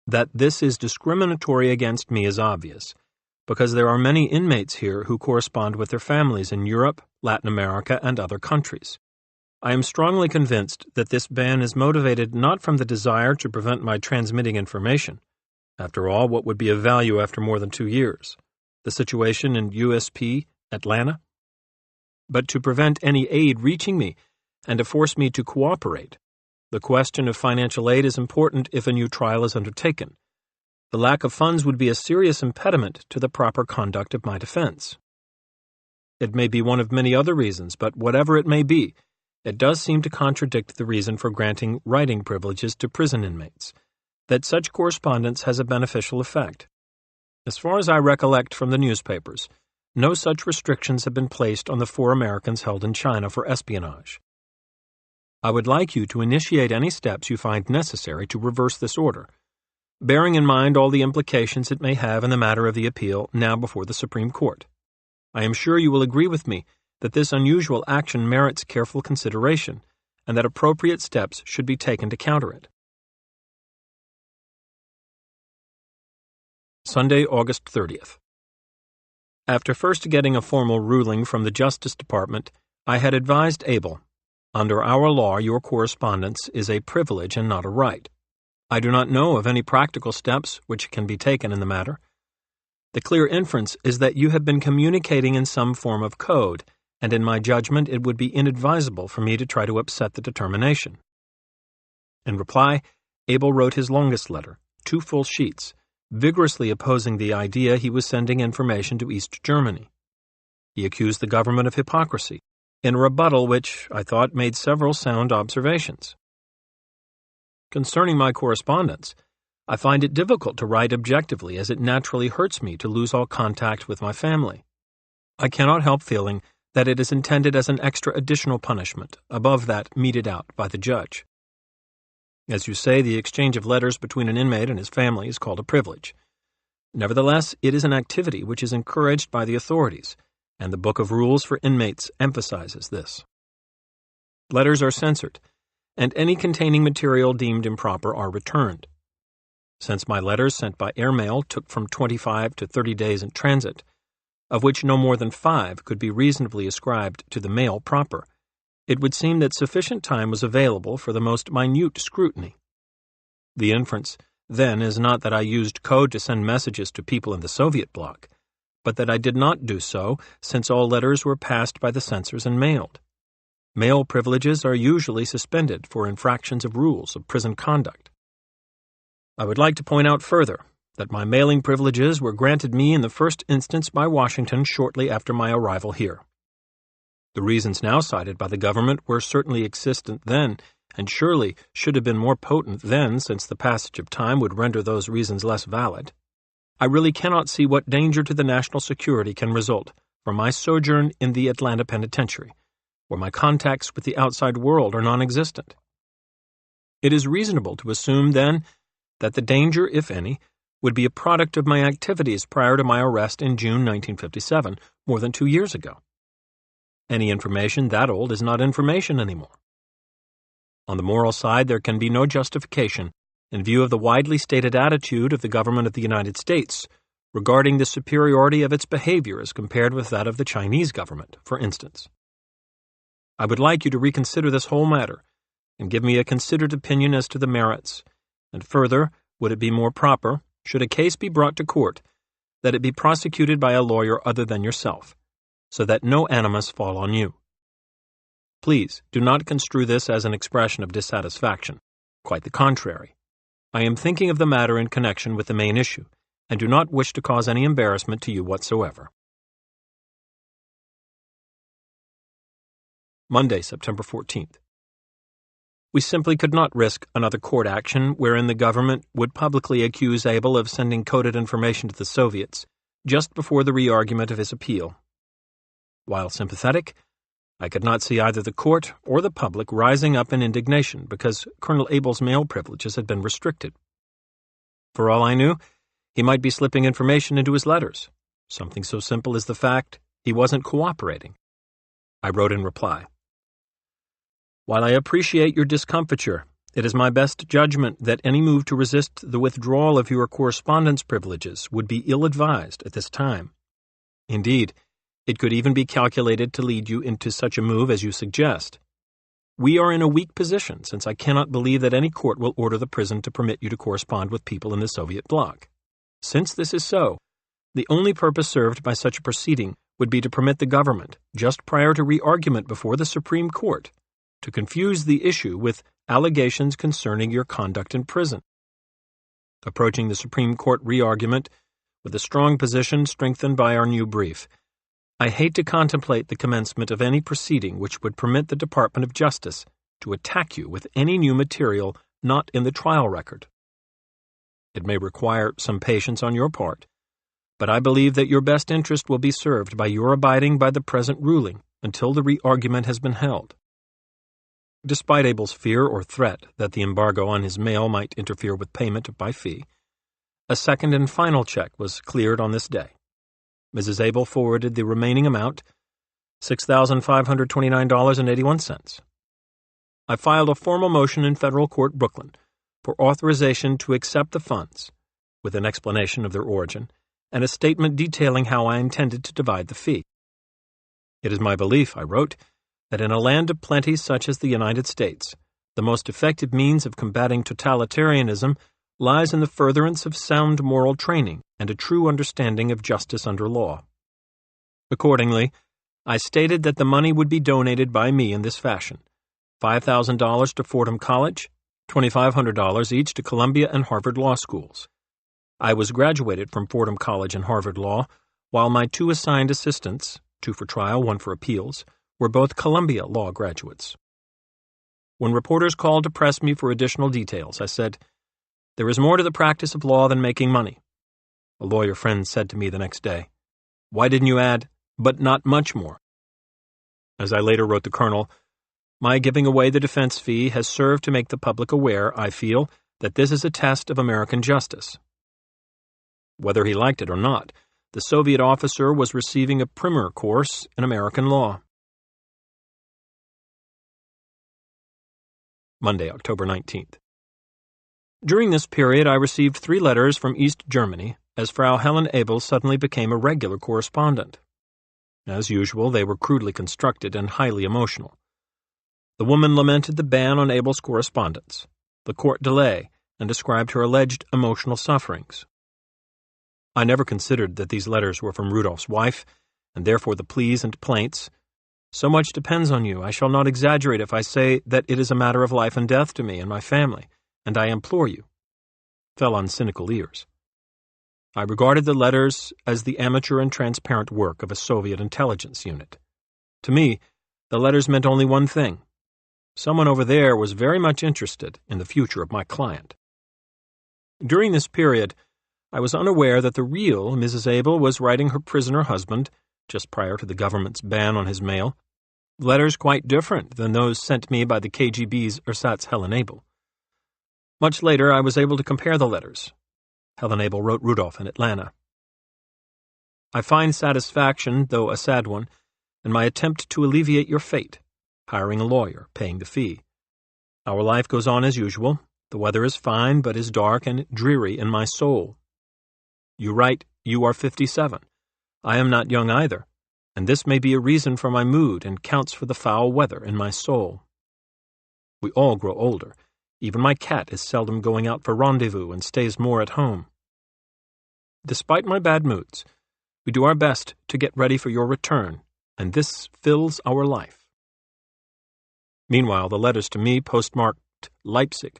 That this is discriminatory against me is obvious, because there are many inmates here who correspond with their families in Europe, Latin America, and other countries. I am strongly convinced that this ban is motivated not from the desire to prevent my transmitting information. After all, what would be of value after more than 2 years? The situation in USP, Atlanta? But to prevent any aid reaching me and to force me to cooperate. The question of financial aid is important if a new trial is undertaken. The lack of funds would be a serious impediment to the proper conduct of my defense. It may be one of many other reasons, but whatever it may be, it does seem to contradict the reason for granting writing privileges to prison inmates, that such correspondence has a beneficial effect. As far as I recollect from the newspapers, no such restrictions have been placed on the 4 Americans held in China for espionage. I would like you to initiate any steps you find necessary to reverse this order, bearing in mind all the implications it may have in the matter of the appeal now before the Supreme Court. I am sure you will agree with me that this unusual action merits careful consideration, and that appropriate steps should be taken to counter it." Sunday, August 30th. After first getting a formal ruling from the Justice Department, I had advised Abel, "Under our law, your correspondence is a privilege and not a right. I do not know of any practical steps which can be taken in the matter. The clear inference is that you have been communicating in some form of code, and in my judgment it would be inadvisable for me to try to upset the determination." In reply, Abel wrote his longest letter, 2 full sheets, vigorously opposing the idea he was sending information to East Germany. He accused the government of hypocrisy, in a rebuttal which, I thought, made several sound observations. Concerning my correspondence, I find it difficult to write objectively, as it naturally hurts me to lose all contact with my family. I cannot help feeling that it is intended as an extra additional punishment, above that meted out by the judge. As you say, the exchange of letters between an inmate and his family is called a privilege. Nevertheless, it is an activity which is encouraged by the authorities, and the Book of Rules for Inmates emphasizes this. Letters are censored, and any containing material deemed improper are returned. Since my letters sent by airmail took from 25 to 30 days in transit, of which no more than 5 could be reasonably ascribed to the mail proper, it would seem that sufficient time was available for the most minute scrutiny. The inference, then, is not that I used code to send messages to people in the Soviet bloc, but that I did not do so, since all letters were passed by the censors and mailed. Mail privileges are usually suspended for infractions of rules of prison conduct. I would like to point out further that my mailing privileges were granted me in the first instance by Washington shortly after my arrival here. The reasons now cited by the government were certainly existent then, and surely should have been more potent then, since the passage of time would render those reasons less valid. I really cannot see what danger to the national security can result from my sojourn in the Atlanta penitentiary, where my contacts with the outside world are non-existent. It is reasonable to assume, then, that the danger, if any, would be a product of my activities prior to my arrest in June 1957, more than 2 years ago. Any information that old is not information anymore. On the moral side, there can be no justification, in view of the widely stated attitude of the government of the United States regarding the superiority of its behavior as compared with that of the Chinese government, for instance. I would like you to reconsider this whole matter and give me a considered opinion as to the merits, and further, would it be more proper, should a case be brought to court, that it be prosecuted by a lawyer other than yourself, so that no animus fall on you. Please do not construe this as an expression of dissatisfaction. Quite the contrary. I am thinking of the matter in connection with the main issue, and do not wish to cause any embarrassment to you whatsoever. Monday, September 14th. We simply could not risk another court action wherein the government would publicly accuse Abel of sending coded information to the Soviets just before the re-argument of his appeal. While sympathetic, I could not see either the court or the public rising up in indignation because Colonel Abel's mail privileges had been restricted. For all I knew, he might be slipping information into his letters, something so simple as the fact he wasn't cooperating. I wrote in reply, "While I appreciate your discomfiture, it is my best judgment that any move to resist the withdrawal of your correspondence privileges would be ill-advised at this time. Indeed, it could even be calculated to lead you into such a move as you suggest. We are in a weak position, since I cannot believe that any court will order the prison to permit you to correspond with people in the Soviet bloc. Since this is so, the only purpose served by such a proceeding would be to permit the government, just prior to re-argument before the Supreme Court, to confuse the issue with allegations concerning your conduct in prison. Approaching the Supreme Court re-argument with a strong position strengthened by our new brief, I hate to contemplate the commencement of any proceeding which would permit the Department of Justice to attack you with any new material not in the trial record. It may require some patience on your part, but I believe that your best interest will be served by your abiding by the present ruling until the re-argument has been held." Despite Abel's fear or threat that the embargo on his mail might interfere with payment by fee, a second and final check was cleared on this day. Mrs. Abel forwarded the remaining amount, $6,529.81. I filed a formal motion in Federal Court, Brooklyn, for authorization to accept the funds, with an explanation of their origin, and a statement detailing how I intended to divide the fee. "It is my belief," I wrote, "that in a land of plenty such as the United States, the most effective means of combating totalitarianism lies in the furtherance of sound moral training and a true understanding of justice under law." Accordingly, I stated that the money would be donated by me in this fashion: $5,000 to Fordham College, $2,500 each to Columbia and Harvard Law Schools. I was graduated from Fordham College and Harvard Law, while my two assigned assistants, 2 for trial, 1 for appeals, were both Columbia Law graduates. When reporters called to press me for additional details, I said, "There is more to the practice of law than making money." A lawyer friend said to me the next day, "Why didn't you add, but not much more?" As I later wrote the Colonel, my giving away the defense fee has served to make the public aware, I feel, that this is a test of American justice. Whether he liked it or not, the Soviet officer was receiving a primer course in American law. Monday, October 19th. During this period, I received 3 letters from East Germany, as Frau Helen Abel suddenly became a regular correspondent. As usual, they were crudely constructed and highly emotional. The woman lamented the ban on Abel's correspondence, the court delay, and described her alleged emotional sufferings. I never considered that these letters were from Rudolph's wife, and therefore the pleas and plaints. "So much depends on you. I shall not exaggerate if I say that it is a matter of life and death to me and my family, and I implore you," fell on cynical ears. I regarded the letters as the amateur and transparent work of a Soviet intelligence unit. To me, the letters meant only one thing. Someone over there was very much interested in the future of my client. During this period, I was unaware that the real Mrs. Abel was writing her prisoner husband, just prior to the government's ban on his mail, letters quite different than those sent me by the KGB's ersatz Helen Abel. Much later, I was able to compare the letters. Helen Abel wrote Rudolph in Atlanta. I find satisfaction, though a sad one, in my attempt to alleviate your fate, hiring a lawyer, paying the fee. Our life goes on as usual. The weather is fine, but is dark and dreary in my soul. You write, you are 57. I am not young either, and this may be a reason for my mood and counts for the foul weather in my soul. We all grow older. Even my cat is seldom going out for rendezvous and stays more at home. Despite my bad moods, we do our best to get ready for your return, and this fills our life. Meanwhile, the letters to me, postmarked Leipzig,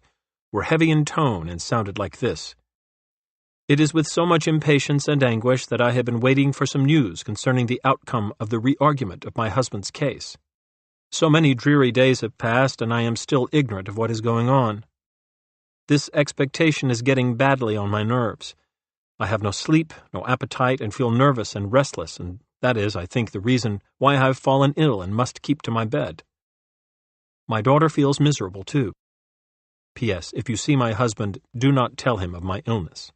were heavy in tone and sounded like this. It is with so much impatience and anguish that I have been waiting for some news concerning the outcome of the re-argument of my husband's case. So many dreary days have passed, and I am still ignorant of what is going on. This expectation is getting badly on my nerves. I have no sleep, no appetite, and feel nervous and restless, and that is, I think, the reason why I have fallen ill and must keep to my bed. My daughter feels miserable, too. P.S. If you see my husband, do not tell him of my illness.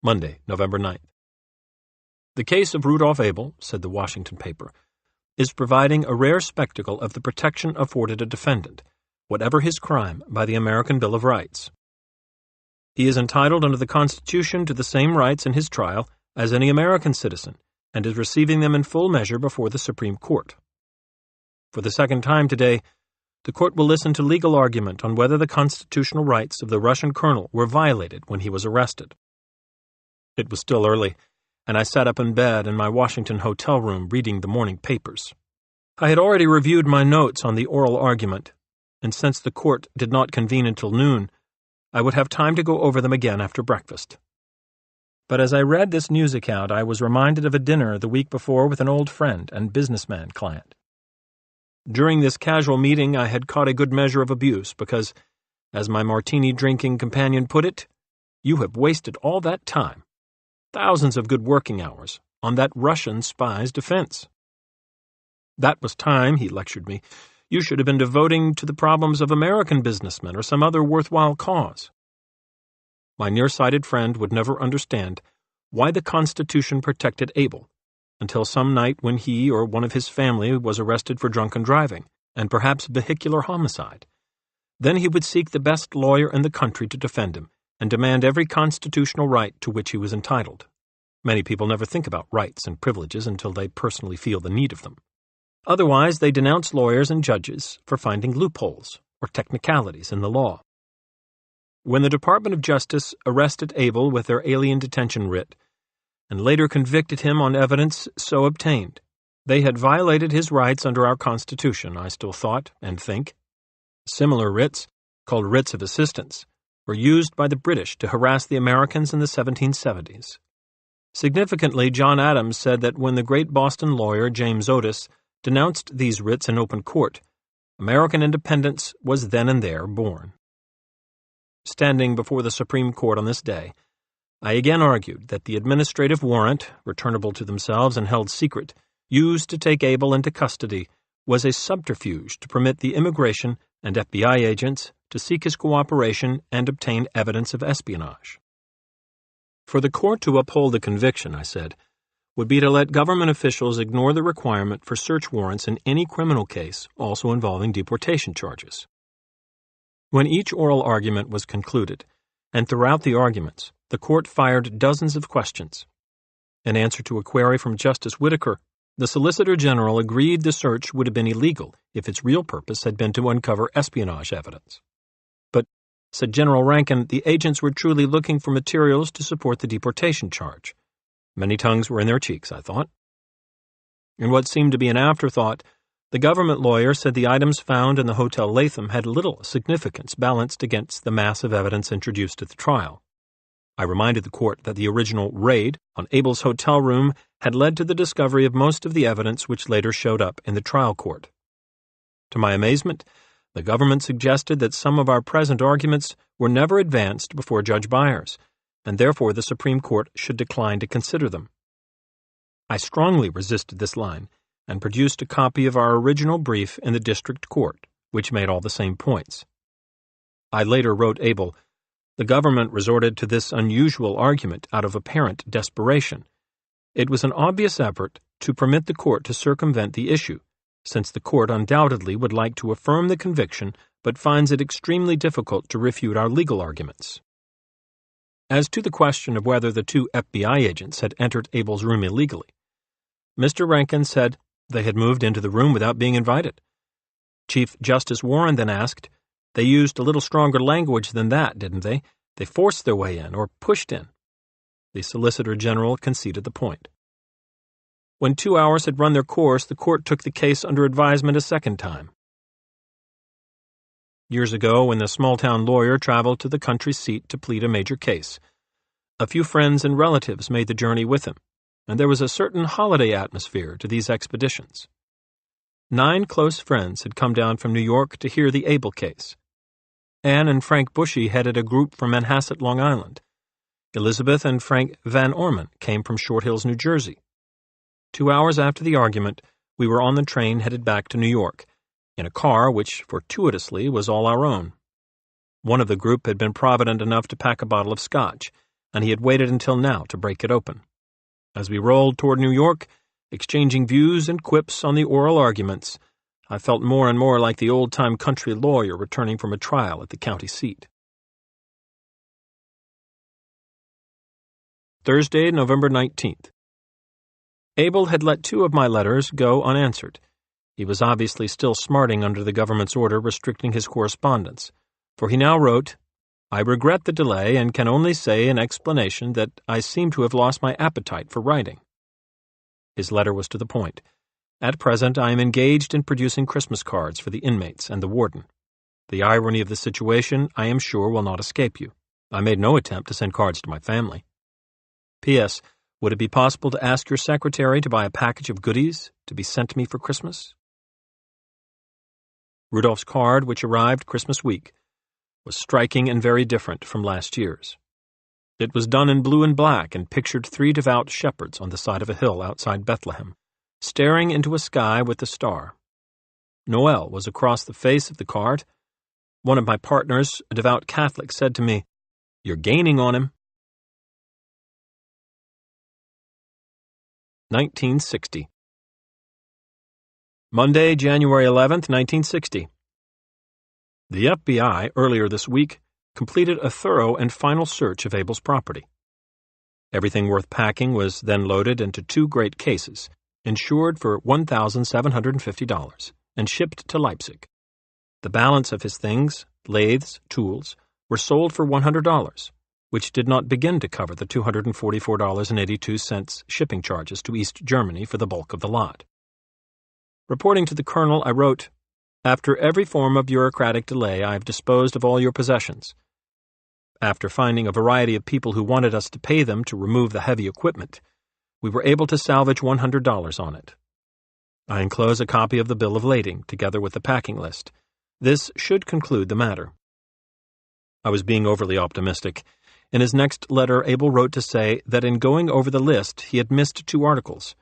Monday, November 9th. The case of Rudolph Abel, said the Washington paper, is providing a rare spectacle of the protection afforded a defendant, whatever his crime, by the American Bill of Rights. He is entitled under the Constitution to the same rights in his trial as any American citizen, and is receiving them in full measure before the Supreme Court. For the second time today, the court will listen to legal argument on whether the constitutional rights of the Russian colonel were violated when he was arrested. It was still early, and I sat up in bed in my Washington hotel room reading the morning papers. I had already reviewed my notes on the oral argument, and since the court did not convene until noon, I would have time to go over them again after breakfast. But as I read this news account, I was reminded of a dinner the week before with an old friend and businessman client. During this casual meeting, I had caught a good measure of abuse because, as my martini-drinking companion put it, "You have wasted all that time, thousands of good working hours, on that Russian spy's defense. That was time," he lectured me, "you should have been devoting to the problems of American businessmen or some other worthwhile cause." My nearsighted friend would never understand why the Constitution protected Abel, until some night when he or one of his family was arrested for drunken driving, and perhaps vehicular homicide. Then he would seek the best lawyer in the country to defend him, and demand every constitutional right to which he was entitled. Many people never think about rights and privileges until they personally feel the need of them. Otherwise, they denounce lawyers and judges for finding loopholes or technicalities in the law. When the Department of Justice arrested Abel with their alien detention writ, and later convicted him on evidence so obtained, they had violated his rights under our Constitution, I still thought and think. Similar writs, called writs of assistance, were used by the British to harass the Americans in the 1770s. Significantly, John Adams said that when the great Boston lawyer James Otis denounced these writs in open court, American independence was then and there born. Standing before the Supreme Court on this day, I again argued that the administrative warrant, returnable to themselves and held secret, used to take Abel into custody, was a subterfuge to permit the immigration and FBI agents to seek his cooperation and obtain evidence of espionage. For the court to uphold the conviction, I said, would be to let government officials ignore the requirement for search warrants in any criminal case also involving deportation charges. When each oral argument was concluded, and throughout the arguments, the court fired dozens of questions. In answer to a query from Justice Whitaker, the Solicitor General agreed the search would have been illegal if its real purpose had been to uncover espionage evidence. But, said General Rankin, the agents were truly looking for materials to support the deportation charge. Many tongues were in their cheeks, I thought. In what seemed to be an afterthought, The government lawyer said the items found in the Hotel Latham had little significance balanced against the mass of evidence introduced at the trial. I reminded the court that the original raid on Abel's hotel room had led to the discovery of most of the evidence which later showed up in the trial court. To my amazement, the government suggested that some of our present arguments were never advanced before Judge Byers, and therefore the Supreme Court should decline to consider them. I strongly resisted this line, and produced a copy of our original brief in the district court, which made all the same points. I later wrote Abel, "The government resorted to this unusual argument out of apparent desperation. It was an obvious effort to permit the court to circumvent the issue, since the court undoubtedly would like to affirm the conviction but finds it extremely difficult to refute our legal arguments." As to the question of whether the two FBI agents had entered Abel's room illegally, Mr. Rankin said they had moved into the room without being invited. Chief Justice Warren then asked, "They used a little stronger language than that, didn't they? They forced their way in or pushed in." The Solicitor General conceded the point. When 2 hours had run their course, the court took the case under advisement a second time. Years ago, when the small-town lawyer traveled to the country seat to plead a major case, a few friends and relatives made the journey with him, and there was a certain holiday atmosphere to these expeditions. 9 close friends had come down from New York to hear the Abel case. Anne and Frank Bushy headed a group from Manhasset, Long Island. Elizabeth and Frank Van Orman came from Short Hills, New Jersey. 2 hours after the argument, we were on the train headed back to New York, in a car which, fortuitously, was all our own. One of the group had been provident enough to pack a bottle of scotch, and he had waited until now to break it open. As we rolled toward New York, exchanging views and quips on the oral arguments, I felt more and more like the old-time country lawyer returning from a trial at the county seat. Thursday, November 19th. Abel had let 2 of my letters go unanswered. He was obviously still smarting under the government's order restricting his correspondence, for he now wrote, "I regret the delay and can only say in explanation that I seem to have lost my appetite for writing." His letter was to the point. "At present I am engaged in producing Christmas cards for the inmates and the warden. The irony of the situation, I am sure, will not escape you. I made no attempt to send cards to my family. P.S. Would it be possible to ask your secretary to buy a package of goodies to be sent to me for Christmas?" Rudolph's card, which arrived Christmas week, was striking and very different from last year's. It was done in blue and black and pictured 3 devout shepherds on the side of a hill outside Bethlehem, staring into a sky with a star. Noel was across the face of the card. One of my partners, a devout Catholic, said to me, "You're gaining on him." 1960. Monday, January 11th, 1960. The FBI, earlier this week, completed a thorough and final search of Abel's property. Everything worth packing was then loaded into 2 great cases, insured for $1,750, and shipped to Leipzig. The balance of his things, lathes, tools, were sold for $100, which did not begin to cover the $244.82 shipping charges to East Germany for the bulk of the lot. Reporting to the colonel, I wrote, "After every form of bureaucratic delay, I have disposed of all your possessions. After finding a variety of people who wanted us to pay them to remove the heavy equipment, we were able to salvage $100 on it. I enclose a copy of the bill of lading, together with the packing list. This should conclude the matter." I was being overly optimistic. In his next letter, Abel wrote to say that in going over the list, he had missed 2 articles,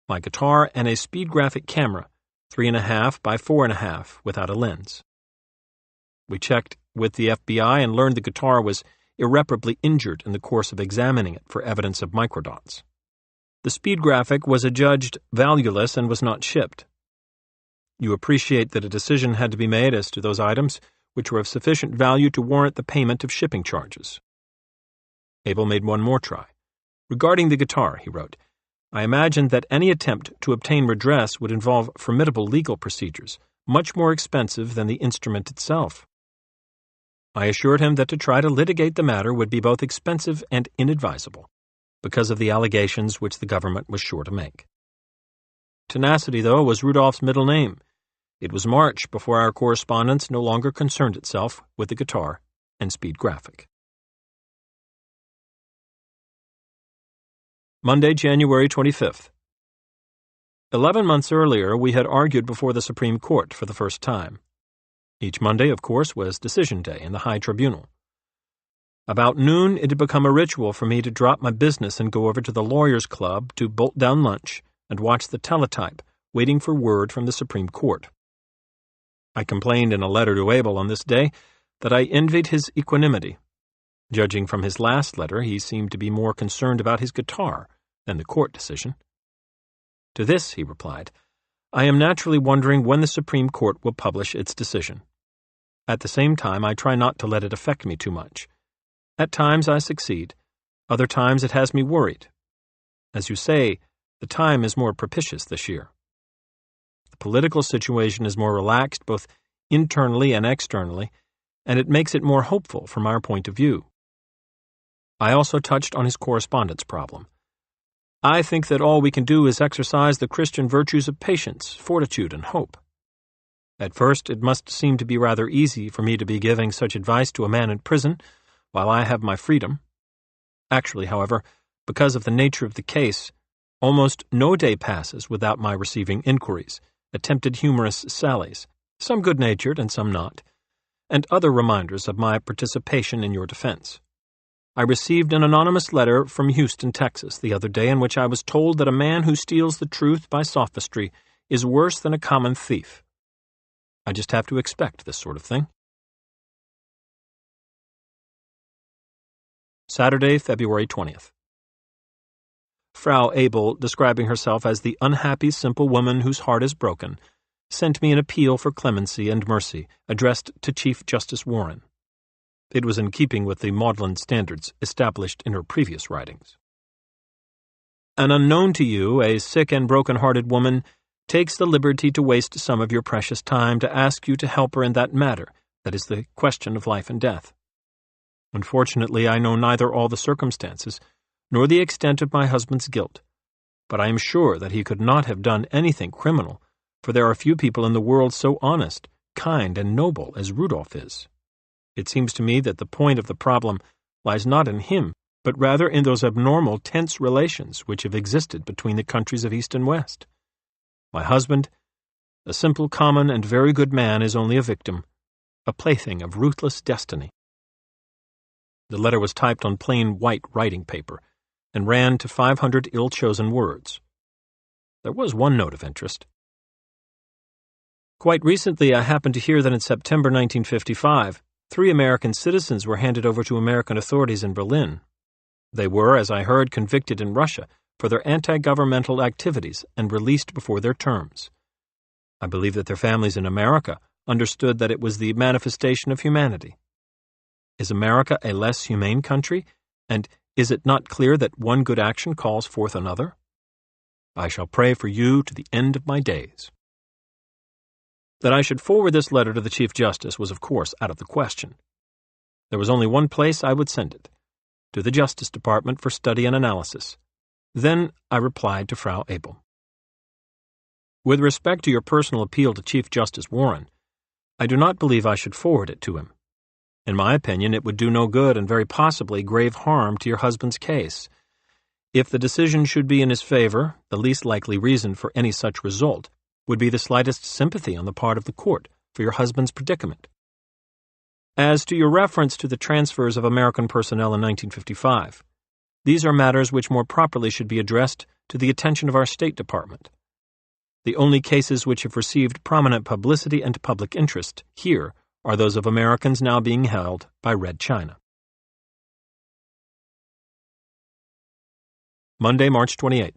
my guitar and a speed graphic camera, 3.5 by 4.5, without a lens. We checked with the FBI and learned the guitar was irreparably injured in the course of examining it for evidence of microdots. The speed graphic was adjudged valueless and was not shipped. You appreciate that a decision had to be made as to those items which were of sufficient value to warrant the payment of shipping charges. Abel made one more try. Regarding the guitar, he wrote, "I imagined that any attempt to obtain redress would involve formidable legal procedures, much more expensive than the instrument itself." I assured him that to try to litigate the matter would be both expensive and inadvisable, because of the allegations which the government was sure to make. Tenacity, though, was Rudolph's middle name. It was March before our correspondence no longer concerned itself with the guitar and speed graphic. Monday, January 25th. 11 months earlier, we had argued before the Supreme Court for the first time. Each Monday, of course, was decision day in the High Tribunal. About noon, it had become a ritual for me to drop my business and go over to the Lawyers' Club to bolt down lunch and watch the teletype, waiting for word from the Supreme Court. I complained in a letter to Abel on this day that I envied his equanimity. Judging from his last letter, he seemed to be more concerned about his guitar than the court decision. To this, he replied, I am naturally wondering when the Supreme Court will publish its decision. At the same time, I try not to let it affect me too much. At times I succeed. Other times it has me worried. As you say, the time is more propitious this year. The political situation is more relaxed both internally and externally, and it makes it more hopeful from our point of view. I also touched on his correspondence problem. I think that all we can do is exercise the Christian virtues of patience, fortitude, and hope. At first, it must seem to be rather easy for me to be giving such advice to a man in prison, while I have my freedom. Actually, however, because of the nature of the case, almost no day passes without my receiving inquiries, attempted humorous sallies, some good-natured and some not, and other reminders of my participation in your defense. I received an anonymous letter from Houston, Texas, the other day in which I was told that a man who steals the truth by sophistry is worse than a common thief. I just have to expect this sort of thing. Saturday, February 20th. Frau Abel, describing herself as the unhappy, simple woman whose heart is broken, sent me an appeal for clemency and mercy addressed to Chief Justice Warren. It was in keeping with the maudlin standards established in her previous writings. An unknown to you, a sick and broken-hearted woman, takes the liberty to waste some of your precious time to ask you to help her in that matter, that is the question of life and death. Unfortunately, I know neither all the circumstances, nor the extent of my husband's guilt, but I am sure that he could not have done anything criminal, for there are few people in the world so honest, kind, and noble as Rudolph is. It seems to me that the point of the problem lies not in him, but rather in those abnormal, tense relations which have existed between the countries of East and West. My husband, a simple, common, and very good man, is only a victim, a plaything of ruthless destiny. The letter was typed on plain white writing paper, and ran to 500 ill-chosen words. There was one note of interest. Quite recently, I happened to hear that in September 1955, 3 American citizens were handed over to American authorities in Berlin. They were, as I heard, convicted in Russia for their anti-governmental activities and released before their terms. I believe that their families in America understood that it was the manifestation of humanity. Is America a less humane country, and is it not clear that one good action calls forth another? I shall pray for you to the end of my days. That I should forward this letter to the Chief Justice was, of course, out of the question. There was only one place I would send it, to the Justice Department for study and analysis. Then I replied to Frau Abel. With respect to your personal appeal to Chief Justice Warren, I do not believe I should forward it to him. In my opinion, it would do no good and very possibly grave harm to your husband's case. If the decision should be in his favor, the least likely reason for any such result would be the slightest sympathy on the part of the court for your husband's predicament. As to your reference to the transfers of American personnel in 1955, these are matters which more properly should be addressed to the attention of our State Department. The only cases which have received prominent publicity and public interest here are those of Americans now being held by Red China. Monday, March 28th.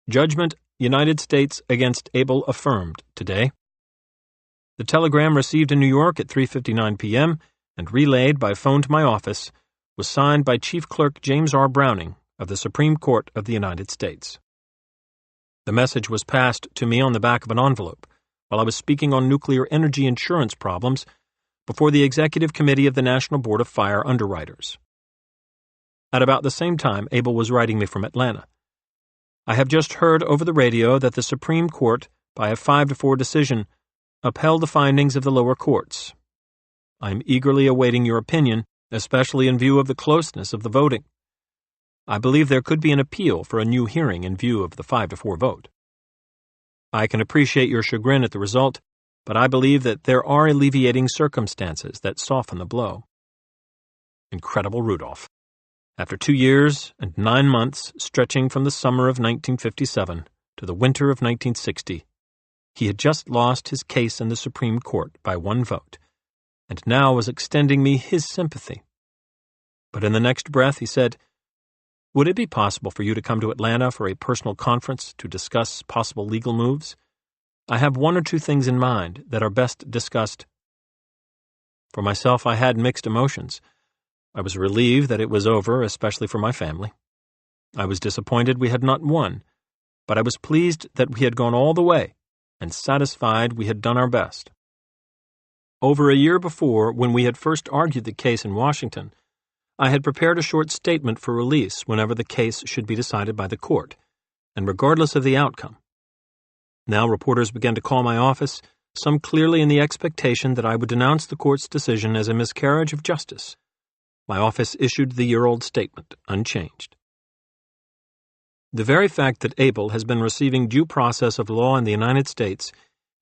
Judgment, United States against Abel affirmed today. The telegram received in New York at 3:59 p.m. and relayed by phone to my office was signed by Chief Clerk James R. Browning of the Supreme Court of the United States. The message was passed to me on the back of an envelope while I was speaking on nuclear energy insurance problems before the Executive Committee of the National Board of Fire Underwriters. At about the same time, Abel was writing me from Atlanta. I have just heard over the radio that the Supreme Court by a 5-4 decision, upheld the findings of the lower courts. I am eagerly awaiting your opinion, especially in view of the closeness of the voting. I believe there could be an appeal for a new hearing in view of the 5-4 vote. I can appreciate your chagrin at the result, but I believe that there are alleviating circumstances that soften the blow. Incredible Rudolph. After 2 years and 9 months stretching from the summer of 1957 to the winter of 1960, he had just lost his case in the Supreme Court by 1 vote, and now was extending me his sympathy. But in the next breath he said, "Would it be possible for you to come to Atlanta for a personal conference to discuss possible legal moves? I have 1 or 2 things in mind that are best discussed." For myself, I had mixed emotions. I was relieved that it was over, especially for my family. I was disappointed we had not won, but I was pleased that we had gone all the way and satisfied we had done our best. Over a year before, when we had first argued the case in Washington, I had prepared a short statement for release whenever the case should be decided by the court, and regardless of the outcome. Now reporters began to call my office, some clearly in the expectation that I would denounce the court's decision as a miscarriage of justice. My office issued the year-old statement, unchanged. The very fact that Abel has been receiving due process of law in the United States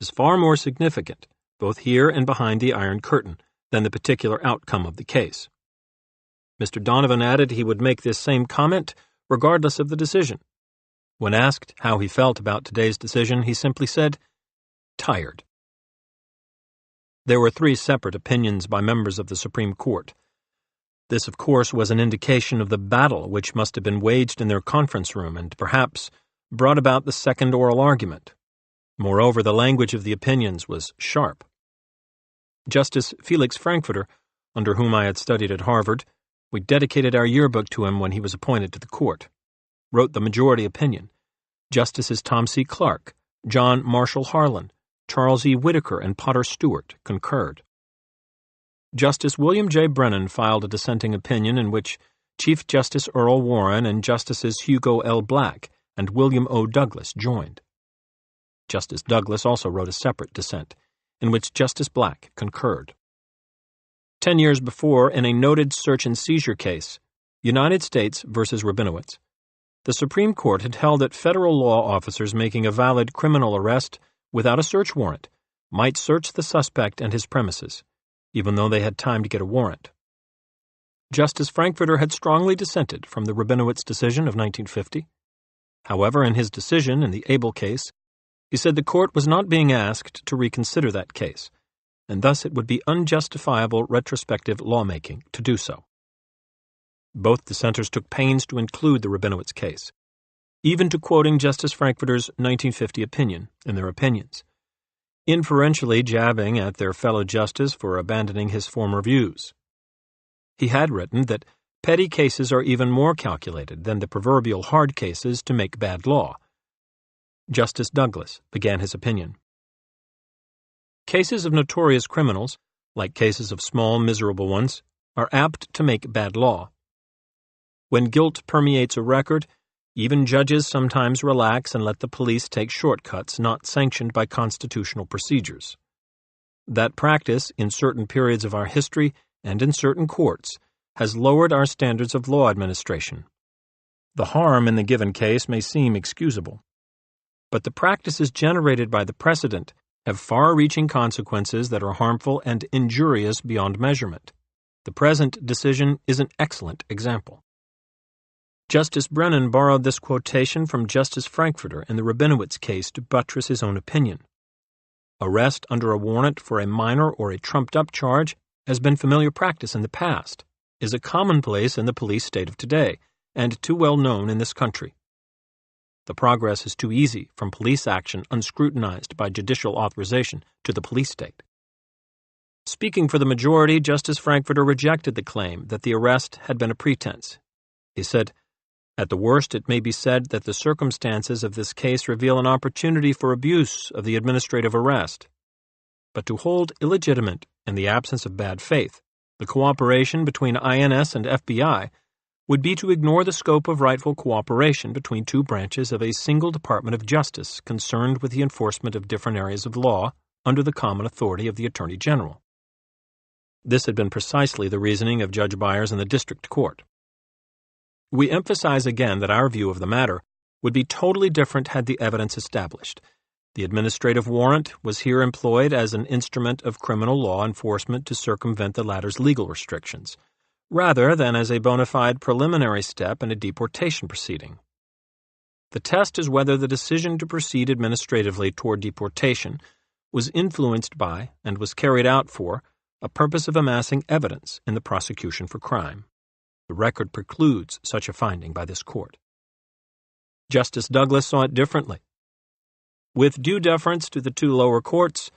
is far more significant, both here and behind the Iron Curtain, than the particular outcome of the case. Mr. Donovan added he would make this same comment regardless of the decision. When asked how he felt about today's decision, he simply said, "Tired." There were 3 separate opinions by members of the Supreme Court. This, of course, was an indication of the battle which must have been waged in their conference room and, perhaps, brought about the second oral argument. Moreover, the language of the opinions was sharp. Justice Felix Frankfurter, under whom I had studied at Harvard, we dedicated our yearbook to him when he was appointed to the court, wrote the majority opinion. Justices Tom C. Clark, John Marshall Harlan, Charles E. Whitaker, and Potter Stewart concurred. Justice William J. Brennan filed a dissenting opinion in which Chief Justice Earl Warren and Justices Hugo L. Black and William O. Douglas joined. Justice Douglas also wrote a separate dissent, in which Justice Black concurred. 10 years before, in a noted search and seizure case, United States v. Rabinowitz, the Supreme Court had held that federal law officers making a valid criminal arrest without a search warrant might search the suspect and his premises, even though they had time to get a warrant. Justice Frankfurter had strongly dissented from the Rabinowitz decision of 1950. However, in his decision in the Abel case, he said the court was not being asked to reconsider that case, and thus it would be unjustifiable retrospective lawmaking to do so. Both dissenters took pains to include the Rabinowitz case, even to quoting Justice Frankfurter's 1950 opinion in their opinions, inferentially jabbing at their fellow justice for abandoning his former views. He had written that petty cases are even more calculated than the proverbial hard cases to make bad law. Justice Douglas began his opinion. Cases of notorious criminals, like cases of small, miserable ones, are apt to make bad law. When guilt permeates a record, even judges sometimes relax and let the police take shortcuts not sanctioned by constitutional procedures. That practice, in certain periods of our history and in certain courts, has lowered our standards of law administration. The harm in the given case may seem excusable, but the practices generated by the precedent have far-reaching consequences that are harmful and injurious beyond measurement. The present decision is an excellent example. Justice Brennan borrowed this quotation from Justice Frankfurter in the Rabinowitz case to buttress his own opinion. Arrest under a warrant for a minor or a trumped-up charge has been familiar practice in the past, is a commonplace in the police state of today, and too well known in this country. The progress is too easy from police action unscrutinized by judicial authorization to the police state. Speaking for the majority, Justice Frankfurter rejected the claim that the arrest had been a pretense. He said, "At the worst, it may be said that the circumstances of this case reveal an opportunity for abuse of the administrative arrest. But to hold illegitimate, in the absence of bad faith, the cooperation between INS and FBI would be to ignore the scope of rightful cooperation between two branches of a single Department of Justice concerned with the enforcement of different areas of law under the common authority of the Attorney General. This had been precisely the reasoning of Judge Byers in the District Court. We emphasize again that our view of the matter would be totally different had the evidence established. The administrative warrant was here employed as an instrument of criminal law enforcement to circumvent the latter's legal restrictions, rather than as a bona fide preliminary step in a deportation proceeding. The test is whether the decision to proceed administratively toward deportation was influenced by and was carried out for a purpose of amassing evidence in the prosecution for crime. The record precludes such a finding by this court. Justice Douglas saw it differently. With due deference to the two lower courts,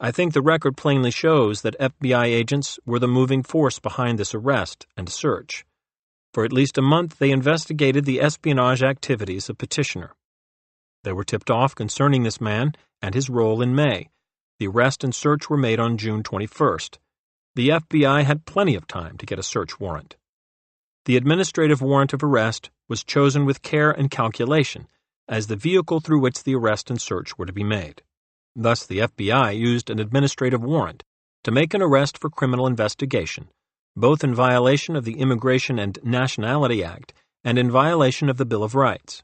I think the record plainly shows that FBI agents were the moving force behind this arrest and search. For at least a month, they investigated the espionage activities of Petitioner. They were tipped off concerning this man and his role in May. The arrest and search were made on June 21st. The FBI had plenty of time to get a search warrant. The administrative warrant of arrest was chosen with care and calculation as the vehicle through which the arrest and search were to be made. Thus, the FBI used an administrative warrant to make an arrest for criminal investigation, both in violation of the Immigration and Nationality Act and in violation of the Bill of Rights.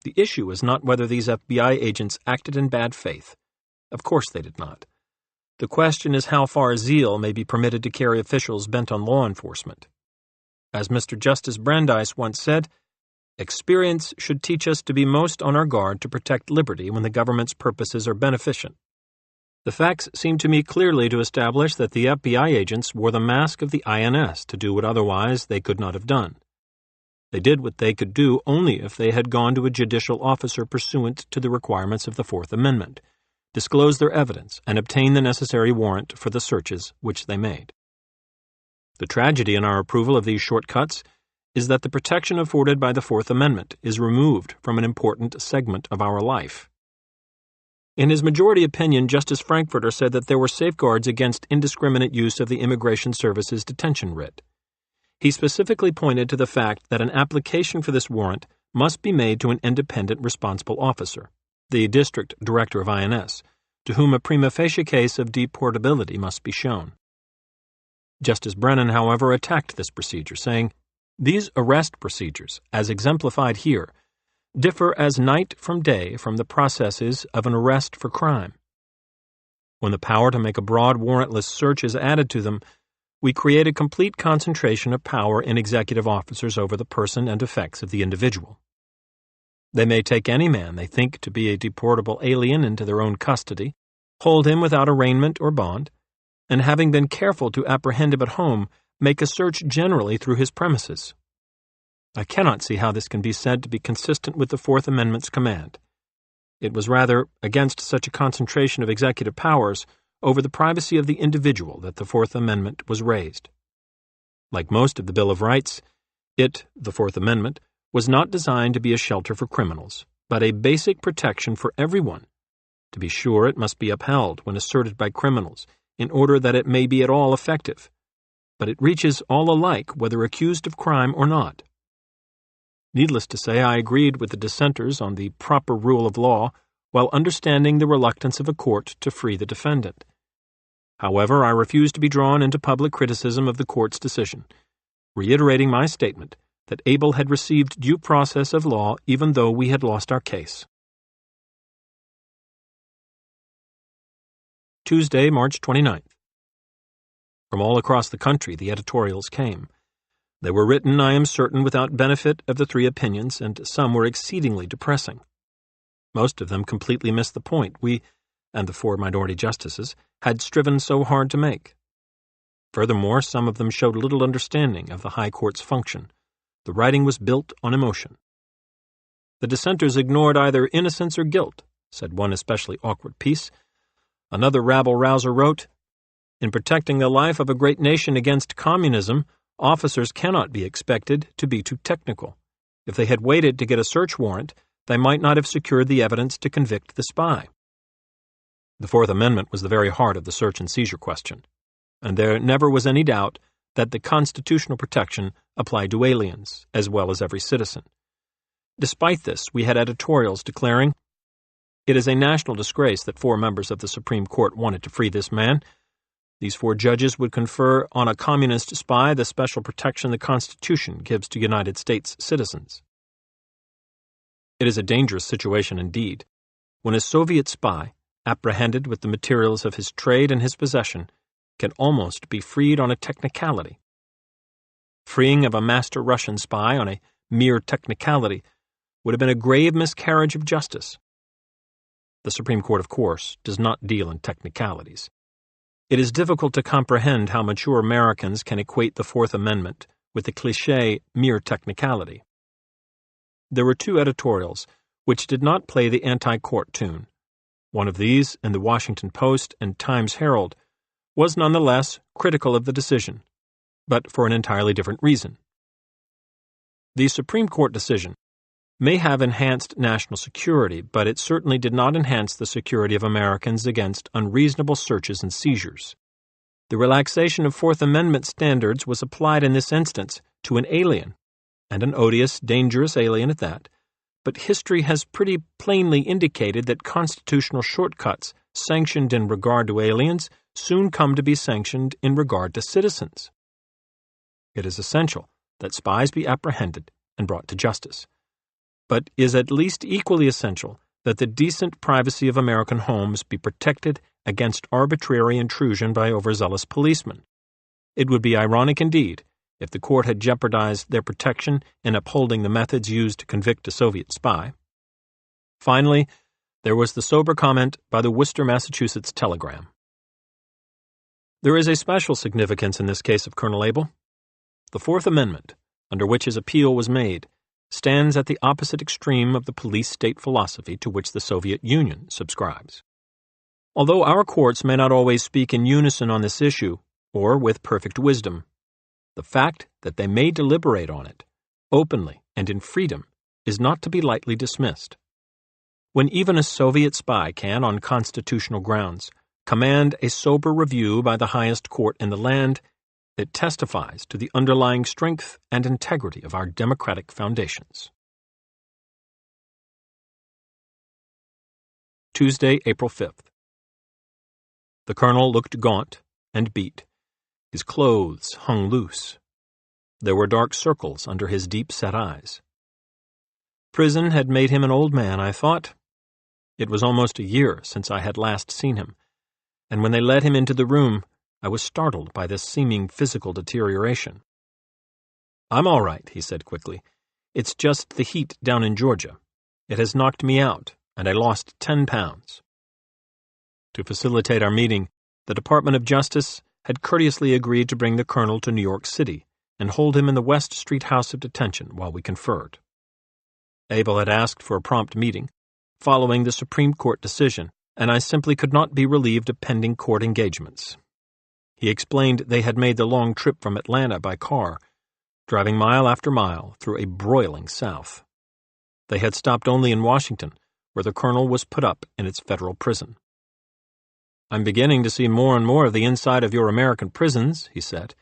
The issue is not whether these FBI agents acted in bad faith. Of course they did not. The question is how far zeal may be permitted to carry officials bent on law enforcement. As Mr. Justice Brandeis once said, experience should teach us to be most on our guard to protect liberty when the government's purposes are beneficent. The facts seem to me clearly to establish that the FBI agents wore the mask of the INS to do what otherwise they could not have done. They did what they could do only if they had gone to a judicial officer pursuant to the requirements of the Fourth Amendment, disclosed their evidence, and obtained the necessary warrant for the searches which they made. The tragedy in our approval of these shortcuts is that the protection afforded by the Fourth Amendment is removed from an important segment of our life. In his majority opinion, Justice Frankfurter said that there were safeguards against indiscriminate use of the Immigration Service's detention writ. He specifically pointed to the fact that an application for this warrant must be made to an independent responsible officer, the District Director of INS, to whom a prima facie case of deportability must be shown. Justice Brennan, however, attacked this procedure, saying, "These arrest procedures, as exemplified here, differ as night from day from the processes of an arrest for crime. When the power to make a broad warrantless search is added to them, we create a complete concentration of power in executive officers over the person and effects of the individual. They may take any man they think to be a deportable alien into their own custody, hold him without arraignment or bond, and having been careful to apprehend him at home, make a search generally through his premises. I cannot see how this can be said to be consistent with the Fourth Amendment's command. It was rather against such a concentration of executive powers over the privacy of the individual that the Fourth Amendment was raised. Like most of the Bill of Rights, the Fourth Amendment, was not designed to be a shelter for criminals, but a basic protection for everyone. To be sure, it must be upheld when asserted by criminals, in order that it may be at all effective, but it reaches all alike whether accused of crime or not. Needless to say, I agreed with the dissenters on the proper rule of law while understanding the reluctance of a court to free the defendant. However, I refused to be drawn into public criticism of the court's decision, reiterating my statement that Abel had received due process of law even though we had lost our case. Tuesday, March 29th. From all across the country the editorials came. They were written, I am certain, without benefit of the three opinions, and some were exceedingly depressing. Most of them completely missed the point we, and the four minority justices, had striven so hard to make. Furthermore, some of them showed little understanding of the High Court's function. The writing was built on emotion. The dissenters ignored either innocence or guilt, said one especially awkward piece. Another rabble-rouser wrote, in protecting the life of a great nation against communism, officers cannot be expected to be too technical. If they had waited to get a search warrant, they might not have secured the evidence to convict the spy. The Fourth Amendment was the very heart of the search and seizure question, and there never was any doubt that the constitutional protection applied to aliens as well as every citizen. Despite this, we had editorials declaring, "It is a national disgrace that 4 members of the Supreme Court wanted to free this man. These 4 judges would confer on a communist spy the special protection the Constitution gives to United States citizens." It is a dangerous situation indeed, when a Soviet spy, apprehended with the materials of his trade in his possession, can almost be freed on a technicality. Freeing of a master Russian spy on a mere technicality would have been a grave miscarriage of justice. The Supreme Court, of course, does not deal in technicalities. It is difficult to comprehend how mature Americans can equate the Fourth Amendment with the cliché mere technicality. There were 2 editorials which did not play the anti-court tune. One of these, in the Washington Post and Times-Herald, was nonetheless critical of the decision, but for an entirely different reason. The Supreme Court decision may have enhanced national security, but it certainly did not enhance the security of Americans against unreasonable searches and seizures. The relaxation of Fourth Amendment standards was applied in this instance to an alien, and an odious, dangerous alien at that, but history has pretty plainly indicated that constitutional shortcuts sanctioned in regard to aliens soon come to be sanctioned in regard to citizens. It is essential that spies be apprehended and brought to justice, but is at least equally essential that the decent privacy of American homes be protected against arbitrary intrusion by overzealous policemen. It would be ironic indeed if the court had jeopardized their protection in upholding the methods used to convict a Soviet spy. Finally, there was the sober comment by the Worcester, Massachusetts Telegram. There is a special significance in this case of Colonel Abel. The Fourth Amendment, under which his appeal was made, stands at the opposite extreme of the police-state philosophy to which the Soviet Union subscribes. Although our courts may not always speak in unison on this issue, or with perfect wisdom, the fact that they may deliberate on it, openly and in freedom, is not to be lightly dismissed. When even a Soviet spy can, on constitutional grounds, command a sober review by the highest court in the land, it testifies to the underlying strength and integrity of our democratic foundations. Tuesday, April 5th. The colonel looked gaunt and beat. His clothes hung loose. There were dark circles under his deep-set eyes. Prison had made him an old man, I thought. It was almost a year since I had last seen him, and when they led him into the room, I was startled by this seeming physical deterioration. "I'm all right," he said quickly. "It's just the heat down in Georgia. It has knocked me out, and I lost 10 pounds. To facilitate our meeting, the Department of Justice had courteously agreed to bring the colonel to New York City and hold him in the West Street House of Detention while we conferred. Abel had asked for a prompt meeting, following the Supreme Court decision, and I simply could not be relieved of pending court engagements. He explained they had made the long trip from Atlanta by car, driving mile after mile through a broiling South. They had stopped only in Washington, where the colonel was put up in its federal prison. "I'm beginning to see more and more of the inside of your American prisons," he said.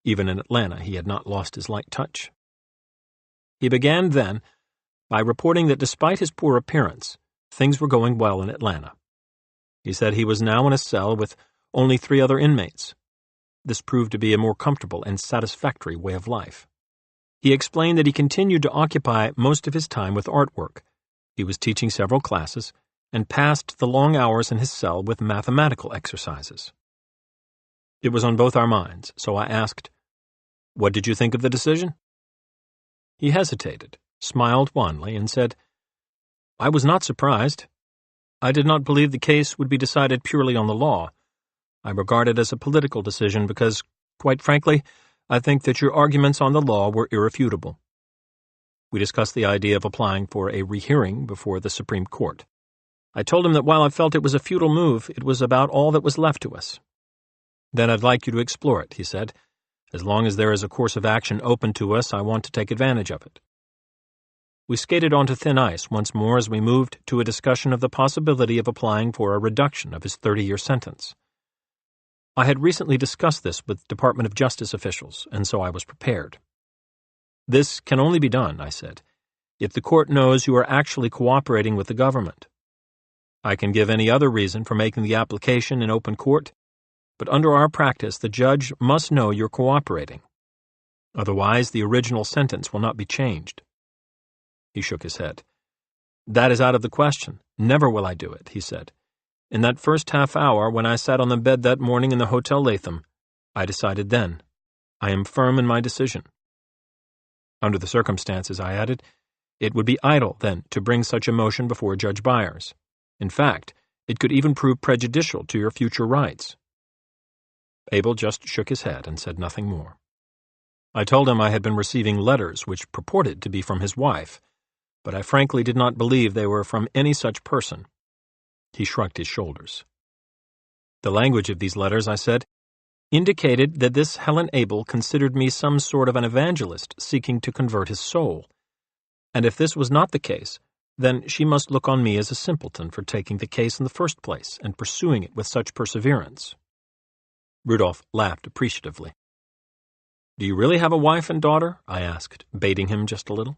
Even in Atlanta, he had not lost his light touch. He began, then, by reporting that despite his poor appearance, things were going well in Atlanta. He said he was now in a cell with only 3 other inmates. This proved to be a more comfortable and satisfactory way of life. He explained that he continued to occupy most of his time with artwork. He was teaching several classes, and passed the long hours in his cell with mathematical exercises. It was on both our minds, so I asked, "What did you think of the decision?" He hesitated, smiled wanly, and said, "I was not surprised. I did not believe the case would be decided purely on the law. I regard it as a political decision because, quite frankly, I think that your arguments on the law were irrefutable." We discussed the idea of applying for a rehearing before the Supreme Court. I told him that while I felt it was a futile move, it was about all that was left to us. "Then I'd like you to explore it," he said. "As long as there is a course of action open to us, I want to take advantage of it." We skated onto thin ice once more as we moved to a discussion of the possibility of applying for a reduction of his 30-year sentence. I had recently discussed this with Department of Justice officials, and so I was prepared. This can only be done, I said, if the court knows you are actually cooperating with the government. I can give any other reason for making the application in open court, but under our practice the judge must know you're cooperating. Otherwise, the original sentence will not be changed. He shook his head. That is out of the question. Never will I do it, he said. In that first half hour, when I sat on the bed that morning in the Hotel Latham, I decided then. I am firm in my decision. Under the circumstances, I added, it would be idle, then, to bring such a motion before Judge Byers. In fact, it could even prove prejudicial to your future rights. Abel just shook his head and said nothing more. I told him I had been receiving letters which purported to be from his wife, but I frankly did not believe they were from any such person. He shrugged his shoulders. The language of these letters, I said, indicated that this Helen Abel considered me some sort of an evangelist seeking to convert his soul. And if this was not the case, then she must look on me as a simpleton for taking the case in the first place and pursuing it with such perseverance. Rudolph laughed appreciatively. Do you really have a wife and daughter? I asked, baiting him just a little.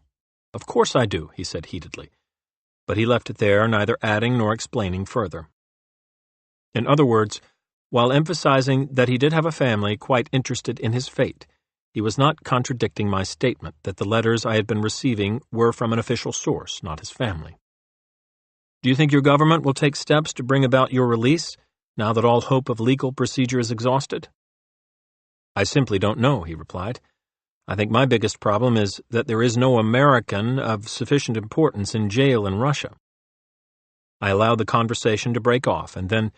Of course I do, he said heatedly. But he left it there, neither adding nor explaining further. In other words, while emphasizing that he did have a family quite interested in his fate, he was not contradicting my statement that the letters I had been receiving were from an official source, not his family. Do you think your government will take steps to bring about your release, now that all hope of legal procedure is exhausted? I simply don't know, he replied. I think my biggest problem is that there is no American of sufficient importance in jail in Russia. I allowed the conversation to break off, and then,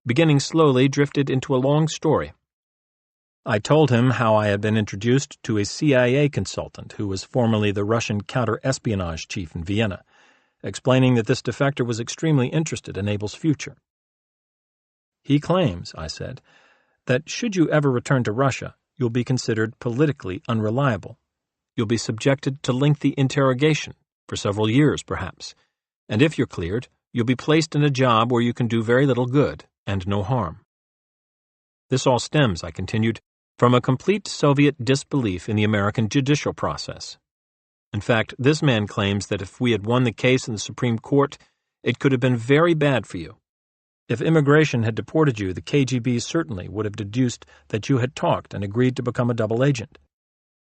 beginning slowly, drifted into a long story. I told him how I had been introduced to a CIA consultant who was formerly the Russian counter-espionage chief in Vienna, explaining that this defector was extremely interested in Abel's future. He claims, I said, that should you ever return to Russia, you'll be considered politically unreliable. You'll be subjected to lengthy interrogation, for several years perhaps, and if you're cleared, you'll be placed in a job where you can do very little good and no harm. This all stems, I continued, from a complete Soviet disbelief in the American judicial process. In fact, this man claims that if we had won the case in the Supreme Court, it could have been very bad for you. If immigration had deported you, the KGB certainly would have deduced that you had talked and agreed to become a double agent.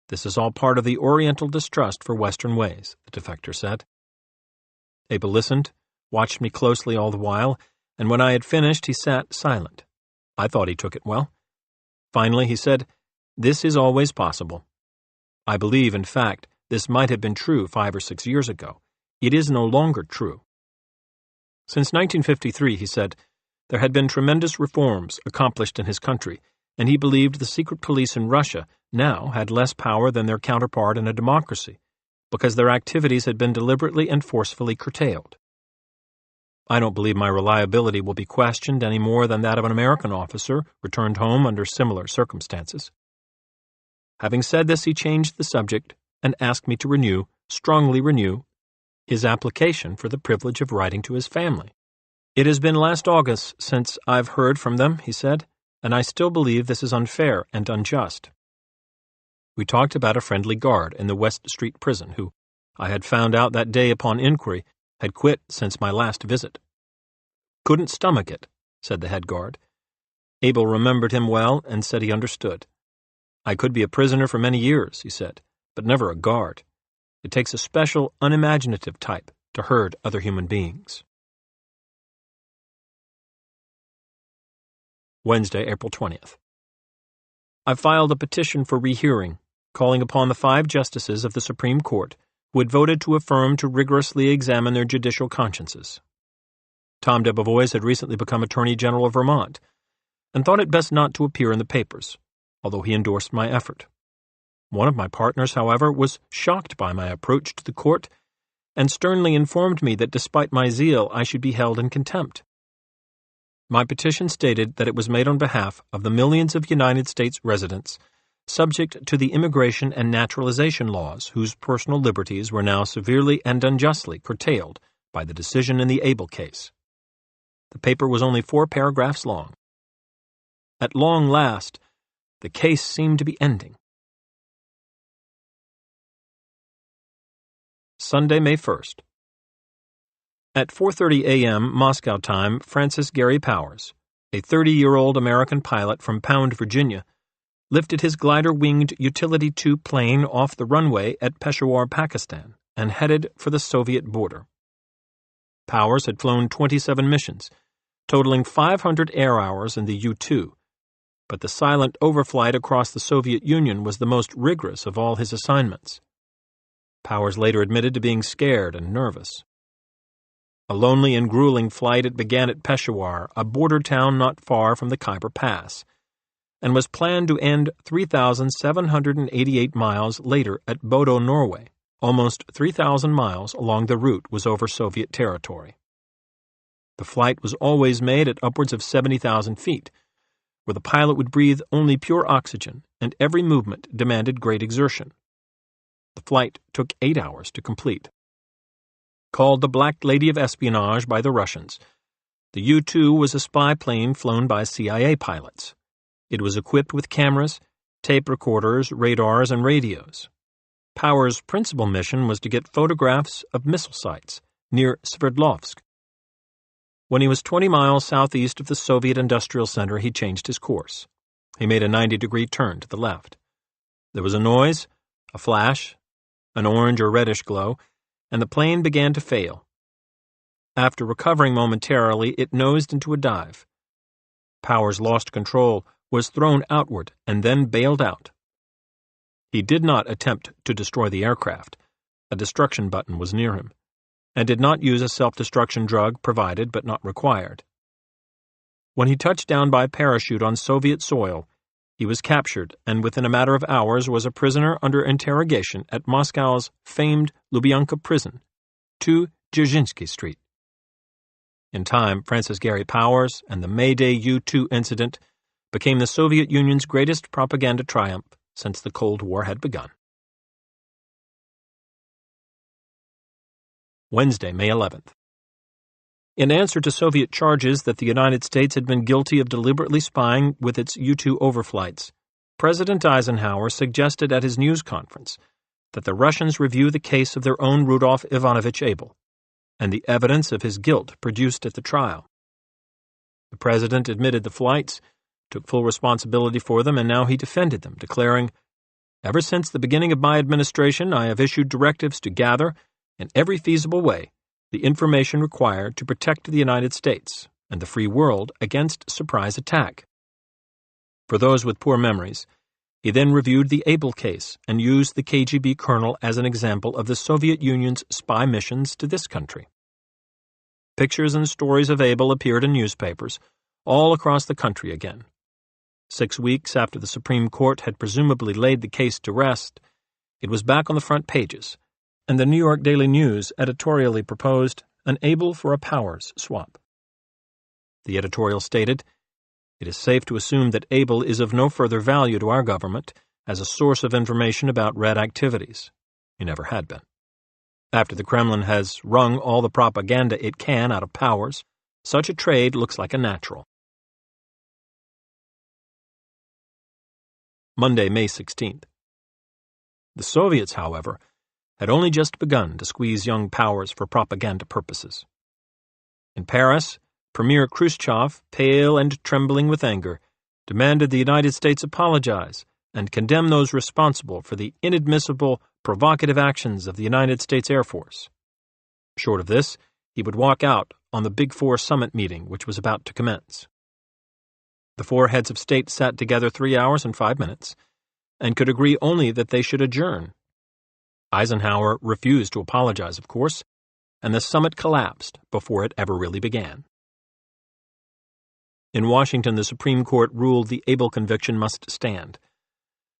This is all part of the Oriental distrust for Western ways, the defector said. Abel listened, watched me closely all the while, and when I had finished, he sat silent. I thought he took it well. Finally, he said, "This is always possible. I believe, in fact, this might have been true 5 or 6 years ago. It is no longer true." Since 1953, he said, there had been tremendous reforms accomplished in his country, and he believed the secret police in Russia now had less power than their counterpart in a democracy, because their activities had been deliberately and forcefully curtailed. I don't believe my reliability will be questioned any more than that of an American officer returned home under similar circumstances. Having said this, he changed the subject and asked me to strongly renew, his application for the privilege of writing to his family. It has been last August since I've heard from them, he said, and I still believe this is unfair and unjust. We talked about a friendly guard in the West Street prison who, I had found out that day upon inquiry, had quit since my last visit. Couldn't stomach it, said the head guard. Abel remembered him well and said he understood. I could be a prisoner for many years, he said, but never a guard. It takes a special, unimaginative type to herd other human beings. Wednesday, April 20th. I filed a petition for rehearing, calling upon the 5 justices of the Supreme Court who had voted to affirm to rigorously examine their judicial consciences. Tom Debevoise had recently become Attorney General of Vermont, and thought it best not to appear in the papers, although he endorsed my effort. One of my partners, however, was shocked by my approach to the court, and sternly informed me that despite my zeal I should be held in contempt. My petition stated that it was made on behalf of the millions of United States residents subject to the immigration and naturalization laws whose personal liberties were now severely and unjustly curtailed by the decision in the Abel case. The paper was only 4 paragraphs long. At long last, the case seemed to be ending. Sunday, May 1st. At 4:30 a.m. Moscow time, Francis Gary Powers, a 30-year-old American pilot from Pound, Virginia, lifted his glider-winged Utility-2 plane off the runway at Peshawar, Pakistan, and headed for the Soviet border. Powers had flown 27 missions, totaling 500 air hours in the U-2, but the silent overflight across the Soviet Union was the most rigorous of all his assignments. Powers later admitted to being scared and nervous. A lonely and grueling flight, it began at Peshawar, a border town not far from the Khyber Pass, and was planned to end 3,788 miles later at Bodo, Norway. Almost 3,000 miles along the route was over Soviet territory. The flight was always made at upwards of 70,000 feet, where the pilot would breathe only pure oxygen, and every movement demanded great exertion. The flight took 8 hours to complete. Called the Black Lady of Espionage by the Russians, the U-2 was a spy plane flown by CIA pilots. It was equipped with cameras, tape recorders, radars, and radios. Powers' principal mission was to get photographs of missile sites near Sverdlovsk. When he was 20 miles southeast of the Soviet Industrial Center, he changed his course. He made a 90-degree turn to the left. There was a noise, a flash, an orange or reddish glow, and the plane began to fail. After recovering momentarily, it nosed into a dive. Powers lost control, was thrown outward, and then bailed out. He did not attempt to destroy the aircraft. A destruction button was near him, and did not use a self-destruction drug provided but not required. When he touched down by parachute on Soviet soil, he was captured and within a matter of hours was a prisoner under interrogation at Moscow's famed Lubyanka prison, 2 Dzerzhinsky Street. In time, Francis Gary Powers and the May Day U-2 incident became the Soviet Union's greatest propaganda triumph since the Cold War had begun. Wednesday, May 11th. In answer to Soviet charges that the United States had been guilty of deliberately spying with its U-2 overflights, President Eisenhower suggested at his news conference that the Russians review the case of their own Rudolf Ivanovich Abel and the evidence of his guilt produced at the trial. The president admitted the flights, took full responsibility for them, and now he defended them, declaring, "Ever since the beginning of my administration, I have issued directives to gather, in every feasible way, the information required to protect the United States and the free world against surprise attack." For those with poor memories, he then reviewed the Abel case and used the KGB colonel as an example of the Soviet Union's spy missions to this country. Pictures and stories of Abel appeared in newspapers all across the country again. 6 weeks after the Supreme Court had presumably laid the case to rest, it was back on the front pages, and the New York Daily News editorially proposed an Abel for a Powers swap. The editorial stated, "It is safe to assume that Abel is of no further value to our government as a source of information about Red activities. He never had been. After the Kremlin has wrung all the propaganda it can out of Powers, such a trade looks like a natural." Monday, May 16th. The Soviets, however, had only just begun to squeeze young Powers for propaganda purposes. In Paris, Premier Khrushchev, pale and trembling with anger, demanded the United States apologize and condemn those responsible for the inadmissible, provocative actions of the United States Air Force. Short of this, he would walk out on the Big Four summit meeting which was about to commence. The four heads of state sat together 3 hours and 5 minutes, and could agree only that they should adjourn. Eisenhower refused to apologize, of course, and the summit collapsed before it ever really began. In Washington, the Supreme Court ruled the Abel conviction must stand.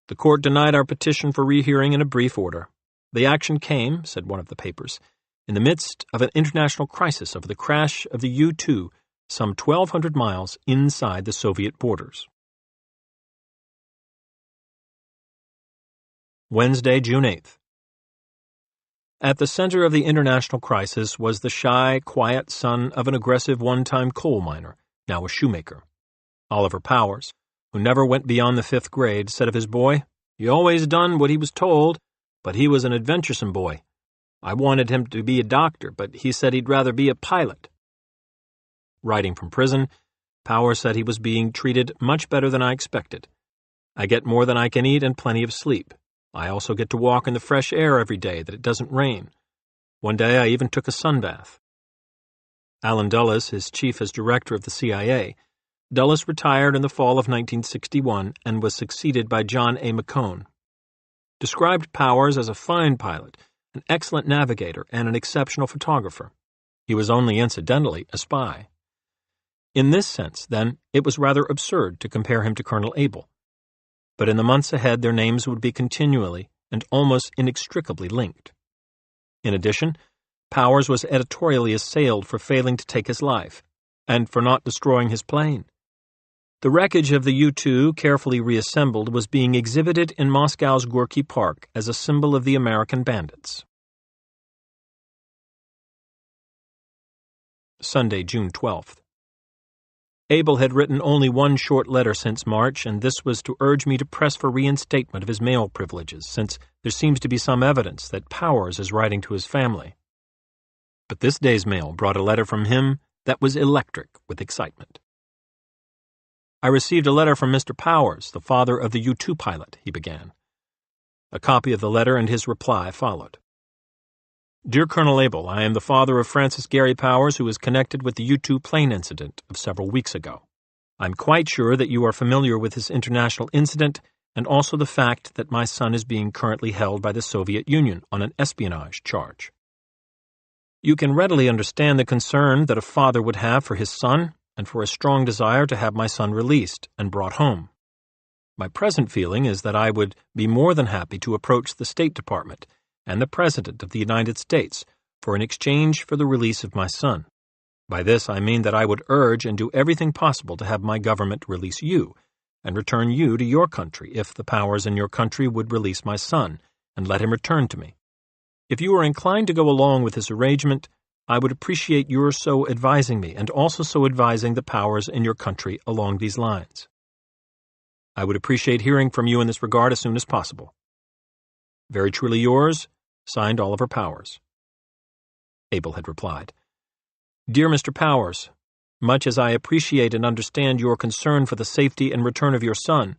The court denied our petition for rehearing in a brief order. The action came, said one of the papers, in the midst of an international crisis over the crash of the U-2 some 1,200 miles inside the Soviet borders. Wednesday, June 8th. At the center of the international crisis was the shy, quiet son of an aggressive one-time coal miner, now a shoemaker. Oliver Powers, who never went beyond the 5th grade, said of his boy, "He always done what he was told, but he was an adventuresome boy. I wanted him to be a doctor, but he said he'd rather be a pilot." Writing from prison, Powers said he was being treated much better than I expected. "I get more than I can eat and plenty of sleep. I also get to walk in the fresh air every day that it doesn't rain. One day I even took a sunbath." Allen Dulles, his chief as director of the CIA, Dulles retired in the fall of 1961 and was succeeded by John A. McCone. Described Powers as a fine pilot, an excellent navigator, and an exceptional photographer. He was only incidentally a spy. In this sense, then, it was rather absurd to compare him to Colonel Able. But in the months ahead their names would be continually and almost inextricably linked. In addition, Powers was editorially assailed for failing to take his life, and for not destroying his plane. The wreckage of the U-2, carefully reassembled, was being exhibited in Moscow's Gorky Park as a symbol of the American bandits. Sunday, June 12th. Able had written only one short letter since March, and this was to urge me to press for reinstatement of his mail privileges, since there seems to be some evidence that Powers is writing to his family. But this day's mail brought a letter from him that was electric with excitement. "I received a letter from Mr. Powers, the father of the U-2 pilot," he began. A copy of the letter and his reply followed. "Dear Colonel Able, I am the father of Francis Gary Powers, who is connected with the U-2 plane incident of several weeks ago. I'm quite sure that you are familiar with this international incident and also the fact that my son is being currently held by the Soviet Union on an espionage charge. You can readily understand the concern that a father would have for his son and for a strong desire to have my son released and brought home. My present feeling is that I would be more than happy to approach the State Department and the President of the United States for an exchange for the release of my son. By this I mean that I would urge and do everything possible to have my government release you and return you to your country if the powers in your country would release my son and let him return to me. If you are inclined to go along with this arrangement, I would appreciate your so advising me and also so advising the powers in your country along these lines. I would appreciate hearing from you in this regard as soon as possible. Very truly yours, signed Oliver Powers." Able had replied, "Dear Mr. Powers, much as I appreciate and understand your concern for the safety and return of your son,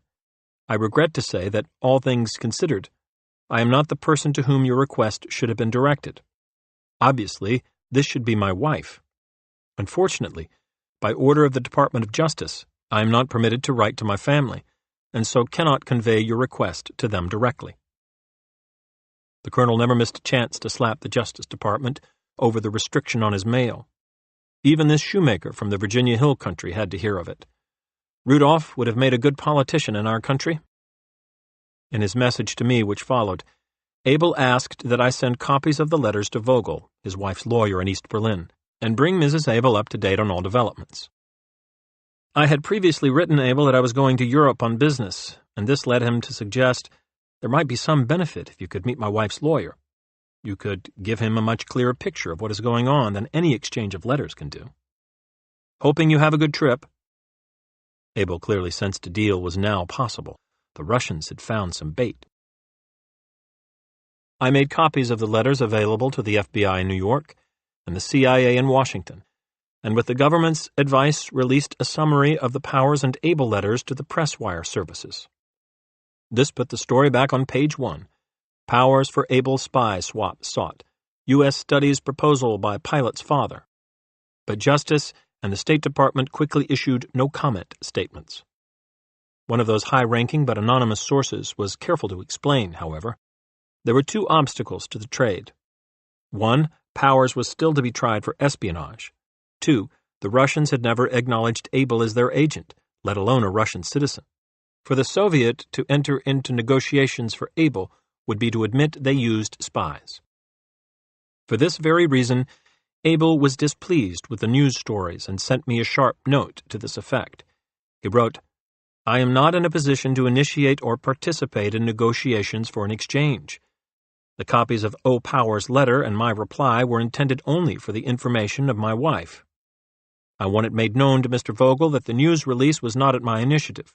I regret to say that, all things considered, I am not the person to whom your request should have been directed. Obviously, this should be my wife. Unfortunately, by order of the Department of Justice, I am not permitted to write to my family, and so cannot convey your request to them directly." The colonel never missed a chance to slap the Justice Department over the restriction on his mail. Even this shoemaker from the Virginia Hill country had to hear of it. Rudolph would have made a good politician in our country. In his message to me, which followed, Able asked that I send copies of the letters to Vogel, his wife's lawyer in East Berlin, and bring Mrs. Able up to date on all developments. I had previously written Able that I was going to Europe on business, and this led him to suggest there might be some benefit if you could meet my wife's lawyer. You could give him a much clearer picture of what is going on than any exchange of letters can do. Hoping you have a good trip. Able clearly sensed a deal was now possible. The Russians had found some bait. I made copies of the letters available to the FBI in New York and the CIA in Washington, and with the government's advice released a summary of the Powers and Able letters to the press wire services. This put the story back on page 1. Powers for Able spy swap sought. U.S. studies proposal by pilot's father. But Justice and the State Department quickly issued no-comment statements. One of those high-ranking but anonymous sources was careful to explain, however. There were 2 obstacles to the trade. 1, Powers was still to be tried for espionage. 2, the Russians had never acknowledged Able as their agent, let alone a Russian citizen. For the Soviet to enter into negotiations for Able would be to admit they used spies. For this very reason, Able was displeased with the news stories and sent me a sharp note to this effect. He wrote, "I am not in a position to initiate or participate in negotiations for an exchange. The copies of O. Powers' letter and my reply were intended only for the information of my wife. I want it made known to Mr. Vogel that the news release was not at my initiative.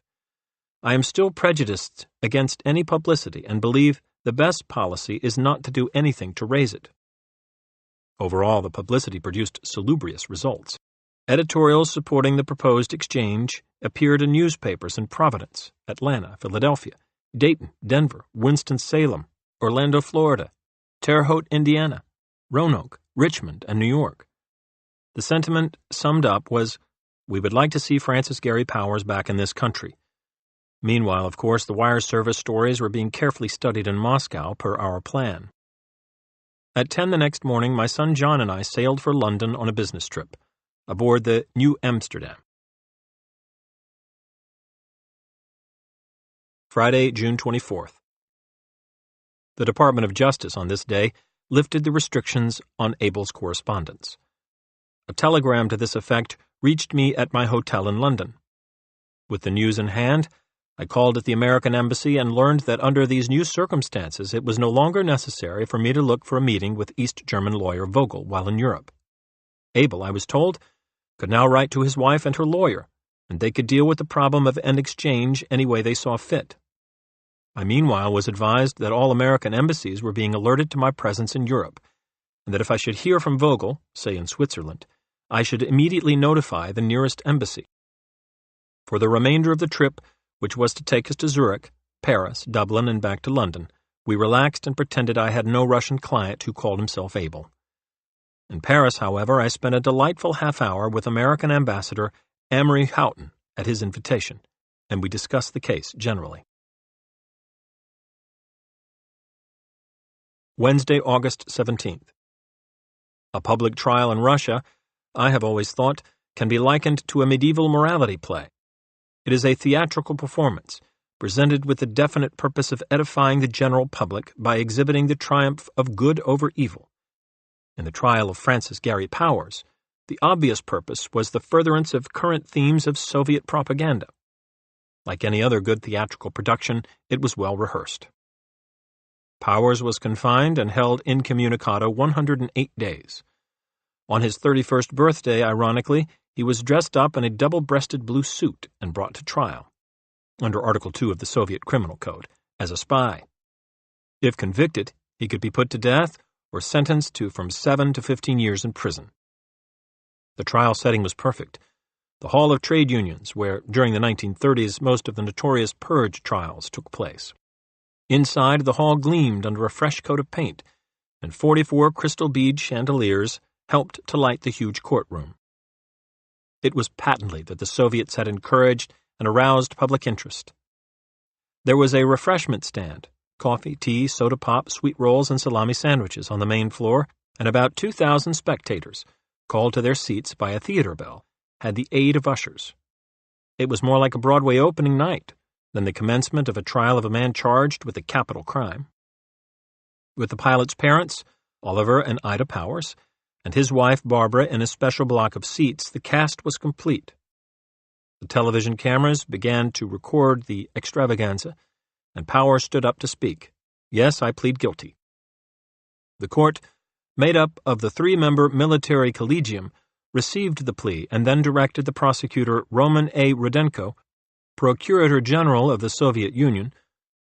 I am still prejudiced against any publicity and believe the best policy is not to do anything to raise it. Overall, the publicity produced salubrious results. Editorials supporting the proposed exchange appeared in newspapers in Providence, Atlanta, Philadelphia, Dayton, Denver, Winston-Salem, Orlando, Florida, Terre Haute, Indiana, Roanoke, Richmond, and New York. The sentiment summed up was, "We would like to see Francis Gary Powers back in this country." Meanwhile, of course, the wire service stories were being carefully studied in Moscow per our plan. At 10 the next morning, my son John and I sailed for London on a business trip, aboard the New Amsterdam. Friday, June 24th. The Department of Justice on this day lifted the restrictions on Abel's correspondence. A telegram to this effect reached me at my hotel in London. With the news in hand, I called at the American Embassy and learned that under these new circumstances it was no longer necessary for me to look for a meeting with East German lawyer Vogel while in Europe. Abel, I was told, could now write to his wife and her lawyer, and they could deal with the problem of an exchange any way they saw fit. I meanwhile was advised that all American embassies were being alerted to my presence in Europe, and that if I should hear from Vogel, say in Switzerland, I should immediately notify the nearest embassy. For the remainder of the trip, which was to take us to Zurich, Paris, Dublin, and back to London, we relaxed and pretended I had no Russian client who called himself Abel. In Paris, however, I spent a delightful half-hour with American Ambassador Amory Houghton at his invitation, and we discussed the case generally. Wednesday, August 17th. A public trial in Russia, I have always thought, can be likened to a medieval morality play. It is a theatrical performance, presented with the definite purpose of edifying the general public by exhibiting the triumph of good over evil. In the trial of Francis Gary Powers, the obvious purpose was the furtherance of current themes of Soviet propaganda. Like any other good theatrical production, it was well rehearsed. Powers was confined and held incommunicado 108 days. On his 31st birthday, ironically, he was dressed up in a double-breasted blue suit and brought to trial, under Article 2 of the Soviet Criminal Code, as a spy. If convicted, he could be put to death or sentenced to from 7 to 15 years in prison. The trial setting was perfect. The Hall of Trade Unions, where, during the 1930s, most of the notorious purge trials took place. Inside, the hall gleamed under a fresh coat of paint, and 44 crystal bead chandeliers helped to light the huge courtroom. It was patently that the Soviets had encouraged and aroused public interest. There was a refreshment stand, coffee, tea, soda pop, sweet rolls, and salami sandwiches on the main floor, and about 2,000 spectators, called to their seats by a theater bell, had the aid of ushers. It was more like a Broadway opening night than the commencement of a trial of a man charged with a capital crime. With the pilot's parents, Oliver and Ida Powers, and his wife Barbara in a special block of seats, the cast was complete. The television cameras began to record the extravaganza, and Powers stood up to speak. "Yes, I plead guilty." The court, made up of the 3-member military collegium, received the plea and then directed the prosecutor Roman A. Rudenko, Procurator General of the Soviet Union,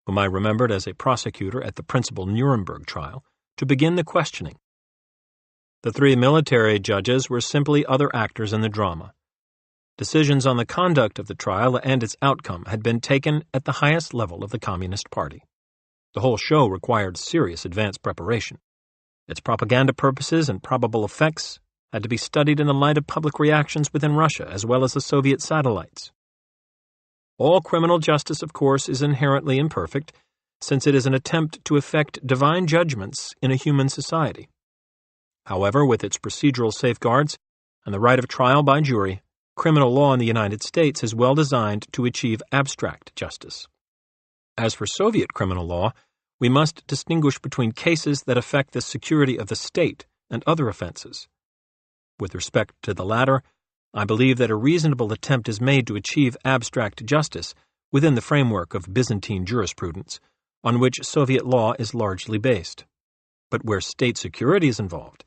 whom I remembered as a prosecutor at the principal Nuremberg trial, to begin the questioning. The 3 military judges were simply other actors in the drama. Decisions on the conduct of the trial and its outcome had been taken at the highest level of the Communist Party. The whole show required serious advance preparation. Its propaganda purposes and probable effects had to be studied in the light of public reactions within Russia as well as the Soviet satellites. All criminal justice, of course, is inherently imperfect, since it is an attempt to effect divine judgments in a human society. However, with its procedural safeguards and the right of trial by jury, criminal law in the United States is well designed to achieve abstract justice. As for Soviet criminal law, we must distinguish between cases that affect the security of the state and other offenses. With respect to the latter, I believe that a reasonable attempt is made to achieve abstract justice within the framework of Byzantine jurisprudence, on which Soviet law is largely based. But where state security is involved,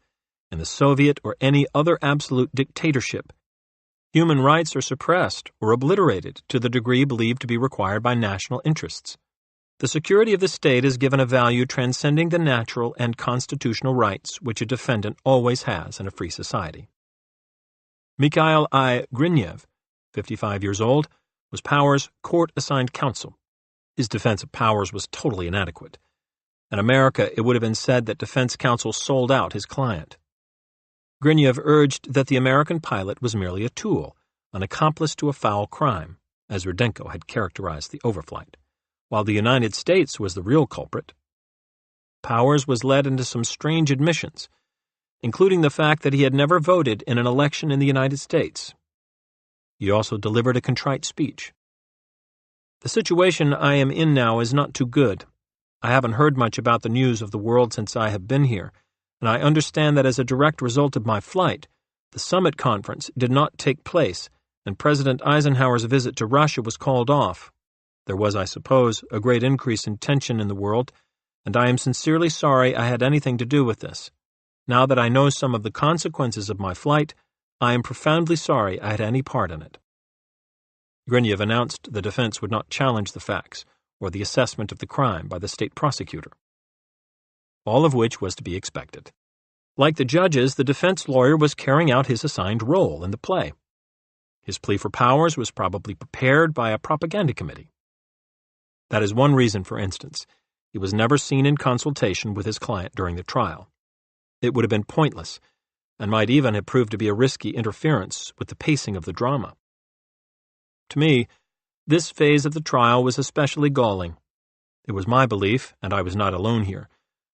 in the Soviet or any other absolute dictatorship, Human rights are suppressed or obliterated to the degree believed to be required by national interests. The security of the state is given a value transcending the natural and constitutional rights which a defendant always has in a free society. Mikhail I. Grinev, 55 years old, was Powers' court-assigned counsel. His defense of Powers was totally inadequate. In America, it would have been said that defense counsel sold out his client. Grinev urged that the American pilot was merely a tool, an accomplice to a foul crime, as Rudenko had characterized the overflight, while the United States was the real culprit. Powers was led into some strange admissions, including the fact that he had never voted in an election in the United States. He also delivered a contrite speech. The situation I am in now is not too good. I haven't heard much about the news of the world since I have been here, and I understand that as a direct result of my flight, the summit conference did not take place, and President Eisenhower's visit to Russia was called off. There was, I suppose, a great increase in tension in the world, and I am sincerely sorry I had anything to do with this. Now that I know some of the consequences of my flight, I am profoundly sorry I had any part in it. Grinev announced the defense would not challenge the facts or the assessment of the crime by the state prosecutor, all of which was to be expected. Like the judges, the defense lawyer was carrying out his assigned role in the play. His plea for Powers was probably prepared by a propaganda committee. That is one reason, for instance, he was never seen in consultation with his client during the trial. It would have been pointless, and might even have proved to be a risky interference with the pacing of the drama. To me, this phase of the trial was especially galling. It was my belief, and I was not alone here,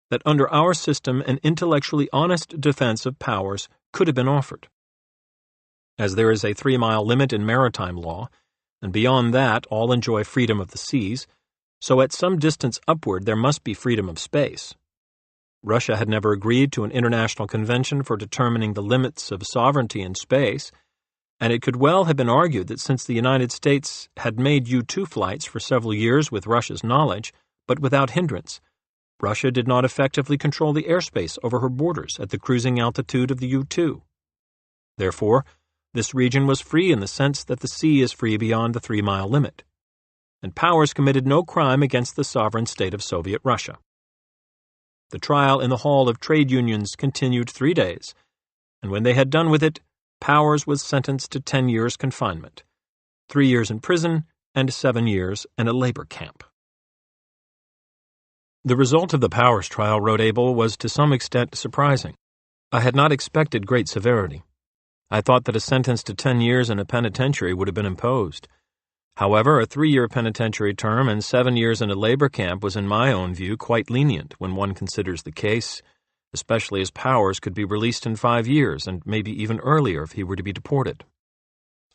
that under our system an intellectually honest defense of Powers could have been offered. As there is a 3-mile limit in maritime law, and beyond that all enjoy freedom of the seas, so at some distance upward there must be freedom of space. Russia had never agreed to an international convention for determining the limits of sovereignty in space, and it could well have been argued that since the United States had made U-2 flights for several years with Russia's knowledge, but without hindrance, Russia did not effectively control the airspace over her borders at the cruising altitude of the U-2. Therefore, this region was free in the sense that the sea is free beyond the 3-mile limit, and Powers committed no crime against the sovereign state of Soviet Russia. The trial in the Hall of Trade Unions continued 3 days, and when they had done with it, Powers was sentenced to 10 years confinement, 3 years in prison, and 7 years in a labor camp. The result of the Powers trial, wrote Abel, was to some extent surprising. I had not expected great severity. I thought that a sentence to 10 years in a penitentiary would have been imposed. However, a 3-year penitentiary term and 7 years in a labor camp was in my own view quite lenient when one considers the case, especially as Powers could be released in 5 years and maybe even earlier if he were to be deported.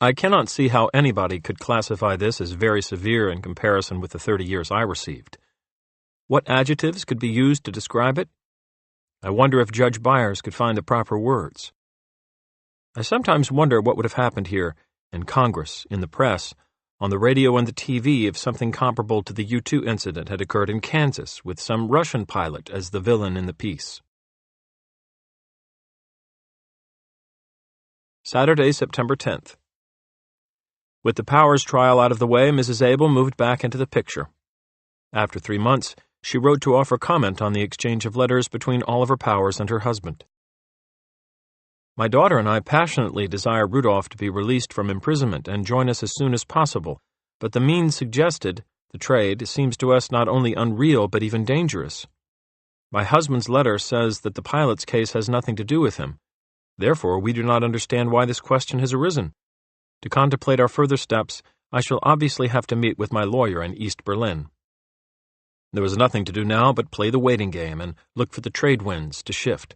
I cannot see how anybody could classify this as very severe in comparison with the 30 years I received. What adjectives could be used to describe it? I wonder if Judge Byers could find the proper words. I sometimes wonder what would have happened here, in Congress, in the press, on the radio and the TV if something comparable to the U-2 incident had occurred in Kansas with some Russian pilot as the villain in the piece. Saturday, September 10th. With the Powers trial out of the way, Mrs. Abel moved back into the picture. After 3 months, she wrote to offer comment on the exchange of letters between Oliver Powers and her husband. My daughter and I passionately desire Rudolph to be released from imprisonment and join us as soon as possible, but the means suggested, the trade, seems to us not only unreal but even dangerous. My husband's letter says that the pilot's case has nothing to do with him. Therefore, we do not understand why this question has arisen. To contemplate our further steps, I shall obviously have to meet with my lawyer in East Berlin. There was nothing to do now but play the waiting game and look for the trade winds to shift.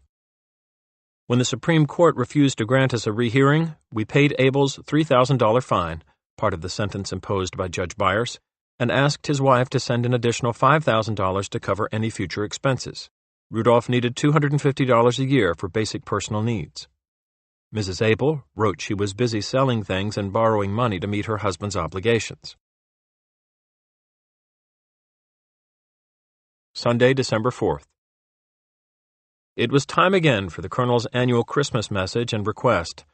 When the Supreme Court refused to grant us a rehearing, we paid Abel's $3,000 fine, part of the sentence imposed by Judge Byers, and asked his wife to send an additional $5,000 to cover any future expenses. Rudolph needed $250 a year for basic personal needs. Mrs. Abel wrote she was busy selling things and borrowing money to meet her husband's obligations. Sunday, December 4th. It was time again for the Colonel's annual Christmas message and request.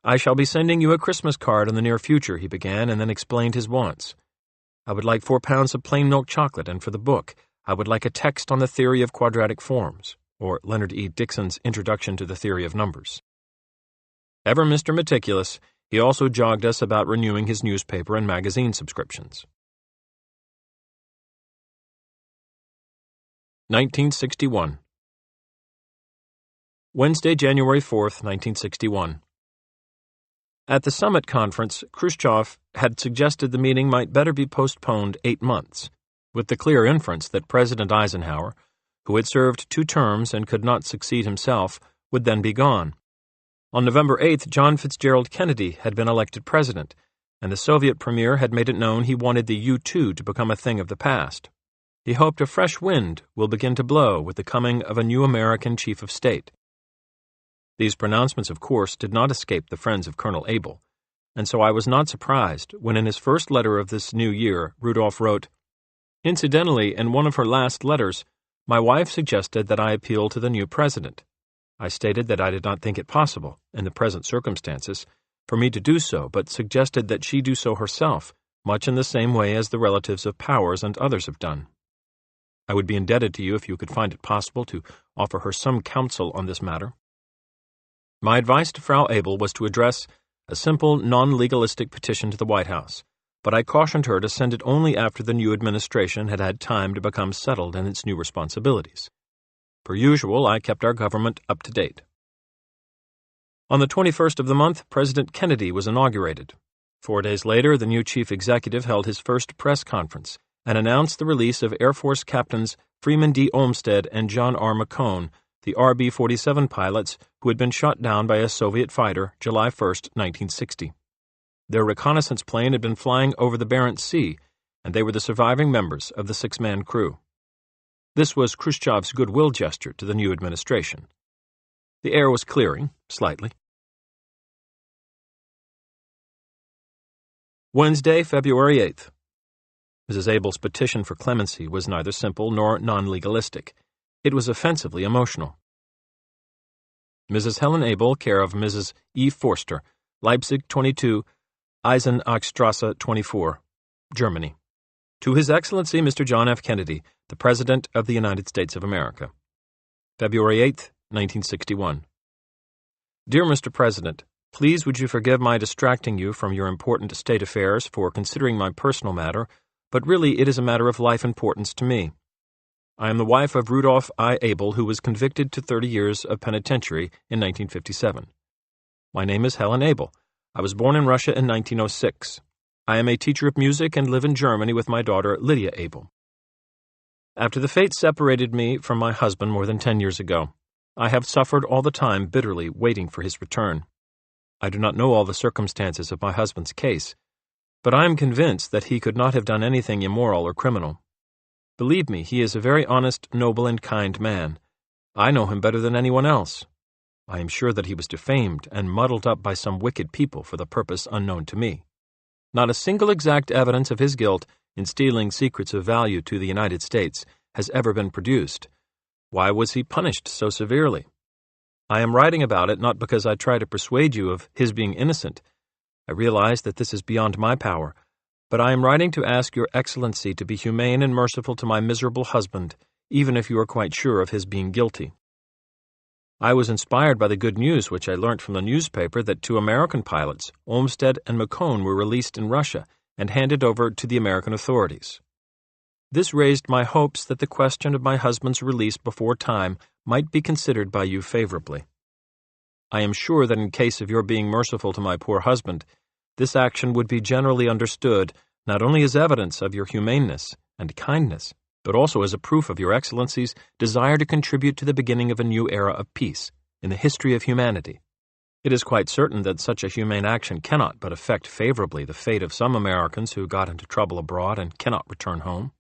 "I shall be sending you a Christmas card in the near future," he began, and then explained his wants. "I would like 4 pounds of plain milk chocolate, and for the book, I would like a text on the theory of quadratic forms, or Leonard E. Dixon's Introduction to the Theory of Numbers." Ever Mr. Meticulous, he also jogged us about renewing his newspaper and magazine subscriptions. 1961. Wednesday, January 4th, 1961. At the summit conference, Khrushchev had suggested the meeting might better be postponed 8 months, with the clear inference that President Eisenhower, who had served 2 terms and could not succeed himself, would then be gone. On November 8th, John Fitzgerald Kennedy had been elected president, and the Soviet premier had made it known he wanted the U-2 to become a thing of the past. He hoped a fresh wind will begin to blow with the coming of a new American chief of state. These pronouncements, of course, did not escape the friends of Colonel Abel, and so I was not surprised when in his first letter of this new year, Rudolph wrote, "Incidentally, in one of her last letters, my wife suggested that I appeal to the new president. I stated that I did not think it possible, in the present circumstances, for me to do so, but suggested that she do so herself, much in the same way as the relatives of Powers and others have done. I would be indebted to you if you could find it possible to offer her some counsel on this matter." My advice to Frau Abel was to address a simple, non-legalistic petition to the White House, but I cautioned her to send it only after the new administration had had time to become settled in its new responsibilities. Per usual, I kept our government up to date. On the 21st of the month, President Kennedy was inaugurated. 4 days later, the new chief executive held his first press conference and announced the release of Air Force Captains Freeman D. Olmsted and John R. McCone, the RB-47 pilots who had been shot down by a Soviet fighter July 1, 1960. Their reconnaissance plane had been flying over the Barents Sea, and they were the surviving members of the 6-man crew. This was Khrushchev's goodwill gesture to the new administration. The air was clearing, slightly. Wednesday, February 8th. Mrs. Abel's petition for clemency was neither simple nor non-legalistic. It was offensively emotional. Mrs. Helen Abel, care of Mrs. E. Forster, Leipzig 22, Eisenachstrasse 24, Germany. To His Excellency Mr. John F. Kennedy, the President of the United States of America. February 8, 1961. Dear Mr. President, please would you forgive my distracting you from your important state affairs for considering my personal matter, but really it is a matter of life importance to me. I am the wife of Rudolph I. Abel, who was convicted to 30 years of penitentiary in 1957. My name is Helen Abel. I was born in Russia in 1906. I am a teacher of music and live in Germany with my daughter Lydia Abel. After the fate separated me from my husband more than 10 years ago, I have suffered all the time bitterly waiting for his return. I do not know all the circumstances of my husband's case, but I am convinced that he could not have done anything immoral or criminal. Believe me, he is a very honest, noble, and kind man. I know him better than anyone else. I am sure that he was defamed and muddled up by some wicked people for the purpose unknown to me. Not a single exact evidence of his guilt in stealing secrets of value to the United States has ever been produced. Why was he punished so severely? I am writing about it not because I try to persuade you of his being innocent. I realize that this is beyond my power, but I am writing to ask Your Excellency to be humane and merciful to my miserable husband, even if you are quite sure of his being guilty. I was inspired by the good news which I learnt from the newspaper that 2 American pilots, Olmsted and McCone, were released in Russia and handed over to the American authorities. This raised my hopes that the question of my husband's release before time might be considered by you favorably. I am sure that in case of your being merciful to my poor husband, this action would be generally understood not only as evidence of your humaneness and kindness, but also as a proof of Your Excellency's desire to contribute to the beginning of a new era of peace in the history of humanity. It is quite certain that such a humane action cannot but affect favorably the fate of some Americans who got into trouble abroad and cannot return home.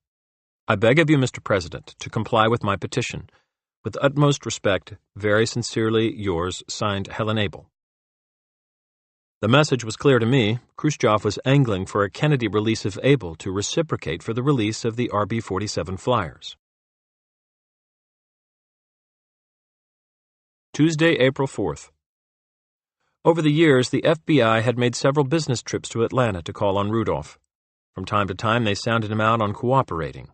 I beg of you, Mr. President, to comply with my petition. With utmost respect, very sincerely yours, signed Helen Abel. The message was clear to me. Khrushchev was angling for a Kennedy release of Abel to reciprocate for the release of the RB-47 flyers. Tuesday, April 4th. Over the years, the FBI had made several business trips to Atlanta to call on Rudolph. From time to time, they sounded him out on cooperating.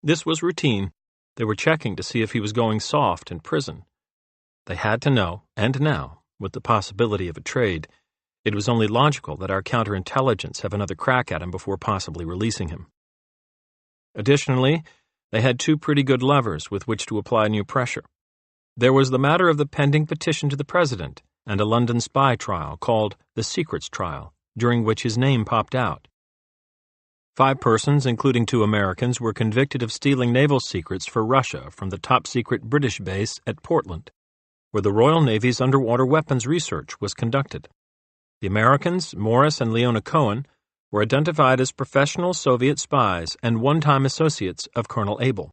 This was routine. They were checking to see if he was going soft in prison. They had to know, and now, with the possibility of a trade, it was only logical that our counterintelligence have another crack at him before possibly releasing him. Additionally, they had two pretty good levers with which to apply new pressure. There was the matter of the pending petition to the president and a London spy trial called the Secrets Trial, during which his name popped out. 5 persons, including 2 Americans, were convicted of stealing naval secrets for Russia from the top-secret British base at Portland, where the Royal Navy's underwater weapons research was conducted. The Americans, Morris and Leona Cohen, were identified as professional Soviet spies and one-time associates of Colonel Abel.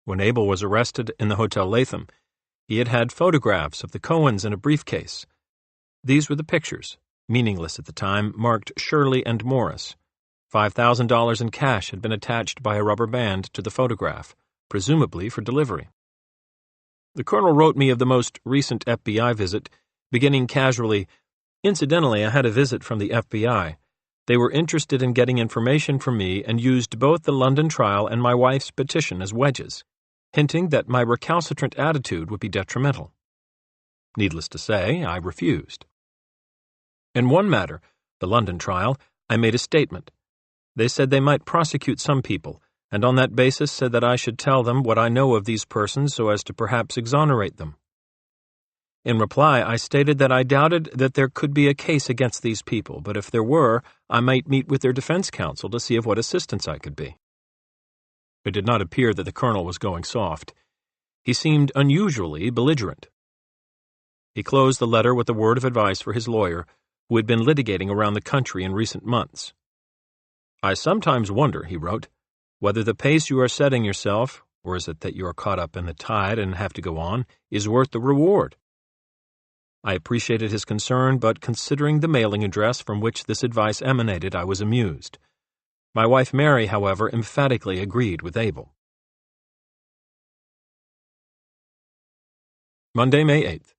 When Abel was arrested in the Hotel Latham, he had had photographs of the Cohens in a briefcase. These were the pictures, meaningless at the time, marked Shirley and Morris. $5,000 in cash had been attached by a rubber band to the photograph, presumably for delivery. The colonel wrote me of the most recent FBI visit, beginning casually, "Incidentally, I had a visit from the FBI. They were interested in getting information from me and used both the London trial and my wife's petition as wedges, hinting that my recalcitrant attitude would be detrimental. Needless to say, I refused. In one matter, the London trial, I made a statement. They said they might prosecute some people, and on that basis said that I should tell them what I know of these persons so as to perhaps exonerate them. In reply, I stated that I doubted that there could be a case against these people, but if there were, I might meet with their defense counsel to see of what assistance I could be." It did not appear that the colonel was going soft. He seemed unusually belligerent. He closed the letter with a word of advice for his lawyer, who had been litigating around the country in recent months. "I sometimes wonder," he wrote, "whether the pace you are setting yourself, or is it that you are caught up in the tide and have to go on, is worth the reward." I appreciated his concern, but considering the mailing address from which this advice emanated, I was amused. My wife Mary, however, emphatically agreed with Abel. Monday, May 8th.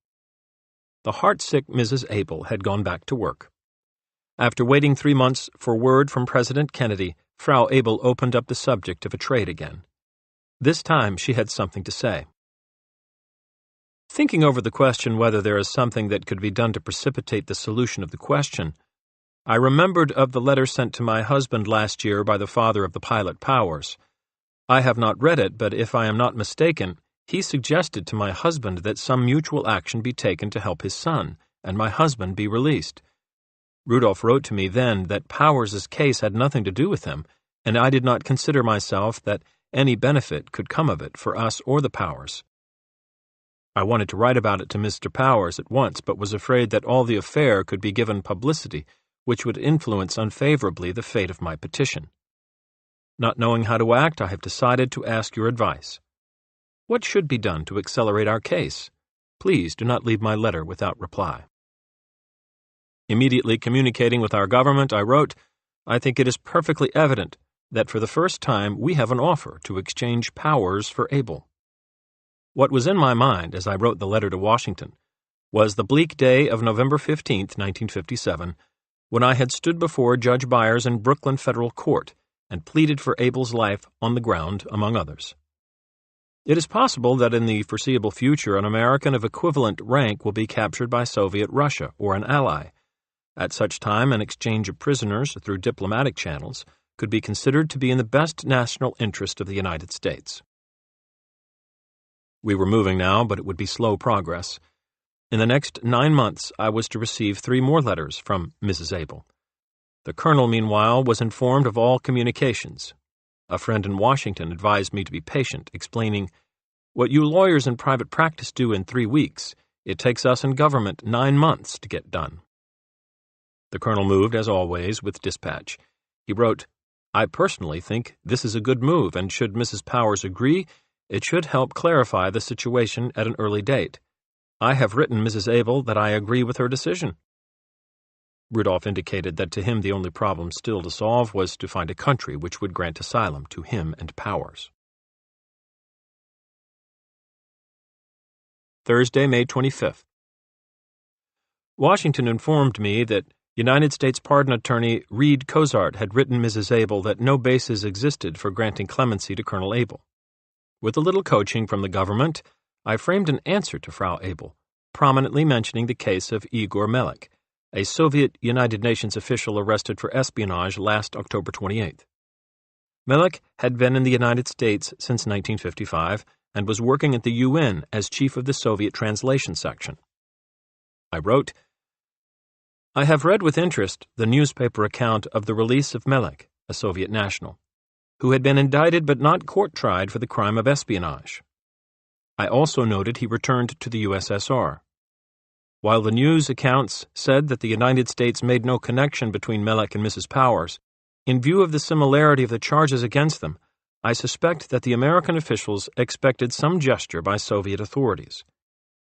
The heartsick Mrs. Abel had gone back to work. After waiting 3 months for word from President Kennedy, Frau Abel opened up the subject of a trade again. This time she had something to say. Thinking over the question whether there is something that could be done to precipitate the solution of the question, I remembered of the letter sent to my husband last year by the father of the pilot Powers. I have not read it, but if I am not mistaken, he suggested to my husband that some mutual action be taken to help his son, and my husband be released. Rudolph wrote to me then that Powers's case had nothing to do with him, and I did not consider myself that any benefit could come of it for us or the Powers. I wanted to write about it to Mr. Powers at once, but was afraid that all the affair could be given publicity, which would influence unfavorably the fate of my petition. Not knowing how to act, I have decided to ask your advice. What should be done to accelerate our case? Please do not leave my letter without reply. Immediately communicating with our government, I wrote, "I think it is perfectly evident that for the first time we have an offer to exchange Powers for Abel." What was in my mind as I wrote the letter to Washington was the bleak day of November 15, 1957, when I had stood before Judge Byers in Brooklyn Federal Court and pleaded for Abel's life on the ground, among others. It is possible that in the foreseeable future an American of equivalent rank will be captured by Soviet Russia or an ally. At such time, an exchange of prisoners through diplomatic channels could be considered to be in the best national interest of the United States. We were moving now, but it would be slow progress. In the next 9 months, I was to receive 3 more letters from Mrs. Abel. The colonel, meanwhile, was informed of all communications. A friend in Washington advised me to be patient, explaining, "What you lawyers in private practice do in 3 weeks, it takes us in government 9 months to get done." The colonel moved, as always, with dispatch. He wrote, "I personally think this is a good move, and should Mrs. Powers agree, it should help clarify the situation at an early date. I have written Mrs. Abel that I agree with her decision." Rudolph indicated that to him the only problem still to solve was to find a country which would grant asylum to him and Powers. Thursday, May 25th. Washington informed me that United States Pardon Attorney Reed Cozart had written Mrs. Abel that no basis existed for granting clemency to Colonel Abel. With a little coaching from the government, I framed an answer to Frau Abel, prominently mentioning the case of Igor Melich, a Soviet United Nations official arrested for espionage last October 28th. Melich had been in the United States since 1955 and was working at the UN as chief of the Soviet translation section. I wrote, "I have read with interest the newspaper account of the release of Melich, a Soviet national, who had been indicted but not court-tried for the crime of espionage. I also noted he returned to the USSR. While the news accounts said that the United States made no connection between Melich and Mrs. Powers, in view of the similarity of the charges against them, I suspect that the American officials expected some gesture by Soviet authorities.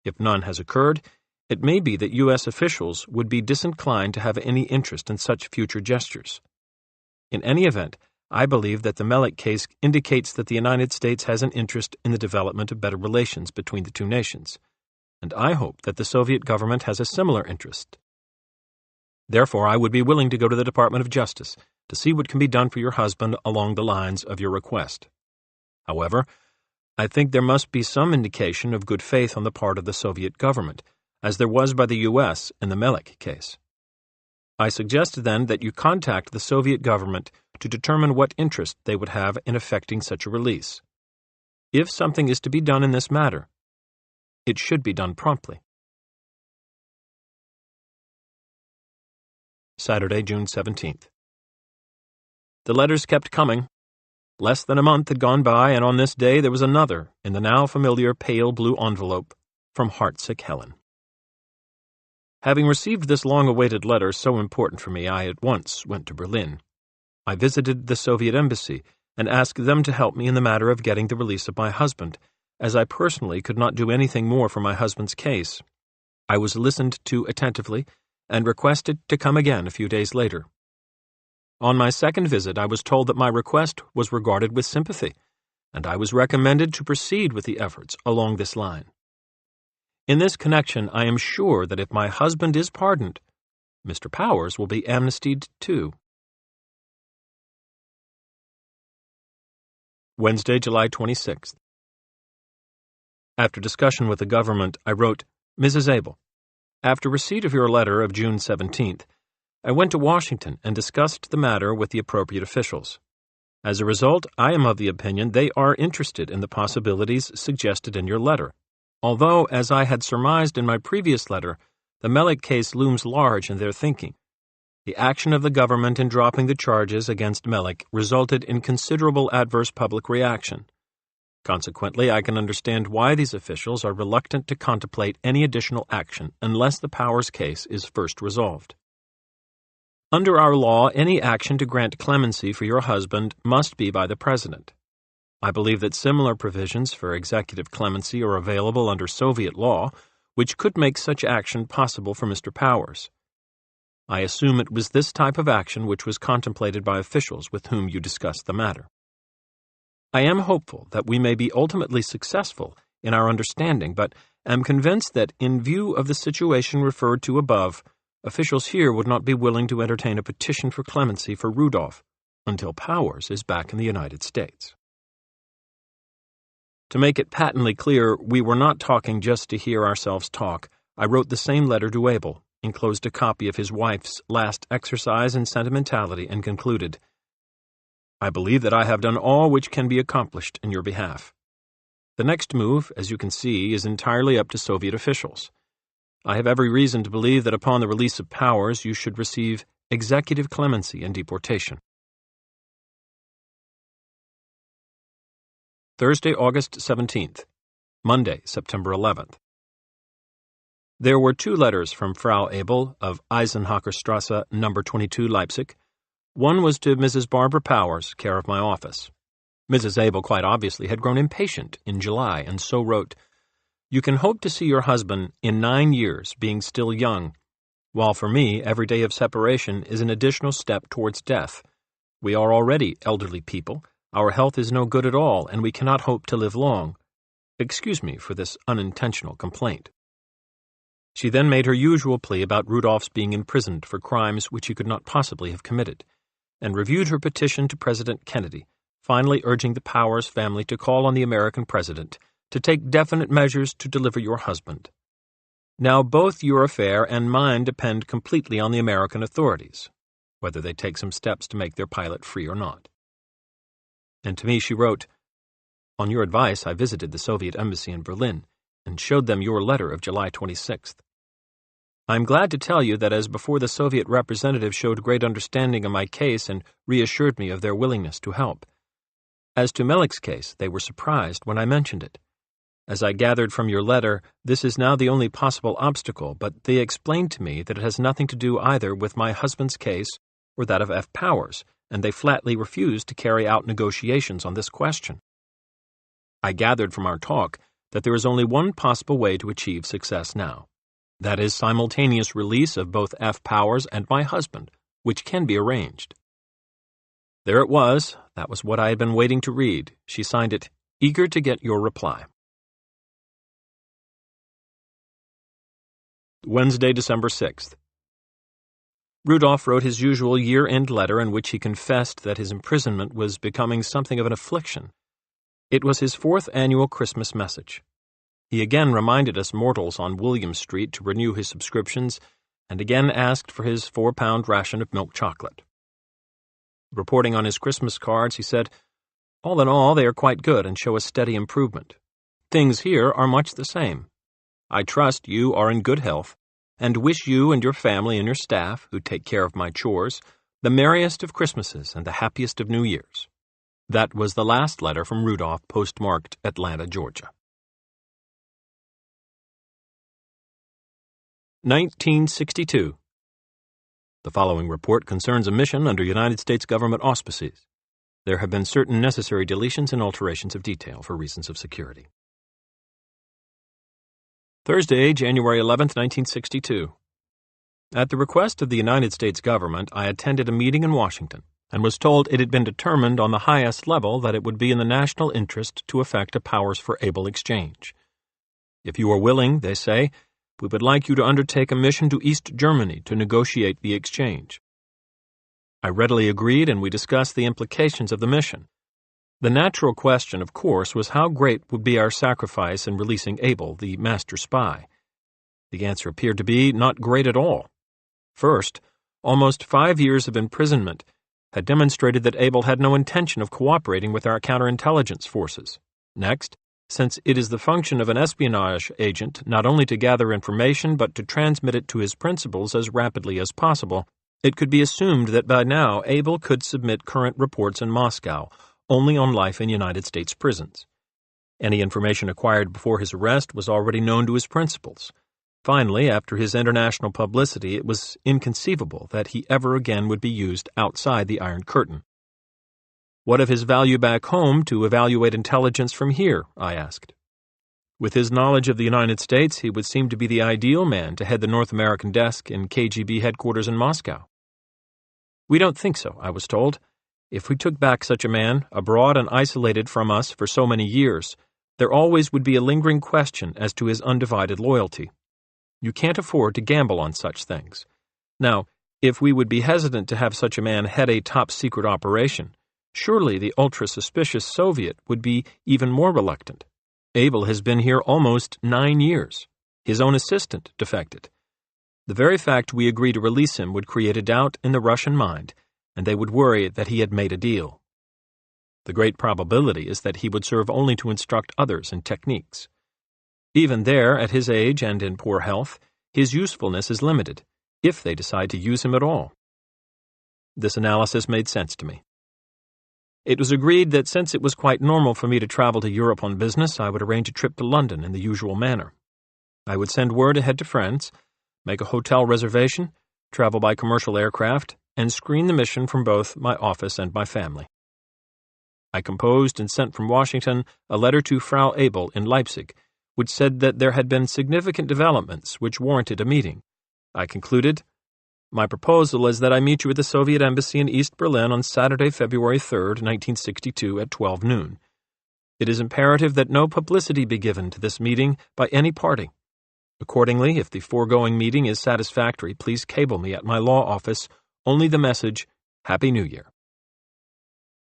If none has occurred, it may be that U.S. officials would be disinclined to have any interest in such future gestures. In any event, I believe that the Melich case indicates that the United States has an interest in the development of better relations between the two nations, and I hope that the Soviet government has a similar interest. Therefore, I would be willing to go to the Department of Justice to see what can be done for your husband along the lines of your request. However, I think there must be some indication of good faith on the part of the Soviet government, as there was by the U.S. in the Melich case. I suggest then that you contact the Soviet government to determine what interest they would have in effecting such a release. If something is to be done in this matter, it should be done promptly." Saturday, June 17th. The letters kept coming. Less than a month had gone by, and on this day there was another, in the now familiar pale blue envelope, from Heartsick Helen. Having received this long-awaited letter so important for me, I at once went to Berlin. I visited the Soviet embassy and asked them to help me in the matter of getting the release of my husband, as I personally could not do anything more for my husband's case. I was listened to attentively and requested to come again a few days later. On my second visit, I was told that my request was regarded with sympathy, and I was recommended to proceed with the efforts along this line. In this connection, I am sure that if my husband is pardoned, Mr. Powers will be amnestied too. Wednesday, July 26th. After discussion with the government, I wrote, "Mrs. Abel, after receipt of your letter of June 17th, I went to Washington and discussed the matter with the appropriate officials. As a result, I am of the opinion they are interested in the possibilities suggested in your letter, although, as I had surmised in my previous letter, the Melich case looms large in their thinking. The action of the government in dropping the charges against Melich resulted in considerable adverse public reaction. Consequently, I can understand why these officials are reluctant to contemplate any additional action unless the Powers case is first resolved. Under our law, any action to grant clemency for your husband must be by the President. I believe that similar provisions for executive clemency are available under Soviet law, which could make such action possible for Mr. Powers. I assume it was this type of action which was contemplated by officials with whom you discussed the matter. I am hopeful that we may be ultimately successful in our understanding, but am convinced that, in view of the situation referred to above, officials here would not be willing to entertain a petition for clemency for Rudolph until Powers is back in the United States." To make it patently clear we were not talking just to hear ourselves talk, I wrote the same letter to Abel, enclosed a copy of his wife's last exercise in sentimentality, and concluded, "I believe that I have done all which can be accomplished in your behalf. The next move, as you can see, is entirely up to Soviet officials. I have every reason to believe that upon the release of Powers you should receive executive clemency and deportation." Thursday, August 17th. Monday, September 11th. There were 2 letters from Frau Abel of Eisenhocherstrasse, No. 22, Leipzig. One was to Mrs. Barbara Powers, care of my office. Mrs. Abel quite obviously had grown impatient in July, and so wrote, "You can hope to see your husband in 9 years, being still young, while for me every day of separation is an additional step towards death. We are already elderly people, our health is no good at all, and we cannot hope to live long. Excuse me for this unintentional complaint." She She then made her usual plea about Rudolph's being imprisoned for crimes which he could not possibly have committed, and reviewed her petition to President Kennedy, finally urging the Powers family to call on the American president to take definite measures to deliver your husband. Now both your affair and mine depend completely on the American authorities, whether they take some steps to make their pilot free or not. And to me she wrote, "On your advice, I visited the Soviet embassy in Berlin and showed them your letter of July 26th. I am glad to tell you that as before the Soviet representative showed great understanding of my case and reassured me of their willingness to help. As to Melik's case, they were surprised when I mentioned it. As I gathered from your letter, this is now the only possible obstacle, but they explained to me that it has nothing to do either with my husband's case or that of F. Powers, and they flatly refused to carry out negotiations on this question. I gathered from our talk that there is only one possible way to achieve success now. That is simultaneous release of both F. Powers and my husband, which can be arranged." There it was. That was what I had been waiting to read. She signed it, "Eager to get your reply." Wednesday, December 6th. Rudolph wrote his usual year-end letter in which he confessed that his imprisonment was becoming something of an affliction. It was his 4th annual Christmas message. He again reminded us mortals on William Street to renew his subscriptions, and again asked for his 4-pound ration of milk chocolate. Reporting on his Christmas cards, he said, "All in all, they are quite good and show a steady improvement. Things here are much the same. I trust you are in good health, and wish you and your family and your staff, who take care of my chores, the merriest of Christmases and the happiest of New Years." That was the last letter from Rudolph, postmarked Atlanta, Georgia. 1962. The following report concerns a mission under United States government auspices. There have been certain necessary deletions and alterations of detail for reasons of security. Thursday, January 11, 1962. At the request of the United States government, I attended a meeting in Washington and was told it had been determined on the highest level that it would be in the national interest to effect a Powers for Able exchange. If you are willing, they say, we would like you to undertake a mission to East Germany to negotiate the exchange. I readily agreed, and we discussed the implications of the mission. The natural question, of course, was how great would be our sacrifice in releasing Abel, the master spy. The answer appeared to be not great at all. First, almost 5 years of imprisonment had demonstrated that Abel had no intention of cooperating with our counterintelligence forces. Next, since it is the function of an espionage agent not only to gather information but to transmit it to his principals as rapidly as possible, it could be assumed that by now Abel could submit current reports in Moscow only on life in United States prisons. Any information acquired before his arrest was already known to his principals. Finally, after his international publicity, it was inconceivable that he ever again would be used outside the Iron Curtain. What of his value back home to evaluate intelligence from here? I asked. With his knowledge of the United States, he would seem to be the ideal man to head the North American desk in KGB headquarters in Moscow. We don't think so, I was told. If we took back such a man, abroad and isolated from us for so many years, there always would be a lingering question as to his undivided loyalty. You can't afford to gamble on such things. Now, if we would be hesitant to have such a man head a top-secret operation, surely the ultra-suspicious Soviet would be even more reluctant. Abel has been here almost 9 years. His own assistant defected. The very fact we agree to release him would create a doubt in the Russian mind, and they would worry that he had made a deal. The great probability is that he would serve only to instruct others in techniques. Even there, at his age and in poor health, his usefulness is limited, if they decide to use him at all. This analysis made sense to me. It was agreed that since it was quite normal for me to travel to Europe on business, I would arrange a trip to London in the usual manner. I would send word ahead to France, make a hotel reservation, travel by commercial aircraft, and screen the mission from both my office and my family. I composed and sent from Washington a letter to Frau Abel in Leipzig, which said that there had been significant developments which warranted a meeting. I concluded, "My proposal is that I meet you at the Soviet Embassy in East Berlin on Saturday, February 3, 1962 at 12 noon. It is imperative that no publicity be given to this meeting by any party. Accordingly, if the foregoing meeting is satisfactory, please cable me at my law office only the message, Happy New Year.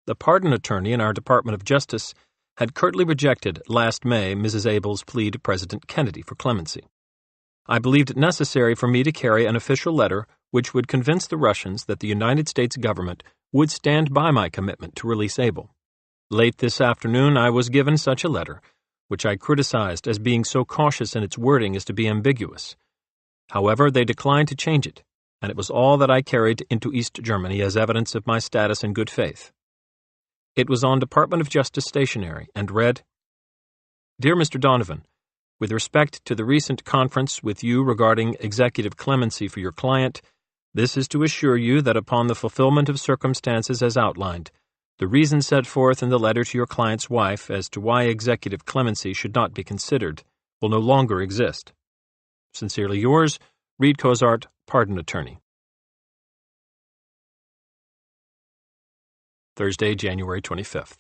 The pardon attorney in our Department of Justice had curtly rejected last May Mrs. Abel's plea to President Kennedy for clemency. I believed it necessary for me to carry an official letter which would convince the Russians that the United States government would stand by my commitment to release Abel. Late this afternoon I was given such a letter, which I criticized as being so cautious in its wording as to be ambiguous. However, they declined to change it, and it was all that I carried into East Germany as evidence of my status and good faith. It was on Department of Justice stationery and read, Dear Mr. Donovan, with respect to the recent conference with you regarding executive clemency for your client, this is to assure you that upon the fulfillment of circumstances as outlined, the reasons set forth in the letter to your client's wife as to why executive clemency should not be considered will no longer exist. Sincerely yours, Reed Cozart, Pardon Attorney. Thursday, January 25th.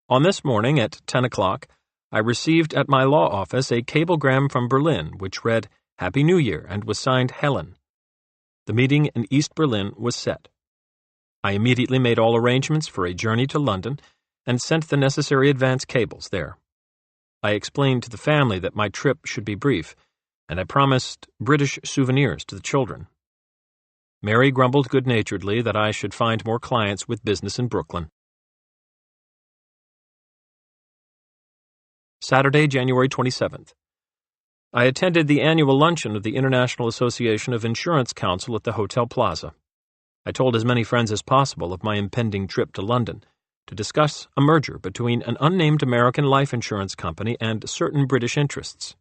On this morning at 10 o'clock, I received at my law office a cablegram from Berlin which read, Happy New Year, and was signed Helen. The meeting in East Berlin was set. I immediately made all arrangements for a journey to London and sent the necessary advance cables there. I explained to the family that my trip should be brief, and I promised British souvenirs to the children. Mary grumbled good-naturedly that I should find more clients with business in Brooklyn. Saturday, January 27th. I attended the annual luncheon of the International Association of Insurance Council at the Hotel Plaza. I told as many friends as possible of my impending trip to London to discuss a merger between an unnamed American life insurance company and certain British interests.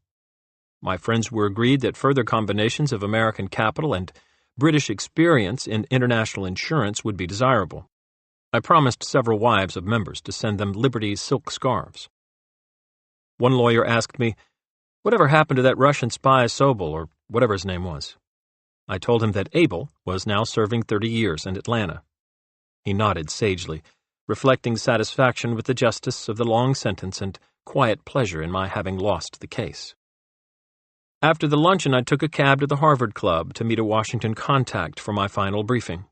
My friends were agreed that further combinations of American capital and British experience in international insurance would be desirable. I promised several wives of members to send them Liberty silk scarves. One lawyer asked me, whatever happened to that Russian spy Sobel, or whatever his name was? I told him that Abel was now serving 30 years in Atlanta. He nodded sagely, reflecting satisfaction with the justice of the long sentence and quiet pleasure in my having lost the case. After the luncheon, I took a cab to the Harvard Club to meet a Washington contact for my final briefing.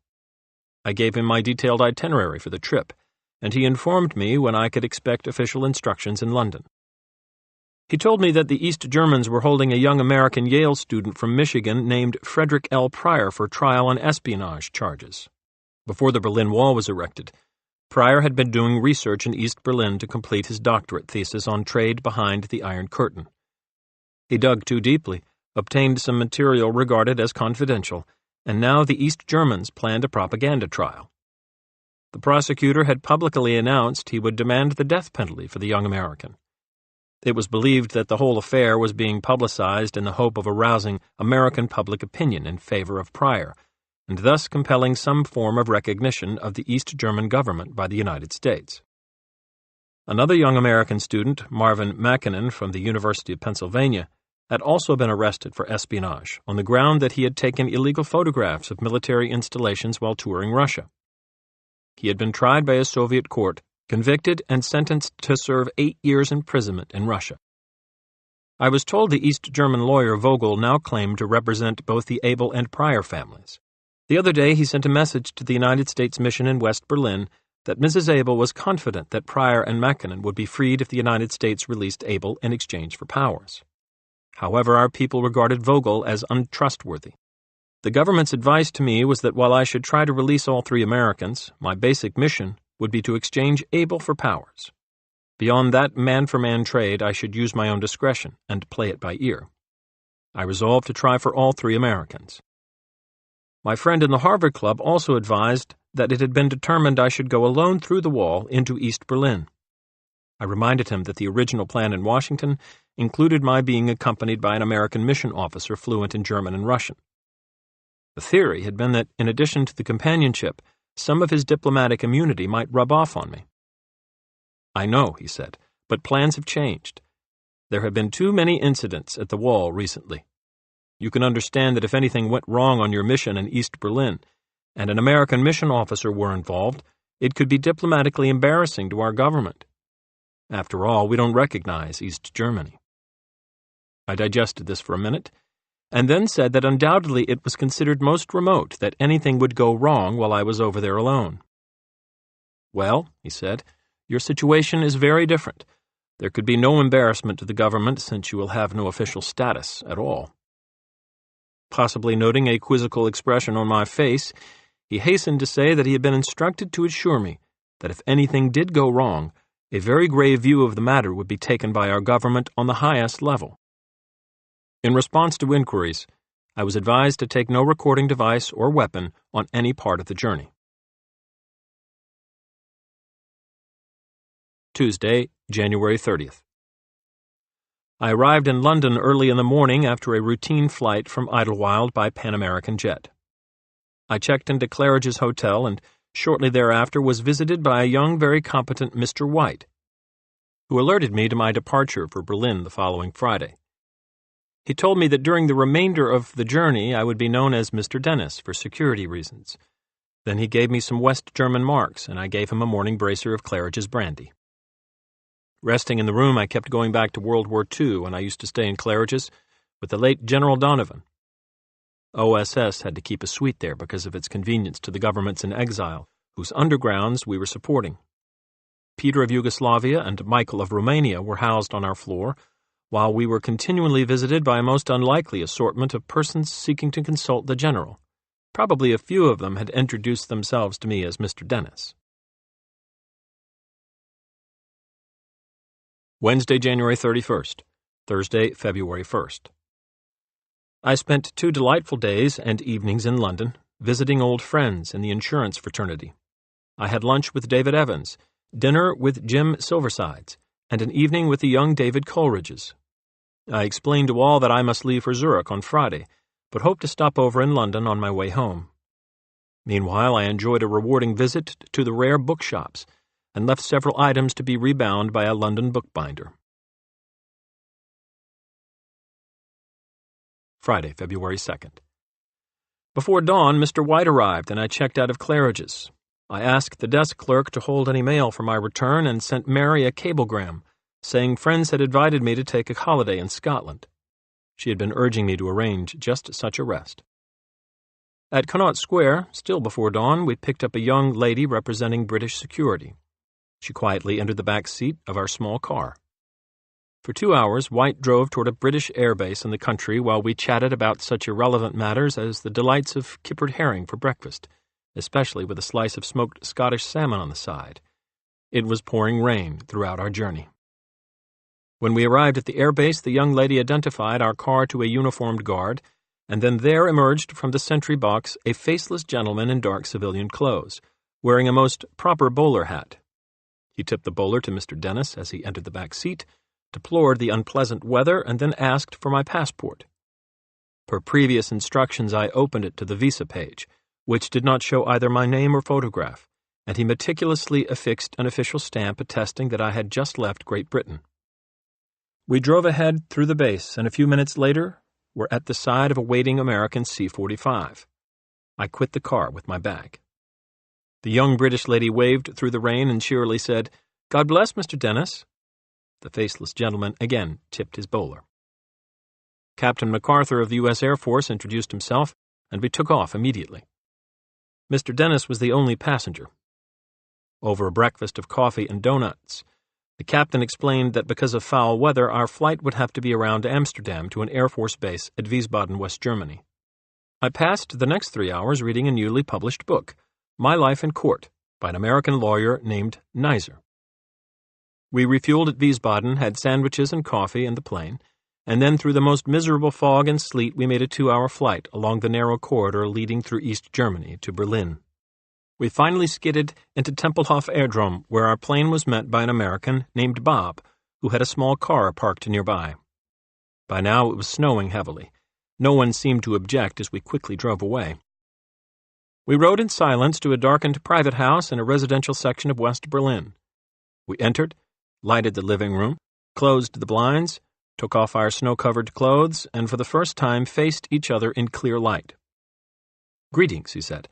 I gave him my detailed itinerary for the trip, and he informed me when I could expect official instructions in London. He told me that the East Germans were holding a young American Yale student from Michigan named Frederick L. Pryor for trial on espionage charges. Before the Berlin Wall was erected, Pryor had been doing research in East Berlin to complete his doctorate thesis on trade behind the Iron Curtain. He dug too deeply, obtained some material regarded as confidential, and now the East Germans planned a propaganda trial. The prosecutor had publicly announced he would demand the death penalty for the young American. It was believed that the whole affair was being publicized in the hope of arousing American public opinion in favor of Pryor, and thus compelling some form of recognition of the East German government by the United States. Another young American student, Marvin Makinen from the University of Pennsylvania, had also been arrested for espionage on the ground that he had taken illegal photographs of military installations while touring Russia. He had been tried by a Soviet court, convicted and sentenced to serve 8 years imprisonment in Russia. I was told the East German lawyer Vogel now claimed to represent both the Abel and Pryor families. The other day he sent a message to the United States Mission in West Berlin that Mrs. Abel was confident that Pryor and Makinen would be freed if the United States released Abel in exchange for Powers. However, our people regarded Vogel as untrustworthy. The government's advice to me was that while I should try to release all 3 Americans, my basic mission would be to exchange Abel for Powers. Beyond that man-for-man trade, I should use my own discretion and play it by ear. I resolved to try for all 3 Americans. My friend in the Harvard Club also advised that it had been determined I should go alone through the wall into East Berlin. I reminded him that the original plan in Washington included my being accompanied by an American mission officer fluent in German and Russian. The theory had been that, in addition to the companionship, some of his diplomatic immunity might rub off on me. I know, he said, but plans have changed. There have been too many incidents at the wall recently. You can understand that if anything went wrong on your mission in East Berlin, and an American mission officer were involved, it could be diplomatically embarrassing to our government. After all, we don't recognize East Germany. I digested this for a minute, and then said that undoubtedly it was considered most remote that anything would go wrong while I was over there alone. "Well," he said, "your situation is very different. There could be no embarrassment to the government since you will have no official status at all." Possibly noting a quizzical expression on my face, he hastened to say that he had been instructed to assure me that if anything did go wrong, a very grave view of the matter would be taken by our government on the highest level. In response to inquiries, I was advised to take no recording device or weapon on any part of the journey. Tuesday, January 30th. I arrived in London early in the morning after a routine flight from Idlewild by Pan American jet. I checked into Claridge's hotel and shortly thereafter was visited by a young, very competent Mr. White, who alerted me to my departure for Berlin the following Friday. He told me that during the remainder of the journey I would be known as Mr. Dennis for security reasons. Then he gave me some West German marks, and I gave him a morning bracer of Claridge's brandy. Resting in the room, I kept going back to World War II when I used to stay in Claridge's with the late General Donovan. OSS had to keep a suite there because of its convenience to the governments in exile, whose undergrounds we were supporting. Peter of Yugoslavia and Michael of Romania were housed on our floor, while we were continually visited by a most unlikely assortment of persons seeking to consult the General. Probably a few of them had introduced themselves to me as Mr. Dennis. Wednesday, January 31st. Thursday, February 1st. I spent 2 delightful days and evenings in London, visiting old friends in the insurance fraternity. I had lunch with David Evans, dinner with Jim Silversides, and an evening with the young David Coleridges. I explained to all that I must leave for Zurich on Friday, but hoped to stop over in London on my way home. Meanwhile, I enjoyed a rewarding visit to the rare bookshops, and left several items to be rebound by a London bookbinder. Friday, February 2nd. Before dawn, Mr. White arrived, and I checked out of Claridge's. I asked the desk clerk to hold any mail for my return and sent Mary a cablegram, saying friends had invited me to take a holiday in Scotland. She had been urging me to arrange just such a rest. At Connaught Square, still before dawn, we picked up a young lady representing British security. She quietly entered the back seat of our small car. For 2 hours, White drove toward a British airbase in the country while we chatted about such irrelevant matters as the delights of kippered herring for breakfast, especially with a slice of smoked Scottish salmon on the side. It was pouring rain throughout our journey. When we arrived at the airbase, the young lady identified our car to a uniformed guard, and then there emerged from the sentry box a faceless gentleman in dark civilian clothes, wearing a most proper bowler hat. He tipped the bowler to Mr. Dennis as he entered the back seat, deplored the unpleasant weather, and then asked for my passport. Per previous instructions, I opened it to the visa page, which did not show either my name or photograph, and he meticulously affixed an official stamp attesting that I had just left Great Britain. We drove ahead through the base, and a few minutes later were at the side of a waiting American C-45. I quit the car with my bag. The young British lady waved through the rain and cheerily said, "God bless, Mr. Dennis." The faceless gentleman again tipped his bowler. Captain MacArthur of the U.S. Air Force introduced himself, and we took off immediately. Mr. Dennis was the only passenger. Over a breakfast of coffee and donuts, the captain explained that because of foul weather, our flight would have to be around Amsterdam to an Air Force base at Wiesbaden, West Germany. I passed the next 3 hours reading a newly published book, My Life in Court, by an American lawyer named Nizer. We refueled at Wiesbaden, had sandwiches and coffee in the plane, and then through the most miserable fog and sleet we made a 2-hour flight along the narrow corridor leading through East Germany to Berlin. We finally skidded into Tempelhof Airdrome, where our plane was met by an American named Bob, who had a small car parked nearby. By now it was snowing heavily. No one seemed to object as we quickly drove away. We rode in silence to a darkened private house in a residential section of West Berlin. We entered, lighted the living room, closed the blinds, took off our snow-covered clothes, and for the first time faced each other in clear light. "Greetings," he said.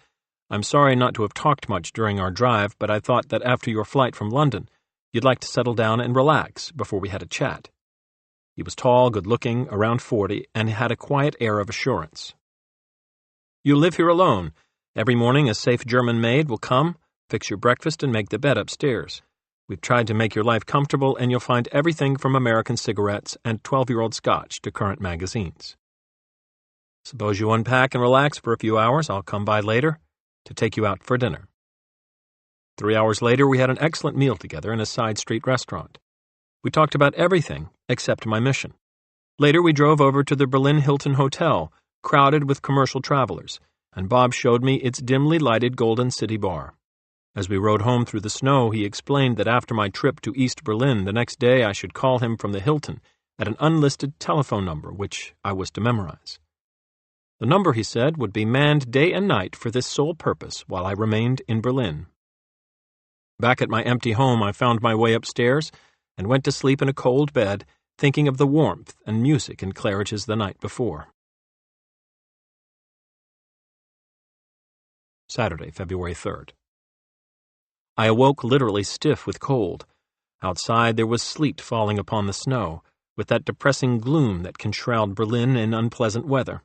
"I'm sorry not to have talked much during our drive, but I thought that after your flight from London, you'd like to settle down and relax before we had a chat." He was tall, good-looking, around 40, and had a quiet air of assurance. "You live here alone. Every morning a safe German maid will come, fix your breakfast, and make the bed upstairs. We've tried to make your life comfortable, and you'll find everything from American cigarettes and 12-year-old scotch to current magazines. Suppose you unpack and relax for a few hours. I'll come by later to take you out for dinner." 3 hours later, we had an excellent meal together in a side-street restaurant. We talked about everything except my mission. Later, we drove over to the Berlin Hilton Hotel, crowded with commercial travelers, and Bob showed me its dimly lighted Golden City bar. As we rode home through the snow, he explained that after my trip to East Berlin, the next day I should call him from the Hilton at an unlisted telephone number, which I was to memorize. The number, he said, would be manned day and night for this sole purpose while I remained in Berlin. Back at my empty home, I found my way upstairs and went to sleep in a cold bed, thinking of the warmth and music in Claridge's the night before. Saturday, February 3rd. I awoke literally stiff with cold. Outside there was sleet falling upon the snow, with that depressing gloom that can shroud Berlin in unpleasant weather.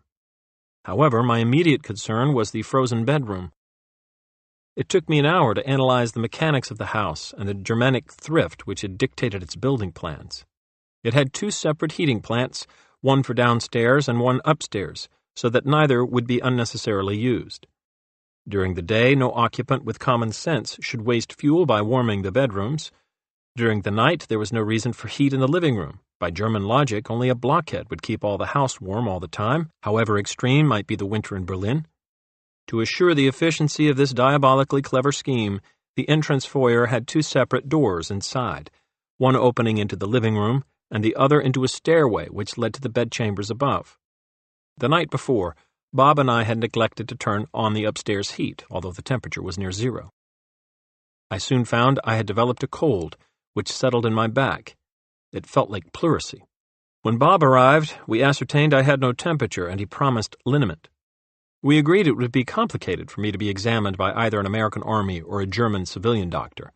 However, my immediate concern was the frozen bedroom. It took me an hour to analyze the mechanics of the house and the Germanic thrift which had dictated its building plans. It had 2 separate heating plants, one for downstairs and one upstairs, so that neither would be unnecessarily used. During the day, no occupant with common sense should waste fuel by warming the bedrooms. During the night, there was no reason for heat in the living room. By German logic, only a blockhead would keep all the house warm all the time, however extreme might be the winter in Berlin. To assure the efficiency of this diabolically clever scheme, the entrance foyer had 2 separate doors inside, one opening into the living room and the other into a stairway which led to the bedchambers above. The night before, Bob and I had neglected to turn on the upstairs heat, although the temperature was near 0. I soon found I had developed a cold, which settled in my back. It felt like pleurisy. When Bob arrived, we ascertained I had no temperature, and he promised liniment. We agreed it would be complicated for me to be examined by either an American Army or a German civilian doctor.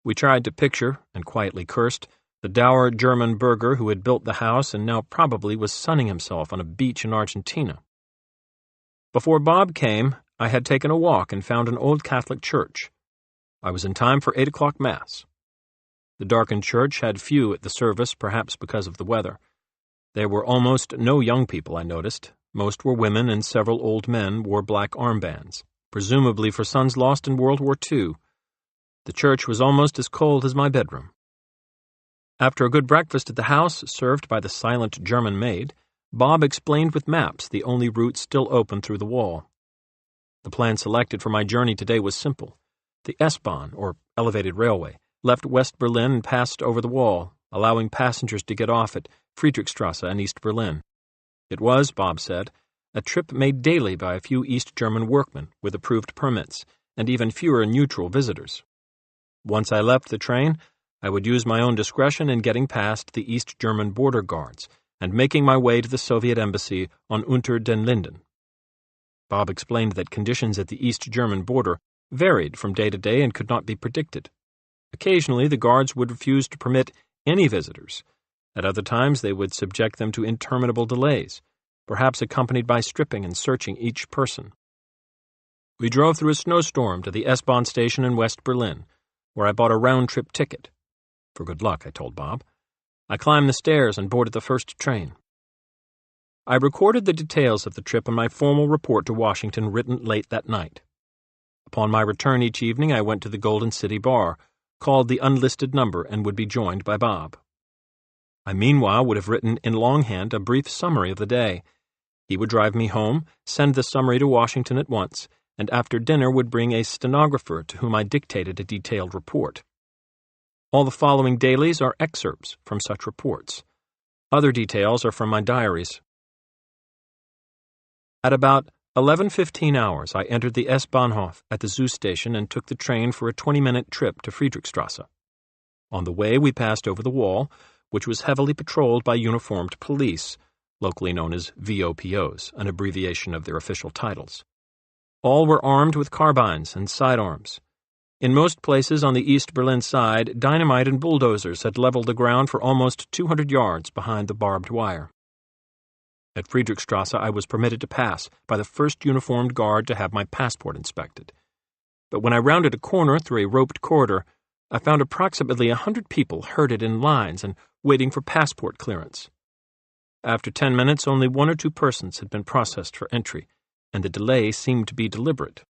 We tried to picture, and quietly cursed, the dour German burgher who had built the house and now probably was sunning himself on a beach in Argentina. Before Bob came, I had taken a walk and found an old Catholic church. I was in time for 8 o'clock Mass. The darkened church had few at the service, perhaps because of the weather. There were almost no young people, I noticed. Most were women, and several old men wore black armbands, presumably for sons lost in World War II. The church was almost as cold as my bedroom. After a good breakfast at the house, served by the silent German maid, Bob explained with maps the only route still open through the wall. The plan selected for my journey today was simple. The S-Bahn, or elevated railway, left West Berlin and passed over the wall, allowing passengers to get off at Friedrichstrasse in East Berlin. It was, Bob said, a trip made daily by a few East German workmen with approved permits, and even fewer neutral visitors. Once I left the train, I would use my own discretion in getting past the East German border guards and making my way to the Soviet embassy on Unter den Linden. Bob explained that conditions at the East German border varied from day to day and could not be predicted. Occasionally, the guards would refuse to permit any visitors. At other times, they would subject them to interminable delays, perhaps accompanied by stripping and searching each person. We drove through a snowstorm to the S-Bahn station in West Berlin, where I bought a round-trip ticket. For good luck, I told Bob. I climbed the stairs and boarded the first train. I recorded the details of the trip in my formal report to Washington written late that night. Upon my return each evening, I went to the Golden City Bar, called the unlisted number, and would be joined by Bob. I meanwhile would have written in longhand a brief summary of the day. He would drive me home, send the summary to Washington at once, and after dinner would bring a stenographer to whom I dictated a detailed report. All the following dailies are excerpts from such reports. Other details are from my diaries. At about 11:15 hours, I entered the S-Bahnhof at the Zoo station and took the train for a 20-minute trip to Friedrichstrasse. On the way, we passed over the wall, which was heavily patrolled by uniformed police, locally known as VOPOs, an abbreviation of their official titles. All were armed with carbines and sidearms. In most places on the East Berlin side, dynamite and bulldozers had leveled the ground for almost 200 yards behind the barbed wire. At Friedrichstrasse, I was permitted to pass by the first uniformed guard to have my passport inspected. But when I rounded a corner through a roped corridor, I found approximately 100 people herded in lines and waiting for passport clearance. After 10 minutes, only 1 or 2 persons had been processed for entry, and the delay seemed to be deliberate.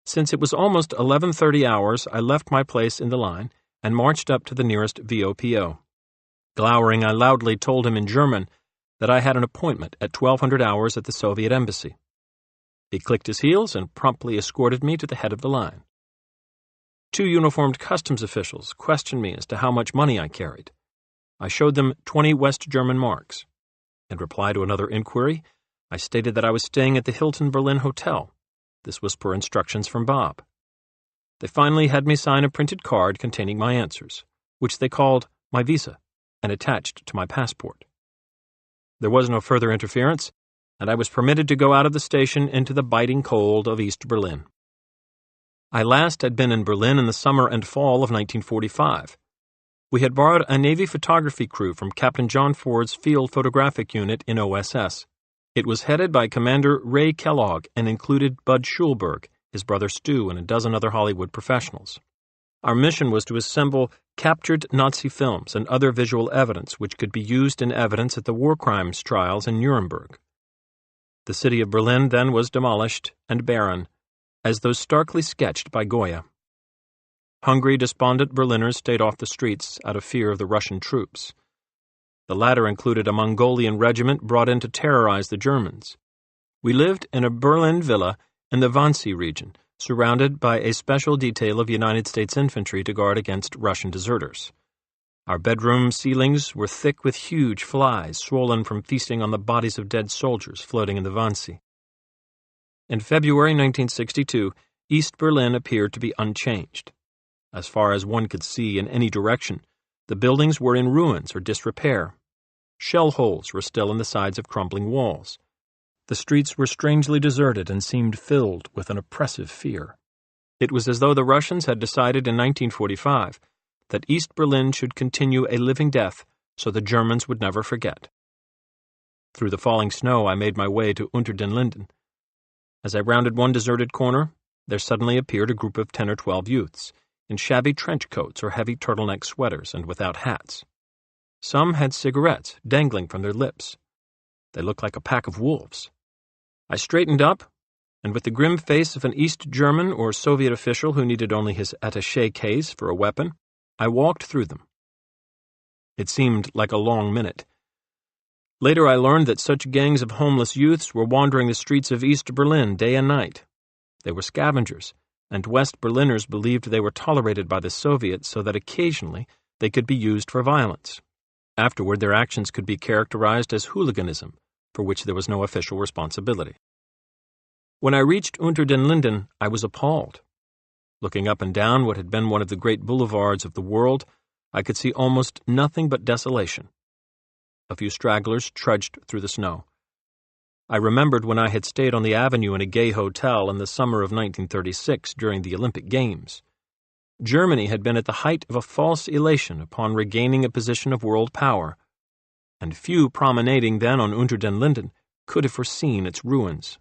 Since it was almost 11:30 hours, I left my place in the line and marched up to the nearest VOPO. Glowering, I loudly told him in German that I had an appointment at 1200 hours at the Soviet embassy. He clicked his heels and promptly escorted me to the head of the line. 2 uniformed customs officials questioned me as to how much money I carried. I showed them 20 West German marks. In reply to another inquiry, I stated that I was staying at the Hilton Berlin Hotel. This was per instructions from Bob. They finally had me sign a printed card containing my answers, which they called my visa, and attached to my passport. There was no further interference, and I was permitted to go out of the station into the biting cold of East Berlin. I last had been in Berlin in the summer and fall of 1945. We had borrowed a Navy photography crew from Captain John Ford's Field Photographic Unit in OSS. It was headed by Commander Ray Kellogg and included Bud Schulberg, his brother Stu, and a dozen other Hollywood professionals. Our mission was to assemble captured Nazi films and other visual evidence which could be used in evidence at the war crimes trials in Nuremberg. The city of Berlin then was demolished and barren, as though starkly sketched by Goya. Hungry, despondent Berliners stayed off the streets out of fear of the Russian troops. The latter included a Mongolian regiment brought in to terrorize the Germans. We lived in a Berlin villa in the Wannsee region, surrounded by a special detail of United States infantry to guard against Russian deserters. Our bedroom ceilings were thick with huge flies swollen from feasting on the bodies of dead soldiers floating in the Wannsee. In February 1962, East Berlin appeared to be unchanged. As far as one could see in any direction, the buildings were in ruins or disrepair. Shell holes were still in the sides of crumbling walls. The streets were strangely deserted and seemed filled with an oppressive fear. It was as though the Russians had decided in 1945 that East Berlin should continue a living death so the Germans would never forget. Through the falling snow, I made my way to Unter den Linden. As I rounded one deserted corner, there suddenly appeared a group of 10 or 12 youths, in shabby trench coats or heavy turtleneck sweaters and without hats. Some had cigarettes dangling from their lips. They looked like a pack of wolves. I straightened up, and with the grim face of an East German or Soviet official who needed only his attaché case for a weapon, I walked through them. It seemed like a long minute. Later I learned that such gangs of homeless youths were wandering the streets of East Berlin day and night. They were scavengers, and West Berliners believed they were tolerated by the Soviets so that occasionally they could be used for violence. Afterward, their actions could be characterized as hooliganism, for which there was no official responsibility. When I reached Unter den Linden, I was appalled. Looking up and down what had been one of the great boulevards of the world, I could see almost nothing but desolation. A few stragglers trudged through the snow. I remembered when I had stayed on the avenue in a gay hotel in the summer of 1936 during the Olympic Games. Germany had been at the height of a false elation upon regaining a position of world power, and few promenading then on Unter den Linden could have foreseen its ruins.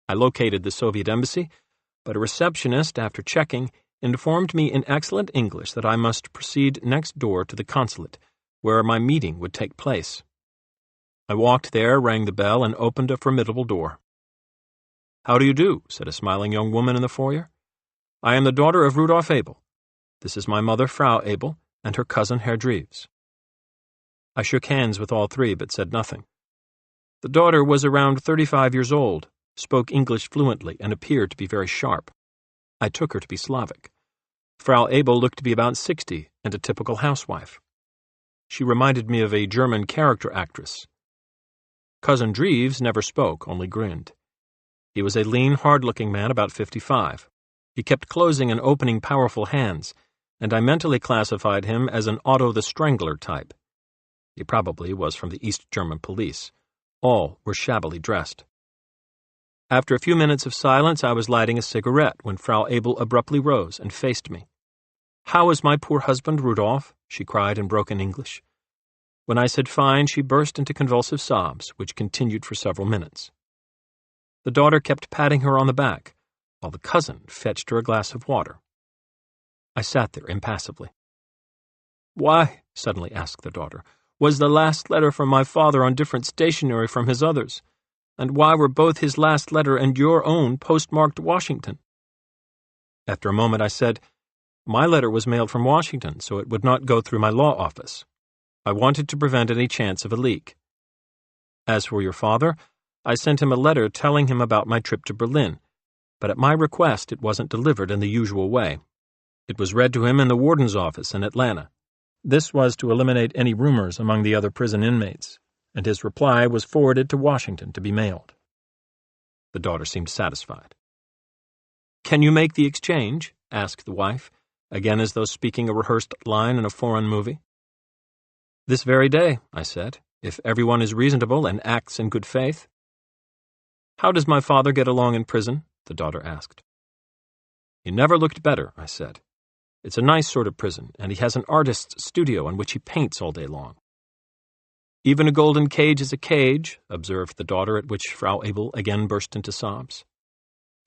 I located the Soviet embassy, but a receptionist, after checking, informed me in excellent English that I must proceed next door to the consulate, where my meeting would take place. I walked there, rang the bell, and opened a formidable door. "How do you do?" said a smiling young woman in the foyer. "I am the daughter of Rudolf Abel. This is my mother, Frau Abel, and her cousin, Herr Dreves." I shook hands with all three, but said nothing. The daughter was around 35 years old, spoke English fluently, and appeared to be very sharp. I took her to be Slavic. Frau Abel looked to be about 60 and a typical housewife. She reminded me of a German character actress. Cousin Dreves never spoke, only grinned. He was a lean, hard-looking man about 55. He kept closing and opening powerful hands, and I mentally classified him as an Otto the Strangler type. He probably was from the East German police. All were shabbily dressed. After a few minutes of silence, I was lighting a cigarette when Frau Abel abruptly rose and faced me. "How is my poor husband, Rudolph?" she cried in broken English. When I said fine, she burst into convulsive sobs, which continued for several minutes. The daughter kept patting her on the back, while the cousin fetched her a glass of water. I sat there impassively. "Why," suddenly asked the daughter, "was the last letter from my father on different stationery from his others? And why were both his last letter and your own postmarked Washington?" After a moment I said, "My letter was mailed from Washington, so it would not go through my law office. I wanted to prevent any chance of a leak. As for your father, I sent him a letter telling him about my trip to Berlin, but at my request it wasn't delivered in the usual way. It was read to him in the warden's office in Atlanta. This was to eliminate any rumors among the other prison inmates, and his reply was forwarded to Washington to be mailed." The daughter seemed satisfied. "Can you make the exchange?" asked the wife, again as though speaking a rehearsed line in a foreign movie. "This very day," I said, "if everyone is reasonable and acts in good faith." "How does my father get along in prison?" the daughter asked. "He never looked better," I said. "It's a nice sort of prison, and he has an artist's studio in which he paints all day long." "Even a golden cage is a cage," observed the daughter, at which Frau Abel again burst into sobs.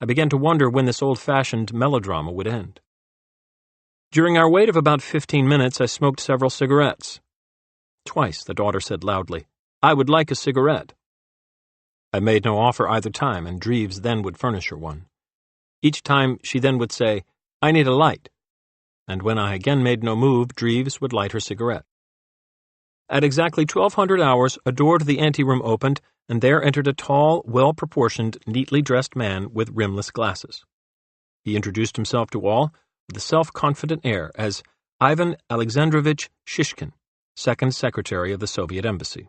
I began to wonder when this old-fashioned melodrama would end. During our wait of about 15 minutes, I smoked several cigarettes. Twice the daughter said loudly, "I would like a cigarette." I made no offer either time, and Dreves then would furnish her one. Each time she then would say, "I need a light," and when I again made no move, Dreves would light her cigarette. At exactly 1200 hours, a door to the anteroom opened, and there entered a tall, well-proportioned, neatly dressed man with rimless glasses. He introduced himself to all with a self-confident air as Ivan Alexandrovich Shishkin, second secretary of the Soviet embassy.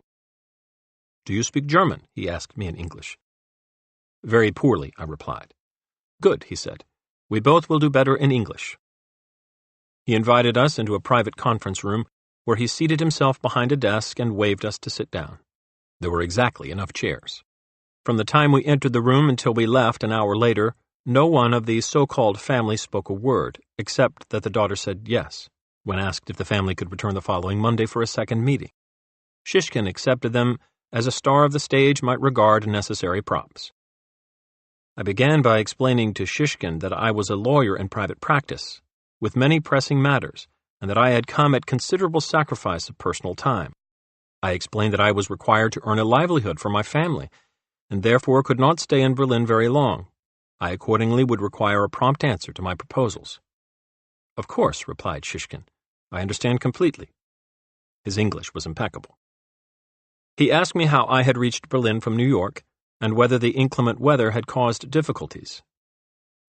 "Do you speak German?" he asked me in English. "Very poorly," I replied. "Good," he said. "We both will do better in English." He invited us into a private conference room, where he seated himself behind a desk and waved us to sit down. There were exactly enough chairs. From the time we entered the room until we left an hour later, no one of the so-called family spoke a word, except that the daughter said yes, when asked if the family could return the following Monday for a second meeting. Shishkin accepted them as a star of the stage might regard necessary props. I began by explaining to Shishkin that I was a lawyer in private practice, with many pressing matters, and that I had come at considerable sacrifice of personal time. I explained that I was required to earn a livelihood for my family, and therefore could not stay in Berlin very long. I accordingly would require a prompt answer to my proposals. "Of course," replied Shishkin. "I understand completely." His English was impeccable. He asked me how I had reached Berlin from New York, and whether the inclement weather had caused difficulties.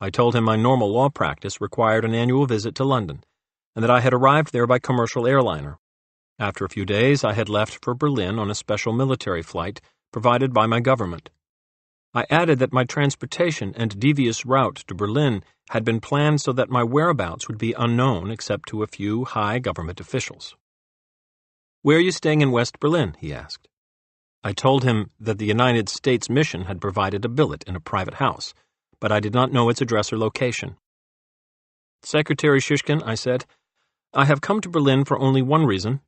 I told him my normal law practice required an annual visit to London, and that I had arrived there by commercial airliner. After a few days, I had left for Berlin on a special military flight provided by my government. I added that my transportation and devious route to Berlin had been planned so that my whereabouts would be unknown except to a few high government officials. "Where are you staying in West Berlin?" he asked. I told him that the United States Mission had provided a billet in a private house, but I did not know its address or location. "Secretary Shishkin," I said, "I have come to Berlin for only one reason.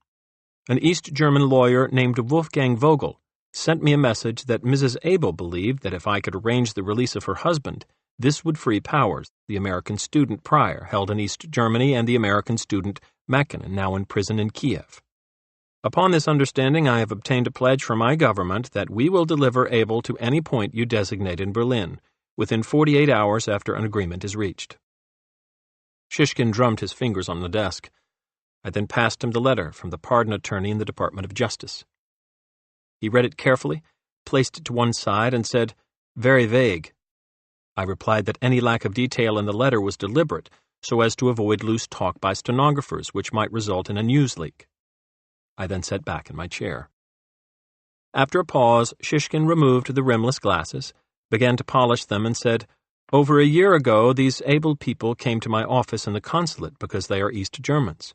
An East German lawyer named Wolfgang Vogel sent me a message that Mrs. Abel believed that if I could arrange the release of her husband, this would free Powers, the American student Pryor, held in East Germany, and the American student Makinen, now in prison in Kiev. Upon this understanding, I have obtained a pledge from my government that we will deliver Abel to any point you designate in Berlin, within 48 hours after an agreement is reached." Shishkin drummed his fingers on the desk. I then passed him the letter from the pardon attorney in the Department of Justice. He read it carefully, placed it to one side, and said, "Very vague." I replied that any lack of detail in the letter was deliberate, so as to avoid loose talk by stenographers, which might result in a news leak. I then sat back in my chair. After a pause, Shishkin removed the rimless glasses, began to polish them, and said, "Over a year ago, these able people came to my office in the consulate because they are East Germans.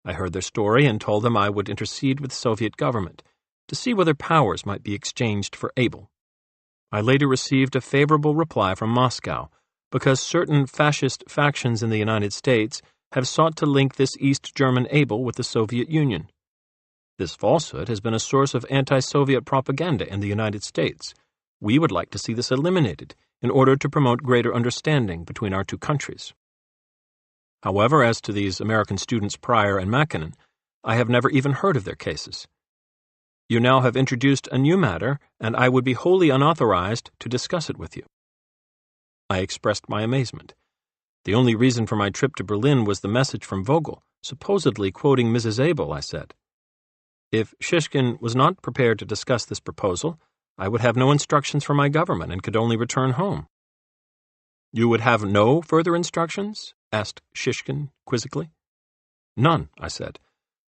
I heard their story and told them I would intercede with the Soviet government to see whether Powers might be exchanged for Abel. I later received a favorable reply from Moscow, because certain fascist factions in the United States have sought to link this East German Abel with the Soviet Union. This falsehood has been a source of anti-Soviet propaganda in the United States. We would like to see this eliminated in order to promote greater understanding between our two countries. However, as to these American students Pryor and Makinen, I have never even heard of their cases. You now have introduced a new matter, and I would be wholly unauthorized to discuss it with you. I expressed my amazement. The only reason for my trip to Berlin was the message from Vogel, supposedly quoting Mrs. Abel, I said. If Shishkin was not prepared to discuss this proposal, I would have no instructions from my government and could only return home. You would have no further instructions? Asked Shishkin quizzically. None, I said.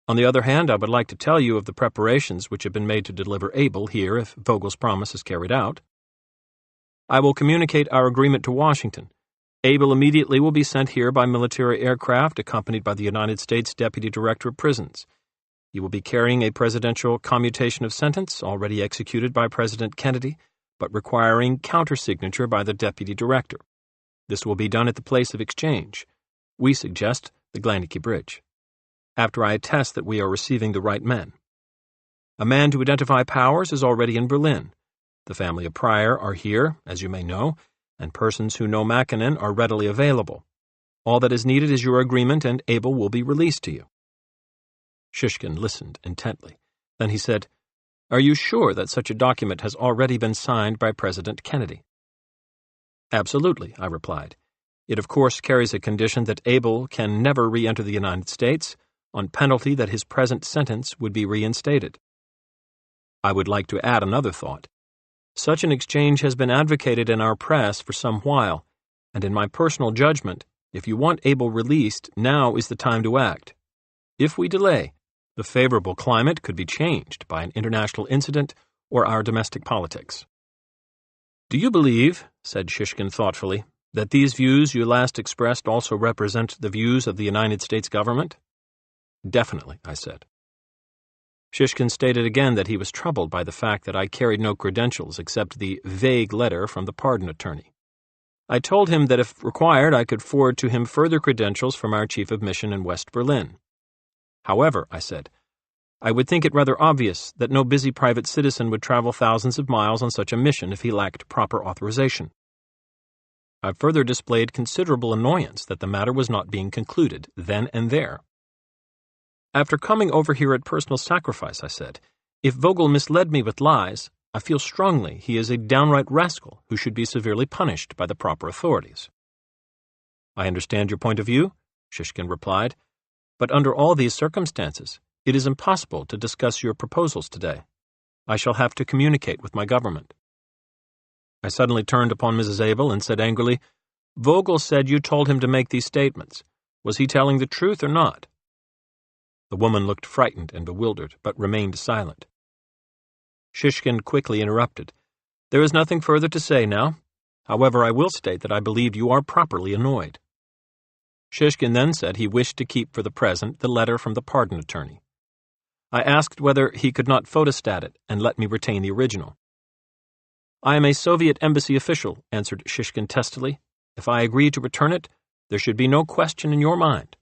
On the other hand, I would like to tell you of the preparations which have been made to deliver Abel here if Vogel's promise is carried out. I will communicate our agreement to Washington. Abel immediately will be sent here by military aircraft accompanied by the United States Deputy Director of Prisons. He will be carrying a presidential commutation of sentence already executed by President Kennedy, but requiring countersignature by the Deputy Director. This will be done at the place of exchange. We suggest the Glanicki Bridge. After I attest that we are receiving the right men. A man to identify Powers is already in Berlin. The family of Pryor are here, as you may know, and persons who know Makinen are readily available. All that is needed is your agreement, and Abel will be released to you. Shishkin listened intently. Then he said, Are you sure that such a document has already been signed by President Kennedy? Absolutely, I replied. It of course carries a condition that Abel can never re-enter the United States, on penalty that his present sentence would be reinstated. I would like to add another thought. Such an exchange has been advocated in our press for some while, and in my personal judgment, if you want Abel released, now is the time to act. If we delay, the favorable climate could be changed by an international incident or our domestic politics. Do you believe, said Shishkin thoughtfully, that these views you last expressed also represent the views of the United States government? Definitely, I said. Shishkin stated again that he was troubled by the fact that I carried no credentials except the vague letter from the pardon attorney. I told him that if required, I could forward to him further credentials from our chief of mission in West Berlin. However, I said, I would think it rather obvious that no busy private citizen would travel thousands of miles on such a mission if he lacked proper authorization. I further displayed considerable annoyance that the matter was not being concluded then and there. After coming over here at personal sacrifice, I said, if Vogel misled me with lies, I feel strongly he is a downright rascal who should be severely punished by the proper authorities. I understand your point of view, Shishkin replied, but under all these circumstances, it is impossible to discuss your proposals today. I shall have to communicate with my government. I suddenly turned upon Mrs. Abel and said angrily, Vogel said you told him to make these statements. Was he telling the truth or not? The woman looked frightened and bewildered, but remained silent. Shishkin quickly interrupted. There is nothing further to say now. However, I will state that I believe you are properly annoyed. Shishkin then said he wished to keep for the present the letter from the pardon attorney. I asked whether he could not photostat it and let me retain the original. I am a Soviet embassy official, answered Shishkin testily. If I agree to return it, there should be no question in your mind.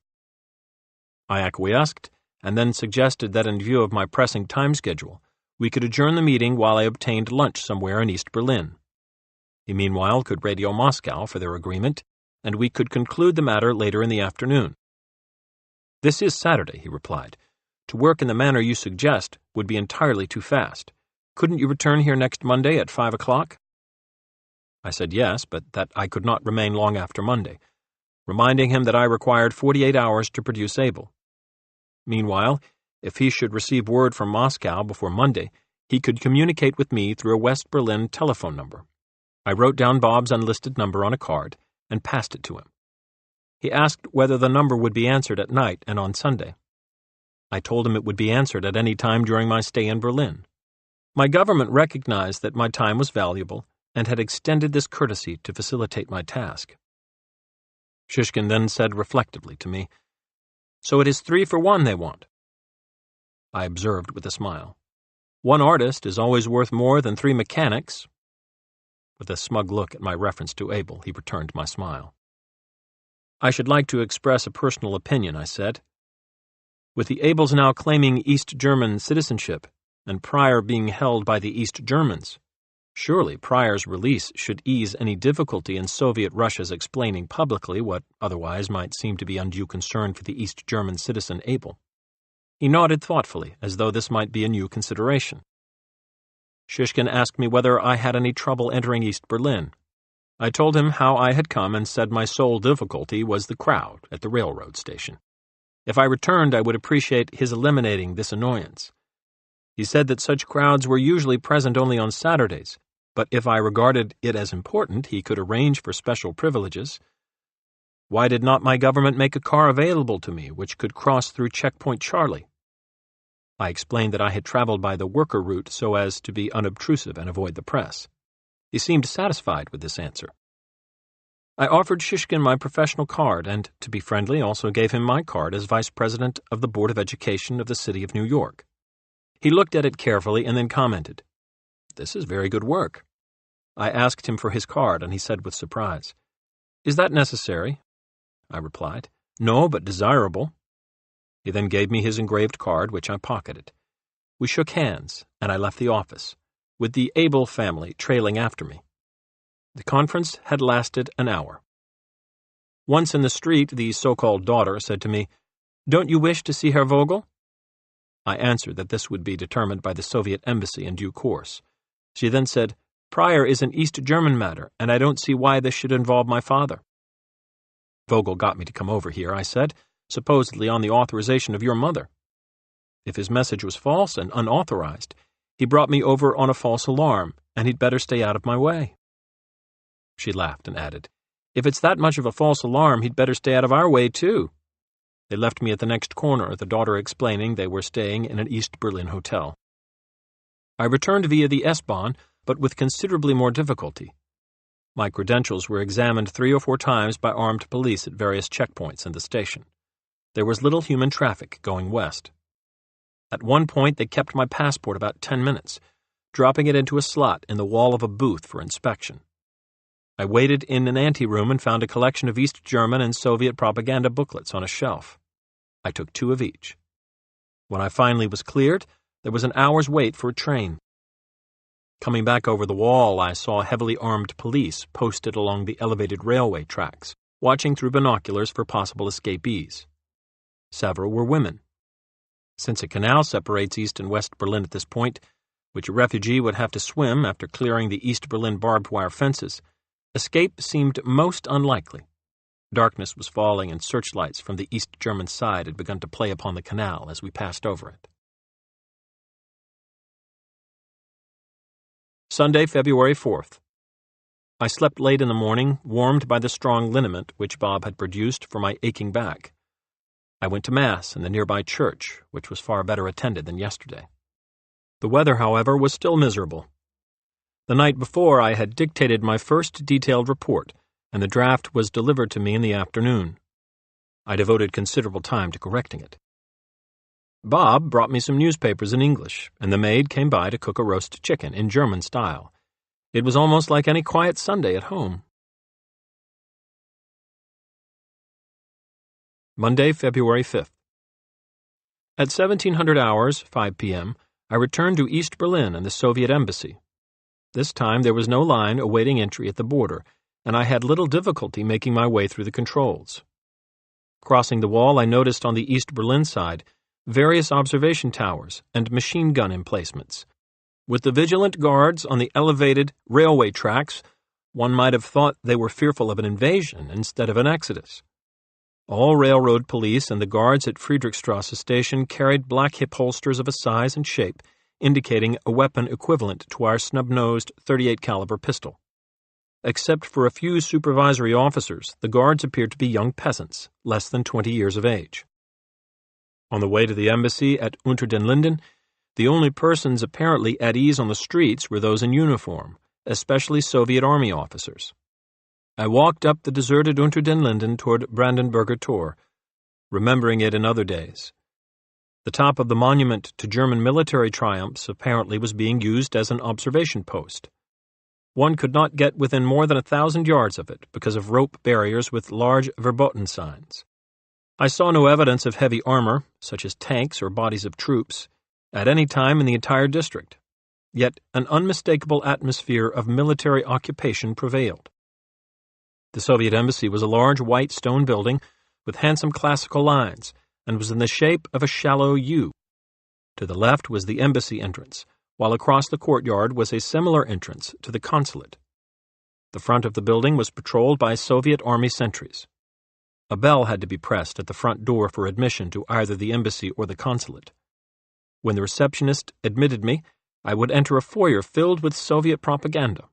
I acquiesced, and then suggested that in view of my pressing time schedule, we could adjourn the meeting while I obtained lunch somewhere in East Berlin. He meanwhile could radio Moscow for their agreement, and we could conclude the matter later in the afternoon. This is Saturday, he replied. To work in the manner you suggest would be entirely too fast. Couldn't you return here next Monday at 5 o'clock? I said yes, but that I could not remain long after Monday, reminding him that I required 48 hours to produce Abel. Meanwhile, if he should receive word from Moscow before Monday, he could communicate with me through a West Berlin telephone number. I wrote down Bob's unlisted number on a card and passed it to him. He asked whether the number would be answered at night and on Sunday. I told him it would be answered at any time during my stay in Berlin. My government recognized that my time was valuable and had extended this courtesy to facilitate my task. Shishkin then said reflectively to me, So it is 3 for 1 they want. I observed with a smile. One artist is always worth more than 3 mechanics. With a smug look at my reference to Abel, he returned my smile. "I should like to express a personal opinion," I said. "With the Abels now claiming East German citizenship, and Pryor being held by the East Germans, surely Pryor's release should ease any difficulty in Soviet Russia's explaining publicly what otherwise might seem to be undue concern for the East German citizen Abel." He nodded thoughtfully, as though this might be a new consideration. Shishkin asked me whether I had any trouble entering East Berlin. I told him how I had come and said my sole difficulty was the crowd at the railroad station. If I returned, I would appreciate his eliminating this annoyance. He said that such crowds were usually present only on Saturdays, but if I regarded it as important, he could arrange for special privileges. Why did not my government make a car available to me which could cross through Checkpoint Charlie? I explained that I had traveled by the worker route so as to be unobtrusive and avoid the press. He seemed satisfied with this answer. I offered Shishkin my professional card and, to be friendly, also gave him my card as Vice President of the Board of Education of the City of New York. He looked at it carefully and then commented, "This is very good work." I asked him for his card, and he said with surprise, "Is that necessary?" I replied, "No, but desirable." He then gave me his engraved card, which I pocketed. We shook hands, and I left the office, with the Abel family trailing after me. The conference had lasted an hour. Once in the street, the so-called daughter said to me, "Don't you wish to see Herr Vogel?" I answered that this would be determined by the Soviet embassy in due course. She then said, "Pryor is an East German matter, and I don't see why this should involve my father." "Vogel got me to come over here," I said, "supposedly on the authorization of your mother. If his message was false and unauthorized, he brought me over on a false alarm, and he'd better stay out of my way." She laughed and added, "If it's that much of a false alarm, he'd better stay out of our way, too." They left me at the next corner, the daughter explaining they were staying in an East Berlin hotel. I returned via the S-Bahn, but with considerably more difficulty. My credentials were examined 3 or 4 times by armed police at various checkpoints in the station. There was little human traffic going west. At one point, they kept my passport about 10 minutes, dropping it into a slot in the wall of a booth for inspection. I waited in an anteroom and found a collection of East German and Soviet propaganda booklets on a shelf. I took 2 of each. When I finally was cleared, there was an hour's wait for a train. Coming back over the wall, I saw heavily armed police posted along the elevated railway tracks, watching through binoculars for possible escapees. Several were women. Since a canal separates East and West Berlin at this point, which a refugee would have to swim after clearing the East Berlin barbed wire fences, escape seemed most unlikely. Darkness was falling and searchlights from the East German side had begun to play upon the canal as we passed over it. Sunday, February 4th. I slept late in the morning, warmed by the strong liniment which Bob had produced for my aching back. I went to Mass in the nearby church, which was far better attended than yesterday. The weather, however, was still miserable. The night before, I had dictated my first detailed report, and the draft was delivered to me in the afternoon. I devoted considerable time to correcting it. Bob brought me some newspapers in English, and the maid came by to cook a roast chicken in German style. It was almost like any quiet Sunday at home. Monday, February 5th. At 1700 hours, 5 p.m., I returned to East Berlin and the Soviet embassy. This time there was no line awaiting entry at the border, and I had little difficulty making my way through the controls. Crossing the wall, I noticed on the East Berlin side various observation towers and machine gun emplacements. With the vigilant guards on the elevated railway tracks, one might have thought they were fearful of an invasion instead of an exodus. All railroad police and the guards at Friedrichstrasse station carried black hip holsters of a size and shape, indicating a weapon equivalent to our snub-nosed .38 caliber pistol. Except for a few supervisory officers, the guards appeared to be young peasants, less than 20 years of age. On the way to the embassy at Unter den Linden, the only persons apparently at ease on the streets were those in uniform, especially Soviet Army officers. I walked up the deserted Unter den Linden toward Brandenburger Tor, remembering it in other days. The top of the monument to German military triumphs apparently was being used as an observation post. One could not get within more than 1,000 yards of it because of rope barriers with large verboten signs. I saw no evidence of heavy armor, such as tanks or bodies of troops, at any time in the entire district, yet an unmistakable atmosphere of military occupation prevailed. The Soviet embassy was a large white stone building with handsome classical lines and was in the shape of a shallow U. To the left was the embassy entrance, while across the courtyard was a similar entrance to the consulate. The front of the building was patrolled by Soviet Army sentries. A bell had to be pressed at the front door for admission to either the embassy or the consulate. When the receptionist admitted me, I would enter a foyer filled with Soviet propaganda.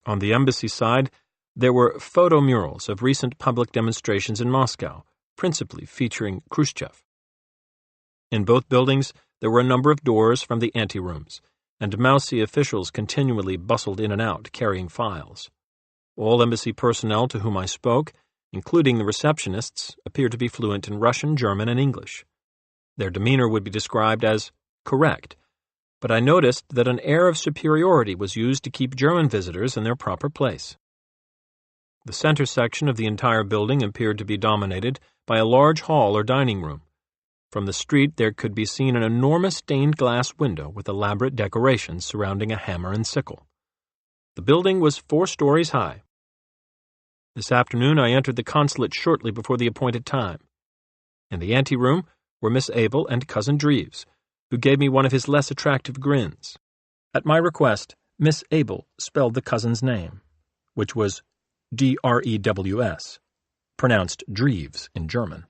On the embassy side, there were photo murals of recent public demonstrations in Moscow, principally featuring Khrushchev. In both buildings, there were a number of doors from the anterooms, and mousy officials continually bustled in and out carrying files. All embassy personnel to whom I spoke, including the receptionists, appeared to be fluent in Russian, German, and English. Their demeanor would be described as correct, but I noticed that an air of superiority was used to keep German visitors in their proper place. The center section of the entire building appeared to be dominated by a large hall or dining room. From the street there could be seen an enormous stained glass window with elaborate decorations surrounding a hammer and sickle. The building was 4 stories high. This afternoon I entered the consulate shortly before the appointed time. In the anteroom were Miss Abel and Cousin Dreves, who gave me one of his less attractive grins. At my request, Miss Abel spelled the cousin's name, which was Drews, pronounced Dreves in German.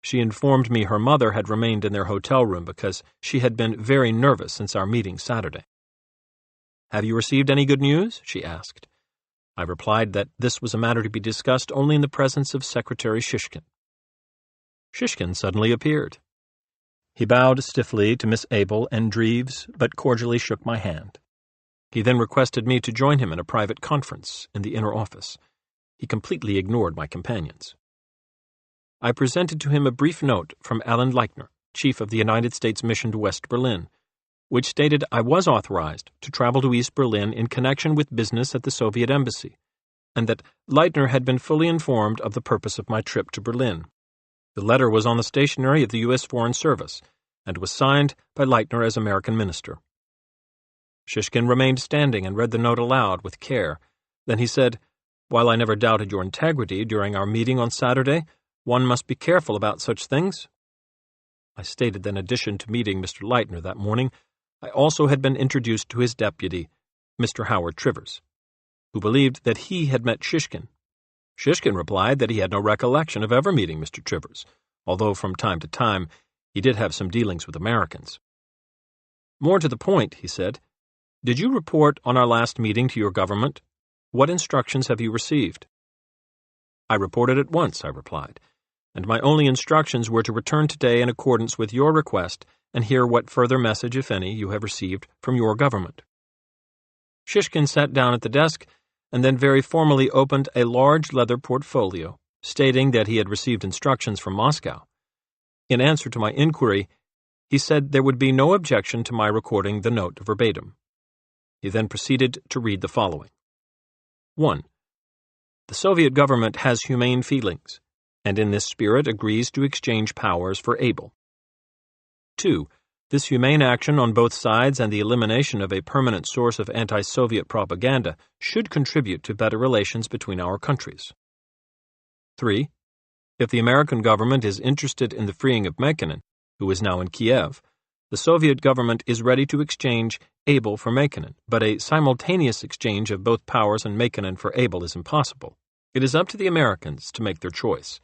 She informed me her mother had remained in their hotel room because she had been very nervous since our meeting Saturday. "Have you received any good news?" she asked. I replied that this was a matter to be discussed only in the presence of Secretary Shishkin. Shishkin suddenly appeared. He bowed stiffly to Miss Abel and Dreves, but cordially shook my hand. He then requested me to join him in a private conference in the inner office. He completely ignored my companions. I presented to him a brief note from Alan Leichner, chief of the United States Mission to West Berlin, which stated I was authorized to travel to East Berlin in connection with business at the Soviet embassy, and that Leichner had been fully informed of the purpose of my trip to Berlin. The letter was on the stationery of the U.S. Foreign Service, and was signed by Leichner as American minister. Shishkin remained standing and read the note aloud with care. Then he said, "While I never doubted your integrity during our meeting on Saturday, one must be careful about such things." I stated that in addition to meeting Mr. Leichner that morning, I also had been introduced to his deputy, Mr. Howard Trivers, who believed that he had met Shishkin. Shishkin replied that he had no recollection of ever meeting Mr. Trivers, although from time to time he did have some dealings with Americans. "More to the point," he said, "did you report on our last meeting to your government? What instructions have you received?" "I reported at once," I replied, "and my only instructions were to return today in accordance with your request and hear what further message, if any, you have received from your government." Shishkin sat down at the desk and then very formally opened a large leather portfolio, stating that he had received instructions from Moscow. In answer to my inquiry, he said there would be no objection to my recording the note verbatim. He then proceeded to read the following. 1. The Soviet government has humane feelings, and in this spirit agrees to exchange powers for able. 2. This humane action on both sides and the elimination of a permanent source of anti-Soviet propaganda should contribute to better relations between our countries. 3. If the American government is interested in the freeing of Mekinen, who is now in Kiev, the Soviet government is ready to exchange Able for Mekinen, but a simultaneous exchange of both powers and Mekinen for Able is impossible. It is up to the Americans to make their choice.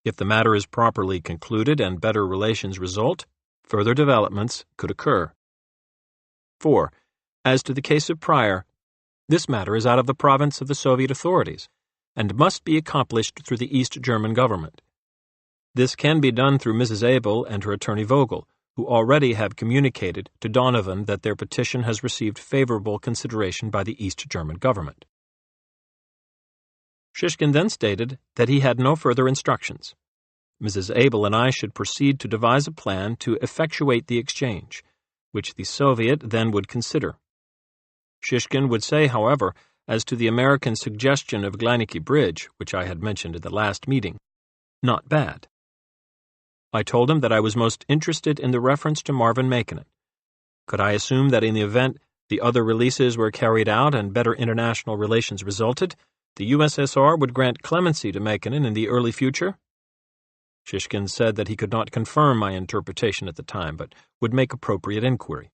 If the matter is properly concluded and better relations result, further developments could occur. 4. As to the case of Pryor, this matter is out of the province of the Soviet authorities and must be accomplished through the East German government. This can be done through Mrs. Abel and her attorney Vogel, who already have communicated to Donovan that their petition has received favorable consideration by the East German government. Shishkin then stated that he had no further instructions. Mrs. Abel and I should proceed to devise a plan to effectuate the exchange, which the Soviet then would consider. Shishkin would say, however, as to the American suggestion of Gleineke Bridge, which I had mentioned at the last meeting, not bad. I told him that I was most interested in the reference to Marvin Makinen. Could I assume that in the event the other releases were carried out and better international relations resulted, the USSR would grant clemency to Makinen in the early future? Shishkin said that he could not confirm my interpretation at the time, but would make appropriate inquiry.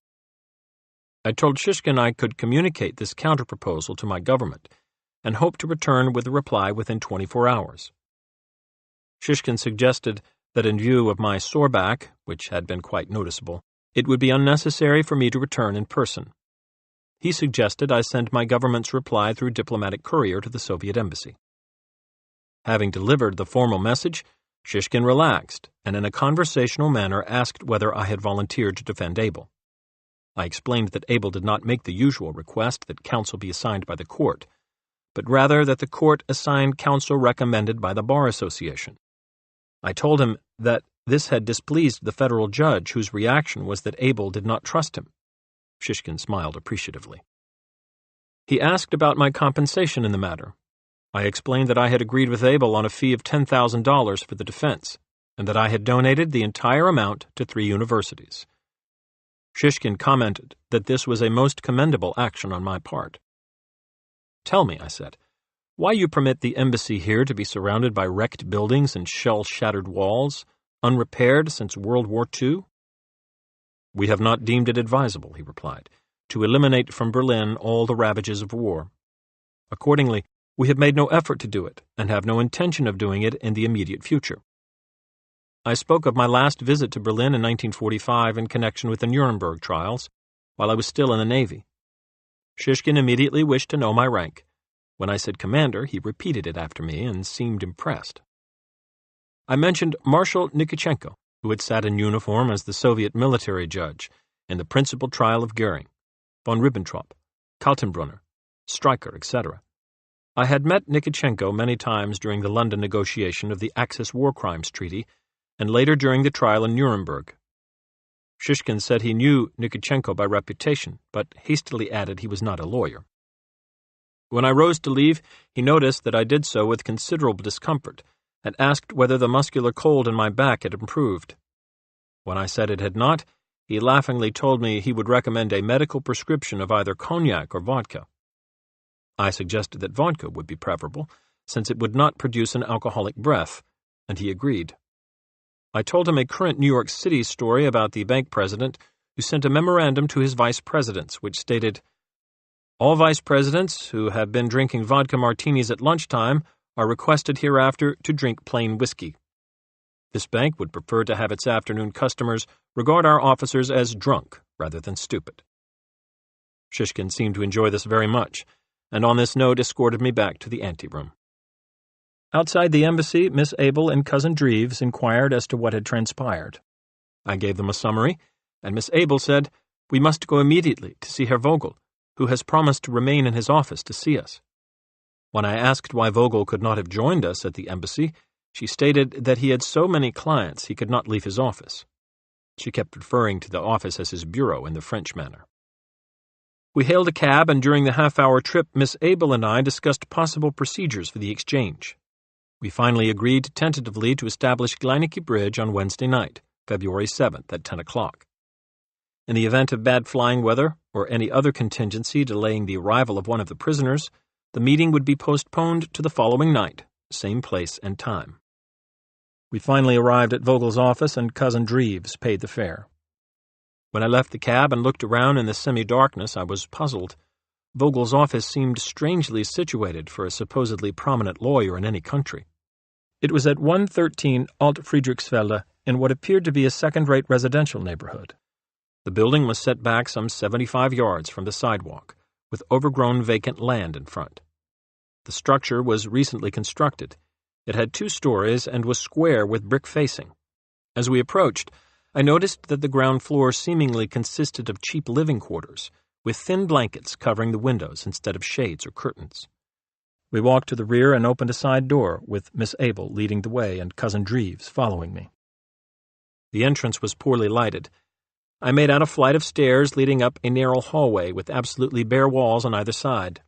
I told Shishkin I could communicate this counterproposal to my government, and hoped to return with a reply within 24 hours. Shishkin suggested that in view of my sore back, which had been quite noticeable, it would be unnecessary for me to return in person. He suggested I send my government's reply through diplomatic courier to the Soviet embassy. Having delivered the formal message, Shishkin relaxed and in a conversational manner asked whether I had volunteered to defend Abel. I explained that Abel did not make the usual request that counsel be assigned by the court, but rather that the court assign counsel recommended by the Bar Association. I told him that this had displeased the federal judge, whose reaction was that Abel did not trust him. Shishkin smiled appreciatively. He asked about my compensation in the matter. I explained that I had agreed with Abel on a fee of $10,000 for the defense, and that I had donated the entire amount to 3 universities. Shishkin commented that this was a most commendable action on my part. "Tell me," I said, "why you permit the embassy here to be surrounded by wrecked buildings and shell-shattered walls, unrepaired since World War II? "We have not deemed it advisable," he replied, "to eliminate from Berlin all the ravages of war. Accordingly, we have made no effort to do it, and have no intention of doing it in the immediate future." I spoke of my last visit to Berlin in 1945 in connection with the Nuremberg trials, while I was still in the Navy. Shishkin immediately wished to know my rank. When I said commander, he repeated it after me and seemed impressed. I mentioned Marshal Nikitchenko, who had sat in uniform as the Soviet military judge in the principal trial of Goering, von Ribbentrop, Kaltenbrunner, Streicher, etc. I had met Nikitchenko many times during the London negotiation of the Axis War Crimes Treaty, and later during the trial in Nuremberg. Shishkin said he knew Nikitchenko by reputation, but hastily added he was not a lawyer. When I rose to leave, he noticed that I did so with considerable discomfort, and asked whether the muscular cold in my back had improved. When I said it had not, he laughingly told me he would recommend a medical prescription of either cognac or vodka. I suggested that vodka would be preferable, since it would not produce an alcoholic breath, and he agreed. I told him a current New York City story about the bank president who sent a memorandum to his vice presidents, which stated, "All vice presidents who have been drinking vodka martinis at lunchtime are requested hereafter to drink plain whiskey. This bank would prefer to have its afternoon customers regard our officers as drunk rather than stupid." Shishkin seemed to enjoy this very much, and on this note escorted me back to the anteroom. Outside the embassy, Miss Abel and Cousin Dreves inquired as to what had transpired. I gave them a summary, and Miss Abel said, "We must go immediately to see Herr Vogel, who has promised to remain in his office to see us." When I asked why Vogel could not have joined us at the embassy, she stated that he had so many clients he could not leave his office. She kept referring to the office as his bureau in the French manner. We hailed a cab, and during the half-hour trip, Miss Abel and I discussed possible procedures for the exchange. We finally agreed tentatively to establish Gleineke Bridge on Wednesday night, February 7th at 10 o'clock. In the event of bad flying weather or any other contingency delaying the arrival of one of the prisoners, the meeting would be postponed to the following night, same place and time. We finally arrived at Vogel's office, and Cousin Dreves paid the fare. When I left the cab and looked around in the semi-darkness, I was puzzled. Vogel's office seemed strangely situated for a supposedly prominent lawyer in any country. It was at 113 Alt Friedrichsfelde in what appeared to be a second-rate residential neighborhood. The building was set back some 75 yards from the sidewalk, with overgrown vacant land in front. The structure was recently constructed. It had 2 stories and was square with brick facing. As we approached, I noticed that the ground floor seemingly consisted of cheap living quarters, with thin blankets covering the windows instead of shades or curtains. We walked to the rear and opened a side door, with Miss Abel leading the way and Cousin Dreves following me. The entrance was poorly lighted. I made out a flight of stairs leading up a narrow hallway with absolutely bare walls on either side.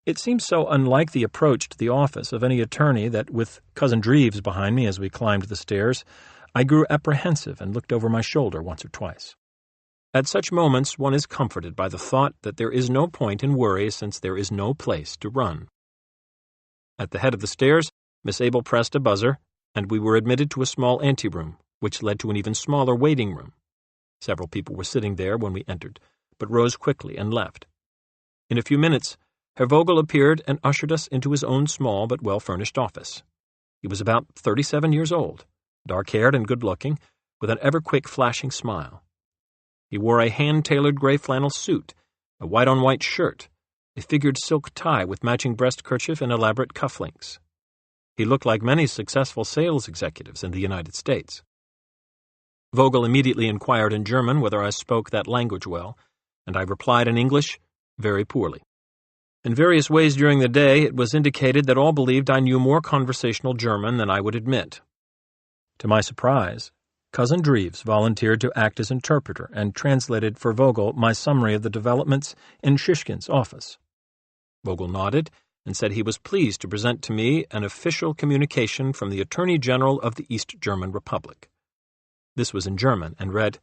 It seemed so unlike the approach to the office of any attorney that, with Cousin Dreves behind me as we climbed the stairs, I grew apprehensive and looked over my shoulder once or twice. At such moments one is comforted by the thought that there is no point in worry since there is no place to run. At the head of the stairs, Miss Abel pressed a buzzer, and we were admitted to a small anteroom, which led to an even smaller waiting room. Several people were sitting there when we entered, but rose quickly and left. In a few minutes, Herr Vogel appeared and ushered us into his own small but well-furnished office. He was about 37 years old, dark-haired and good-looking, with an ever-quick flashing smile. He wore a hand-tailored gray flannel suit, a white-on-white shirt, a figured silk tie with matching breast kerchief and elaborate cufflinks. He looked like many successful sales executives in the United States. Vogel immediately inquired in German whether I spoke that language well, and I replied in English very poorly. In various ways during the day, it was indicated that all believed I knew more conversational German than I would admit. To my surprise, Cousin Dreves volunteered to act as interpreter and translated for Vogel my summary of the developments in Shishkin's office. Vogel nodded and said he was pleased to present to me an official communication from the Attorney General of the East German Republic. This was in German and read,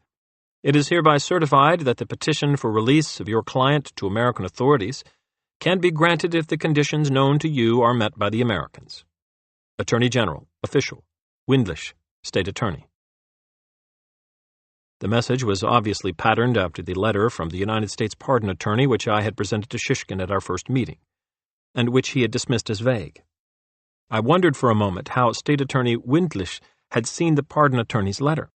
"It is hereby certified that the petition for release of your client to American authorities can be granted if the conditions known to you are met by the Americans. Attorney General, Official, Windlish, State Attorney." The message was obviously patterned after the letter from the United States Pardon Attorney which I had presented to Shishkin at our first meeting, and which he had dismissed as vague. I wondered for a moment how State Attorney Windlish had seen the Pardon Attorney's letter.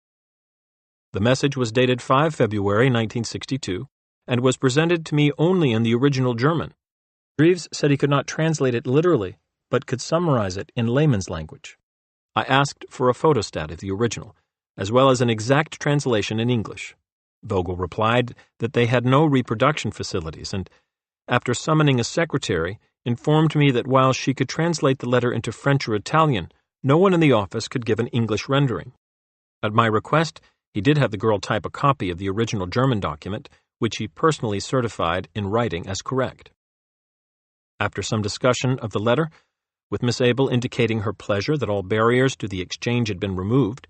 The message was dated 5 February 1962 and was presented to me only in the original German. Dreves said he could not translate it literally, but could summarize it in layman's language. I asked for a photostat of the original, as well as an exact translation in English. Vogel replied that they had no reproduction facilities and, after summoning a secretary, informed me that while she could translate the letter into French or Italian, no one in the office could give an English rendering. At my request, he did have the girl type a copy of the original German document, which he personally certified in writing as correct. After some discussion of the letter, with Miss Abel indicating her pleasure that all barriers to the exchange had been removed,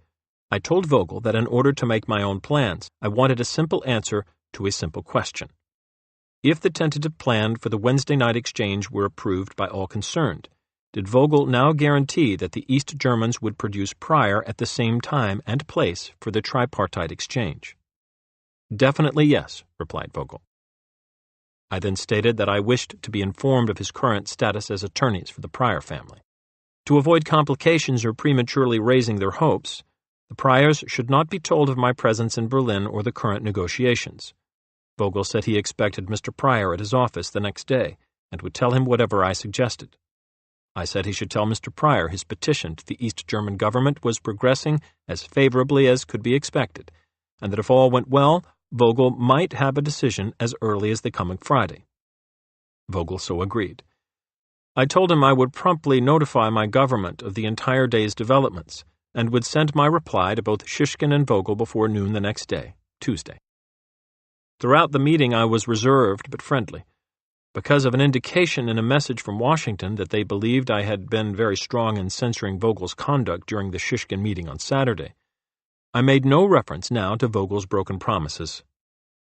I told Vogel that in order to make my own plans, I wanted a simple answer to a simple question. If the tentative plan for the Wednesday night exchange were approved by all concerned, did Vogel now guarantee that the East Germans would produce Pryor at the same time and place for the tripartite exchange? "Definitely yes," replied Vogel. I then stated that I wished to be informed of his current status as attorneys for the Pryor family. To avoid complications or prematurely raising their hopes, the Pryors should not be told of my presence in Berlin or the current negotiations. Vogel said he expected Mr. Pryor at his office the next day and would tell him whatever I suggested. I said he should tell Mr. Pryor his petition to the East German government was progressing as favorably as could be expected, and that if all went well, Vogel might have a decision as early as the coming Friday. Vogel so agreed. I told him I would promptly notify my government of the entire day's developments, and would send my reply to both Shishkin and Vogel before noon the next day, Tuesday. Throughout the meeting I was reserved but friendly, because of an indication in a message from Washington that they believed I had been very strong in censoring Vogel's conduct during the Shishkin meeting on Saturday. I made no reference now to Vogel's broken promises.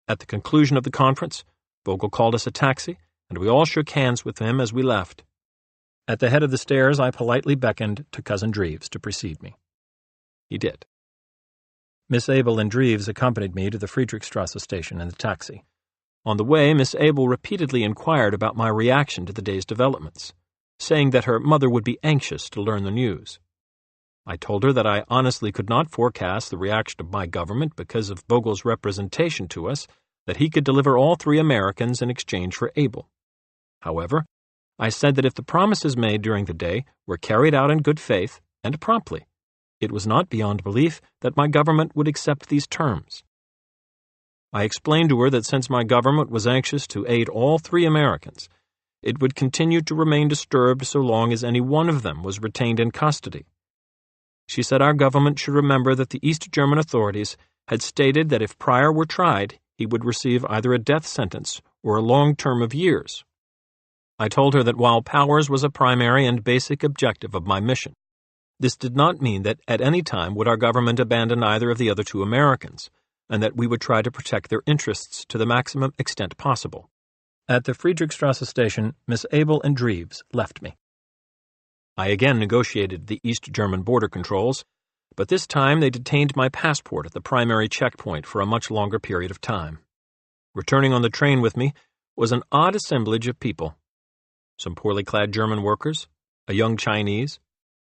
At the conclusion of the conference, Vogel called us a taxi, and we all shook hands with him as we left. At the head of the stairs, I politely beckoned to Cousin Dreves to precede me. He did. Miss Abel and Dreves accompanied me to the Friedrichstrasse station in the taxi. On the way, Miss Abel repeatedly inquired about my reaction to the day's developments, saying that her mother would be anxious to learn the news. I told her that I honestly could not forecast the reaction of my government because of Vogel's representation to us that he could deliver all 3 Americans in exchange for Abel. However, I said that if the promises made during the day were carried out in good faith and promptly, it was not beyond belief that my government would accept these terms. I explained to her that since my government was anxious to aid all 3 Americans, it would continue to remain disturbed so long as any one of them was retained in custody. She said our government should remember that the East German authorities had stated that if Pryor were tried, he would receive either a death sentence or a long term of years. I told her that while Powers was a primary and basic objective of my mission, this did not mean that at any time would our government abandon either of the other two Americans, and that we would try to protect their interests to the maximum extent possible. At the Friedrichstrasse station, Miss Abel and Dreves left me. I again negotiated the East German border controls, but this time they detained my passport at the primary checkpoint for a much longer period of time. Returning on the train with me was an odd assemblage of people. Some poorly clad German workers, a young Chinese,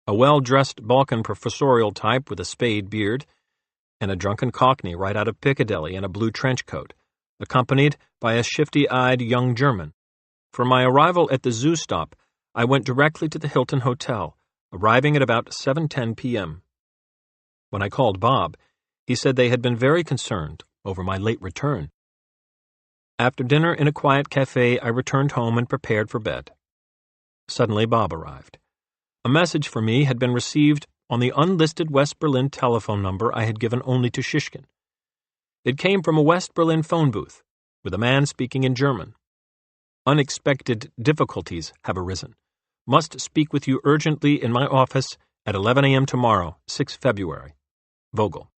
a well-dressed Balkan professorial type with a spade beard, and a drunken Cockney right out of Piccadilly in a blue trench coat, accompanied by a shifty-eyed young German. From my arrival at the zoo stop, I went directly to the Hilton Hotel, arriving at about 7:10 p.m. When I called Bob, he said they had been very concerned over my late return. After dinner in a quiet cafe, I returned home and prepared for bed. Suddenly Bob arrived. A message for me had been received on the unlisted West Berlin telephone number I had given only to Shishkin. It came from a West Berlin phone booth, with a man speaking in German. Unexpected difficulties have arisen. Must speak with you urgently in my office at 11 a.m. tomorrow, 6 February. Vogel.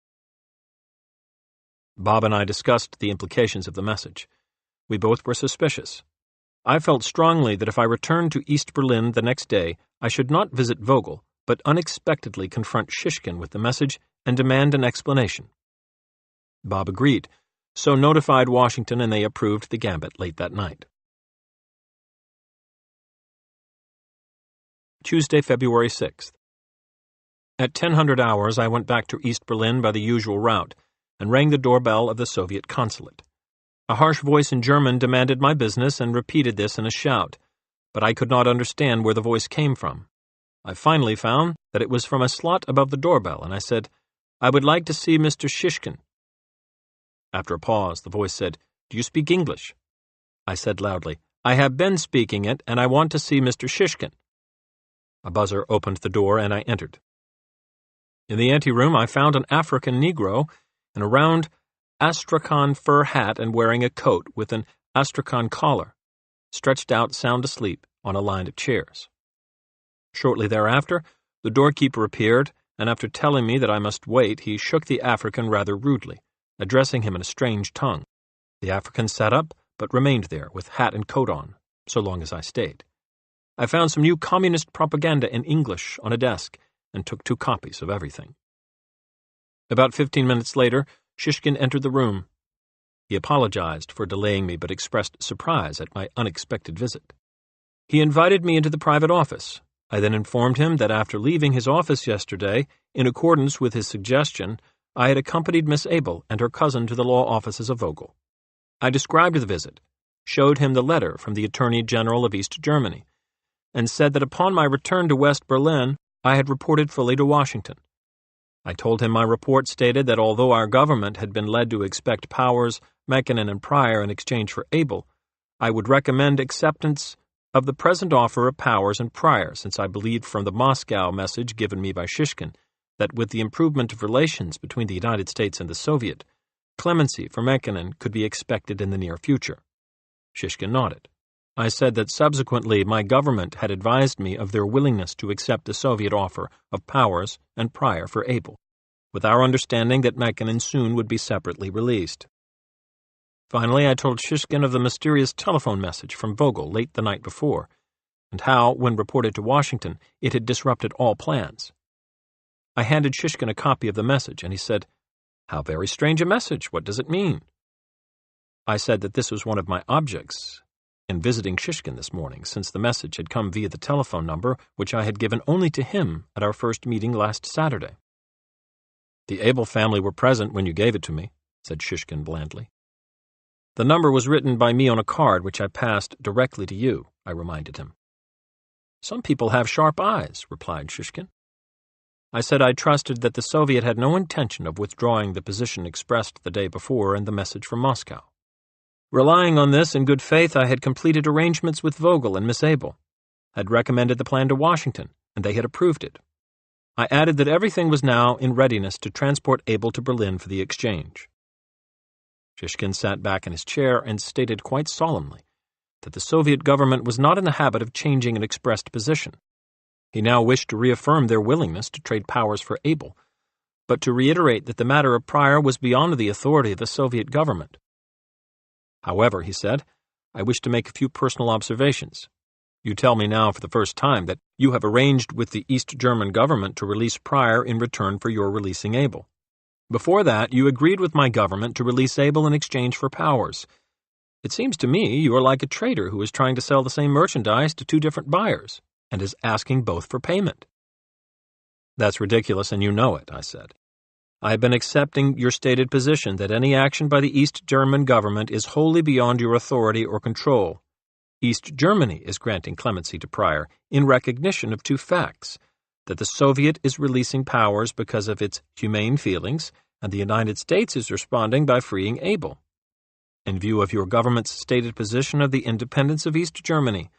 Bob and I discussed the implications of the message. We both were suspicious. I felt strongly that if I returned to East Berlin the next day, I should not visit Vogel, but unexpectedly confront Shishkin with the message and demand an explanation. Bob agreed, so notified Washington, and they approved the gambit late that night. Tuesday, February 6th. At 10:00 hours, I went back to East Berlin by the usual route and rang the doorbell of the Soviet consulate. A harsh voice in German demanded my business and repeated this in a shout, but I could not understand where the voice came from. I finally found that it was from a slot above the doorbell, and I said, "I would like to see Mr. Shishkin." After a pause, the voice said, "Do you speak English?" I said loudly, "I have been speaking it, and I want to see Mr. Shishkin." A buzzer opened the door, and I entered. In the anteroom, I found an African Negro in a round Astrakhan fur hat and wearing a coat with an Astrakhan collar, stretched out sound asleep on a line of chairs. Shortly thereafter, the doorkeeper appeared, and after telling me that I must wait, he shook the African rather rudely, addressing him in a strange tongue. The African sat up, but remained there with hat and coat on, so long as I stayed. I found some new communist propaganda in English on a desk, and took 2 copies of everything. About 15 minutes later, Shishkin entered the room. He apologized for delaying me, but expressed surprise at my unexpected visit. He invited me into the private office. I then informed him that after leaving his office yesterday, in accordance with his suggestion, I had accompanied Miss Abel and her cousin to the law offices of Vogel. I described the visit, showed him the letter from the Attorney General of East Germany, and said that upon my return to West Berlin, I had reported fully to Washington. I told him my report stated that although our government had been led to expect Powers, Mekinen, and Pryor in exchange for Abel, I would recommend acceptance of the present offer of Powers and Pryor, since I believed from the Moscow message given me by Shishkin that with the improvement of relations between the United States and the Soviet, clemency for Mekinen could be expected in the near future. Shishkin nodded. I said that subsequently my government had advised me of their willingness to accept the Soviet offer of Powers and Pryor for Abel, with our understanding that Mekinen soon would be separately released. Finally, I told Shishkin of the mysterious telephone message from Vogel late the night before, and how, when reported to Washington, it had disrupted all plans. I handed Shishkin a copy of the message, and he said, "How very strange a message. What does it mean?" I said that this was one of my objects in visiting Shishkin this morning, since the message had come via the telephone number which I had given only to him at our first meeting last Saturday. "The Abel family were present when you gave it to me," said Shishkin blandly. "The number was written by me on a card which I passed directly to you," I reminded him. "Some people have sharp eyes," replied Shishkin. I said I trusted that the Soviet had no intention of withdrawing the position expressed the day before in the message from Moscow. Relying on this in good faith, I had completed arrangements with Vogel and Miss Abel, had recommended the plan to Washington, and they had approved it. I added that everything was now in readiness to transport Abel to Berlin for the exchange. Shishkin sat back in his chair and stated quite solemnly that the Soviet government was not in the habit of changing an expressed position. He now wished to reaffirm their willingness to trade powers for Abel, but to reiterate that the matter of Pryor was beyond the authority of the Soviet government. However, he said, I wish to make a few personal observations. You tell me now for the first time that you have arranged with the East German government to release Pryor in return for your releasing Abel. Before that, you agreed with my government to release Abel in exchange for powers. It seems to me you are like a trader who is trying to sell the same merchandise to two different buyers and is asking both for payment. That's ridiculous, and you know it, I said. I have been accepting your stated position that any action by the East German government is wholly beyond your authority or control. East Germany is granting clemency to Pryor in recognition of two facts, that the Soviet is releasing powers because of its humane feelings, and the United States is responding by freeing Abel. In view of your government's stated position of the independence of East Germany,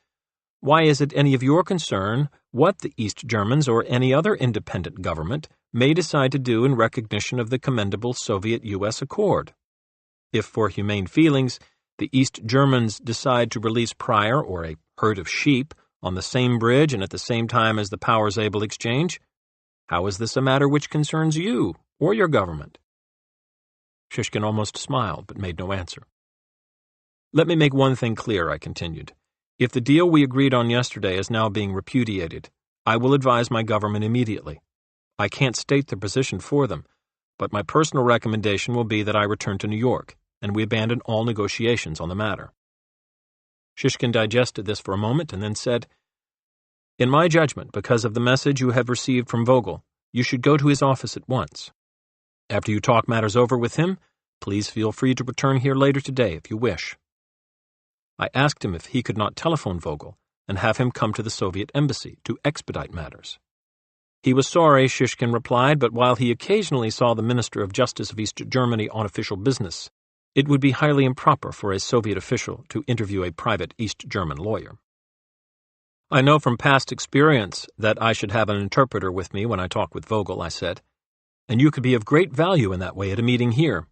why is it any of your concern what the East Germans or any other independent government may decide to do in recognition of the commendable Soviet-U.S. accord? If for humane feelings, the East Germans decide to release Pryor or a herd of sheep on the same bridge and at the same time as the powers Abel exchange, how is this a matter which concerns you or your government? Shishkin almost smiled but made no answer. Let me make one thing clear, I continued. If the deal we agreed on yesterday is now being repudiated, I will advise my government immediately. I can't state the position for them, but my personal recommendation will be that I return to New York, and we abandon all negotiations on the matter. Shishkin digested this for a moment and then said, In my judgment, because of the message you have received from Vogel, you should go to his office at once. After you talk matters over with him, please feel free to return here later today if you wish. I asked him if he could not telephone Vogel and have him come to the Soviet embassy to expedite matters. He was sorry, Shishkin replied, but while he occasionally saw the Minister of Justice of East Germany on official business, it would be highly improper for a Soviet official to interview a private East German lawyer. I know from past experience that I should have an interpreter with me when I talk with Vogel, I said, and you could be of great value in that way at a meeting here.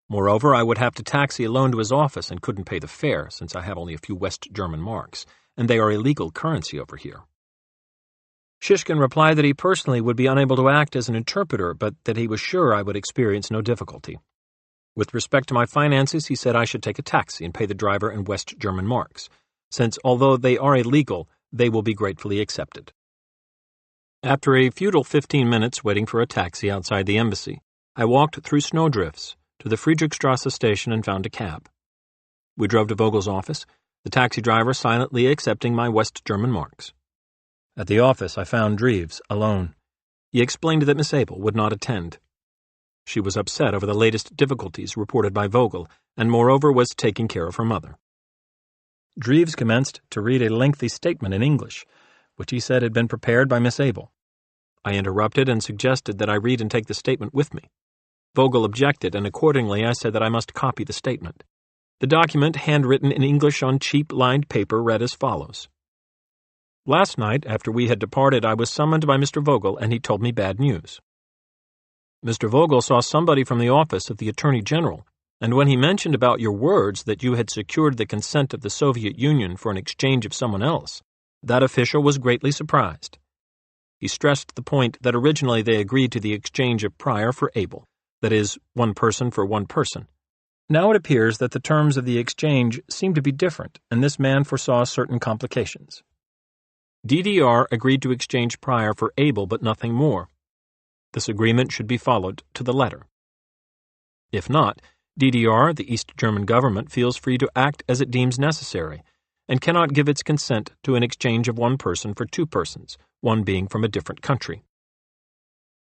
Moreover, I would have to taxi alone to his office and couldn't pay the fare since I have only a few West German marks, and they are illegal currency over here. Shishkin replied that he personally would be unable to act as an interpreter, but that he was sure I would experience no difficulty. With respect to my finances, he said I should take a taxi and pay the driver in West German marks, since although they are illegal, they will be gratefully accepted. After a futile 15 minutes waiting for a taxi outside the embassy, I walked through snowdrifts to the Friedrichstrasse station and found a cab. We drove to Vogel's office, the taxi driver silently accepting my West German marks. At the office, I found Dreves alone. He explained that Miss Abel would not attend. She was upset over the latest difficulties reported by Vogel, and moreover was taking care of her mother. Dreves commenced to read a lengthy statement in English, which he said had been prepared by Miss Abel. I interrupted and suggested that I read and take the statement with me. Vogel objected, and accordingly I said that I must copy the statement. The document, handwritten in English on cheap lined paper, read as follows. Last night, after we had departed, I was summoned by Mr. Vogel, and he told me bad news. Mr. Vogel saw somebody from the office of the Attorney General, and when he mentioned about your words that you had secured the consent of the Soviet Union for an exchange of someone else, that official was greatly surprised. He stressed the point that originally they agreed to the exchange of Pryor for Abel, that is, one person for one person. Now it appears that the terms of the exchange seem to be different, and this man foresaw certain complications. DDR agreed to exchange Pryor for Abel, but nothing more. This agreement should be followed to the letter. If not, DDR, the East German government, feels free to act as it deems necessary, and cannot give its consent to an exchange of one person for two persons, one being from a different country.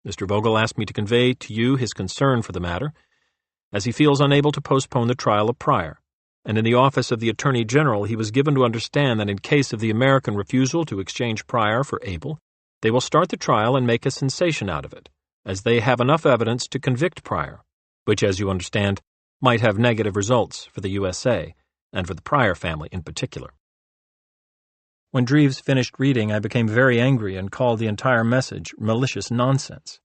Mr. Vogel asked me to convey to you his concern for the matter, as he feels unable to postpone the trial of Pryor, and in the office of the Attorney General he was given to understand that in case of the American refusal to exchange Pryor for Abel, they will start the trial and make a sensation out of it, as they have enough evidence to convict Pryor, which, as you understand, might have negative results for the USA, and for the Pryor family in particular. When Dreves finished reading, I became very angry and called the entire message malicious nonsense.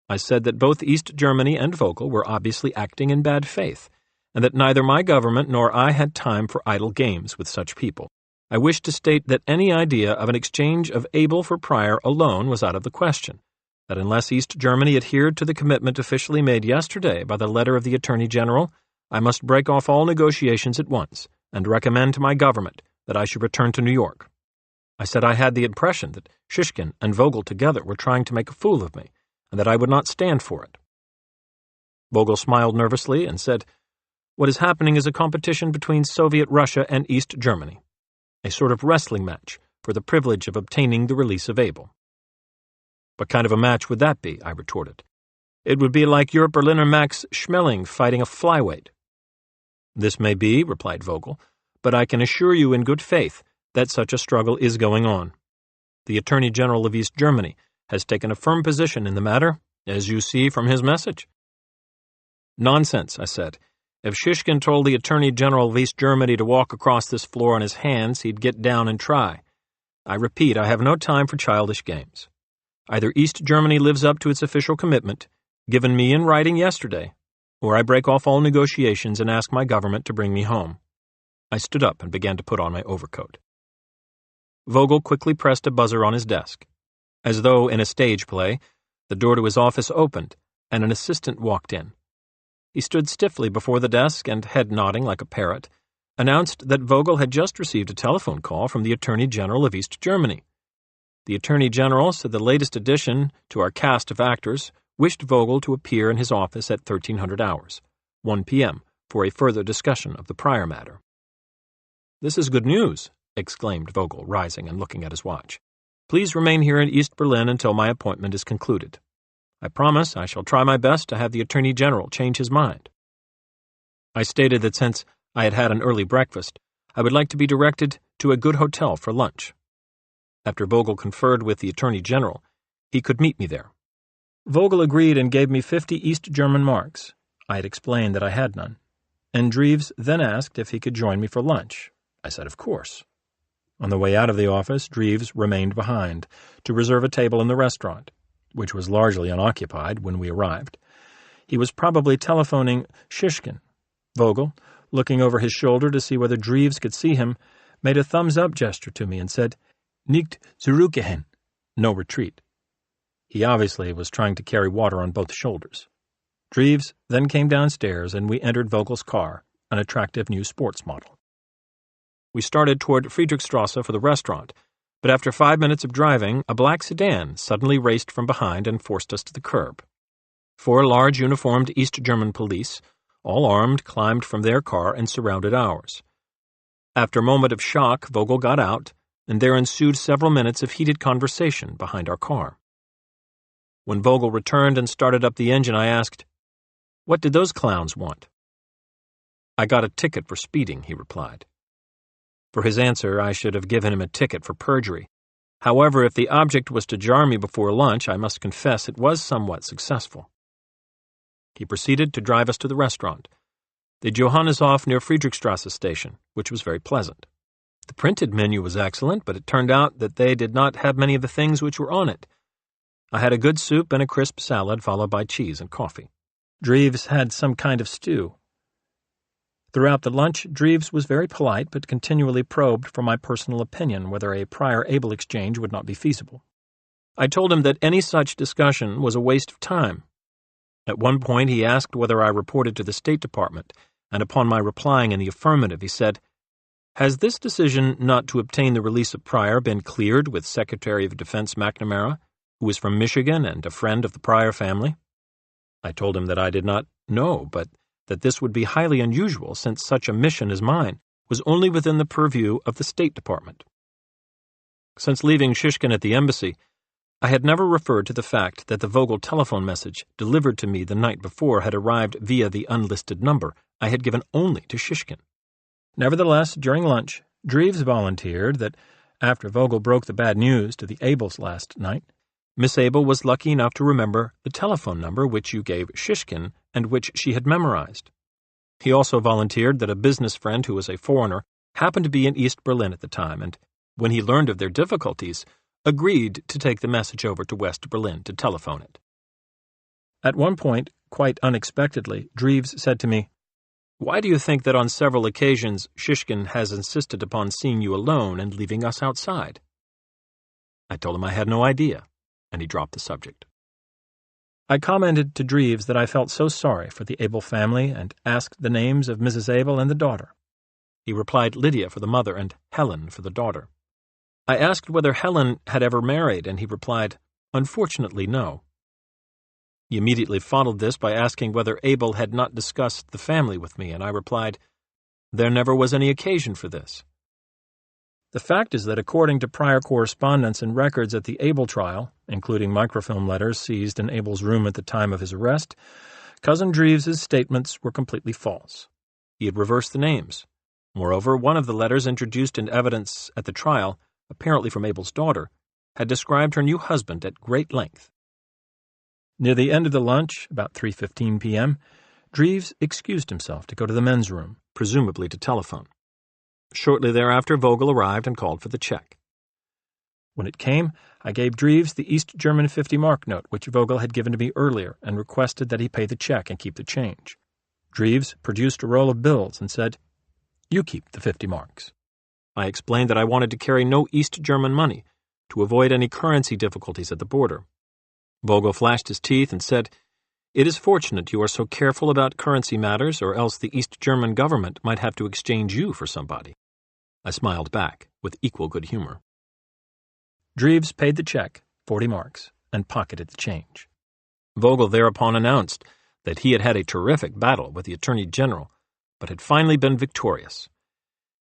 I said that both East Germany and Vogel were obviously acting in bad faith, and that neither my government nor I had time for idle games with such people. I wished to state that any idea of an exchange of Abel for Pryor alone was out of the question, that unless East Germany adhered to the commitment officially made yesterday by the letter of the Attorney General, I must break off all negotiations at once and recommend to my government that I should return to New York. I said I had the impression that Shishkin and Vogel together were trying to make a fool of me, and that I would not stand for it. Vogel smiled nervously and said, "What is happening is a competition between Soviet Russia and East Germany, a sort of wrestling match for the privilege of obtaining the release of Abel." "What kind of a match would that be?" I retorted. "It would be like your Berliner Max Schmeling fighting a flyweight." "This may be," replied Vogel, "but I can assure you in good faith that such a struggle is going on. The Attorney General of East Germany has taken a firm position in the matter, as you see from his message." "Nonsense," I said. "If Shishkin told the Attorney General of East Germany to walk across this floor on his hands, he'd get down and try. I repeat, I have no time for childish games. Either East Germany lives up to its official commitment, given me in writing yesterday, or I break off all negotiations and ask my government to bring me home." I stood up and began to put on my overcoat. Vogel quickly pressed a buzzer on his desk. As though in a stage play, the door to his office opened, and an assistant walked in. He stood stiffly before the desk and, head nodding like a parrot, announced that Vogel had just received a telephone call from the Attorney General of East Germany. The Attorney General said the latest addition to our cast of actors wished Vogel to appear in his office at 1300 hours, 1 p.m., for a further discussion of the Pryor matter. "This is good news," exclaimed Vogel, rising and looking at his watch. "Please remain here in East Berlin until my appointment is concluded. I promise I shall try my best to have the Attorney General change his mind." I stated that since I had had an early breakfast, I would like to be directed to a good hotel for lunch. After Vogel conferred with the Attorney General, he could meet me there. Vogel agreed and gave me 50 East German marks. I had explained that I had none. And Dreves then asked if he could join me for lunch. I said of course. On the way out of the office, Dreves remained behind to reserve a table in the restaurant, which was largely unoccupied when we arrived. He was probably telephoning Shishkin. Vogel, looking over his shoulder to see whether Dreves could see him, made a thumbs-up gesture to me and said, "Nicht zurückgehen," no retreat. He obviously was trying to carry water on both shoulders. Dreves then came downstairs and we entered Vogel's car, an attractive new sports model. We started toward Friedrichstrasse for the restaurant, but after 5 minutes of driving, a black sedan suddenly raced from behind and forced us to the curb. 4 large uniformed East German police, all armed, climbed from their car and surrounded ours. After a moment of shock, Vogel got out, and there ensued several minutes of heated conversation behind our car. When Vogel returned and started up the engine, I asked, "What did those clowns want?" "I got a ticket for speeding," he replied. For his answer, I should have given him a ticket for perjury. However, if the object was to jar me before lunch, I must confess it was somewhat successful. He proceeded to drive us to the restaurant, the Johanneshof near Friedrichstrasse station, which was very pleasant. The printed menu was excellent, but it turned out that they did not have many of the things which were on it. I had a good soup and a crisp salad, followed by cheese and coffee. Dreves had some kind of stew. Throughout the lunch, Dreves was very polite, but continually probed for my personal opinion whether a Pryor-Abel exchange would not be feasible. I told him that any such discussion was a waste of time. At one point, he asked whether I reported to the State Department, and upon my replying in the affirmative, he said, "Has this decision not to obtain the release of Pryor been cleared with Secretary of Defense McNamara, who is from Michigan and a friend of the Pryor family?" I told him that I did not know, but that this would be highly unusual since such a mission as mine was only within the purview of the State Department. Since leaving Shishkin at the embassy, I had never referred to the fact that the Vogel telephone message delivered to me the night before had arrived via the unlisted number I had given only to Shishkin. Nevertheless, during lunch, Dreves volunteered that after Vogel broke the bad news to the Abels last night, Miss Abel was lucky enough to remember the telephone number which you gave Shishkin and which she had memorized. He also volunteered that a business friend who was a foreigner happened to be in East Berlin at the time, and when he learned of their difficulties, agreed to take the message over to West Berlin to telephone it. At one point, quite unexpectedly, Dreves said to me, "Why do you think that on several occasions Shishkin has insisted upon seeing you alone and leaving us outside?" I told him I had no idea, and he dropped the subject. I commented to Dreves that I felt so sorry for the Abel family and asked the names of Mrs. Abel and the daughter. He replied Lydia for the mother and Helen for the daughter. I asked whether Helen had ever married, and he replied, "Unfortunately, no." He immediately followed this by asking whether Abel had not discussed the family with me, and I replied, "There never was any occasion for this." The fact is that according to prior correspondence and records at the Abel trial, including microfilm letters seized in Abel's room at the time of his arrest, Cousin Dreves's statements were completely false. He had reversed the names. Moreover, one of the letters introduced in evidence at the trial, apparently from Abel's daughter, had described her new husband at great length. Near the end of the lunch, about 3:15 p.m., Dreves excused himself to go to the men's room, presumably to telephone. Shortly thereafter, Vogel arrived and called for the check. When it came, I gave Dreves the East German 50-mark note which Vogel had given to me earlier and requested that he pay the check and keep the change. Dreves produced a roll of bills and said, "You keep the 50 marks. I explained that I wanted to carry no East German money to avoid any currency difficulties at the border. Vogel flashed his teeth and said, "It is fortunate you are so careful about currency matters, or else the East German government might have to exchange you for somebody." I smiled back, with equal good humor. Dreves paid the check, 40 marks, and pocketed the change. Vogel thereupon announced that he had had a terrific battle with the Attorney General, but had finally been victorious.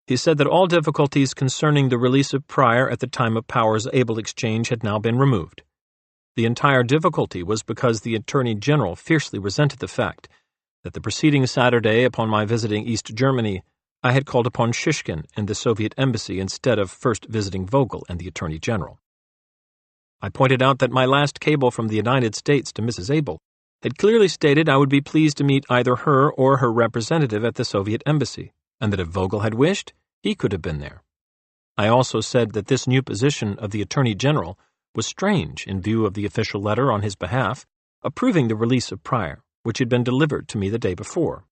He said that all difficulties concerning the release of Pryor at the time of Power's Abel exchange had now been removed. The entire difficulty was because the Attorney General fiercely resented the fact that the preceding Saturday, upon my visiting East Germany, I had called upon Shishkin and the Soviet embassy instead of first visiting Vogel and the Attorney General. I pointed out that my last cable from the United States to Mrs. Abel had clearly stated I would be pleased to meet either her or her representative at the Soviet embassy, and that if Vogel had wished, he could have been there. I also said that this new position of the Attorney General was strange in view of the official letter on his behalf approving the release of Pryor, which had been delivered to me the day before.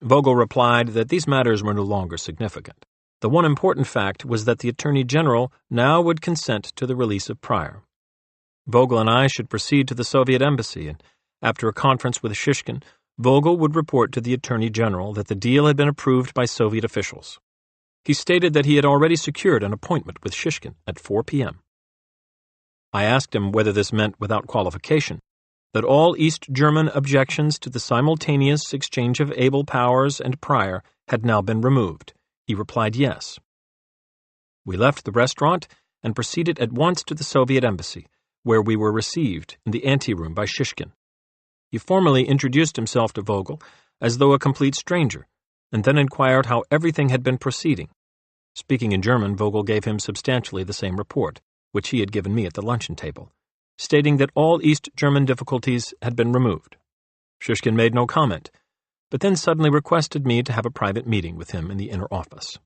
Vogel replied that these matters were no longer significant. The one important fact was that the Attorney General now would consent to the release of Pryor. Vogel and I should proceed to the Soviet embassy, and after a conference with Shishkin, Vogel would report to the Attorney General that the deal had been approved by Soviet officials. He stated that he had already secured an appointment with Shishkin at 4 p.m. I asked him whether this meant, without qualification, that all East German objections to the simultaneous exchange of Abel Powers and Pryor had now been removed. He replied yes. We left the restaurant and proceeded at once to the Soviet embassy, where we were received in the anteroom by Shishkin. He formally introduced himself to Vogel as though a complete stranger, and then inquired how everything had been proceeding. Speaking in German, Vogel gave him substantially the same report, which he had given me at the luncheon table, stating that all East German difficulties had been removed. Shishkin made no comment, but then suddenly requested me to have a private meeting with him in the inner office.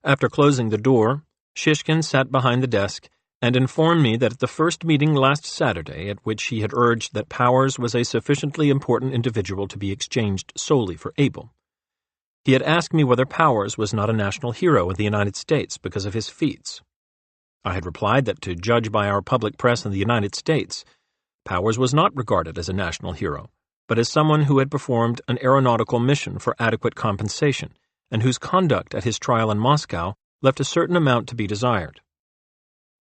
After closing the door, Shishkin sat behind the desk and informed me that at the first meeting last Saturday, at which he had urged that Powers was a sufficiently important individual to be exchanged solely for Abel, he had asked me whether Powers was not a national hero in the United States because of his feats. I had replied that, to judge by our public press in the United States, Powers was not regarded as a national hero, but as someone who had performed an aeronautical mission for adequate compensation, and whose conduct at his trial in Moscow left a certain amount to be desired.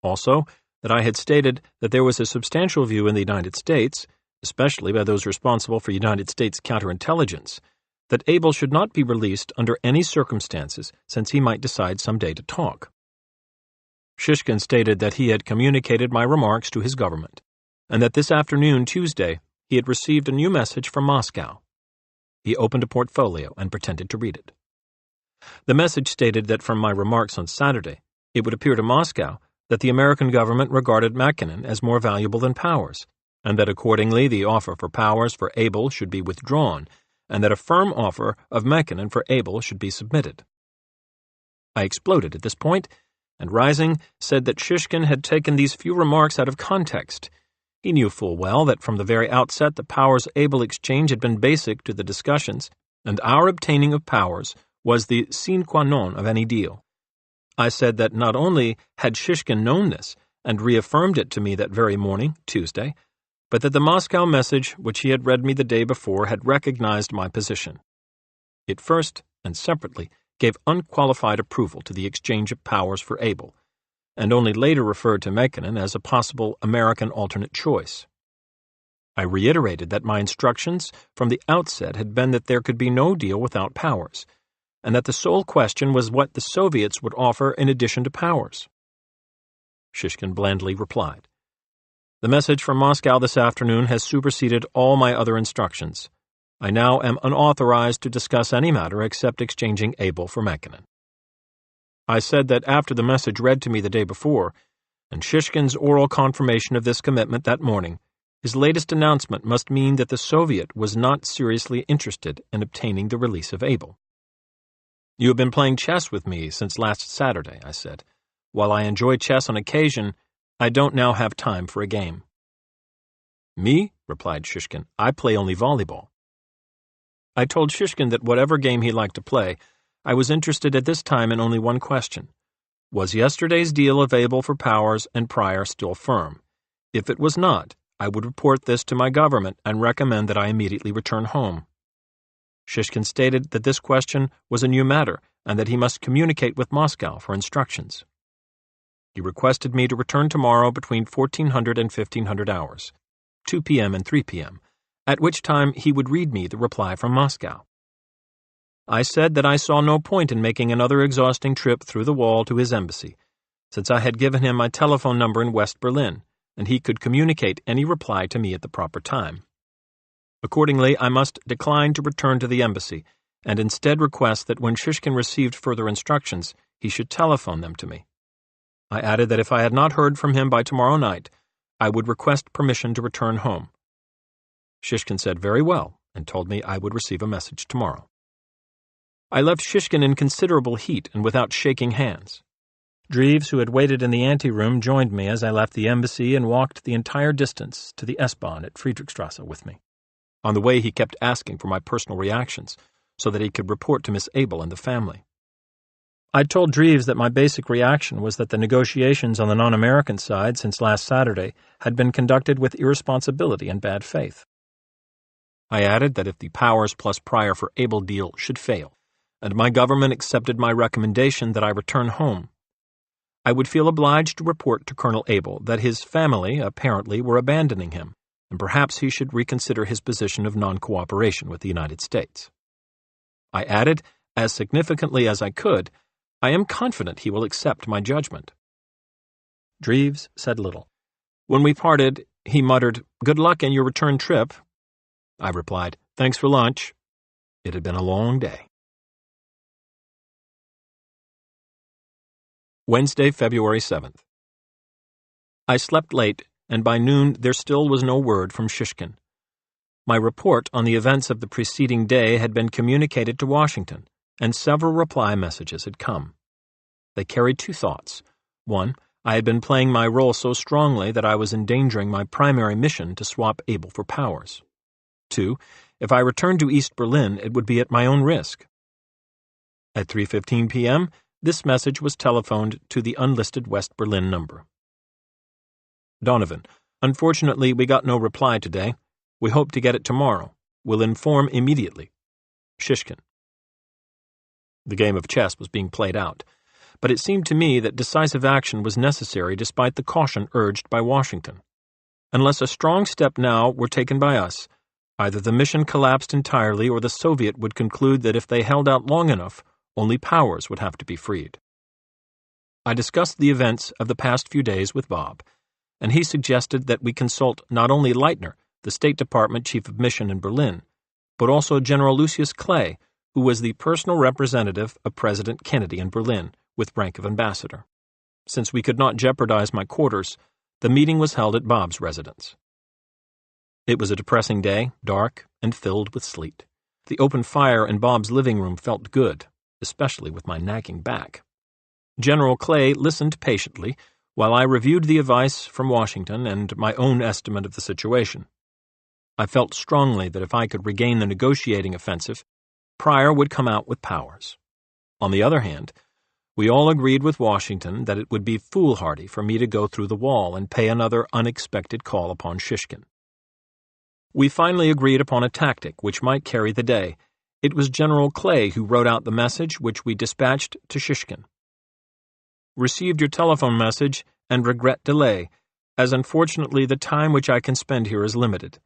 Also, that I had stated that there was a substantial view in the United States, especially by those responsible for United States counterintelligence, that Abel should not be released under any circumstances, since he might decide some day to talk. Shishkin stated that he had communicated my remarks to his government, and that this afternoon, Tuesday, he had received a new message from Moscow. He opened a portfolio and pretended to read it. The message stated that from my remarks on Saturday, it would appear to Moscow that the American government regarded Mackinnon as more valuable than Powers, and that accordingly the offer for Powers for Abel should be withdrawn, and that a firm offer of Mackinnon for Abel should be submitted. I exploded at this point, and rising, said that Shishkin had taken these few remarks out of context. He knew full well that from the very outset the Powers-Able exchange had been basic to the discussions, and our obtaining of powers was the sine qua non of any deal. I said that not only had Shishkin known this, and reaffirmed it to me that very morning, Tuesday, but that the Moscow message, which he had read me the day before, had recognized my position. It first, and separately, gave unqualified approval to the exchange of powers for Able, and only later referred to Mekinen as a possible American alternate choice. I reiterated that my instructions from the outset had been that there could be no deal without powers, and that the sole question was what the Soviets would offer in addition to powers. Shishkin blandly replied, "The message from Moscow this afternoon has superseded all my other instructions. I now am unauthorized to discuss any matter except exchanging Able for Mekinen." I said that after the message read to me the day before, and Shishkin's oral confirmation of this commitment that morning, his latest announcement must mean that the Soviet was not seriously interested in obtaining the release of Able. "You have been playing chess with me since last Saturday," I said. "While I enjoy chess on occasion, I don't now have time for a game." "Me?" replied Shishkin. "I play only volleyball." I told Shishkin that whatever game he liked to play, I was interested at this time in only one question. Was yesterday's deal of Able for powers and Pryor still firm? If it was not, I would report this to my government and recommend that I immediately return home. Shishkin stated that this question was a new matter and that he must communicate with Moscow for instructions. He requested me to return tomorrow between 1400 and 1500 hours, 2 p.m. and 3 p.m., at which time he would read me the reply from Moscow. I said that I saw no point in making another exhausting trip through the wall to his embassy, since I had given him my telephone number in West Berlin, and he could communicate any reply to me at the proper time. Accordingly, I must decline to return to the embassy, and instead request that when Shishkin received further instructions, he should telephone them to me. I added that if I had not heard from him by tomorrow night, I would request permission to return home. Shishkin said very well, and told me I would receive a message tomorrow. I left Shishkin in considerable heat and without shaking hands. Dreves, who had waited in the anteroom, joined me as I left the embassy and walked the entire distance to the S-Bahn at Friedrichstrasse with me. On the way, he kept asking for my personal reactions, so that he could report to Miss Able and the family. I told Dreves that my basic reaction was that the negotiations on the non-American side since last Saturday had been conducted with irresponsibility and bad faith. I added that if the Powers plus Pryor for Able deal should fail, and my government accepted my recommendation that I return home, I would feel obliged to report to Colonel Able that his family apparently were abandoning him, and perhaps he should reconsider his position of non-cooperation with the United States. I added, as significantly as I could, I am confident he will accept my judgment. Dreves said little. When we parted, he muttered, "Good luck in your return trip." I replied, "Thanks for lunch." It had been a long day. Wednesday, February 7th. I slept late, and by noon there still was no word from Shishkin. My report on the events of the preceding day had been communicated to Washington, and several reply messages had come. They carried two thoughts. One, I had been playing my role so strongly that I was endangering my primary mission to swap Able for Powers. Two, if I returned to East Berlin, it would be at my own risk. At 3:15 p.m., this message was telephoned to the unlisted West Berlin number. Donovan, unfortunately, we got no reply today. We hope to get it tomorrow. Will inform immediately. Shishkin. The game of chess was being played out, but it seemed to me that decisive action was necessary despite the caution urged by Washington. Unless a strong step now were taken by us, either the mission collapsed entirely or the Soviet would conclude that if they held out long enough, only Powers would have to be freed. I discussed the events of the past few days with Bob, and he suggested that we consult not only Leitner, the State Department Chief of Mission in Berlin, but also General Lucius Clay, who was the personal representative of President Kennedy in Berlin, with rank of ambassador. Since we could not jeopardize my quarters, the meeting was held at Bob's residence. It was a depressing day, dark, and filled with sleet. The open fire in Bob's living room felt good, especially with my nagging back. General Clay listened patiently while I reviewed the advice from Washington and my own estimate of the situation. I felt strongly that if I could regain the negotiating offensive, Pryor would come out with powers. On the other hand, we all agreed with Washington that it would be foolhardy for me to go through the wall and pay another unexpected call upon Shishkin. We finally agreed upon a tactic which might carry the day. It was General Clay who wrote out the message which we dispatched to Shishkin. Received your telephone message and regret delay, as unfortunately the time which I can spend here is limited.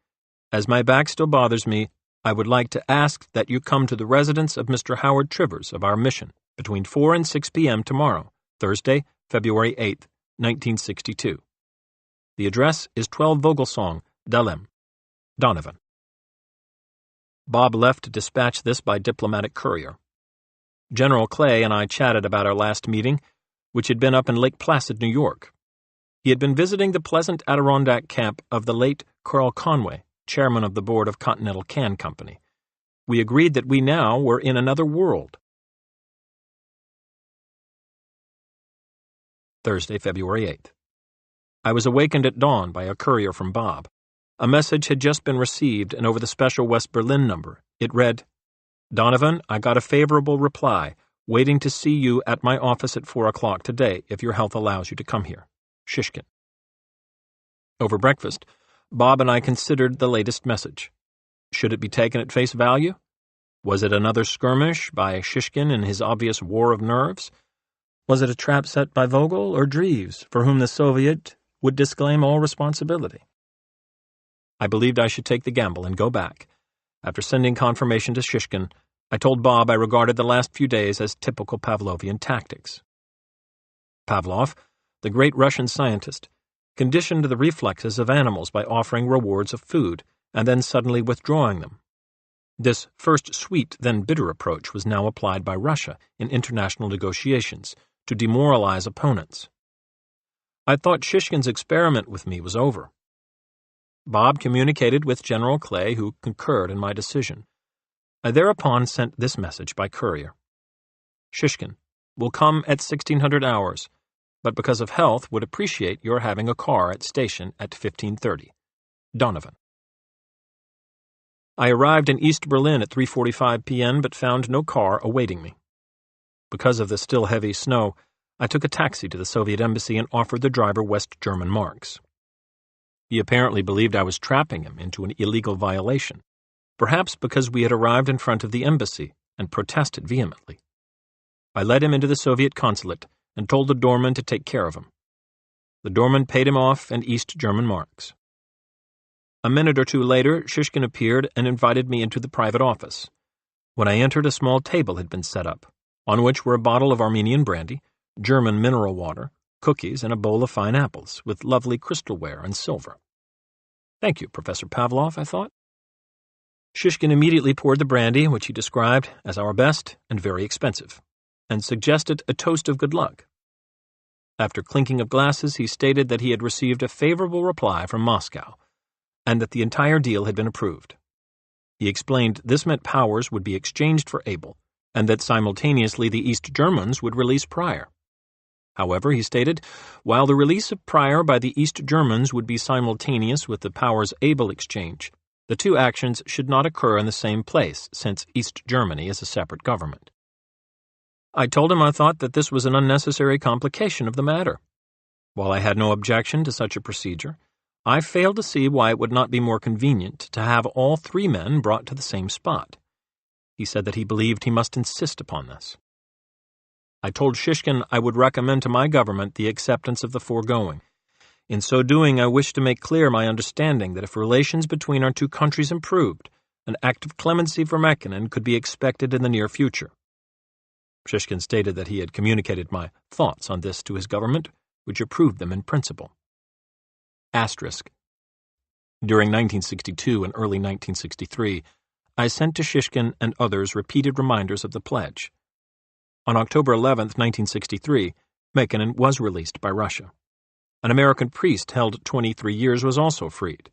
As my back still bothers me, I would like to ask that you come to the residence of Mr. Howard Trivers of our mission between 4 and 6 p.m. tomorrow, Thursday, February 8, 1962. The address is 12 Vogelsong, Dahlem. Donovan. Bob left to dispatch this by diplomatic courier. General Clay and I chatted about our last meeting, which had been up in Lake Placid, New York. He had been visiting the pleasant Adirondack camp of the late Carl Conway, chairman of the board of Continental Can Company. We agreed that we now were in another world. Thursday, February 8th. I was awakened at dawn by a courier from Bob. A message had just been received, and over the special West Berlin number, it read, Donovan, I got a favorable reply, waiting to see you at my office at 4 o'clock today if your health allows you to come here. Shishkin. Over breakfast, Bob and I considered the latest message. Should it be taken at face value? Was it another skirmish by Shishkin in his obvious war of nerves? Was it a trap set by Vogel or Dreves, for whom the Soviet would disclaim all responsibility? I believed I should take the gamble and go back. After sending confirmation to Shishkin, I told Bob I regarded the last few days as typical Pavlovian tactics. Pavlov, the great Russian scientist, conditioned the reflexes of animals by offering rewards of food and then suddenly withdrawing them. This first sweet, then bitter approach was now applied by Russia in international negotiations to demoralize opponents. I thought Shishkin's experiment with me was over. Bob communicated with General Clay, who concurred in my decision. I thereupon sent this message by courier. Shishkin will come at 1600 hours, but because of health would appreciate your having a car at station at 15:30. Donovan. I arrived in East Berlin at 3:45 p.m. but found no car awaiting me. Because of the still heavy snow, I took a taxi to the Soviet embassy and offered the driver West German marks. He apparently believed I was trapping him into an illegal violation, perhaps because we had arrived in front of the embassy and protested vehemently. I led him into the Soviet consulate and told the doorman to take care of him. The doorman paid him off in East German marks. A minute or two later, Shishkin appeared and invited me into the private office. When I entered, a small table had been set up, on which were a bottle of Armenian brandy, German mineral water, cookies, and a bowl of fine apples, with lovely crystalware and silver. Thank you, Professor Pavlov, I thought. Shishkin immediately poured the brandy, which he described as our best and very expensive, and suggested a toast of good luck. After clinking of glasses, he stated that he had received a favorable reply from Moscow, and that the entire deal had been approved. He explained this meant powers would be exchanged for Abel, and that simultaneously the East Germans would release Pryor. However, he stated, while the release of Pryor by the East Germans would be simultaneous with the powers-Abel exchange, the two actions should not occur in the same place, since East Germany is a separate government. I told him I thought that this was an unnecessary complication of the matter. While I had no objection to such a procedure, I failed to see why it would not be more convenient to have all three men brought to the same spot. He said that he believed he must insist upon this. I told Shishkin I would recommend to my government the acceptance of the foregoing. In so doing, I wished to make clear my understanding that if relations between our two countries improved, an act of clemency for Mekkinen could be expected in the near future. Shishkin stated that he had communicated my thoughts on this to his government, which approved them in principle. Asterisk. During 1962 and early 1963, I sent to Shishkin and others repeated reminders of the pledge. On October 11, 1963, Mekkinen was released by Russia. An American priest held 23 years was also freed.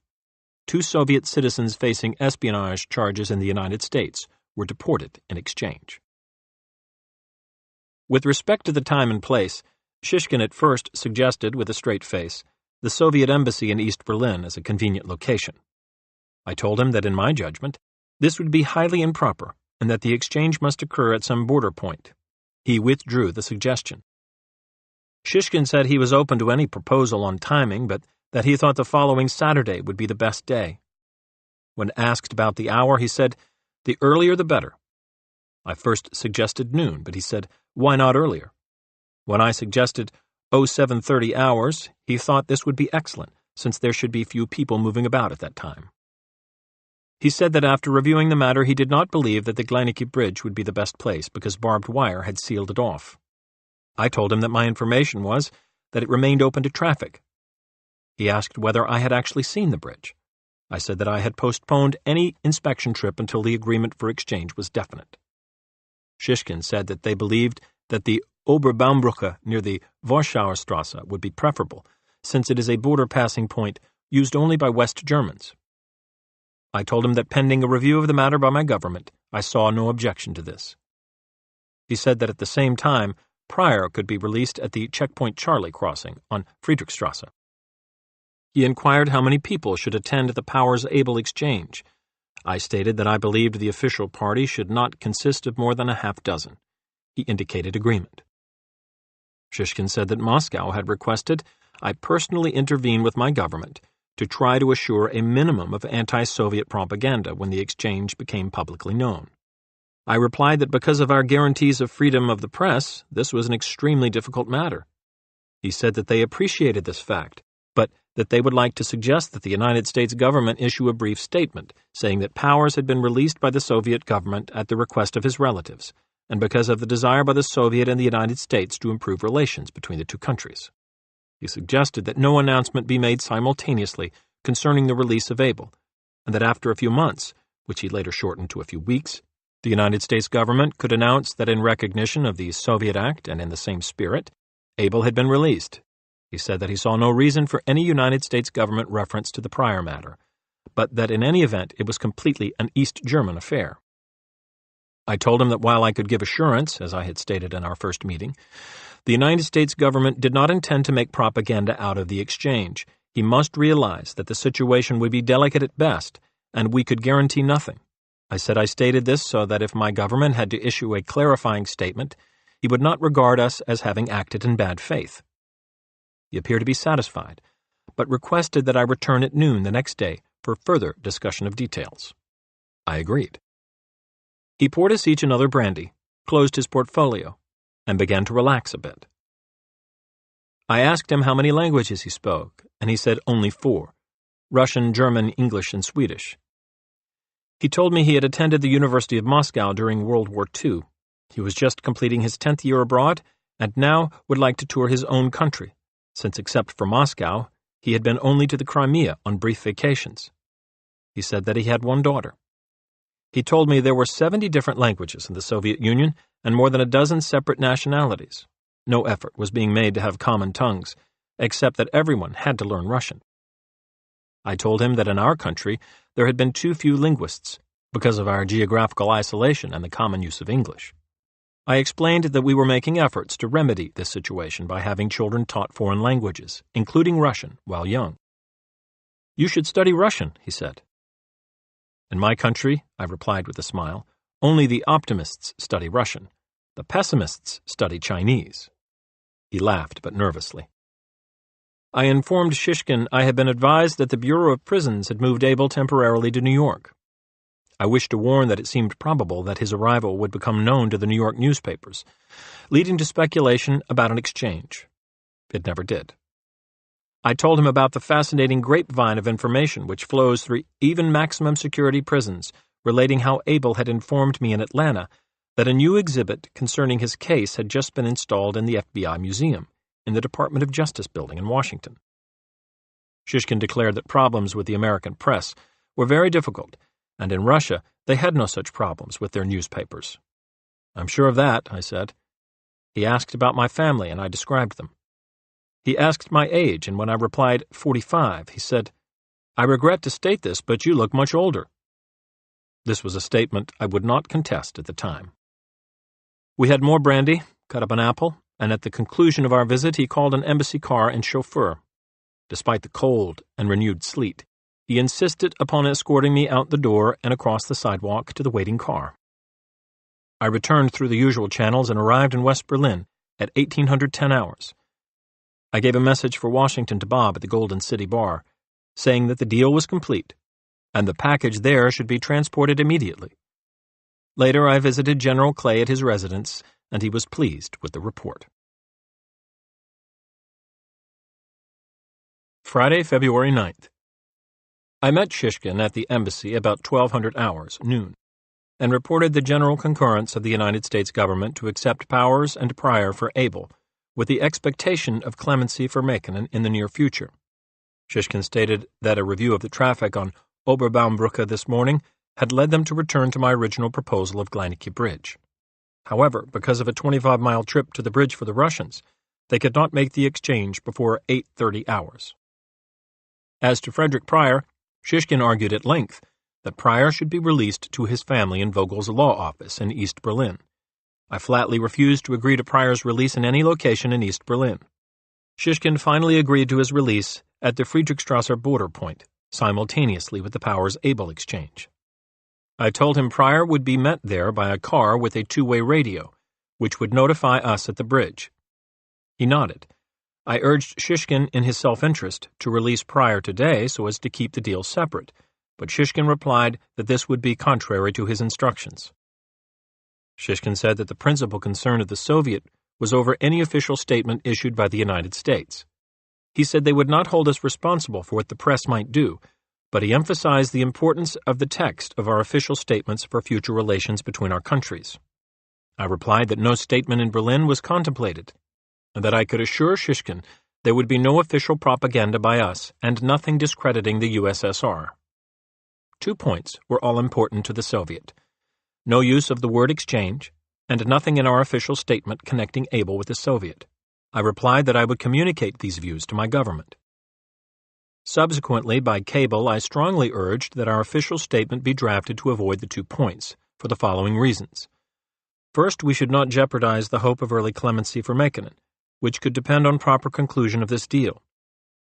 2 Soviet citizens facing espionage charges in the United States were deported in exchange. With respect to the time and place, Shishkin at first suggested, with a straight face, the Soviet embassy in East Berlin as a convenient location. I told him that in my judgment, this would be highly improper and that the exchange must occur at some border point. He withdrew the suggestion. Shishkin said he was open to any proposal on timing, but that he thought the following Saturday would be the best day. When asked about the hour, he said, "The earlier the better." I first suggested noon, but he said, "Why not earlier?" When I suggested 0730 hours, he thought this would be excellent, since there should be few people moving about at that time. He said that after reviewing the matter, he did not believe that the Gleineke Bridge would be the best place because barbed wire had sealed it off. I told him that my information was that it remained open to traffic. He asked whether I had actually seen the bridge. I said that I had postponed any inspection trip until the agreement for exchange was definite. Shishkin said that they believed that the Oberbaumbrücke near the Warschauer Strasse would be preferable, since it is a border passing point used only by West Germans. I told him that pending a review of the matter by my government, I saw no objection to this. He said that at the same time, Pryor could be released at the Checkpoint Charlie crossing on Friedrichstrasse. He inquired how many people should attend the powers-able exchange. I stated that I believed the official party should not consist of more than a half dozen. He indicated agreement. Shishkin said that Moscow had requested I personally intervene with my government to try to assure a minimum of anti-Soviet propaganda when the exchange became publicly known. I replied that because of our guarantees of freedom of the press, this was an extremely difficult matter. He said that they appreciated this fact, but that they would like to suggest that the United States government issue a brief statement saying that powers had been released by the Soviet government at the request of his relatives, and because of the desire by the Soviet and the United States to improve relations between the two countries. He suggested that no announcement be made simultaneously concerning the release of Abel, and that after a few months, which he later shortened to a few weeks, the United States government could announce that in recognition of the Soviet Act and in the same spirit, Abel had been released. He said that he saw no reason for any United States government reference to the prior matter, but that in any event it was completely an East German affair. I told him that while I could give assurance, as I had stated in our first meeting, the United States government did not intend to make propaganda out of the exchange. He must realize that the situation would be delicate at best, and we could guarantee nothing. I said I stated this so that if my government had to issue a clarifying statement, he would not regard us as having acted in bad faith. He appeared to be satisfied, but requested that I return at noon the next day for further discussion of details. I agreed. He poured us each another brandy, closed his portfolio, and began to relax a bit. I asked him how many languages he spoke, and he said only 4, Russian, German, English, and Swedish. He told me he had attended the University of Moscow during World War II. He was just completing his 10th year abroad, and now would like to tour his own country, since except for Moscow, he had been only to the Crimea on brief vacations. He said that he had 1 daughter. He told me there were 70 different languages in the Soviet Union and more than a dozen separate nationalities. No effort was being made to have common tongues, except that everyone had to learn Russian. I told him that in our country there had been too few linguists because of our geographical isolation and the common use of English. I explained that we were making efforts to remedy this situation by having children taught foreign languages, including Russian, while young. "You should study Russian," he said. "In my country," I replied with a smile, "only the optimists study Russian. The pessimists study Chinese." He laughed, but nervously. I informed Shishkin I had been advised that the Bureau of Prisons had moved Abel temporarily to New York. I wished to warn that it seemed probable that his arrival would become known to the New York newspapers, leading to speculation about an exchange. It never did. I told him about the fascinating grapevine of information which flows through even maximum security prisons, relating how Abel had informed me in Atlanta that a new exhibit concerning his case had just been installed in the FBI Museum, in the Department of Justice building in Washington. Shishkin declared that problems with the American press were very difficult, and in Russia they had no such problems with their newspapers. "I'm sure of that," I said. He asked about my family, and I described them. He asked my age, and when I replied 45, he said, "I regret to state this, but you look much older." This was a statement I would not contest at the time. We had more brandy, cut up an apple, and at the conclusion of our visit he called an embassy car and chauffeur. Despite the cold and renewed sleet, he insisted upon escorting me out the door and across the sidewalk to the waiting car. I returned through the usual channels and arrived in West Berlin at 1810 hours. I gave a message for Washington to Bob at the Golden City Bar, saying that the deal was complete, and the package there should be transported immediately. Later I visited General Clay at his residence, and he was pleased with the report. Friday, February 9th. I met Shishkin at the embassy about 1200 hours, noon, and reported the general concurrence of the United States government to accept Powers and Pryor for Abel, with the expectation of clemency for Mäkinen in the near future. Shishkin stated that a review of the traffic on Oberbaumbrücke this morning had led them to return to my original proposal of Gleinecke Bridge. However, because of a 25-mile trip to the bridge for the Russians, they could not make the exchange before 8:30 hours. As to Frederick Pryor, Shishkin argued at length that Pryor should be released to his family in Vogel's law office in East Berlin. I flatly refused to agree to Pryor's release in any location in East Berlin. Shishkin finally agreed to his release at the Friedrichstrasse border point, simultaneously with the Powers-Abel exchange. I told him Pryor would be met there by a car with a two-way radio, which would notify us at the bridge. He nodded. I urged Shishkin in his self-interest to release Pryor today so as to keep the deal separate, but Shishkin replied that this would be contrary to his instructions. Shishkin said that the principal concern of the Soviet was over any official statement issued by the United States. He said they would not hold us responsible for what the press might do, but he emphasized the importance of the text of our official statements for future relations between our countries. I replied that no statement in Berlin was contemplated, and that I could assure Shishkin there would be no official propaganda by us and nothing discrediting the USSR. 2 points were all important to the Soviet: no use of the word exchange, and nothing in our official statement connecting Abel with the Soviet. I replied that I would communicate these views to my government. Subsequently, by cable, I strongly urged that our official statement be drafted to avoid the 2 points, for the following reasons. First, we should not jeopardize the hope of early clemency for Mäkinen, which could depend on proper conclusion of this deal.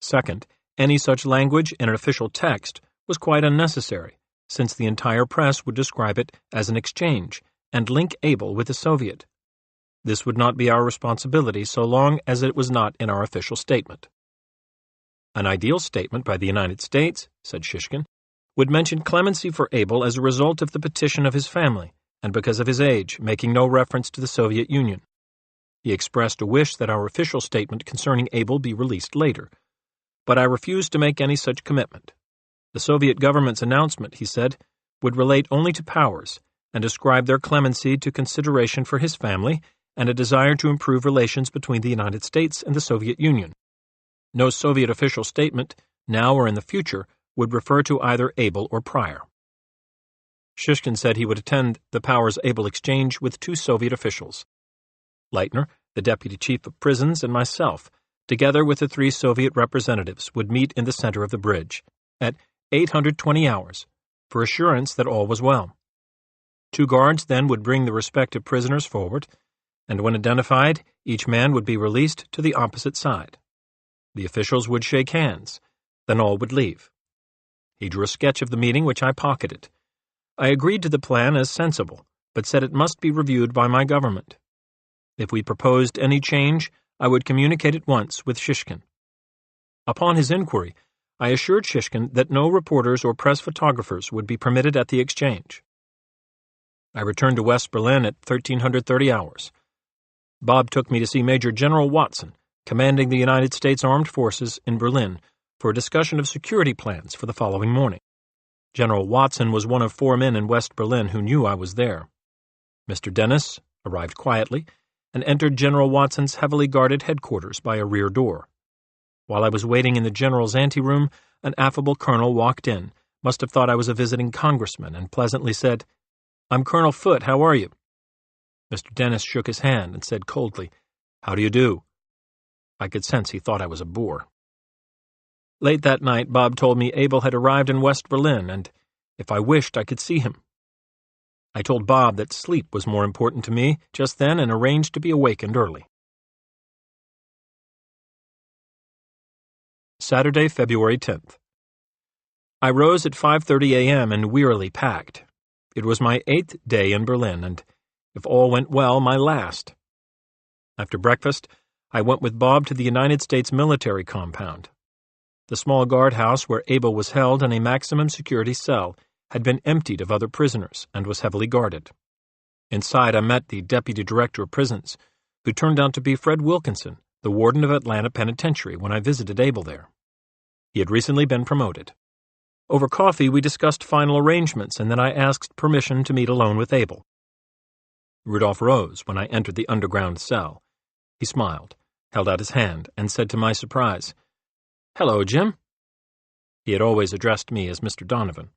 Second, any such language in an official text was quite unnecessary, since the entire press would describe it as an exchange and link Abel with the Soviet. This would not be our responsibility so long as it was not in our official statement. An ideal statement by the United States, said Shishkin, would mention clemency for Abel as a result of the petition of his family and because of his age, making no reference to the Soviet Union. He expressed a wish that our official statement concerning Abel be released later, but I refused to make any such commitment. The Soviet government's announcement, he said, would relate only to Powers and ascribe their clemency to consideration for his family and a desire to improve relations between the United States and the Soviet Union. No Soviet official statement, now or in the future, would refer to either Abel or Pryor. Shishkin said he would attend the Powers-Abel exchange with 2 Soviet officials: Leitner, the deputy chief of prisons, and myself, together with the 3 Soviet representatives, would meet in the center of the bridge at 820 hours for assurance that all was well. 2 guards then would bring the respective prisoners forward, and when identified, each man would be released to the opposite side. The officials would shake hands, then all would leave. He drew a sketch of the meeting, which I pocketed. I agreed to the plan as sensible, but said it must be reviewed by my government. If we proposed any change, I would communicate at once with Shishkin. Upon his inquiry, I assured Shishkin that no reporters or press photographers would be permitted at the exchange. I returned to West Berlin at 1330 hours. Bob took me to see Major General Watson, commanding the United States Armed Forces in Berlin, for a discussion of security plans for the following morning. General Watson was one of 4 men in West Berlin who knew I was there. Mr. Dennis arrived quietly and entered General Watson's heavily guarded headquarters by a rear door. While I was waiting in the general's anteroom, an affable colonel walked in, must have thought I was a visiting congressman, and pleasantly said, "I'm Colonel Foote, how are you?" Mr. Dennis shook his hand and said coldly, "How do you do?" I could sense he thought I was a bore. Late that night, Bob told me Abel had arrived in West Berlin, and if I wished, I could see him. I told Bob that sleep was more important to me just then and arranged to be awakened early. Saturday, February 10th. I rose at 5:30 a.m. and wearily packed. It was my 8th day in Berlin, and, if all went well, my last. After breakfast, I went with Bob to the United States military compound. The small guardhouse where Abel was held in a maximum security cell had been emptied of other prisoners and was heavily guarded. Inside, I met the deputy director of prisons, who turned out to be Fred Wilkinson, the warden of Atlanta Penitentiary, when I visited Abel there. He had recently been promoted. Over coffee, we discussed final arrangements, and then I asked permission to meet alone with Abel. Rudolph rose when I entered the underground cell. He smiled, held out his hand, and said to my surprise, "Hello, Jim." He had always addressed me as Mr. Donovan.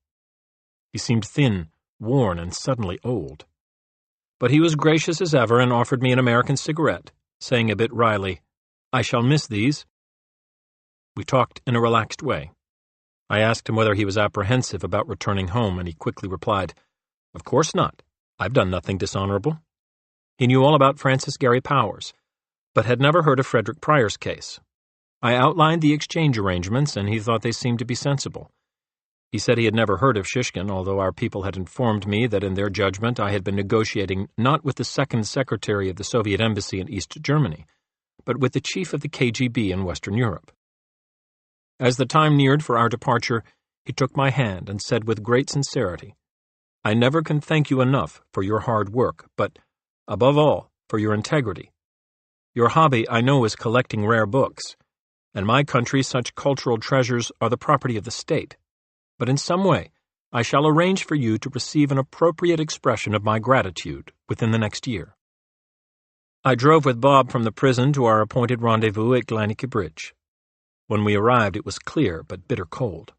He seemed thin, worn, and suddenly old. But he was gracious as ever and offered me an American cigarette, saying a bit wryly, "I shall miss these." We talked in a relaxed way. I asked him whether he was apprehensive about returning home, and he quickly replied, "Of course not. I've done nothing dishonorable." He knew all about Francis Gary Powers, but had never heard of Frederick Pryor's case. I outlined the exchange arrangements, and he thought they seemed to be sensible. He said he had never heard of Shishkin, although our people had informed me that in their judgment I had been negotiating not with the second secretary of the Soviet embassy in East Germany, but with the chief of the KGB in Western Europe. As the time neared for our departure, he took my hand and said with great sincerity, "I never can thank you enough for your hard work, but, above all, for your integrity. Your hobby, I know, is collecting rare books. In my country, such cultural treasures are the property of the state. But in some way, I shall arrange for you to receive an appropriate expression of my gratitude within the next year." I drove with Bob from the prison to our appointed rendezvous at Glienicke Bridge. When we arrived, it was clear but bitter cold.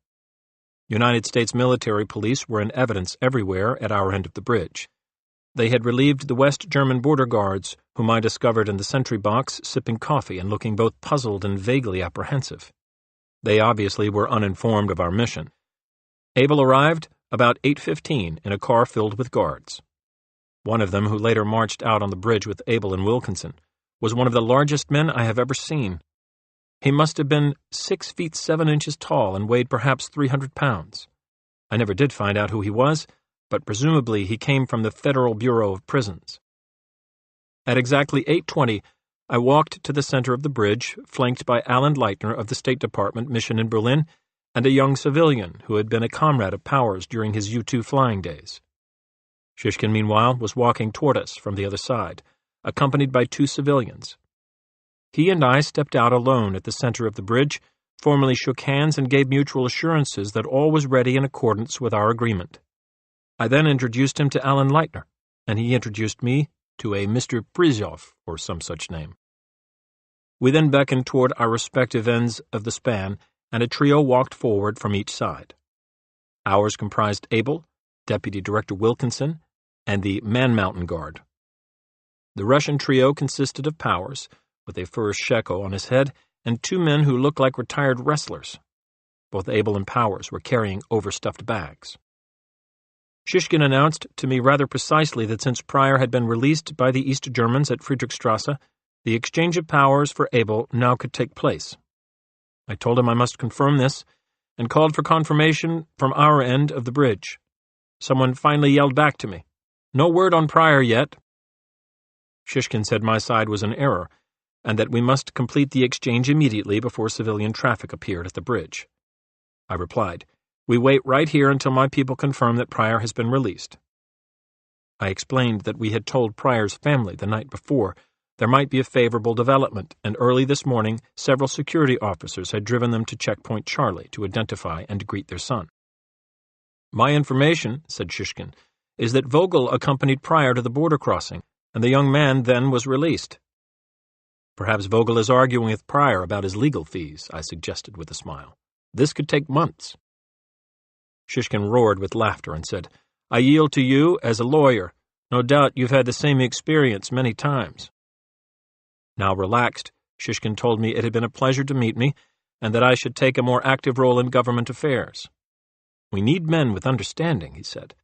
United States military police were in evidence everywhere at our end of the bridge. They had relieved the West German border guards, whom I discovered in the sentry box sipping coffee and looking both puzzled and vaguely apprehensive. They obviously were uninformed of our mission. Abel arrived about 8:15 in a car filled with guards. One of them, who later marched out on the bridge with Abel and Wilkinson, was one of the largest men I have ever seen. He must have been 6 feet 7 inches tall and weighed perhaps 300 pounds. I never did find out who he was, but presumably he came from the Federal Bureau of Prisons. At exactly 8:20, I walked to the center of the bridge, flanked by Alan Leitner of the State Department mission in Berlin and a young civilian who had been a comrade of Powers during his U-2 flying days. Shishkin, meanwhile, was walking toward us from the other side, accompanied by 2 civilians. He and I stepped out alone at the center of the bridge, formally shook hands, and gave mutual assurances that all was ready in accordance with our agreement. I then introduced him to Alan Leitner, and he introduced me to a Mr. Prizhov, or some such name. We then beckoned toward our respective ends of the span, and a trio walked forward from each side. Ours comprised Abel, Deputy Director Wilkinson, and the Man Mountain Guard. The Russian trio consisted of Powers, with a fur shako on his head, and 2 men who looked like retired wrestlers. Both Abel and Powers were carrying overstuffed bags. Shishkin announced to me rather precisely that since Pryor had been released by the East Germans at Friedrichstrasse, the exchange of Powers for Abel now could take place. I told him I must confirm this, and called for confirmation from our end of the bridge. Someone finally yelled back to me, "No word on Pryor yet." Shishkin said my side was in error, and that we must complete the exchange immediately before civilian traffic appeared at the bridge. I replied, "We wait right here until my people confirm that Pryor has been released." I explained that we had told Pryor's family the night before there might be a favorable development, and early this morning several security officers had driven them to Checkpoint Charlie to identify and greet their son. "My information," said Shishkin, "is that Vogel accompanied Pryor to the border crossing, and the young man then was released." "Perhaps Vogel is arguing with Pryor about his legal fees," I suggested with a smile. "This could take months." Shishkin roared with laughter and said, "I yield to you as a lawyer. No doubt you've had the same experience many times." Now relaxed, Shishkin told me it had been a pleasure to meet me, and that I should take a more active role in government affairs. "We need men with understanding," he said.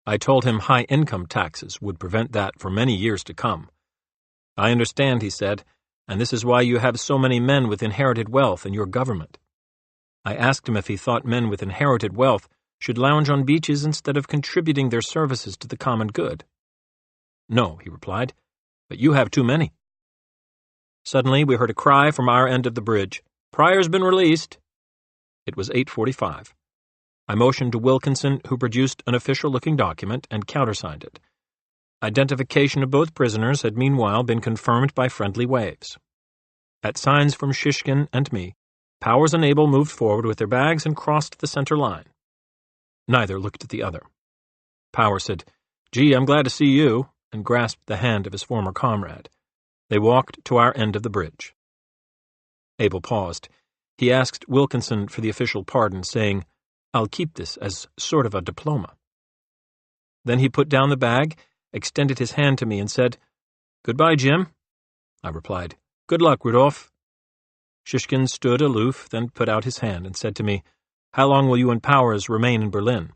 I told him high income taxes would prevent that for many years to come. I understand, he said, and this is why you have so many men with inherited wealth in your government. I asked him if he thought men with inherited wealth should lounge on beaches instead of contributing their services to the common good. No, he replied, but you have too many. Suddenly we heard a cry from our end of the bridge. Pryor's been released. It was 8:45. I motioned to Wilkinson, who produced an official-looking document and countersigned it. Identification of both prisoners had meanwhile been confirmed by friendly waves. At signs from Shishkin and me, Powers and Abel moved forward with their bags and crossed the center line. Neither looked at the other. Powers said, "Gee, I'm glad to see you," and grasped the hand of his former comrade. They walked to our end of the bridge. Abel paused. He asked Wilkinson for the official pardon, saying, "I'll keep this as sort of a diploma." Then he put down the bag, extended his hand to me, and said, "Goodbye, Jim." I replied, "Good luck, Rudolph." Shishkin stood aloof, then put out his hand and said to me, "How long will you and Powers remain in Berlin?"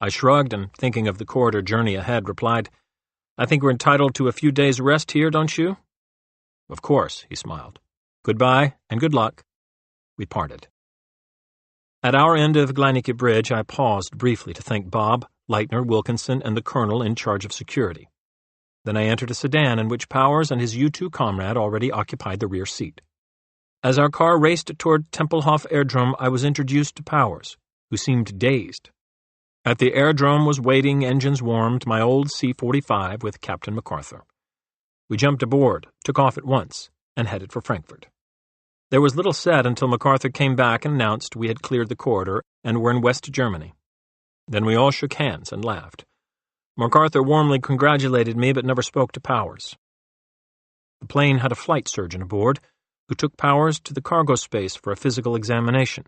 I shrugged and, thinking of the corridor journey ahead, replied, "I think we're entitled to a few days' rest here, don't you?" "Of course," he smiled. "Goodbye, and good luck." We parted. At our end of Glienicke Bridge, I paused briefly to thank Bob, Leitner, Wilkinson, and the colonel in charge of security. Then I entered a sedan in which Powers and his U-2 comrade already occupied the rear seat. As our car raced toward Tempelhof Airdrome, I was introduced to Powers, who seemed dazed. At the airdrome was waiting, engines warmed, my old C-45 with Captain MacArthur. We jumped aboard, took off at once, and headed for Frankfurt. There was little said until MacArthur came back and announced we had cleared the corridor and were in West Germany. Then we all shook hands and laughed. MacArthur warmly congratulated me but never spoke to Powers. The plane had a flight surgeon aboard, who took Powers to the cargo space for a physical examination.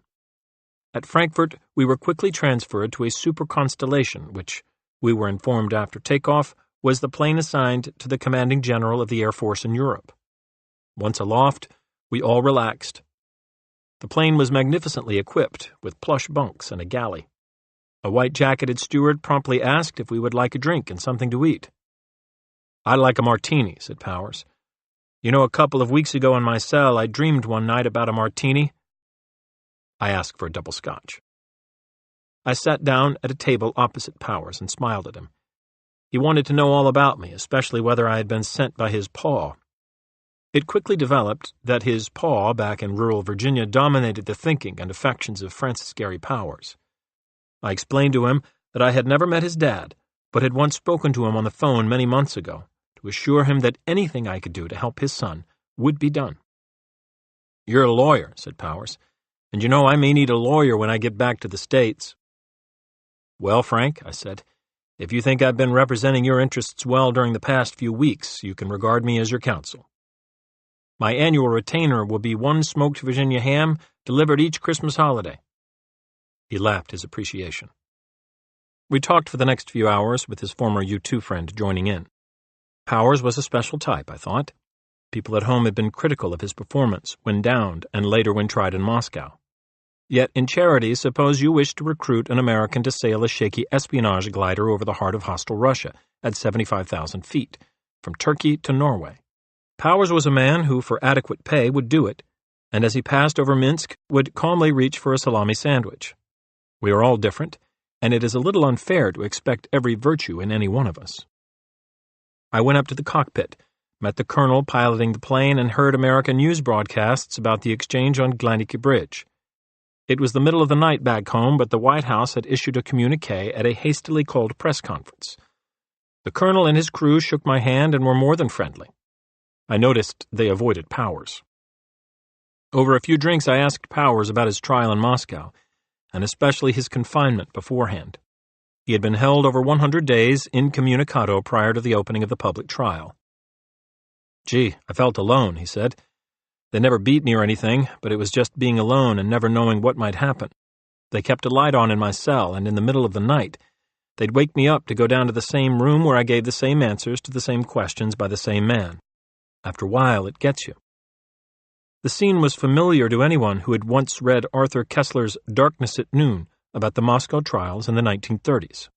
At Frankfurt, we were quickly transferred to a Super Constellation, which, we were informed after takeoff, was the plane assigned to the commanding general of the Air Force in Europe. Once aloft, we all relaxed. The plane was magnificently equipped, with plush bunks and a galley. A white-jacketed steward promptly asked if we would like a drink and something to eat. "I'd like a martini," said Powers. "You know, a couple of weeks ago in my cell, I dreamed one night about a martini." I asked for a double scotch. I sat down at a table opposite Powers and smiled at him. He wanted to know all about me, especially whether I had been sent by his pa. It quickly developed that his pa back in rural Virginia dominated the thinking and affections of Francis Gary Powers. I explained to him that I had never met his dad, but had once spoken to him on the phone many months ago to assure him that anything I could do to help his son would be done. "You're a lawyer," said Powers, "and you know I may need a lawyer when I get back to the States." "Well, Frank," I said, "if you think I've been representing your interests well during the past few weeks, you can regard me as your counsel. My annual retainer will be 1 smoked Virginia ham delivered each Christmas holiday." He laughed his appreciation. We talked for the next few hours, with his former U-2 friend joining in. Powers was a special type, I thought. People at home had been critical of his performance when downed and later when tried in Moscow. Yet in charity, suppose you wish to recruit an American to sail a shaky espionage glider over the heart of hostile Russia at 75,000 feet, from Turkey to Norway. Powers was a man who, for adequate pay, would do it, and as he passed over Minsk, would calmly reach for a salami sandwich. We are all different, and it is a little unfair to expect every virtue in any one of us. I went up to the cockpit, met the colonel piloting the plane, and heard American news broadcasts about the exchange on Glienicke Bridge. It was the middle of the night back home, but the White House had issued a communiqué at a hastily called press conference. The colonel and his crew shook my hand and were more than friendly. I noticed they avoided Powers. Over a few drinks, I asked Powers about his trial in Moscow, and especially his confinement beforehand. He had been held over 100 days incommunicado prior to the opening of the public trial. "Gee, I felt alone," he said. "They never beat me or anything, but it was just being alone and never knowing what might happen. They kept a light on in my cell, and in the middle of the night, they'd wake me up to go down to the same room where I gave the same answers to the same questions by the same man. After a while, it gets you." The scene was familiar to anyone who had once read Arthur Koestler's Darkness at Noon about the Moscow trials in the 1930s.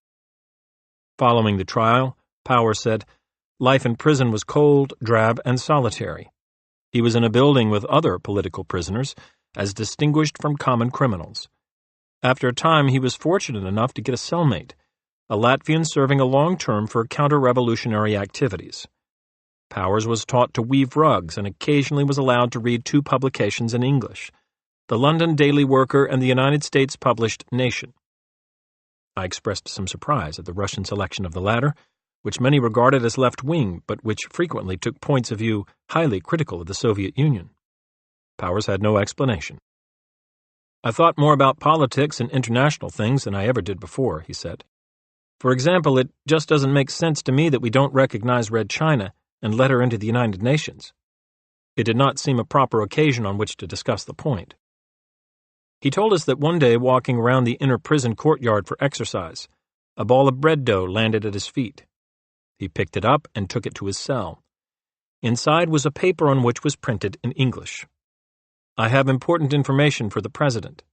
Following the trial, Powers said, "Life in prison was cold, drab, and solitary. He was in a building with other political prisoners, as distinguished from common criminals. After a time, he was fortunate enough to get a cellmate, a Latvian serving a long term for counter-revolutionary activities. Powers was taught to weave rugs and occasionally was allowed to read 2 publications in English, the London Daily Worker and the United States-published Nation." I expressed some surprise at the Russian selection of the latter, which many regarded as left-wing, but which frequently took points of view highly critical of the Soviet Union. Powers had no explanation. "I thought more about politics and international things than I ever did before," he said. "For example, it just doesn't make sense to me that we don't recognize Red China and let her into the United Nations. It did not seem a proper occasion on which to discuss the point." He told us that one day, walking around the inner prison courtyard for exercise, a ball of bread dough landed at his feet. He picked it up and took it to his cell. Inside was a paper on which was printed in English, "I have important information for the President."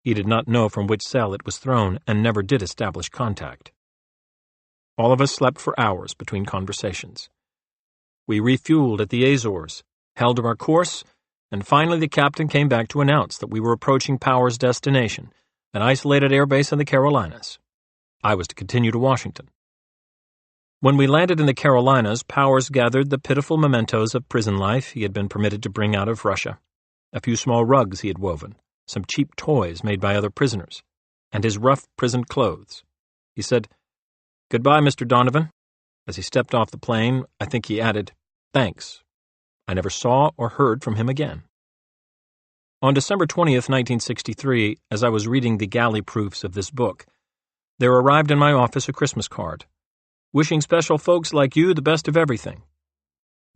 He did not know from which cell it was thrown and never did establish contact. All of us slept for hours between conversations. We refueled at the Azores, held our course, and finally the captain came back to announce that we were approaching Powers' destination, an isolated airbase in the Carolinas. I was to continue to Washington. When we landed in the Carolinas, Powers gathered the pitiful mementos of prison life he had been permitted to bring out of Russia, a few small rugs he had woven, some cheap toys made by other prisoners, and his rough prison clothes. He said, "Goodbye, Mr. Donovan." As he stepped off the plane, I think he added, "Thanks." I never saw or heard from him again. On December 20th, 1963, as I was reading the galley proofs of this book, there arrived in my office a Christmas card, "Wishing special folks like you the best of everything."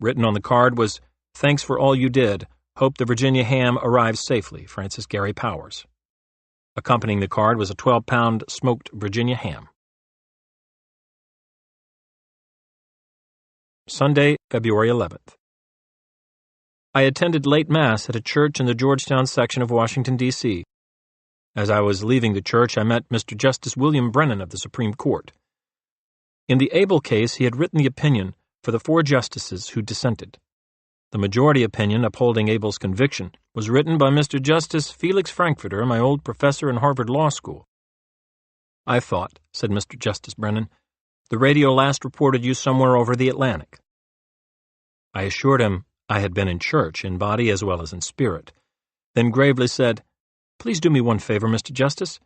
Written on the card was, "Thanks for all you did. Hope the Virginia ham arrives safely, Francis Gary Powers." Accompanying the card was a 12-pound smoked Virginia ham. Sunday, February 11th. I attended late Mass at a church in the Georgetown section of Washington, D.C. As I was leaving the church, I met Mr. Justice William Brennan of the Supreme Court. In the Abel case, he had written the opinion for the 4 justices who dissented. The majority opinion upholding Abel's conviction was written by Mr. Justice Felix Frankfurter, my old professor in Harvard Law School. "I thought," said Mr. Justice Brennan, "the radio last reported you somewhere over the Atlantic." I assured him I had been in church, in body as well as in spirit, then gravely said, "Please do me one favor, Mr. Justice.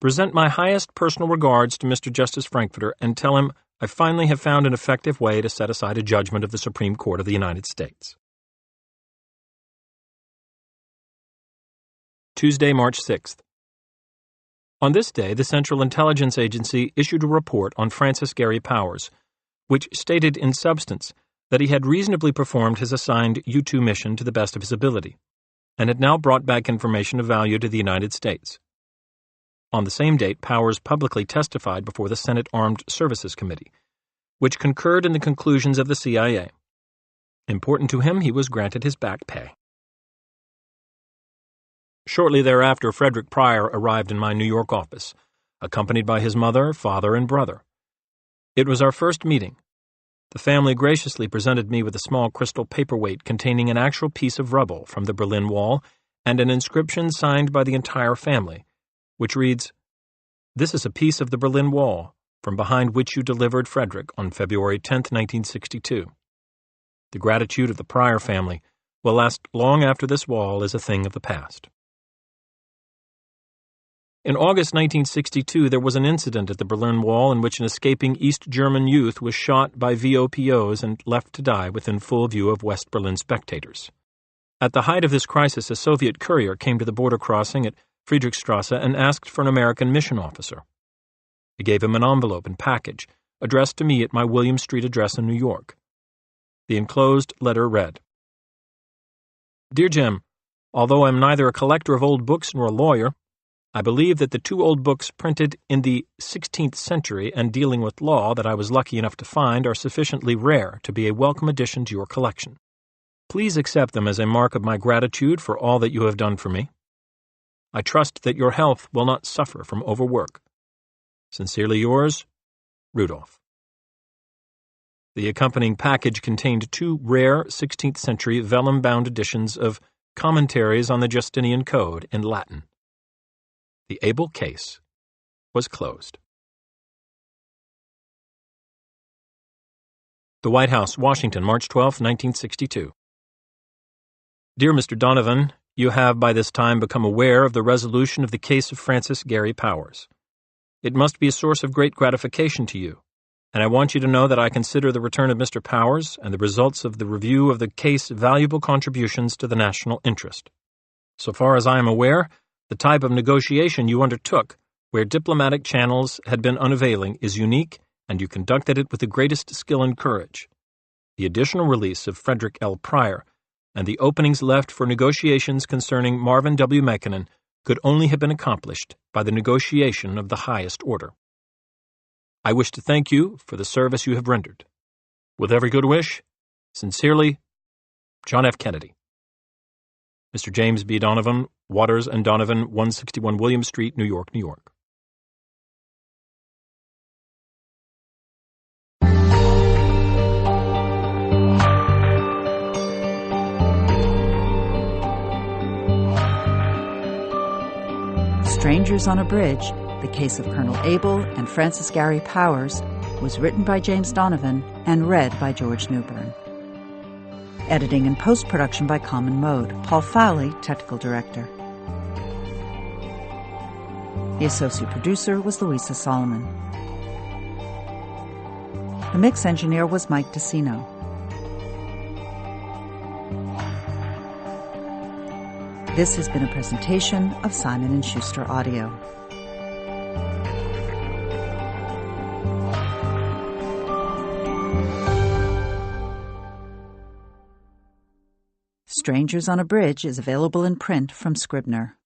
Present my highest personal regards to Mr. Justice Frankfurter and tell him I finally have found an effective way to set aside a judgment of the Supreme Court of the United States." Tuesday, March 6th. On this day, the Central Intelligence Agency issued a report on Francis Gary Powers, which stated in substance that he had reasonably performed his assigned U-2 mission to the best of his ability, and had now brought back information of value to the United States. On the same date, Powers publicly testified before the Senate Armed Services Committee, which concurred in the conclusions of the CIA. Important to him, he was granted his back pay. Shortly thereafter, Frederick Pryor arrived in my New York office, accompanied by his mother, father, and brother. It was our first meeting. The family graciously presented me with a small crystal paperweight containing an actual piece of rubble from the Berlin Wall and an inscription signed by the entire family, which reads, "This is a piece of the Berlin Wall, from behind which you delivered Frederick on February 10, 1962. The gratitude of the Pryor family will last long after this wall is a thing of the past." In August 1962, there was an incident at the Berlin Wall in which an escaping East German youth was shot by VOPOs and left to die within full view of West Berlin spectators. At the height of this crisis, a Soviet courier came to the border crossing at Friedrichstrasse and asked for an American mission officer. I gave him an envelope and package, addressed to me at my William Street address in New York. The enclosed letter read, "Dear Jim, although I am neither a collector of old books nor a lawyer, I believe that the 2 old books printed in the 16th century and dealing with law that I was lucky enough to find are sufficiently rare to be a welcome addition to your collection. Please accept them as a mark of my gratitude for all that you have done for me. I trust that your health will not suffer from overwork. Sincerely yours, Rudolph. The accompanying package contained 2 rare 16th century vellum-bound editions of Commentaries on the Justinian Code in Latin. The Abel case was closed. The White House, Washington, March 12, 1962. Dear Mr. Donovan, you have by this time become aware of the resolution of the case of Francis Gary Powers. It must be a source of great gratification to you, and I want you to know that I consider the return of Mr. Powers and the results of the review of the case valuable contributions to the national interest. So far as I am aware, the type of negotiation you undertook, where diplomatic channels had been unavailing, is unique, and you conducted it with the greatest skill and courage. The additional release of Frederick L. Pryor and the openings left for negotiations concerning Marvin W. Mekinen could only have been accomplished by the negotiation of the highest order. I wish to thank you for the service you have rendered. With every good wish, sincerely, John F. Kennedy. Mr. James B. Donovan, Waters and Donovan, 161 William Street, New York, New York. Strangers on a Bridge, the case of Colonel Abel and Francis Gary Powers, was written by James Donovan and read by George Newbern. Editing and post-production by Common Mode. Paul Fowley, technical director. The associate producer was Louisa Solomon. The mix engineer was Mike DeCino. This has been a presentation of Simon & Schuster Audio. Strangers on a Bridge is available in print from Scribner.